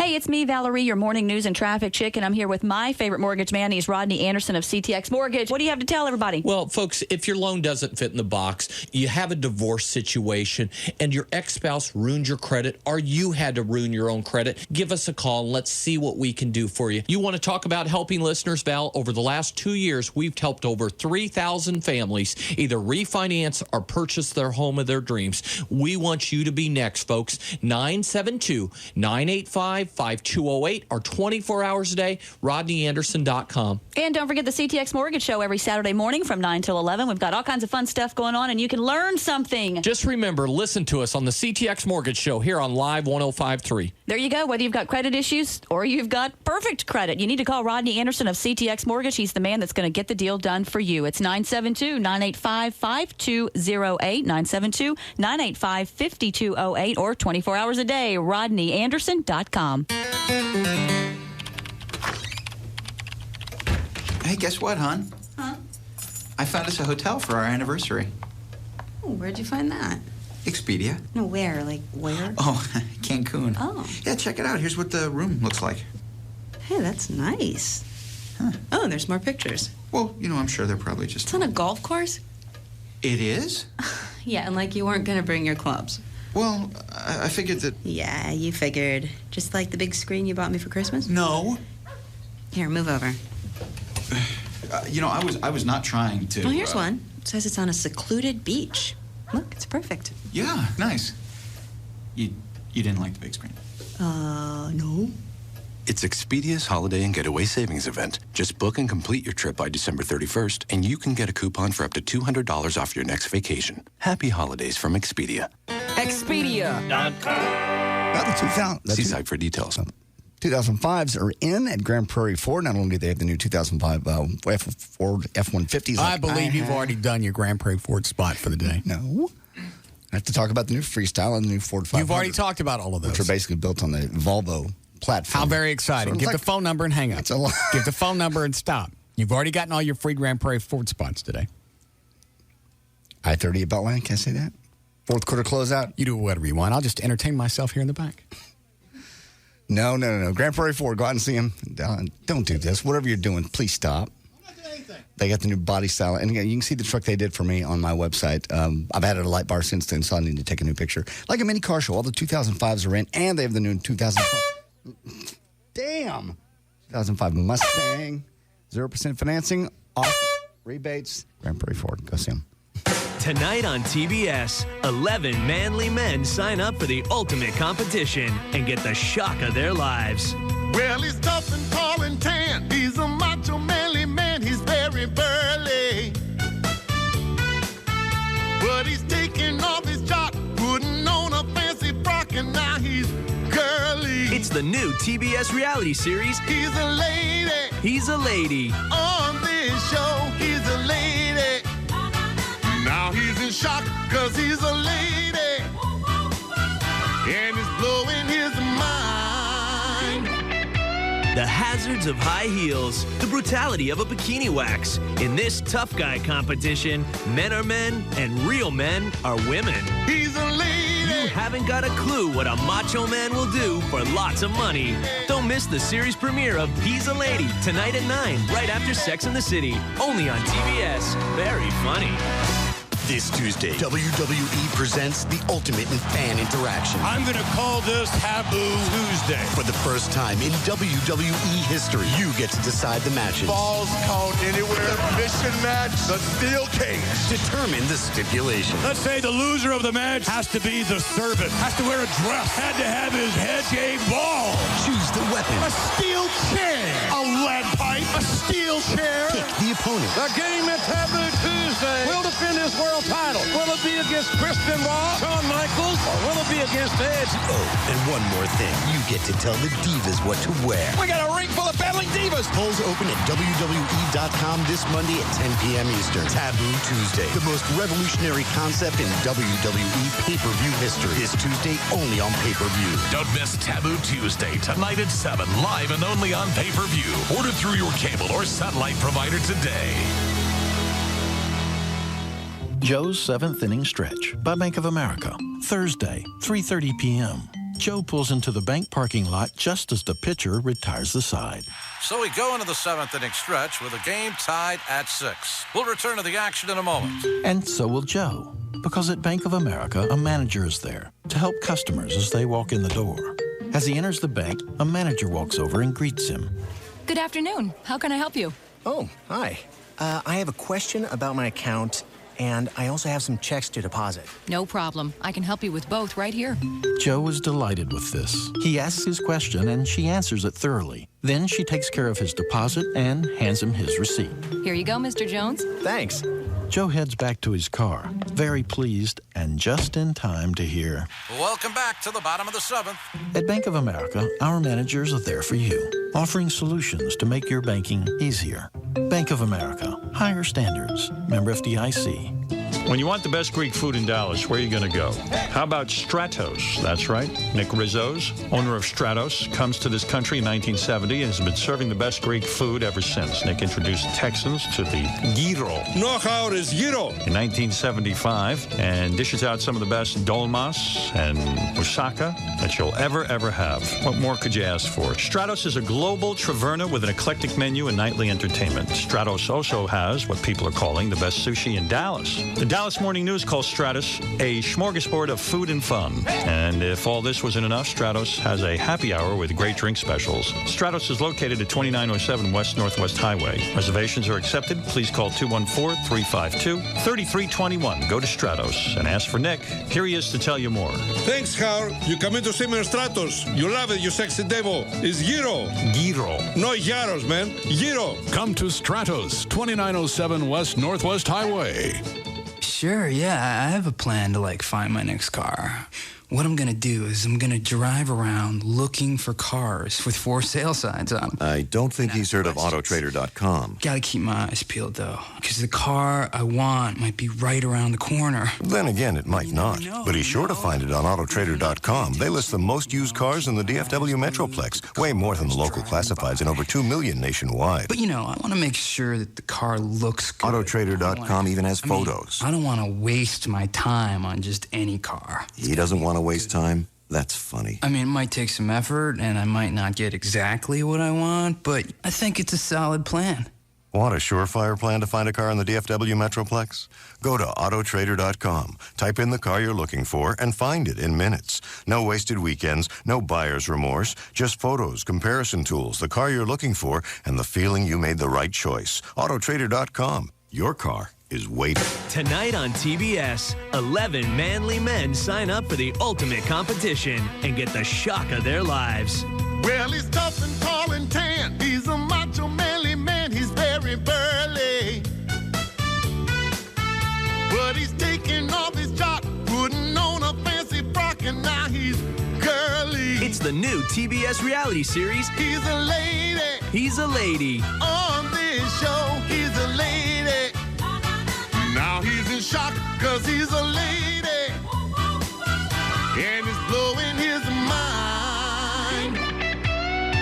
Speaker 15: Hey, it's me, Valerie, your morning news and traffic chick, and I'm here with my favorite mortgage man. He's Rodney Anderson of CTX Mortgage. What do you have to tell everybody?
Speaker 16: Well, folks, if your loan doesn't fit in the box, you have a divorce situation, and your ex-spouse ruined your credit, or you had to ruin your own credit, give us a call, and let's see what we can do for you. You want to talk about helping listeners, Val? Over the last 2 years, we've helped over 3,000 families either refinance or purchase their home of their dreams. We want you to be next, folks. 972-985-5208 or 24 hours a day, RodneyAnderson.com.
Speaker 15: And don't forget the CTX Mortgage Show every Saturday morning from 9 till 11. We've got all kinds of fun stuff going on, and you can learn something.
Speaker 16: Just remember, listen to us on the CTX Mortgage Show here on Live 105.3.
Speaker 15: There you go. Whether you've got credit issues or you've got perfect credit, you need to call Rodney Anderson of CTX Mortgage. He's the man that's going to get the deal done for you. It's 972-985-5208, 972-985-5208, or 24 hours a day, RodneyAnderson.com.
Speaker 19: Hey, guess what, hon?
Speaker 23: Huh?
Speaker 19: I found us a hotel for our anniversary.
Speaker 23: Oh, where'd you find that?
Speaker 19: Expedia.
Speaker 23: No, where? Like, where?
Speaker 19: Oh, Cancun.
Speaker 23: Oh.
Speaker 19: Yeah, check it out. Here's what the room looks like.
Speaker 23: Hey, that's nice. Huh. Oh, and there's more pictures.
Speaker 19: Well, you know, I'm sure they're probably just...
Speaker 23: It's on a golf course?
Speaker 19: It is?
Speaker 23: Yeah, and like you weren't going to bring your clubs.
Speaker 19: Well, I figured that...
Speaker 23: Yeah, you figured. Just like the big screen you bought me for Christmas?
Speaker 19: No.
Speaker 23: Here, move over.
Speaker 19: You know, I was not trying to...
Speaker 23: Oh, here's one. It says it's on a secluded beach. Look, it's perfect.
Speaker 19: Yeah, nice. You didn't like the big screen?
Speaker 23: No.
Speaker 14: It's Expedia's holiday and getaway savings event. Just book and complete your trip by December 31st, and you can get a coupon for up to $200 off your next vacation. Happy holidays from Expedia.
Speaker 5: Expedia.com.
Speaker 14: See site for details.
Speaker 5: 2005s are in at Grand Prairie Ford. Not only do they have the new 2005 Ford F-150s.
Speaker 1: I believe you've already done your Grand Prairie Ford spot for the day.
Speaker 5: No. I have to talk about the new Freestyle and the new Ford 500.
Speaker 1: You've already talked about all of those.
Speaker 5: Which are basically built on the Volvo platform.
Speaker 1: How very exciting.
Speaker 5: So
Speaker 1: Give the phone number and hang up.
Speaker 5: It's a lot.
Speaker 1: Give the phone number and stop. You've already gotten all your free Grand Prairie Ford spots today.
Speaker 5: I-30 at Beltline, can I say that? Fourth quarter closeout.
Speaker 1: You do whatever you want. I'll just entertain myself here in the back.
Speaker 5: No. Grand Prairie Ford, go out and see them. Don't do this. Whatever you're doing, please stop.
Speaker 18: I'm not doing anything.
Speaker 5: They got the new body style. And again, you can see the truck they did for me on my website. I've added a light bar since then, so I need to take a new picture. Like a mini car show. All the 2005s are in, and they have the new 2005. Damn. 2005 Mustang. 0% financing. Off rebates. Grand Prairie Ford. Go see them.
Speaker 3: Tonight on TBS, 11 manly men sign up for the ultimate competition and get the shock of their lives.
Speaker 6: Well, he's tough and tall and tan. He's a macho, manly man. He's very burly. But he's taking off his jock, putting on a fancy frock, and now he's girly.
Speaker 3: It's the new TBS reality series,
Speaker 6: He's a lady.
Speaker 3: He's a Lady.
Speaker 6: On this show, he's a lady. Now he's in shock because he's a lady. And it's blowing his mind.
Speaker 3: The hazards of high heels, the brutality of a bikini wax. In this tough guy competition, men are men and real men are women.
Speaker 6: He's a lady.
Speaker 3: You haven't got a clue what a macho man will do for lots of money. Don't miss the series premiere of He's a Lady tonight at 9, right after Sex and the City. Only on TBS. Very funny.
Speaker 21: This Tuesday, WWE presents the ultimate in fan interaction.
Speaker 22: I'm going to call this Taboo Tuesday.
Speaker 21: For the first time in WWE history, you get to decide the matches.
Speaker 6: Balls count anywhere. Mission match, the Steel Cage.
Speaker 21: Determine the stipulation.
Speaker 22: Let's say the loser of the match has to be the servant, has to wear a dress, had to have his head shaved bald.
Speaker 21: Choose the weapon.
Speaker 6: A steel chair. A lead pipe. A steel chair.
Speaker 21: Pick the opponent.
Speaker 22: The game at Taboo Tuesday will defend his world title. Will it be against Christian Ross, Shawn Michaels, or will it be against Edge?
Speaker 21: Oh, and one more thing. You get to tell the divas what to wear.
Speaker 22: We got a ring full of battling divas.
Speaker 21: Polls open at WWE.com this Monday at 10 p.m. Eastern. Taboo Tuesday, the most revolutionary concept in WWE pay-per-view history. This Tuesday, only on pay-per-view.
Speaker 4: Don't miss Taboo Tuesday, tonight at 7, live and only on pay-per-view. Order through your cable or satellite provider today.
Speaker 24: Joe's 7th Inning Stretch by Bank of America. Thursday, 3:30 p.m. Joe pulls into the bank parking lot just as the pitcher retires the side.
Speaker 25: So we go into the 7th inning stretch with a game tied at 6. We'll return to the action in a moment.
Speaker 24: And so will Joe, because at Bank of America, a manager is there to help customers as they walk in the door. As he enters the bank, a manager walks over and greets him.
Speaker 26: Good afternoon. How can I help you?
Speaker 8: Oh, hi. I have a question about my account, and I also have some checks to deposit.
Speaker 26: No problem. I can help you with both right here.
Speaker 24: Joe is delighted with this. He asks his question, and she answers it thoroughly. Then she takes care of his deposit and hands him his receipt.
Speaker 26: Here you go, Mr. Jones.
Speaker 8: Thanks.
Speaker 24: Joe heads back to his car, very pleased and just in time to hear.
Speaker 25: Welcome back to the bottom of the 7th.
Speaker 24: At Bank of America, our managers are there for you, offering solutions to make your banking easier. Bank of America, higher standards. Member FDIC.
Speaker 28: When you want the best Greek food in Dallas, where are you going to go? How about Stratos? That's right. Nick Rizzo's, owner of Stratos, comes to this country in 1970 and has been serving the best Greek food ever since. Nick introduced Texans to the gyro.
Speaker 22: Know how it is gyro.
Speaker 28: In 1975 and dishes out some of the best dolmas and moussaka that you'll ever have. What more could you ask for? Stratos is a global taverna with an eclectic menu and nightly entertainment. Stratos also has what people are calling the best sushi in Dallas. The Dallas Morning News calls Stratos a smorgasbord of food and fun. And if all this wasn't enough, Stratos has a happy hour with great drink specials. Stratos is located at 2907 West Northwest Highway. Reservations are accepted. Please call 214-352-3321. Go to Stratos and ask for Nick. Here he is to tell you more.
Speaker 22: Thanks, Carl. You come in to see me in Stratos. You love it, you sexy devil. It's gyro.
Speaker 28: Gyro.
Speaker 22: No gyros, man. Gyro.
Speaker 12: Come to Stratos, 2907 West Northwest Highway.
Speaker 29: Sure, yeah, I have a plan to, find my next car. What I'm going to do is I'm going to drive around looking for cars with for sale signs on them.
Speaker 14: I don't think he's heard of Autotrader.com.
Speaker 29: Got to keep my eyes peeled, though, because the car I want might be right around the corner.
Speaker 14: Then again, it might not. But he's sure to find it on Autotrader.com. They list the most used cars in the DFW Metroplex, way more than the local classifieds, and over 2 million nationwide.
Speaker 29: But, I want to make sure that the car looks good.
Speaker 14: Autotrader.com even has photos.
Speaker 29: I don't want to waste my time on just any car.
Speaker 14: He doesn't want to waste time? That's funny.
Speaker 29: It might take some effort, and I might not get exactly what I want, but I think it's a solid plan.
Speaker 14: Want a surefire plan to find a car in the DFW Metroplex? Go to Autotrader.com, type in the car you're looking for, and find it in minutes. No wasted weekends, no buyer's remorse, just photos, comparison tools, the car you're looking for, and the feeling you made the right choice. Autotrader.com. Your car is waiting.
Speaker 3: Tonight on TBS, 11 manly men sign up for the ultimate competition and get the shock of their lives.
Speaker 6: Well, he's tough and tall and tan. He's a macho, manly man. He's very burly. But he's taking off his jock, putting on a fancy frock, and now he's girly.
Speaker 3: It's the new TBS reality series,
Speaker 6: He's a lady.
Speaker 3: He's a Lady.
Speaker 6: On this show, he's a lady. Now he's in shock, cause he's a lady. And it's blowing his mind.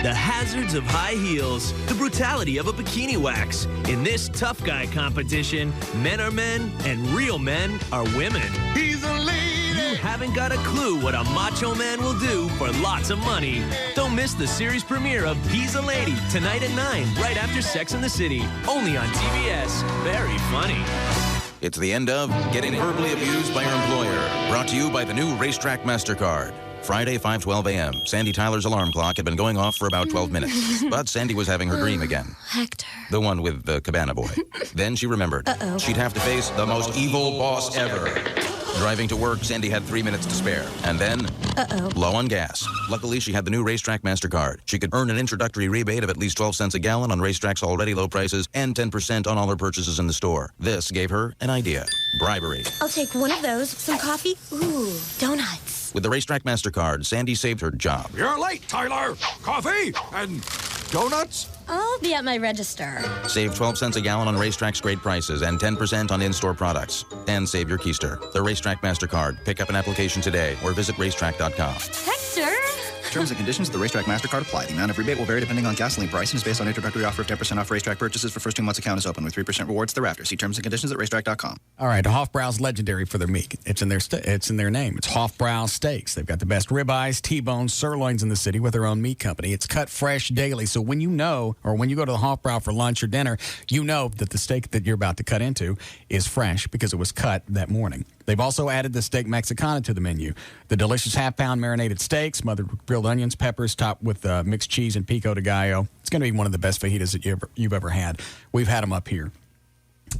Speaker 3: The hazards of high heels, the brutality of a bikini wax. In this tough guy competition, men are men and real men are women.
Speaker 6: He's a lady.
Speaker 3: You haven't got a clue what a macho man will do for lots of money. Don't miss the series premiere of He's a Lady tonight at 9, right after Sex and the City. Only on TBS. Very funny.
Speaker 2: It's the end of Getting Verbally Abused by Your Employer. Brought to you by the new Racetrack MasterCard. Friday, 5:12 a.m. Sandy Tyler's alarm clock had been going off for about 12 minutes. But Sandy was having her dream again.
Speaker 7: Hector.
Speaker 2: The one with the cabana boy. Then she remembered.
Speaker 7: Uh-oh.
Speaker 2: She'd have to face the most evil boss ever. Driving to work, Sandy had 3 minutes to spare. And then, low on gas. Luckily, she had the new Racetrack MasterCard. She could earn an introductory rebate of at least 12 cents a gallon on Racetrack's already low prices and 10% on all her purchases in the store. This gave her an idea. Bribery.
Speaker 7: I'll take one of those, some coffee, ooh, donuts.
Speaker 2: With the Racetrack MasterCard, Sandy saved her job.
Speaker 9: You're late, Tyler. Coffee and donuts?
Speaker 7: I'll be at my register.
Speaker 2: Save 12 cents a gallon on Racetrack's great prices and 10% on in-store products. And save your keister. The Racetrack MasterCard. Pick up an application today or visit racetrack.com.
Speaker 7: Hector!
Speaker 10: Terms and conditions of the Racetrack MasterCard apply. The amount of rebate will vary depending on gasoline price and is based on introductory offer of 10% off Racetrack purchases for first 2 months account is open with 3% rewards thereafter. See terms and conditions at racetrack.com.
Speaker 1: All right, Hofbrau's legendary for their meat. It's in their name. It's Hofbrau Steaks. They've got the best ribeyes, T-bones, sirloins in the city with their own meat company. It's cut fresh daily. So when you know, or when you go to the Hofbrau for lunch or dinner, you know that the steak that you're about to cut into is fresh because it was cut that morning. They've also added the steak Mexicana to the menu. The delicious half-pound marinated steak, smothered with grilled onions, peppers, topped with mixed cheese and pico de gallo. It's going to be one of the best fajitas that you've ever had. We've had them up here.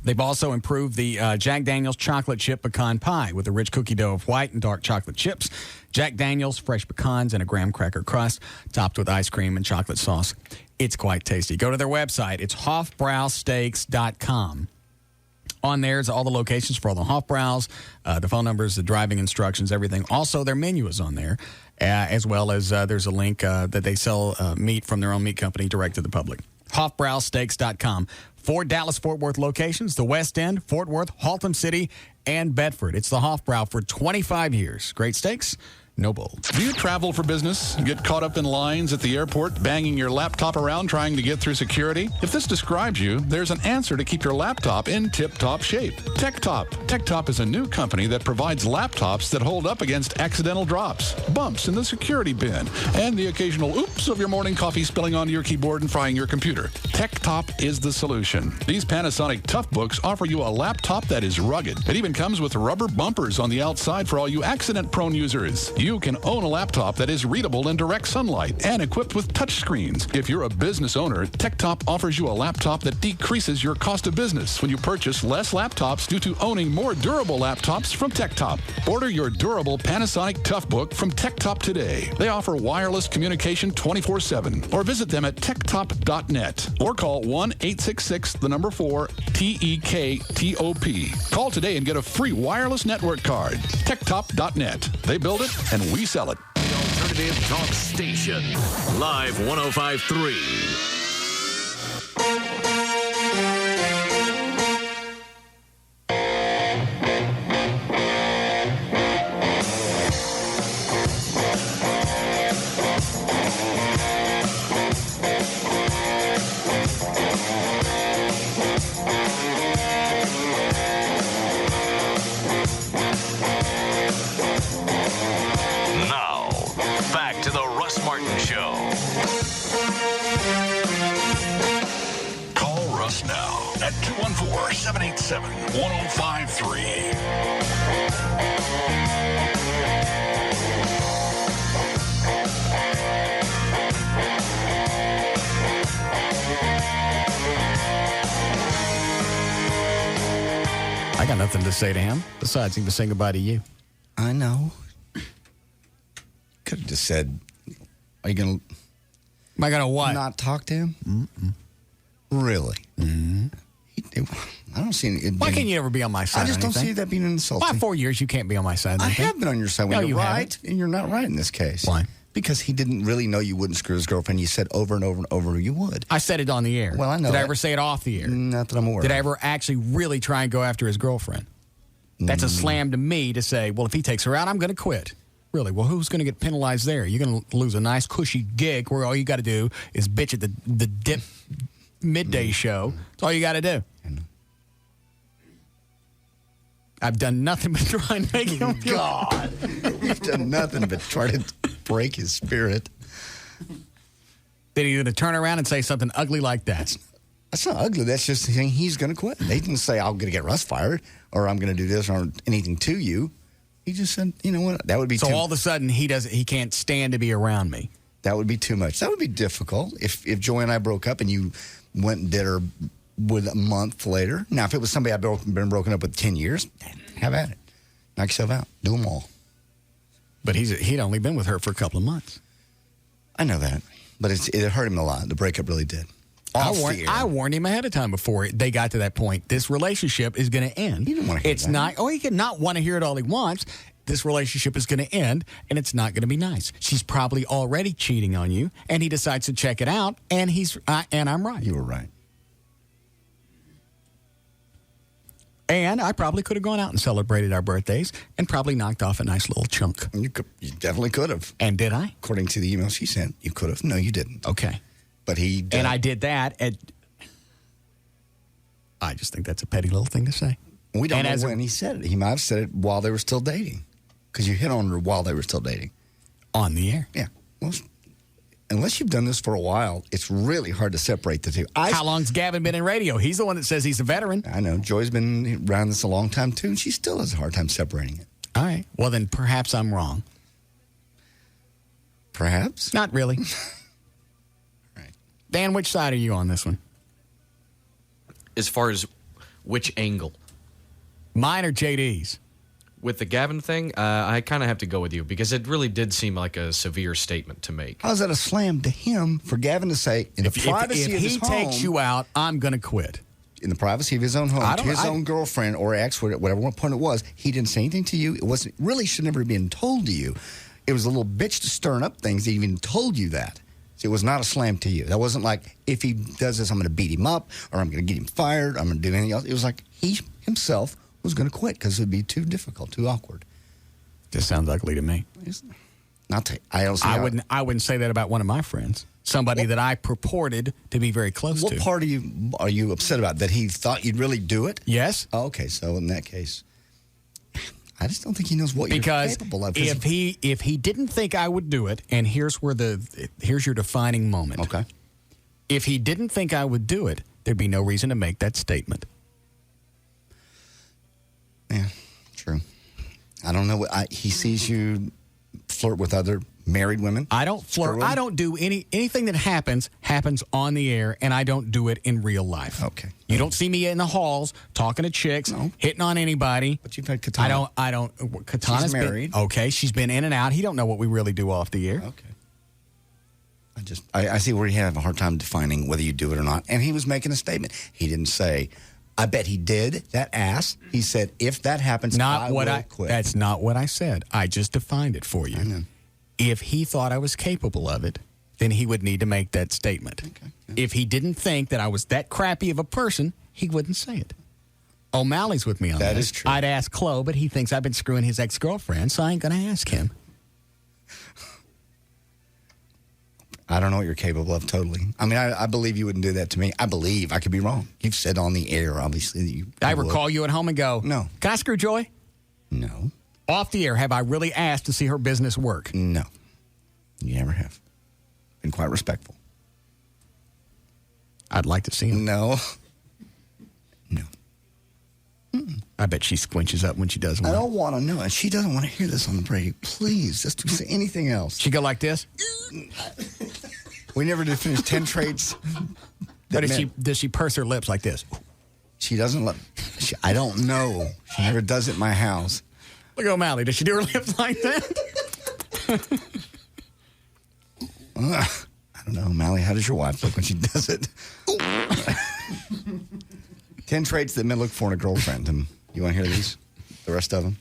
Speaker 1: They've also improved the Jack Daniel's chocolate chip pecan pie with a rich cookie dough of white and dark chocolate chips, Jack Daniel's fresh pecans, and a graham cracker crust topped with ice cream and chocolate sauce. It's quite tasty. Go to their website. It's hofbrausteaks.com. On there is all the locations for all the Hofbraus, the phone numbers, the driving instructions, everything. Also, their menu is on there, as well as there's a link that they sell meat from their own meat company direct to the public. HofbrauSteaks.com. 4 Dallas-Fort Worth locations, the West End, Fort Worth, Haltom City, and Bedford. It's the Hofbrau for 25 years. Great steaks, no bull.
Speaker 12: Do you travel for business? Get caught up in lines at the airport, banging your laptop around trying to get through security? If this describes you, there's an answer to keep your laptop in tip-top shape. TechTop. TechTop is a new company that provides laptops that hold up against accidental drops, bumps in the security bin, and the occasional oops of your morning coffee spilling onto your keyboard and frying your computer. TechTop is the solution. These Panasonic Toughbooks offer you a laptop that is rugged. It even comes with rubber bumpers on the outside for all you accident-prone users. You can own a laptop that is readable in direct sunlight and equipped with touchscreens. If you're a business owner, TechTop offers you a laptop that decreases your cost of business when you purchase less laptops due to owning more durable laptops from TechTop. Order your durable Panasonic Toughbook from TechTop today. They offer wireless communication 24/7 or visit them at techtop.net or call 1-866-4-TEKTOP. Call today and get a free wireless network card. techtop.net. They build it and we sell it.
Speaker 4: The Alternative Talk Station. Live 105.3. Now, back to the Russ Martin Show.
Speaker 12: Call Russ now at 214-787-1053.
Speaker 1: got nothing to say to him besides he was saying goodbye to you.
Speaker 5: I know. Could have just said, are you going to...
Speaker 1: Am I going to what?
Speaker 5: Not talk to him?
Speaker 1: Mm-mm.
Speaker 5: Really?
Speaker 1: Mm-hmm.
Speaker 5: I don't see any...
Speaker 1: Why can't you ever be on my side?
Speaker 5: I just don't see that being insulting.
Speaker 1: Why 4 years you can't be on my side?
Speaker 5: I have been on your side when you're right,
Speaker 1: haven't.
Speaker 5: and you're not right in this case.
Speaker 1: Why?
Speaker 5: Because he didn't really know you wouldn't screw his girlfriend. You said over and over and over you would.
Speaker 1: I said it on the air.
Speaker 5: Well, I know
Speaker 1: Did I
Speaker 5: that.
Speaker 1: ever say it off the air?
Speaker 5: Not that I'm aware
Speaker 1: Did I
Speaker 5: of.
Speaker 1: ever actually really try and go after his girlfriend? That's a slam to me to say, well, if he takes her out, I'm going to quit. Really? Well, who's going to get penalized there? You're going to lose a nice, cushy gig where all you got to do is bitch at the dip midday show. That's all you got to do. I've done nothing but try and make him feel...
Speaker 5: God. You've done nothing but try to break his spirit.
Speaker 1: Then he's going to turn around and say something ugly like that.
Speaker 5: That's not ugly. That's just saying he's going to quit. They didn't say, I'm going to get Russ fired, or I'm going to do this, or anything to you. He just said, you know what, that would be
Speaker 1: so all of a sudden, he can't stand to be around me.
Speaker 5: That would be too much. That would be difficult. If Joy and I broke up and you went and did her with a month later. Now, if it was somebody I've been broken up with 10 years, have at it. Knock yourself out. Do them all.
Speaker 1: But he'd only been with her for a couple of months.
Speaker 5: I know that. But it hurt him a lot. The breakup really did.
Speaker 1: I warned him ahead of time before they got to that point. This relationship is going to end.
Speaker 5: He didn't want to hear that.
Speaker 1: He could not want to hear it all he wants. This relationship is going to end, and it's not going to be nice. She's probably already cheating on you, and he decides to check it out, and I'm right.
Speaker 5: You were right.
Speaker 1: And I probably could have gone out and celebrated our birthdays and probably knocked off a nice little chunk.
Speaker 5: You definitely could have.
Speaker 1: And did I?
Speaker 5: According to the email she sent, you could have. No, you didn't.
Speaker 1: Okay.
Speaker 5: But he did.
Speaker 1: And I did that. I just think that's a petty little thing to say.
Speaker 5: We don't know when he said it. He might have said it while they were still dating. Because you hit on her while they were still dating.
Speaker 1: On the air.
Speaker 5: Yeah. Well, unless you've done this for a while, it's really hard to separate the two.
Speaker 1: How long's Gavin been in radio? He's the one that says he's a veteran.
Speaker 5: I know. Joy's been around this a long time, too, and she still has a hard time separating it.
Speaker 1: All right. Well, then perhaps I'm wrong.
Speaker 5: Perhaps?
Speaker 1: Not really.
Speaker 5: Right.
Speaker 1: Dan, which side are you on this one?
Speaker 11: As far as which angle?
Speaker 1: Mine or JD's?
Speaker 11: With the Gavin thing, I kind of have to go with you because it really did seem like a severe statement to make.
Speaker 5: How's that a slam to him for Gavin to say, in the privacy of his home...
Speaker 1: If he takes you out, I'm going to quit.
Speaker 5: In the privacy of his own home, to his own girlfriend or ex, whatever point it was, he didn't say anything to you. It wasn't really should never have been told to you. It was a little bitch to stirring up things. He even told you that. So it was not a slam to you. That wasn't like, if he does this, I'm going to beat him up, or I'm going to get him fired, or I'm going to do anything else. It was like he himself was going to quit because it would be too difficult, too awkward.
Speaker 1: Just sounds ugly to me.
Speaker 5: I
Speaker 1: wouldn't say that about one of my friends. Somebody that I purported to be very close to.
Speaker 5: What part are you upset about? That he thought you'd really do it?
Speaker 1: Yes.
Speaker 5: Oh, okay, so in that case, I just don't think he knows what you're capable of.
Speaker 1: If he didn't think I would do it, and here's your defining moment.
Speaker 5: Okay.
Speaker 1: If he didn't think I would do it, there'd be no reason to make that statement.
Speaker 5: Yeah, true. I don't know. He sees you flirt with other married women.
Speaker 1: I don't flirt. I don't do anything that happens on the air, and I don't do it in real life.
Speaker 5: Okay.
Speaker 1: You don't see me in the halls talking to chicks, hitting on anybody.
Speaker 5: But you've had Katana.
Speaker 1: I don't. Katana's
Speaker 5: She's married.
Speaker 1: Okay, she's been in and out. He don't know what we really do off the air.
Speaker 5: Okay. I see where you have a hard time defining whether you do it or not. And he was making a statement. He didn't say, I bet he did, that ass. He said, if that happens, I will quit.
Speaker 1: That's not what I said. I just defined it for you.
Speaker 5: I know.
Speaker 1: If he thought I was capable of it, then he would need to make that statement.
Speaker 5: Okay. Yeah.
Speaker 1: If he didn't think that I was that crappy of a person, he wouldn't say it. O'Malley's with me on that.
Speaker 5: That is true.
Speaker 1: I'd ask Chloe, but he thinks I've been screwing his ex-girlfriend, so I ain't going to ask him.
Speaker 5: I don't know what you're capable of, totally. I mean, I believe you wouldn't do that to me. I believe. I could be wrong. You've said on the air, obviously, that you
Speaker 1: I ever call you at home and go,
Speaker 5: no.
Speaker 1: Can I screw Joy?
Speaker 5: No.
Speaker 1: Off the air, have I really asked to see her business work?
Speaker 5: No. You never have. Been quite respectful.
Speaker 1: I'd like to see him.
Speaker 5: No.
Speaker 1: I bet she squinches up when she does one.
Speaker 5: I don't want to know. And she doesn't want to hear this on the radio. Please, just do say anything else.
Speaker 1: She go like this?
Speaker 5: We never did finish 10 traits.
Speaker 1: Or does she purse her lips like this?
Speaker 5: She doesn't let... I don't know. She never does it in my house.
Speaker 1: Look at O'Malley. Does she do her lips like that?
Speaker 5: I don't know, O'Malley. How does your wife look when she does it? 10 traits that men look for in a girlfriend. You want to hear these? The rest of them?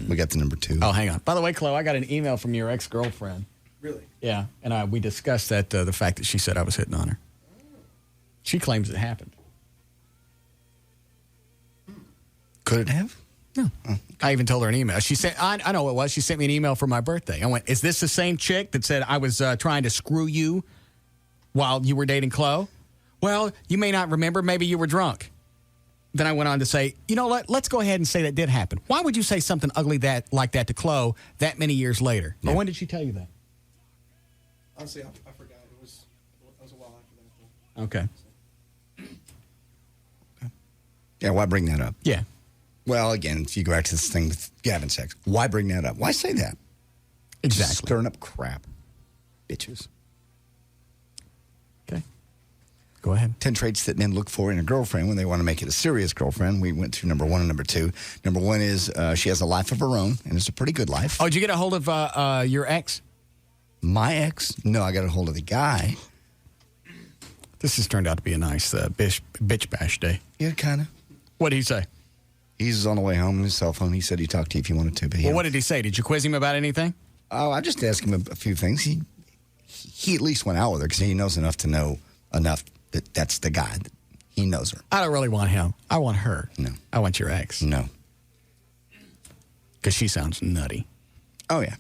Speaker 5: We got the number 2.
Speaker 1: Oh, hang on. By the way, Chloe, I got an email from your ex-girlfriend.
Speaker 8: Really?
Speaker 1: Yeah, and we discussed that the fact that she said I was hitting on her. She claims it happened.
Speaker 5: Could it have?
Speaker 1: No. Oh. I even told her an email. She sent. I know what it was. She sent me an email for my birthday. I went, "Is this the same chick that said I was trying to screw you while you were dating Chloe?" Well, you may not remember. Maybe you were drunk. Then I went on to say, you know what? Let's go ahead and say that did happen. Why would you say something ugly like that to Chloe that many years later? Yeah. Or when did she tell you that?
Speaker 8: Honestly, I forgot. It was a while after that.
Speaker 1: Okay.
Speaker 5: Yeah, why bring that up?
Speaker 1: Yeah.
Speaker 5: Well, again, if you go back to this thing with Gavin sex, why bring that up? Why say that?
Speaker 1: Exactly.
Speaker 5: Stirring up crap. Bitches.
Speaker 1: Okay. Go ahead.
Speaker 5: 10 traits that men look for in a girlfriend when they want to make it a serious girlfriend. We went through number 1 and number 2. Number 1 is she has a life of her own, and it's a pretty good life.
Speaker 1: Oh, did you get a hold of your ex?
Speaker 5: My ex? No, I got a hold of the guy.
Speaker 1: This has turned out to be a nice bitch bash day.
Speaker 5: Yeah, kind of.
Speaker 1: What did he say?
Speaker 5: He's on the way home on his cell phone. He said he'd talk to you if you wanted to. But
Speaker 1: well, what did he say? Did you quiz him about anything?
Speaker 5: Oh, I just asked him a few things. He at least went out with her because he knows enough to know enough that that's the guy. He knows her.
Speaker 1: I don't really want him. I want her.
Speaker 5: No.
Speaker 1: I want your ex.
Speaker 5: No.
Speaker 1: Because she sounds nutty.
Speaker 5: Oh, yeah.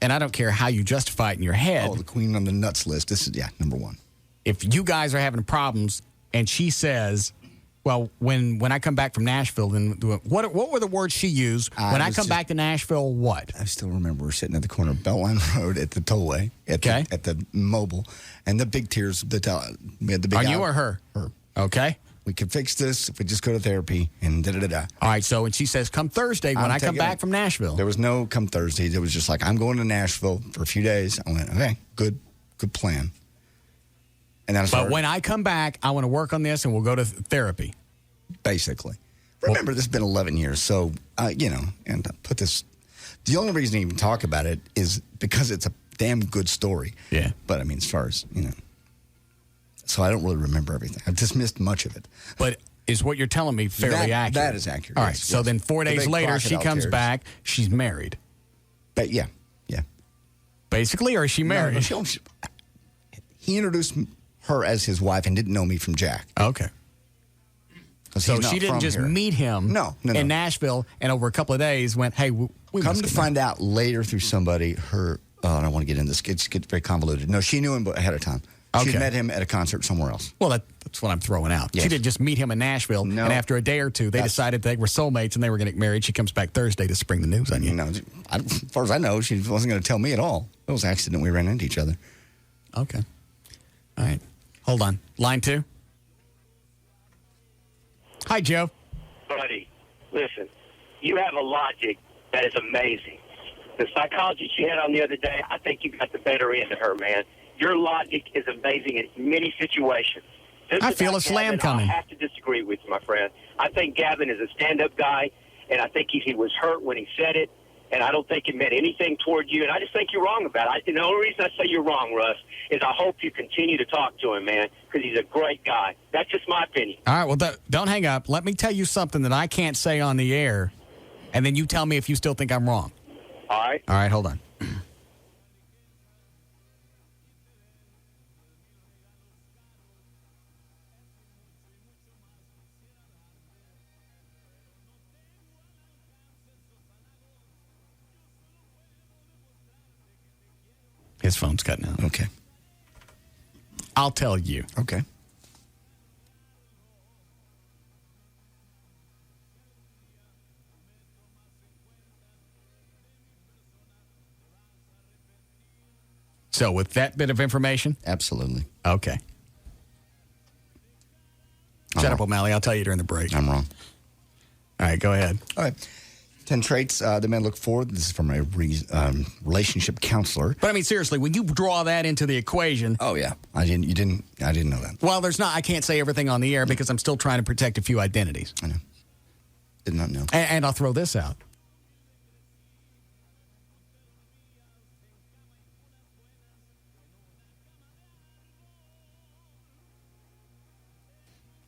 Speaker 1: And I don't care how you justify it in your head.
Speaker 5: Oh, the queen on the nuts list. This is, number 1.
Speaker 1: If you guys are having problems and she says, well, when I come back from Nashville, then what were the words she used? When I come back to Nashville, what?
Speaker 5: I still remember we're sitting at the corner of Beltline Road at the tollway, at the mobile, and the big tears. We had the big.
Speaker 1: On you or her?
Speaker 5: Her.
Speaker 1: Okay.
Speaker 5: We could fix this if we just go to therapy and da-da-da-da.
Speaker 1: All right, so when she says, come Thursday when I come back from Nashville.
Speaker 5: There was no come Thursday. It was just like, I'm going to Nashville for a few days. I went, okay, good plan. And
Speaker 1: but when I come back, I want to work on this and we'll go to therapy.
Speaker 5: Basically. Remember, this has been 11 years, so, and put this. The only reason to even talk about it is because it's a damn good story.
Speaker 1: Yeah.
Speaker 5: But, I mean, as far as, so I don't really remember everything. I've just missed much of it.
Speaker 1: But is what you're telling me fairly accurate?
Speaker 5: That is accurate.
Speaker 1: All right, so then 4 days later, she comes back, she's married.
Speaker 5: But, yeah.
Speaker 1: Basically, or is she married?
Speaker 5: No, he introduced her as his wife and didn't know me from Jack.
Speaker 1: Okay. So she didn't just meet him in Nashville and over a couple of days went, hey, we
Speaker 5: come to find out later through somebody, I don't want to get into this. It gets very convoluted. No, she knew him ahead of time. She met him at a concert somewhere else.
Speaker 1: Well, that's what I'm throwing out. Yes. She didn't just meet him in Nashville, and after a day or two, they decided they were soulmates and they were going to get married. She comes back Thursday to spring the news on you.
Speaker 5: No, as far as I know, she wasn't going to tell me at all. It was an accident. We ran into each other.
Speaker 1: Okay. All right. Hold on. Line 2. Hi, Joe.
Speaker 13: Buddy, listen, you have a logic that is amazing. The psychologist you had on the other day, I think you got the better end of her, man. Your logic is amazing in many situations.
Speaker 1: I feel a slam coming.
Speaker 13: I have to disagree with you, my friend. I think Gavin is a stand-up guy, and I think he was hurt when he said it, and I don't think it meant anything toward you, and I just think you're wrong about it. And the only reason I say you're wrong, Russ, is I hope you continue to talk to him, man, because he's a great guy. That's just my opinion.
Speaker 1: All right, well, don't hang up. Let me tell you something that I can't say on the air, and then you tell me if you still think I'm wrong.
Speaker 13: All right.
Speaker 1: All right, hold on. His phone's cutting out.
Speaker 5: Okay.
Speaker 1: I'll tell you.
Speaker 5: Okay.
Speaker 1: So with that bit of information?
Speaker 5: Absolutely.
Speaker 1: Okay. Shut up, O'Malley. I'll tell you during the break.
Speaker 5: I'm wrong.
Speaker 1: All right, go ahead.
Speaker 5: All right. 10 traits the men look for. This is from a relationship counselor.
Speaker 1: But I mean, seriously, when you draw that into the equation.
Speaker 5: Oh, yeah. I didn't know that.
Speaker 1: Well, I can't say everything on the air because I'm still trying to protect a few identities.
Speaker 5: I know. Did not know.
Speaker 1: And I'll throw this out.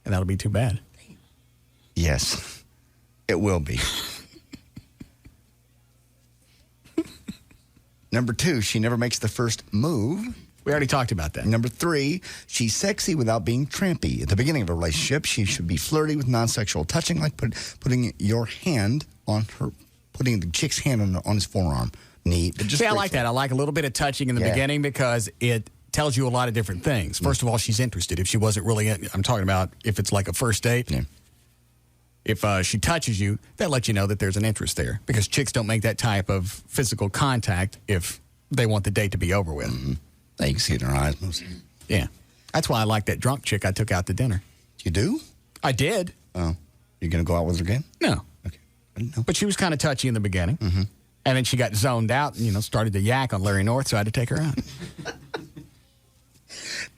Speaker 1: And that'll be too bad.
Speaker 5: Yes, it will be. Number 2, she never makes the first move.
Speaker 1: We already talked about that.
Speaker 5: Number 3, she's sexy without being trampy. At the beginning of a relationship, she should be flirty with non-sexual touching, like putting the chick's hand on his forearm. Neat.
Speaker 1: See, I like that. I like a little bit of touching in the beginning because it tells you a lot of different things. First of all, she's interested. If she wasn't really, I'm talking about if it's like a first date. Yeah. If she touches you, that lets you know that there's an interest there because chicks don't make that type of physical contact if they want the date to be over with.
Speaker 5: Mm-hmm. You can see it in her eyes mostly.
Speaker 1: Yeah. That's why I like that drunk chick I took out to dinner.
Speaker 5: You do?
Speaker 1: I did.
Speaker 5: Oh. You're going to go out with her again?
Speaker 1: No.
Speaker 5: Okay. I didn't know.
Speaker 1: But she was kind of touchy in the beginning. Mm-hmm. And then she got zoned out and, started to yak on Larry North, so I had to take her out.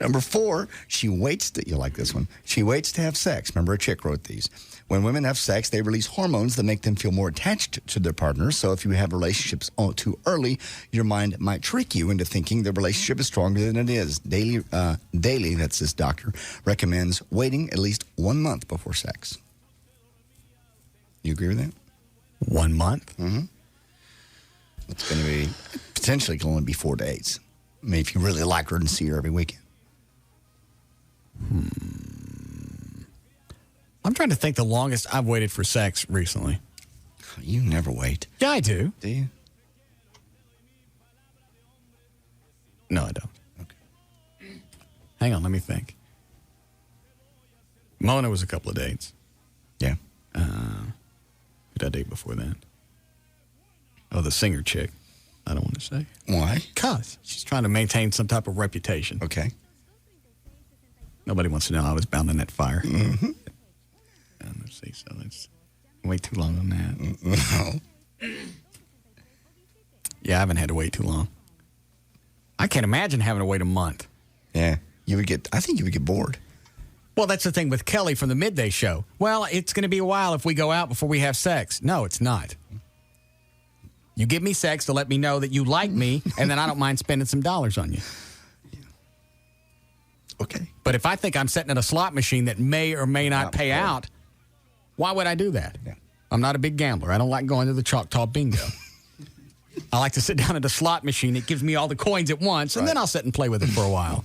Speaker 5: Number 4, you like this one. She waits to have sex. Remember, a chick wrote these. When women have sex, they release hormones that make them feel more attached to their partner. So if you have relationships too early, your mind might trick you into thinking the relationship is stronger than it is. Daily, that's this doctor, recommends waiting at least 1 month before sex. You agree with that?
Speaker 1: 1 month?
Speaker 5: Mm-hmm. It's going to be, potentially can only be 4 days. I mean, if you really like her and see her every weekend.
Speaker 1: I'm trying to think the longest I've waited for sex recently.
Speaker 5: You never wait.
Speaker 1: Yeah, I do.
Speaker 5: Do you?
Speaker 1: No, I don't. Okay. Hang on, let me think. Mona was a couple of dates.
Speaker 5: Yeah.
Speaker 1: Who did I date before that? Oh, the singer chick. I don't want to say.
Speaker 5: Why?
Speaker 1: Because she's trying to maintain some type of reputation.
Speaker 5: Okay.
Speaker 1: Nobody wants to know I was bound in that fire.
Speaker 5: Mm-hmm.
Speaker 1: Let's see. So let's wait too long on that.
Speaker 5: No.
Speaker 1: Yeah, I haven't had to wait too long. I can't imagine having to wait a month.
Speaker 5: Yeah. I think you would get bored.
Speaker 1: Well, that's the thing with Kelly from the Midday Show. Well, it's going to be a while if we go out before we have sex. No, it's not. You give me sex to let me know that you like me, and then I don't mind spending some dollars on you.
Speaker 5: Okay.
Speaker 1: But if I think I'm sitting at a slot machine that may or may not pay out, why would I do that?
Speaker 5: Yeah.
Speaker 1: I'm not a big gambler. I don't like going to the Choctaw Bingo. I like to sit down at a slot machine. It gives me all the coins at once, and then I'll sit and play with it for a while.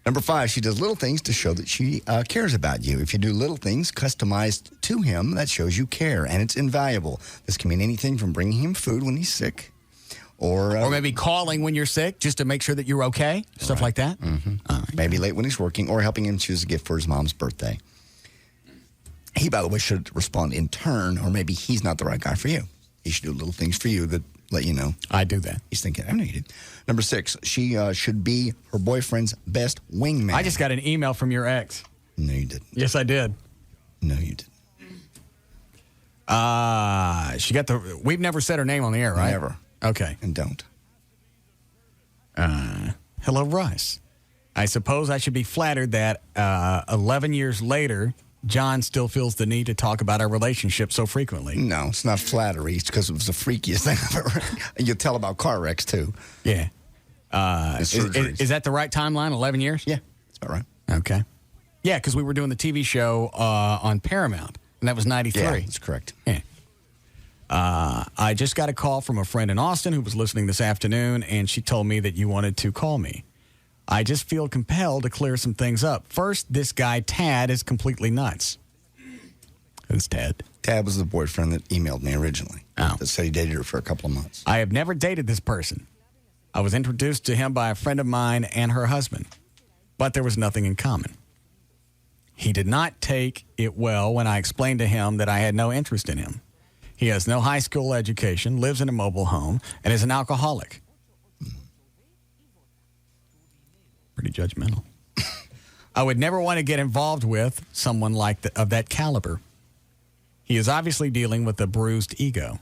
Speaker 5: Number 5, she does little things to show that she cares about you. If you do little things customized to him, that shows you care, and it's invaluable. This can mean anything from bringing him food when he's sick, or
Speaker 1: maybe calling when you're sick just to make sure that you're okay, stuff like that.
Speaker 5: Mm-hmm. Right. Maybe late when he's working, or helping him choose a gift for his mom's birthday. He, by the way, should respond in turn, or maybe he's not the right guy for you. He should do little things for you that let you know.
Speaker 1: I do that.
Speaker 5: He's thinking, I know you did. Number 6, she should be her boyfriend's best wingman.
Speaker 1: I just got an email from your ex.
Speaker 5: No, you didn't.
Speaker 1: Yes, I did.
Speaker 5: No, you didn't.
Speaker 1: She got we've never said her name on the air, right?
Speaker 5: Never.
Speaker 1: Okay.
Speaker 5: And don't.
Speaker 1: Hello, Russ. I suppose I should be flattered that 11 years later, John still feels the need to talk about our relationship so frequently.
Speaker 5: No, it's not flattery. It's because it was the freakiest thing I've ever heard. You tell about car wrecks, too.
Speaker 1: Yeah. Is that the right timeline, 11 years?
Speaker 5: Yeah, that's about right.
Speaker 1: Okay. Yeah, because we were doing the TV show on Paramount, and that was 93.
Speaker 5: Yeah, that's correct.
Speaker 1: Yeah. I just got a call from a friend in Austin who was listening this afternoon, and she told me that you wanted to call me. I just feel compelled to clear some things up. First, this guy, Tad, is completely nuts. Who's Tad?
Speaker 5: Tad was the boyfriend that emailed me originally.
Speaker 1: Oh.
Speaker 5: That said he dated her for a couple of months.
Speaker 1: I have never dated this person. I was introduced to him by a friend of mine and her husband, but there was nothing in common. He did not take it well when I explained to him that I had no interest in him. He has no high school education, lives in a mobile home, and is an alcoholic. Pretty judgmental. I would never want to get involved with someone of that caliber. He is obviously dealing with a bruised ego.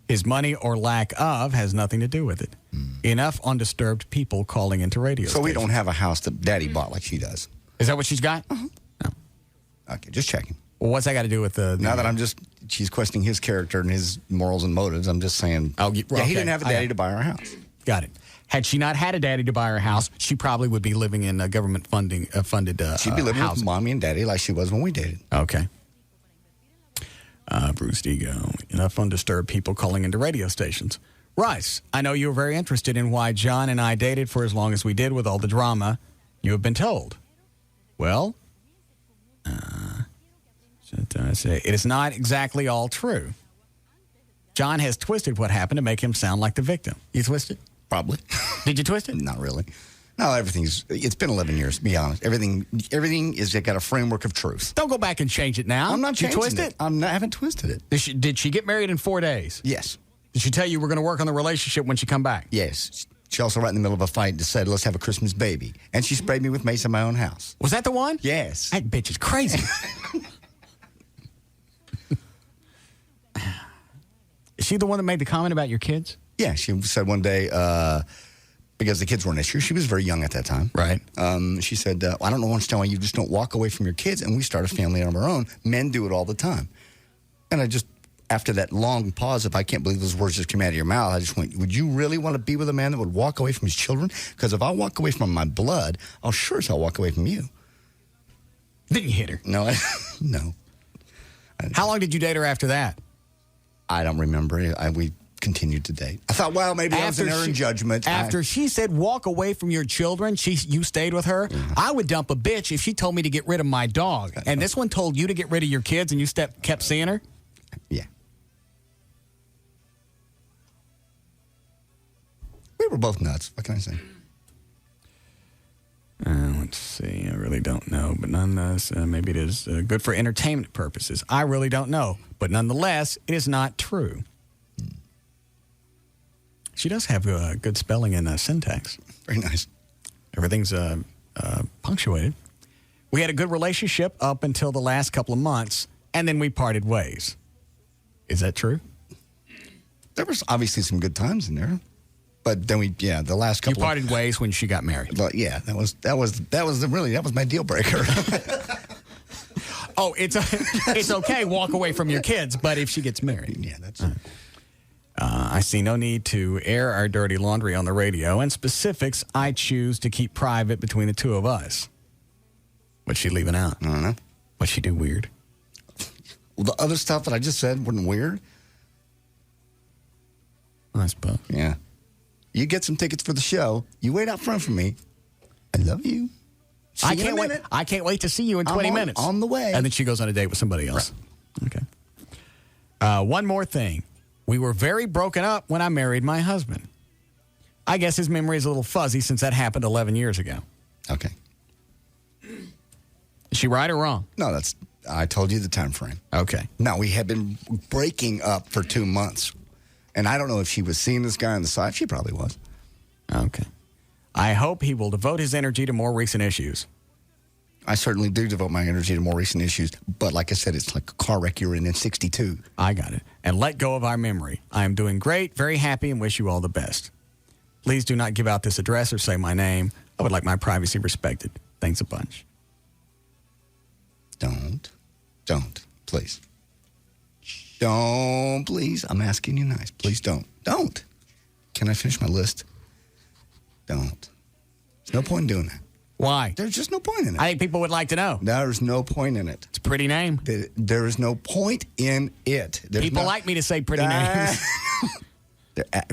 Speaker 1: His money or lack of has nothing to do with it. Enough undisturbed people calling into radio
Speaker 5: So we
Speaker 1: stations.
Speaker 5: don't have a house that Daddy bought like she does.
Speaker 1: Is that what she's got?
Speaker 5: Okay, just checking.
Speaker 1: Well, what's that got to do with the
Speaker 5: Now that she's questioning his character and his morals and motives, I'm just saying, he didn't have a daddy to buy our house.
Speaker 1: Got it. Had she not had a daddy to buy her house, she probably would be living in a government funded
Speaker 5: She'd be living
Speaker 1: housing.
Speaker 5: with mommy and daddy like she was when we dated.
Speaker 1: Okay. Bruce Ego. Enough undisturbed people calling into radio stations. Rice, I know you were very interested in why John and I dated for as long as we did with all the drama you have been told. Well, it is not exactly all true. John has twisted what happened to make him sound like the victim. You twisted?
Speaker 5: Probably.
Speaker 1: Did you twist it?
Speaker 5: Not really. No, it's been 11 years, to be honest. Everything is got a framework of truth.
Speaker 1: Don't go back and change it now.
Speaker 5: I'm not changing
Speaker 1: twist it.
Speaker 5: I haven't twisted it.
Speaker 1: Did she get married in 4 days?
Speaker 5: Yes.
Speaker 1: Did she tell you we're going to work on the relationship when she come back?
Speaker 5: Yes. She also, right in the middle of a fight, said, let's have a Christmas baby. And she sprayed me with mace in my own house.
Speaker 1: Was that the one?
Speaker 5: Yes.
Speaker 1: That bitch is crazy. Is she the one that made the comment about your kids?
Speaker 5: Yeah, she said one day, because the kids were an issue. She was very young at that time.
Speaker 1: Right.
Speaker 5: She said, I don't understand why you just don't walk away from your kids and we start a family on our own. Men do it all the time. And I just, after that long pause, if I can't believe those words just came out of your mouth, I just went, would you really want to be with a man that would walk away from his children? Because if I walk away from my blood, I'll sure as hell walk away from you.
Speaker 1: Didn't you hit her?
Speaker 5: No, no.
Speaker 1: How long did you date her after that?
Speaker 5: I don't remember. We continued to date. I thought, well, maybe I was in error in judgment.
Speaker 1: After she said walk away from your children, you stayed with her.
Speaker 5: Mm-hmm.
Speaker 1: I would dump a bitch if she told me to get rid of my dog. And this one told you to get rid of your kids and you kept seeing her?
Speaker 5: Yeah. We were both nuts. What can I say?
Speaker 1: Let's see. I really don't know. But nonetheless, maybe it is good for entertainment purposes. I really don't know. But nonetheless, it is not true. She does have good spelling and syntax.
Speaker 5: Very nice.
Speaker 1: Everything's punctuated. We had a good relationship up until the last couple of months, and then we parted ways. Is that true?
Speaker 5: There was obviously some good times in there. But then the last couple.
Speaker 1: You parted ways when she got married.
Speaker 5: Well, yeah, that was my deal breaker.
Speaker 1: Oh, it's okay. Walk away from your kids, but if she gets married,
Speaker 5: yeah, that's.
Speaker 1: I see no need to air our dirty laundry on the radio, and specifics I choose to keep private between the two of us. What's she leaving out?
Speaker 5: I don't know.
Speaker 1: What'd she do weird?
Speaker 5: Well, the other stuff that I just said wasn't weird.
Speaker 1: I suppose.
Speaker 5: Yeah. You get some tickets for the show. You wait out front for me. I love you.
Speaker 1: I can't wait to see you in 20 minutes.
Speaker 5: On the way.
Speaker 1: And then she goes on a date with somebody else. Right. Okay. One more thing. We were very broken up when I married my husband. I guess his memory is a little fuzzy since that happened 11 years ago.
Speaker 5: Okay.
Speaker 1: Is she right or wrong?
Speaker 5: No, I told you the time frame.
Speaker 1: Okay.
Speaker 5: No, we had been breaking up for 2 months. And I don't know if she was seeing this guy on the side. She probably was.
Speaker 1: Okay. I hope he will devote his energy to more recent issues.
Speaker 5: I certainly do devote my energy to more recent issues. But like I said, it's like a car wreck you were in 62.
Speaker 1: I got it. And let go of our memory. I am doing great, very happy, and wish you all the best. Please do not give out this address or say my name. I would like my privacy respected. Thanks a bunch.
Speaker 5: Don't. Please. Don't, please. I'm asking you nice. Please don't. Don't. Can I finish my list? Don't. There's no point in doing that.
Speaker 1: Why?
Speaker 5: There's just no point in it.
Speaker 1: I think people would like to know.
Speaker 5: There's no point in it.
Speaker 1: It's a pretty name.
Speaker 5: There is no point in it.
Speaker 1: People like me to say pretty names.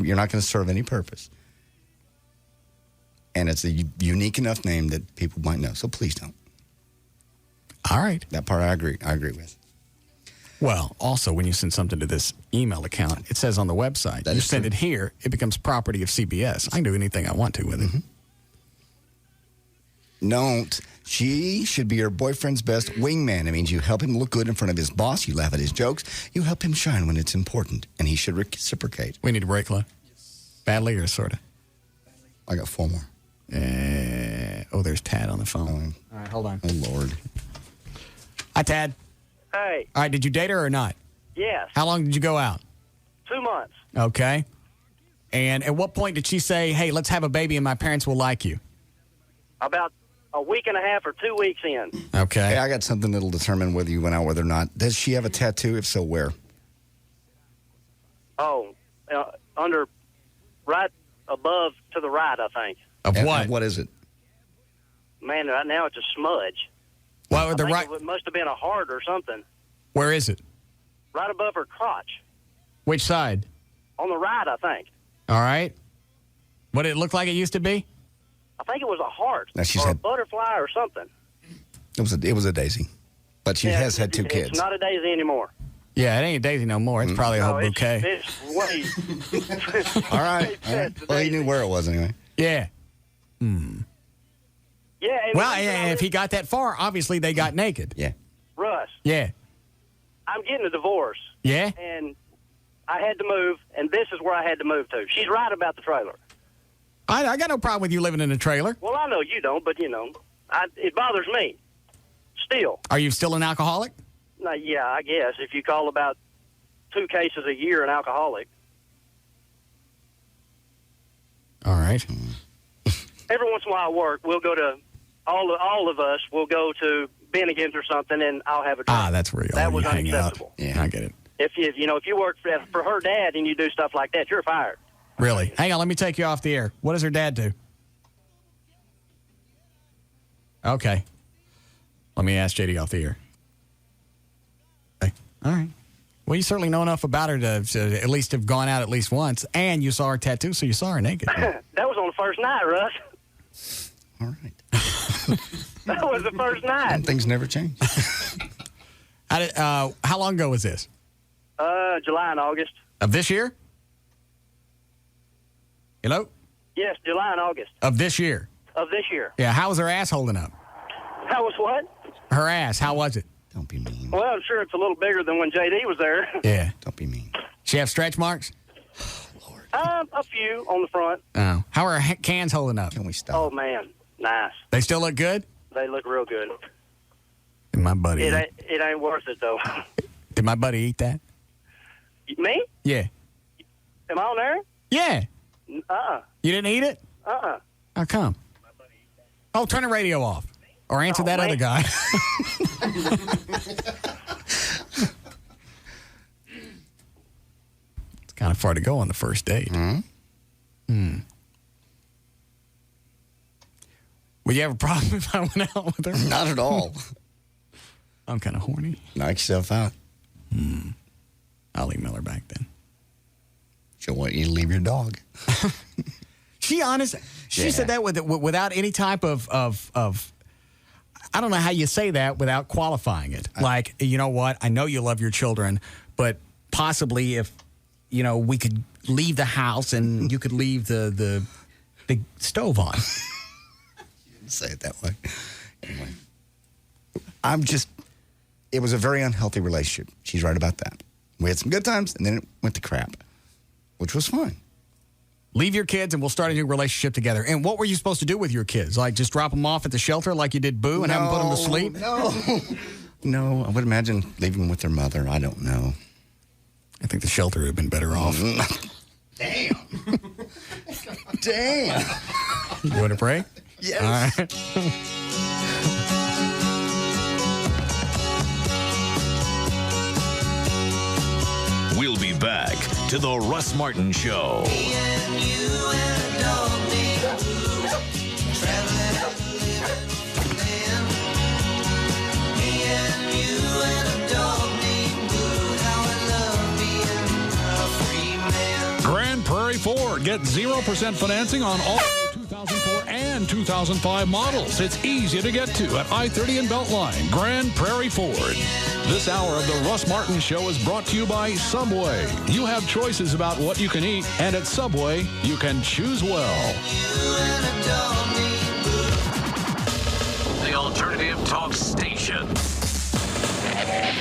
Speaker 5: You're not going to serve any purpose. And it's a unique enough name that people might know. So please don't.
Speaker 1: All right.
Speaker 5: That part I agree with.
Speaker 1: Well, also, when you send something to this email account, it says on the website, you send it here, it becomes property of CBS. I can do anything I want to with it.
Speaker 5: Don't. She should be her boyfriend's best wingman. It means you help him look good in front of his boss. You laugh at his jokes. You help him shine when it's important. And he should reciprocate.
Speaker 1: We need a break, Lo. Badly or sort of?
Speaker 5: I got 4 more.
Speaker 1: There's Tad on the phone.
Speaker 5: All
Speaker 1: right, hold on.
Speaker 5: Oh, Lord.
Speaker 1: Hi, Tad.
Speaker 13: Hey.
Speaker 1: All right, did you date her or not?
Speaker 13: Yes.
Speaker 1: How long did you go out?
Speaker 13: 2 months.
Speaker 1: Okay. And at what point did she say, hey, let's have a baby and my parents will like you?
Speaker 13: About a week and a half or 2 weeks in.
Speaker 1: Okay.
Speaker 5: Hey, I got something that'll determine whether you went out with her or not. Does she have a tattoo? If so, where?
Speaker 13: Oh, right above to the right, I think.
Speaker 1: Of what?
Speaker 5: What is it?
Speaker 13: Man, right now it's a smudge.
Speaker 1: Well,
Speaker 13: I
Speaker 1: the
Speaker 13: think
Speaker 1: right.
Speaker 13: it must have been a heart or something.
Speaker 1: Where is it?
Speaker 13: Right above her crotch.
Speaker 1: Which side?
Speaker 13: On the right, I think.
Speaker 1: All right. What did it look like it used to be?
Speaker 13: I think it was a heart
Speaker 5: Now she's
Speaker 13: or a
Speaker 5: had-
Speaker 13: butterfly or something.
Speaker 5: It was a daisy, but she has had 2 kids.
Speaker 13: It's not a daisy anymore.
Speaker 1: Yeah, it ain't a daisy no more. It's probably a whole bouquet.
Speaker 13: It's way.
Speaker 5: All right. Well, he knew where it was anyway.
Speaker 1: Yeah.
Speaker 13: Yeah. and
Speaker 1: Well,
Speaker 13: the reason
Speaker 1: and if he got that far, obviously they got naked.
Speaker 5: Yeah.
Speaker 13: Russ,
Speaker 1: Yeah.
Speaker 13: I'm getting a divorce.
Speaker 1: Yeah?
Speaker 13: And I had to move, and this is where I had to move to. She's right about the trailer.
Speaker 1: I got no problem with you living in a trailer.
Speaker 13: Well, I know you don't, but, it bothers me. Still.
Speaker 1: Are you still an alcoholic?
Speaker 13: Now, yeah, I guess. If you call about 2 cases a year an alcoholic.
Speaker 1: All right.
Speaker 13: Every once in a while at work, we'll go to, all of us will go to Bennigan's or something, and I'll have a drink.
Speaker 1: That's where
Speaker 13: That was
Speaker 1: you hang out.
Speaker 13: unacceptable.
Speaker 1: Yeah, I get it.
Speaker 13: If you work for her dad and you do stuff like that, you're fired.
Speaker 1: Really? Hang on, let me take you off the air. What does her dad do? Okay. Let me ask JD off the air. Okay. All right. Well, you certainly know enough about her to at least have gone out at least once, and you saw her tattoo, so you saw her naked.
Speaker 13: That was on the first night, Russ.
Speaker 5: All right.
Speaker 13: That was the first night.
Speaker 5: And things never change.
Speaker 1: How long ago was this?
Speaker 13: July and August.
Speaker 1: Of this year? Hello?
Speaker 13: Yes, July and August.
Speaker 1: Of this year?
Speaker 13: Of this year.
Speaker 1: Yeah, how was her ass holding up?
Speaker 13: That was what?
Speaker 1: Her ass, how was it?
Speaker 5: Don't be mean.
Speaker 13: Well, I'm sure it's a little bigger than when JD was there.
Speaker 1: Yeah.
Speaker 5: Don't be mean.
Speaker 1: She have stretch marks?
Speaker 13: A few on the front.
Speaker 1: Oh. How are her cans holding up?
Speaker 5: Can we stop?
Speaker 13: Oh, man. Nice.
Speaker 1: They still look good?
Speaker 13: They look real good.
Speaker 1: Did my buddy
Speaker 13: It ain't worth it, though.
Speaker 1: Did my buddy eat that?
Speaker 13: Me?
Speaker 1: Yeah.
Speaker 13: Am I on there?
Speaker 1: Yeah.
Speaker 13: Uh-uh.
Speaker 1: You didn't eat it?
Speaker 13: Uh-uh.
Speaker 1: How come? Oh, turn the radio off. Or answer that other guy. It's kind of far to go on the first date. Would you have a problem if I went out with her?
Speaker 5: Not at all.
Speaker 1: I'm kind of horny.
Speaker 5: Knock yourself out.
Speaker 1: I'll email her back then.
Speaker 5: She'll want you to leave your dog.
Speaker 1: She honest. She said that without any type of I don't know how you say that without qualifying it. Like, you know what? I know you love your children, but possibly if, we could leave the house and you could leave the stove on.
Speaker 5: You didn't say it that way. Anyway. It was a very unhealthy relationship. She's right about that. We had some good times, and then it went to crap, which was fine.
Speaker 1: Leave your kids, and we'll start a new relationship together. And what were you supposed to do with your kids? Like, just drop them off at the shelter like you did Boo and have them put them to sleep?
Speaker 5: No, I would imagine leaving them with their mother. I don't know.
Speaker 1: I think the shelter would have been better off.
Speaker 5: Damn. Damn.
Speaker 1: You want to pray?
Speaker 5: Yes.
Speaker 1: All right.
Speaker 4: We'll be back to the Russ Martin Show.
Speaker 12: Grand Prairie Ford. Get 0% financing on all 2004 and 2005 models. It's easy to get to at I-30 and Beltline. Grand Prairie Ford. This hour of the Russ Martin Show is brought to you by Subway. You have choices about what you can eat, and at Subway, you can choose well.
Speaker 4: The Alternative Talk Station. Live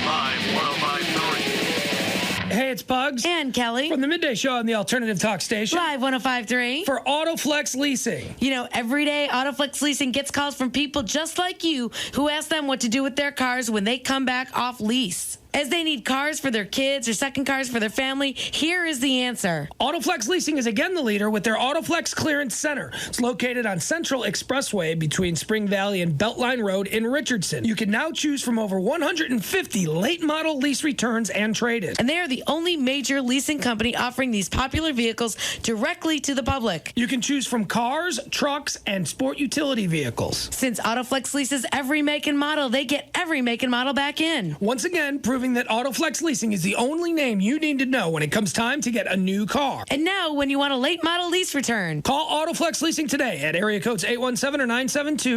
Speaker 4: 105.3.
Speaker 15: Hey, it's Pugs.
Speaker 16: And Kelly.
Speaker 15: From the Midday Show on the Alternative Talk Station.
Speaker 16: Live 105.3.
Speaker 15: For Autoflex Leasing.
Speaker 16: You know, every day Autoflex Leasing gets calls from people just like you who ask them what to do with their cars when they come back off lease. As they need cars for their kids or second cars for their family, here is the answer.
Speaker 15: Autoflex Leasing is again the leader with their Autoflex Clearance Center. It's located on Central Expressway between Spring Valley and Beltline Road in Richardson. You can now choose from over 150 late model lease returns and trade-ins.
Speaker 16: And they are the only major leasing company offering these popular vehicles directly to the public.
Speaker 15: You can choose from cars, trucks, and sport utility vehicles.
Speaker 16: Since Autoflex leases every make and model, they get every make and model back in.
Speaker 15: Once again, proving that Autoflex Leasing is the only name you need to know when it comes time to get a new car.
Speaker 16: And now, when you want a late model lease return,
Speaker 15: call Autoflex Leasing today at area codes 817 or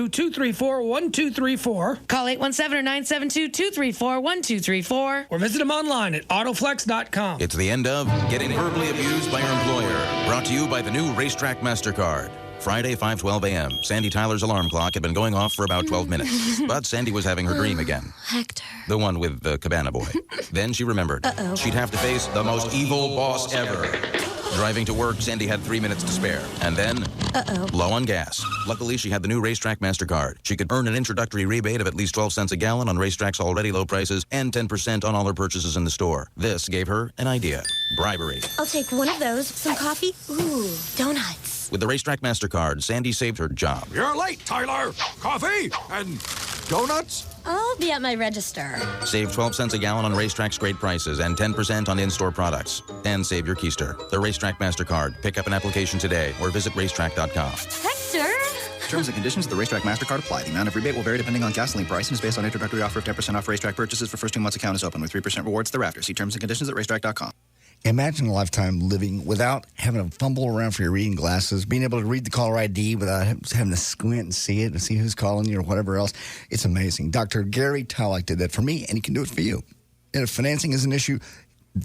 Speaker 15: 972-234-1234.
Speaker 16: Call 817 or 972-234-1234.
Speaker 15: Or visit them online at autoflex.com.
Speaker 2: It's the end of Getting Verbally Abused by Your Employer. Brought to you by the new Racetrack MasterCard. Friday, 5:12 a.m. Sandy Tyler's alarm clock had been going off for about 12 minutes. But Sandy was having her dream again.
Speaker 7: Hector.
Speaker 2: The one with the cabana boy. Then she remembered.
Speaker 7: Uh-oh.
Speaker 2: She'd have to face the most evil boss ever. Driving to work, Sandy had 3 minutes to spare. And then, low on gas. Luckily, she had the new Racetrack MasterCard. She could earn an introductory rebate of at least 12 cents a gallon on Racetrack's already low prices and 10% on all her purchases in the store. This gave her an idea. Bribery.
Speaker 7: I'll take one of those, some coffee, donuts.
Speaker 2: With the Racetrack MasterCard, Sandy saved her job.
Speaker 9: You're late, Tyler. Coffee and donuts?
Speaker 7: I'll be at my register.
Speaker 2: Save 12 cents a gallon on Racetrack's great prices and 10% on in-store products. And save your keister. The Racetrack MasterCard. Pick up an application today or visit racetrack.com.
Speaker 7: Hector!
Speaker 10: Terms and conditions of the Racetrack MasterCard apply. The amount of rebate will vary depending on gasoline price and is based on introductory offer of 10% off Racetrack purchases for first 2 months account is open with 3% rewards thereafter. See terms and conditions at racetrack.com.
Speaker 5: Imagine a lifetime living without having to fumble around for your reading glasses, being able to read the caller ID without having to squint and see it and see who's calling you or whatever else. It's amazing. Dr. Gary Talek did that for me, and he can do it for you. And if financing is an issue,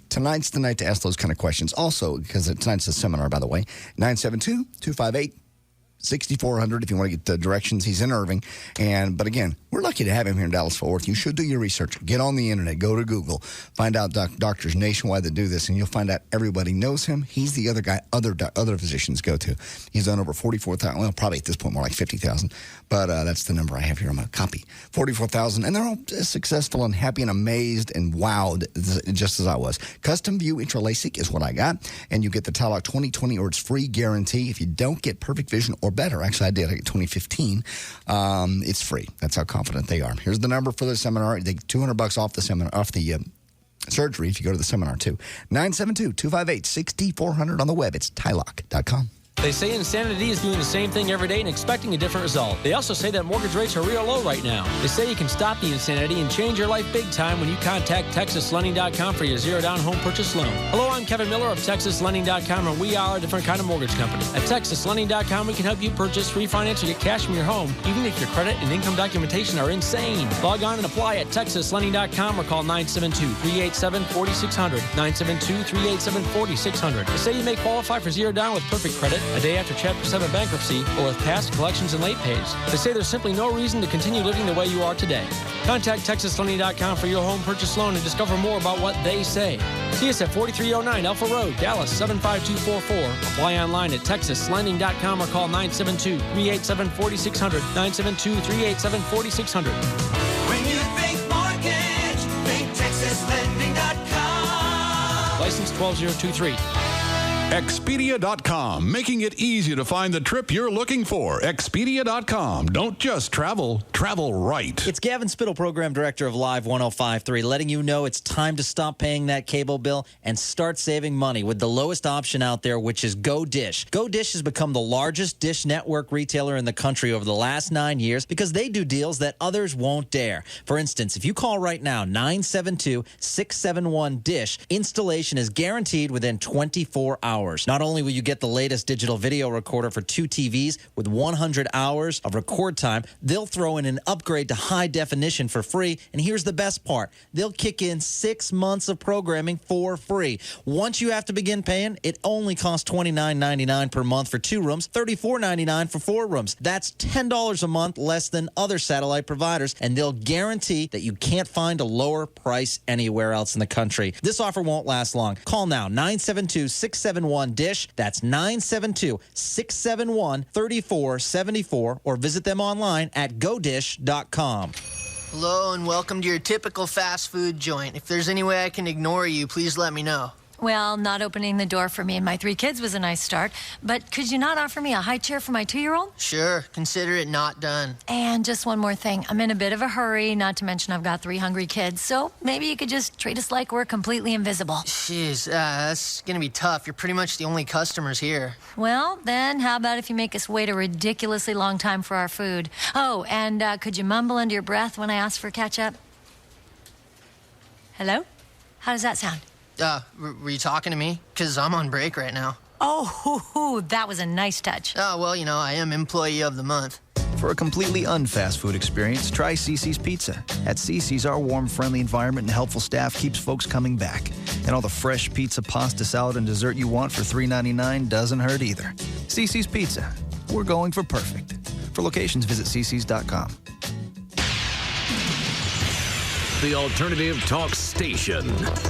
Speaker 5: tonight's the night to ask those kind of questions. Also, because tonight's a seminar, by the way, 972-258-6400 if you want to get the directions. He's in Irving. But again, we're lucky to have him here in Dallas-Fort Worth. You should do your research. Get on the internet. Go to Google. Find out doctors nationwide that do this, and you'll find out everybody knows him. He's the other guy other physicians go to. He's done over 44,000. Well, probably at this point more like 50,000. But that's the number I have here on my copy. 44,000. And they're all successful and happy and amazed and wowed, just as I was. Custom View Intra LASIK is what I got. And you get the Talek 2020 or its free guarantee. If you don't get perfect vision or better, actually I did. I get 2015. It's free. That's how confident they are. Here's the number for the seminar. They get $200 off the seminar, off the surgery if you go to the seminar too. 972-258-6400 on the web. It's Tylock.com.
Speaker 17: They say insanity is doing the same thing every day and expecting a different result. They also say that mortgage rates are real low right now. They say you can stop the insanity and change your life big time when you contact TexasLending.com for your zero-down home purchase loan. Hello, I'm Kevin Miller of TexasLending.com, and we are a different kind of mortgage company. At TexasLending.com, we can help you purchase, refinance, or get cash from your home, even if your credit and income documentation are insane. Log on and apply at TexasLending.com or call 972-387-4600. 972-387-4600. They say you may qualify for zero down with perfect credit, a day after Chapter 7 bankruptcy, or with past collections and late pays. They say there's simply no reason to continue living the way you are today. Contact TexasLending.com for your home purchase loan and discover more about what they say. See us at 4309 Alpha Road, Dallas 75244. Apply online at TexasLending.com or call 972-387-4600. 972-387-4600.
Speaker 18: When you think mortgage, think TexasLending.com.
Speaker 17: License 12023.
Speaker 12: Expedia.com, making it easy to find the trip you're looking for. Expedia.com. Don't just travel, travel right.
Speaker 19: It's Gavin Spittle, Program Director of Live 105.3, letting you know it's time to stop paying that cable bill and start saving money with the lowest option out there, which is Go Dish. Go Dish has become the largest dish network retailer in the country over the last 9 years because they do deals that others won't dare. For instance, if you call right now, 972-671-DISH, installation is guaranteed within 24 hours. hours. Not only will you get the latest digital video recorder for 2 TVs with 100 hours of record time, they'll throw in an upgrade to high definition for free. And here's the best part. They'll kick in 6 months of programming for free. Once you have to begin paying, it only costs $29.99 per month for 2 rooms, $34.99 for 4 rooms. That's $10 a month less than other satellite providers, and they'll guarantee that you can't find a lower price anywhere else in the country. This offer won't last long. Call now, 972-671-DISH. That's 972-671-3474, or visit them online at godish.com.
Speaker 20: Hello, and welcome to your typical fast food joint. If there's any way I can ignore you, please let me know.
Speaker 21: Well, not opening the door for me and my 3 kids was a nice start, but could you not offer me a high chair for my 2-year-old?
Speaker 20: Sure, consider it not done.
Speaker 21: And just one more thing. I'm in a bit of a hurry, not to mention I've got 3 hungry kids, so maybe you could just treat us like we're completely invisible.
Speaker 20: Jeez, that's gonna be tough. You're pretty much the only customers here.
Speaker 21: Well, then how about if you make us wait a ridiculously long time for our food? Oh, and could you mumble under your breath when I ask for ketchup? Hello? How does that sound?
Speaker 20: Were you talking to me? Because I'm on break right now.
Speaker 21: Oh, that was a nice touch.
Speaker 20: Oh, well, I am Employee of the Month.
Speaker 10: For a completely unfast food experience, try CiCi's Pizza. At CiCi's, our warm, friendly environment and helpful staff keeps folks coming back. And all the fresh pizza, pasta, salad, and dessert you want for $3.99 doesn't hurt either. CiCi's Pizza. We're going for perfect. For locations, visit ccs.com.
Speaker 4: The Alternative Talk Station.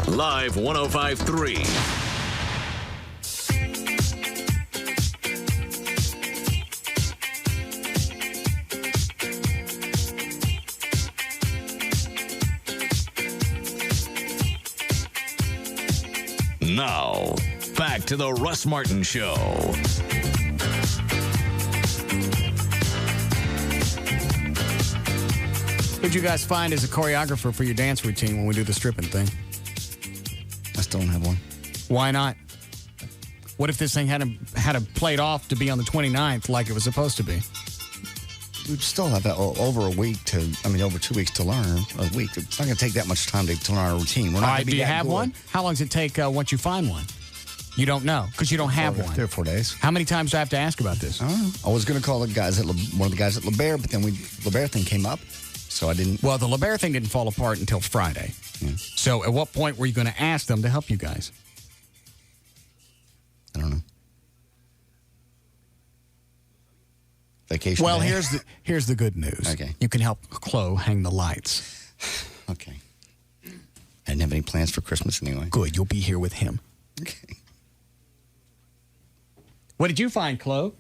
Speaker 4: Live 105.3. Now, back to the Russ Martin Show.
Speaker 1: Who'd you guys find as a choreographer for your dance routine when we do the stripping thing?
Speaker 5: I still don't have one.
Speaker 1: Why not? What if this thing had played off to be on the 29th like it was supposed to be?
Speaker 5: We'd still have over 2 weeks to learn. A week. It's not going to take that much time to learn our routine. We're not
Speaker 1: All right,
Speaker 5: gonna be
Speaker 1: do you
Speaker 5: that
Speaker 1: have
Speaker 5: good.
Speaker 1: one? How long does it take once you find one? You don't know because you don't have one.
Speaker 5: 3 or 4 days.
Speaker 1: How many times do I have to ask about this?
Speaker 5: I don't know. I was going to call one of the guys at LeBaire, but then LeBaire thing came up, so I didn't.
Speaker 1: Well, the LeBaire thing didn't fall apart until Friday.
Speaker 5: Yeah.
Speaker 1: So at what point were you going to ask them to help you guys?
Speaker 5: I don't know. Vacation.
Speaker 1: Well,
Speaker 5: day.
Speaker 1: here's the good news.
Speaker 5: Okay.
Speaker 1: You can help Chloe hang the lights.
Speaker 5: Okay. I didn't have any plans for Christmas anyway.
Speaker 1: Good. You'll be here with him.
Speaker 5: Okay.
Speaker 1: What did you find, Chloe?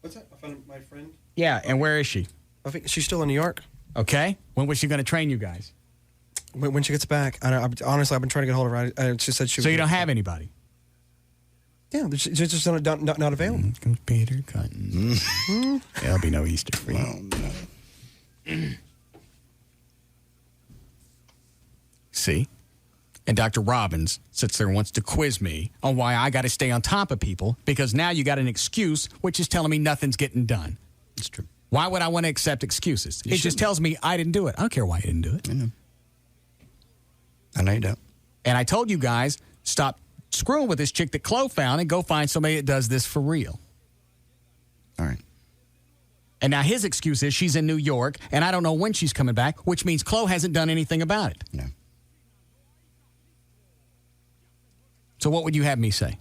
Speaker 22: What's that? I found my friend.
Speaker 1: Yeah, and where is she?
Speaker 22: I think she's still in New York.
Speaker 1: Okay. When was she going to train you guys?
Speaker 22: When she gets back. Honestly, I've been trying to get hold of her. She said she.
Speaker 1: So you don't have anybody?
Speaker 22: Yeah, she's just not available.
Speaker 1: Peter Cutton. There'll be no Easter for you.
Speaker 5: Well, no.
Speaker 1: See? And Dr. Robbins sits there and wants to quiz me on why I got to stay on top of people because now you got an excuse, which is telling me nothing's getting done.
Speaker 5: That's true.
Speaker 1: Why would I want to accept excuses? It just tells me I didn't do it. I don't care why you didn't do it.
Speaker 5: I know you don't.
Speaker 1: And I told you guys, stop screwing with this chick that Chloe found and go find somebody that does this for real.
Speaker 5: All right.
Speaker 1: And now his excuse is she's in New York and I don't know when she's coming back, which means Chloe hasn't done anything about it.
Speaker 5: No.
Speaker 1: So what would you have me say?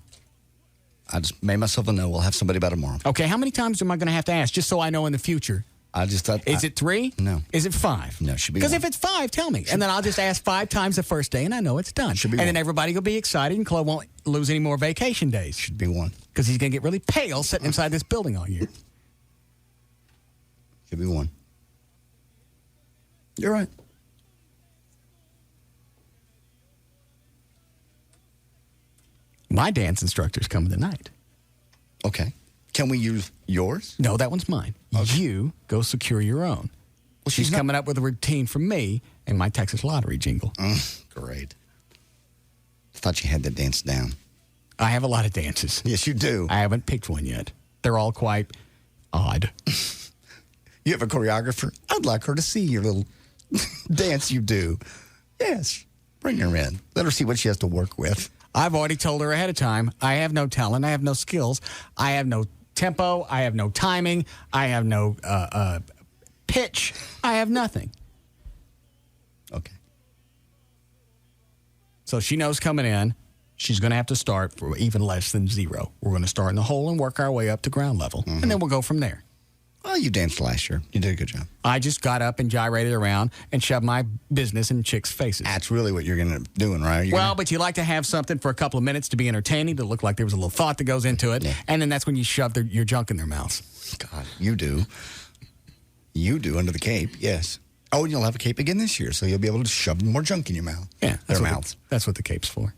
Speaker 5: I just made myself a no. We'll have somebody by tomorrow.
Speaker 1: Okay, how many times am I going to have to ask just so I know in the future?
Speaker 5: I just thought.
Speaker 1: Is it 3?
Speaker 5: No.
Speaker 1: Is it 5?
Speaker 5: No, it should be
Speaker 1: Because
Speaker 5: one.
Speaker 1: if it's 5, tell me. And then I'll just ask 5 times the first day and I know it's done.
Speaker 5: Should be
Speaker 1: and
Speaker 5: one.
Speaker 1: then everybody will be excited and Chloe won't lose any more vacation days.
Speaker 5: Should be 1.
Speaker 1: Because he's going to get really pale sitting inside this building all year.
Speaker 5: Should be 1. You're right.
Speaker 1: My dance instructor's coming tonight.
Speaker 5: Okay. Can we use yours?
Speaker 1: No, that one's mine. Okay. You go secure your own. Well, she's coming up with a routine for me and my Texas Lottery jingle.
Speaker 5: Great. I thought you had the dance down.
Speaker 1: I have a lot of dances.
Speaker 5: Yes, you do.
Speaker 1: I haven't picked one yet. They're all quite odd.
Speaker 5: You have a choreographer? I'd like her to see your little dance you do. Yes. Bring her in. Let her see what she has to work with.
Speaker 1: I've already told her ahead of time, I have no talent, I have no skills, I have no tempo, I have no timing, I have no pitch, I have nothing.
Speaker 5: Okay.
Speaker 1: So she knows coming in, she's going to have to start for even less than 0. We're going to start in the hole and work our way up to ground level, and then we'll go from there.
Speaker 5: Well, you danced last year. You did a good job.
Speaker 1: I just got up and gyrated around and shoved my business in chicks' faces.
Speaker 5: That's really what you're going to be doing, right?
Speaker 1: But you like to have something for a couple of minutes to be entertaining, to look like there was a little thought that goes into it, and then that's when you shove your junk in their mouths.
Speaker 5: God, you do. You do under the cape, yes. Oh, and you'll have a cape again this year, so you'll be able to shove more junk in your mouth.
Speaker 1: Yeah,
Speaker 5: their mouths.
Speaker 1: That's what the cape's for.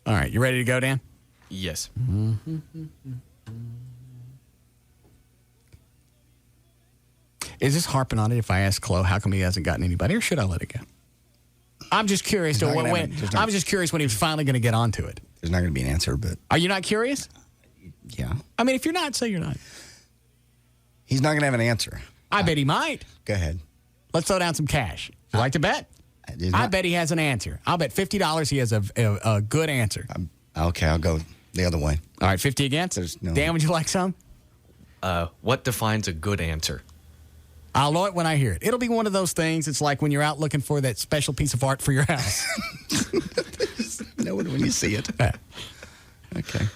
Speaker 1: All right, you ready to go, Dan?
Speaker 11: Yes.
Speaker 1: Is this harping on it if I ask Chloe how come he hasn't gotten anybody, or should I let it go? I'm just curious. I was just curious when he was finally going to get onto it.
Speaker 5: There's not going to be an answer, but...
Speaker 1: Are you not curious?
Speaker 5: Yeah.
Speaker 1: I mean, if you're not, say you're not.
Speaker 5: He's not going to have an answer.
Speaker 1: I bet he might.
Speaker 5: Go ahead.
Speaker 1: Let's throw down some cash. You like to bet? I bet he has an answer. I'll bet $50 he has a good answer.
Speaker 5: Okay, I'll go the other way.
Speaker 1: All right, 50 against? Dan, would you like some?
Speaker 11: What defines a good answer?
Speaker 1: I'll know it when I hear it. It'll be one of those things. It's like when you're out looking for that special piece of art for your house.
Speaker 5: Know it when you see it.
Speaker 1: Yeah.
Speaker 5: Okay.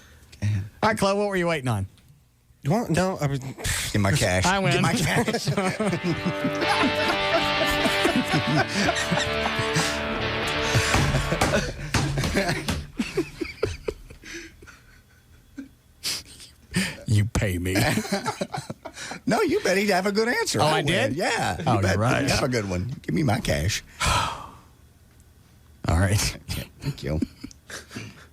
Speaker 1: All right, Chloe, what were you waiting on?
Speaker 22: You want? No, I mean...
Speaker 5: Get my cash.
Speaker 1: I win.
Speaker 5: Get my cash.
Speaker 1: You pay me.
Speaker 5: No, you bet he'd have a good answer.
Speaker 1: Oh, I did?
Speaker 5: Yeah.
Speaker 1: Oh,
Speaker 5: you bet
Speaker 1: you're right.
Speaker 5: he'd have a good one. Give me my cash.
Speaker 1: All right.
Speaker 5: Thank you.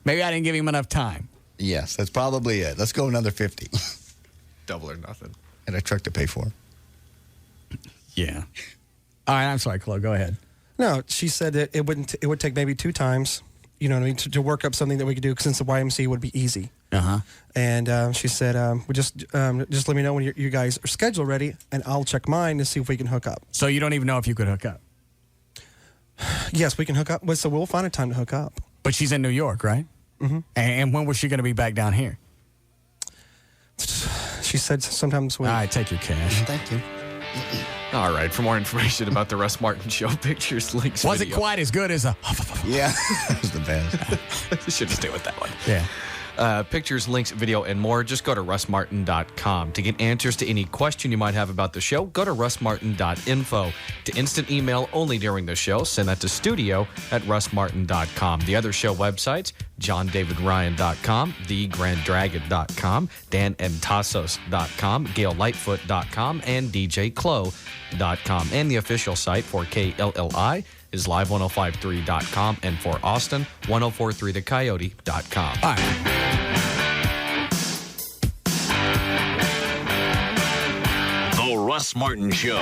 Speaker 1: Maybe I didn't give him enough time.
Speaker 5: Yes, that's probably it. Let's go another 50.
Speaker 11: Double or nothing.
Speaker 5: And a truck to pay for.
Speaker 1: Yeah. All right, I'm sorry, Chloe. Go ahead.
Speaker 22: No, she said that it would take maybe 2 times, you know what I mean, to work up something that we could do since the YMCA would be easy.
Speaker 1: Uh-huh.
Speaker 22: And she said, just let me know when you guys are schedule ready, and I'll check mine to see if we can hook up.
Speaker 1: So you don't even know if you could hook up?
Speaker 22: Yes, we can hook up. So we'll find a time to hook up.
Speaker 1: But she's in New York, right?
Speaker 22: Mm-hmm.
Speaker 1: And when was she going to be back down here?
Speaker 22: She said sometimes when...
Speaker 1: All right, take your cash.
Speaker 5: Thank you.
Speaker 11: All right, for more information about the Russ Martin Show, pictures, links,
Speaker 1: Was
Speaker 11: video.
Speaker 1: it quite as good as a...
Speaker 5: Yeah, that was the best.
Speaker 11: Should have stayed with that one.
Speaker 1: Yeah.
Speaker 11: Pictures, links, video, and more, just go to russmartin.com. To get answers to any question you might have about the show, go to russmartin.info. To instant email only during the show, send that to studio@russmartin.com. The other show websites, johndavidryan.com, thegranddragon.com, danandtassos.com, gaillightfoot.com, and djclo.com. And the official site for KLLI is live1053.com, and for Austin, 1043thecoyote.com.
Speaker 1: All right.
Speaker 4: The Russ Martin Show.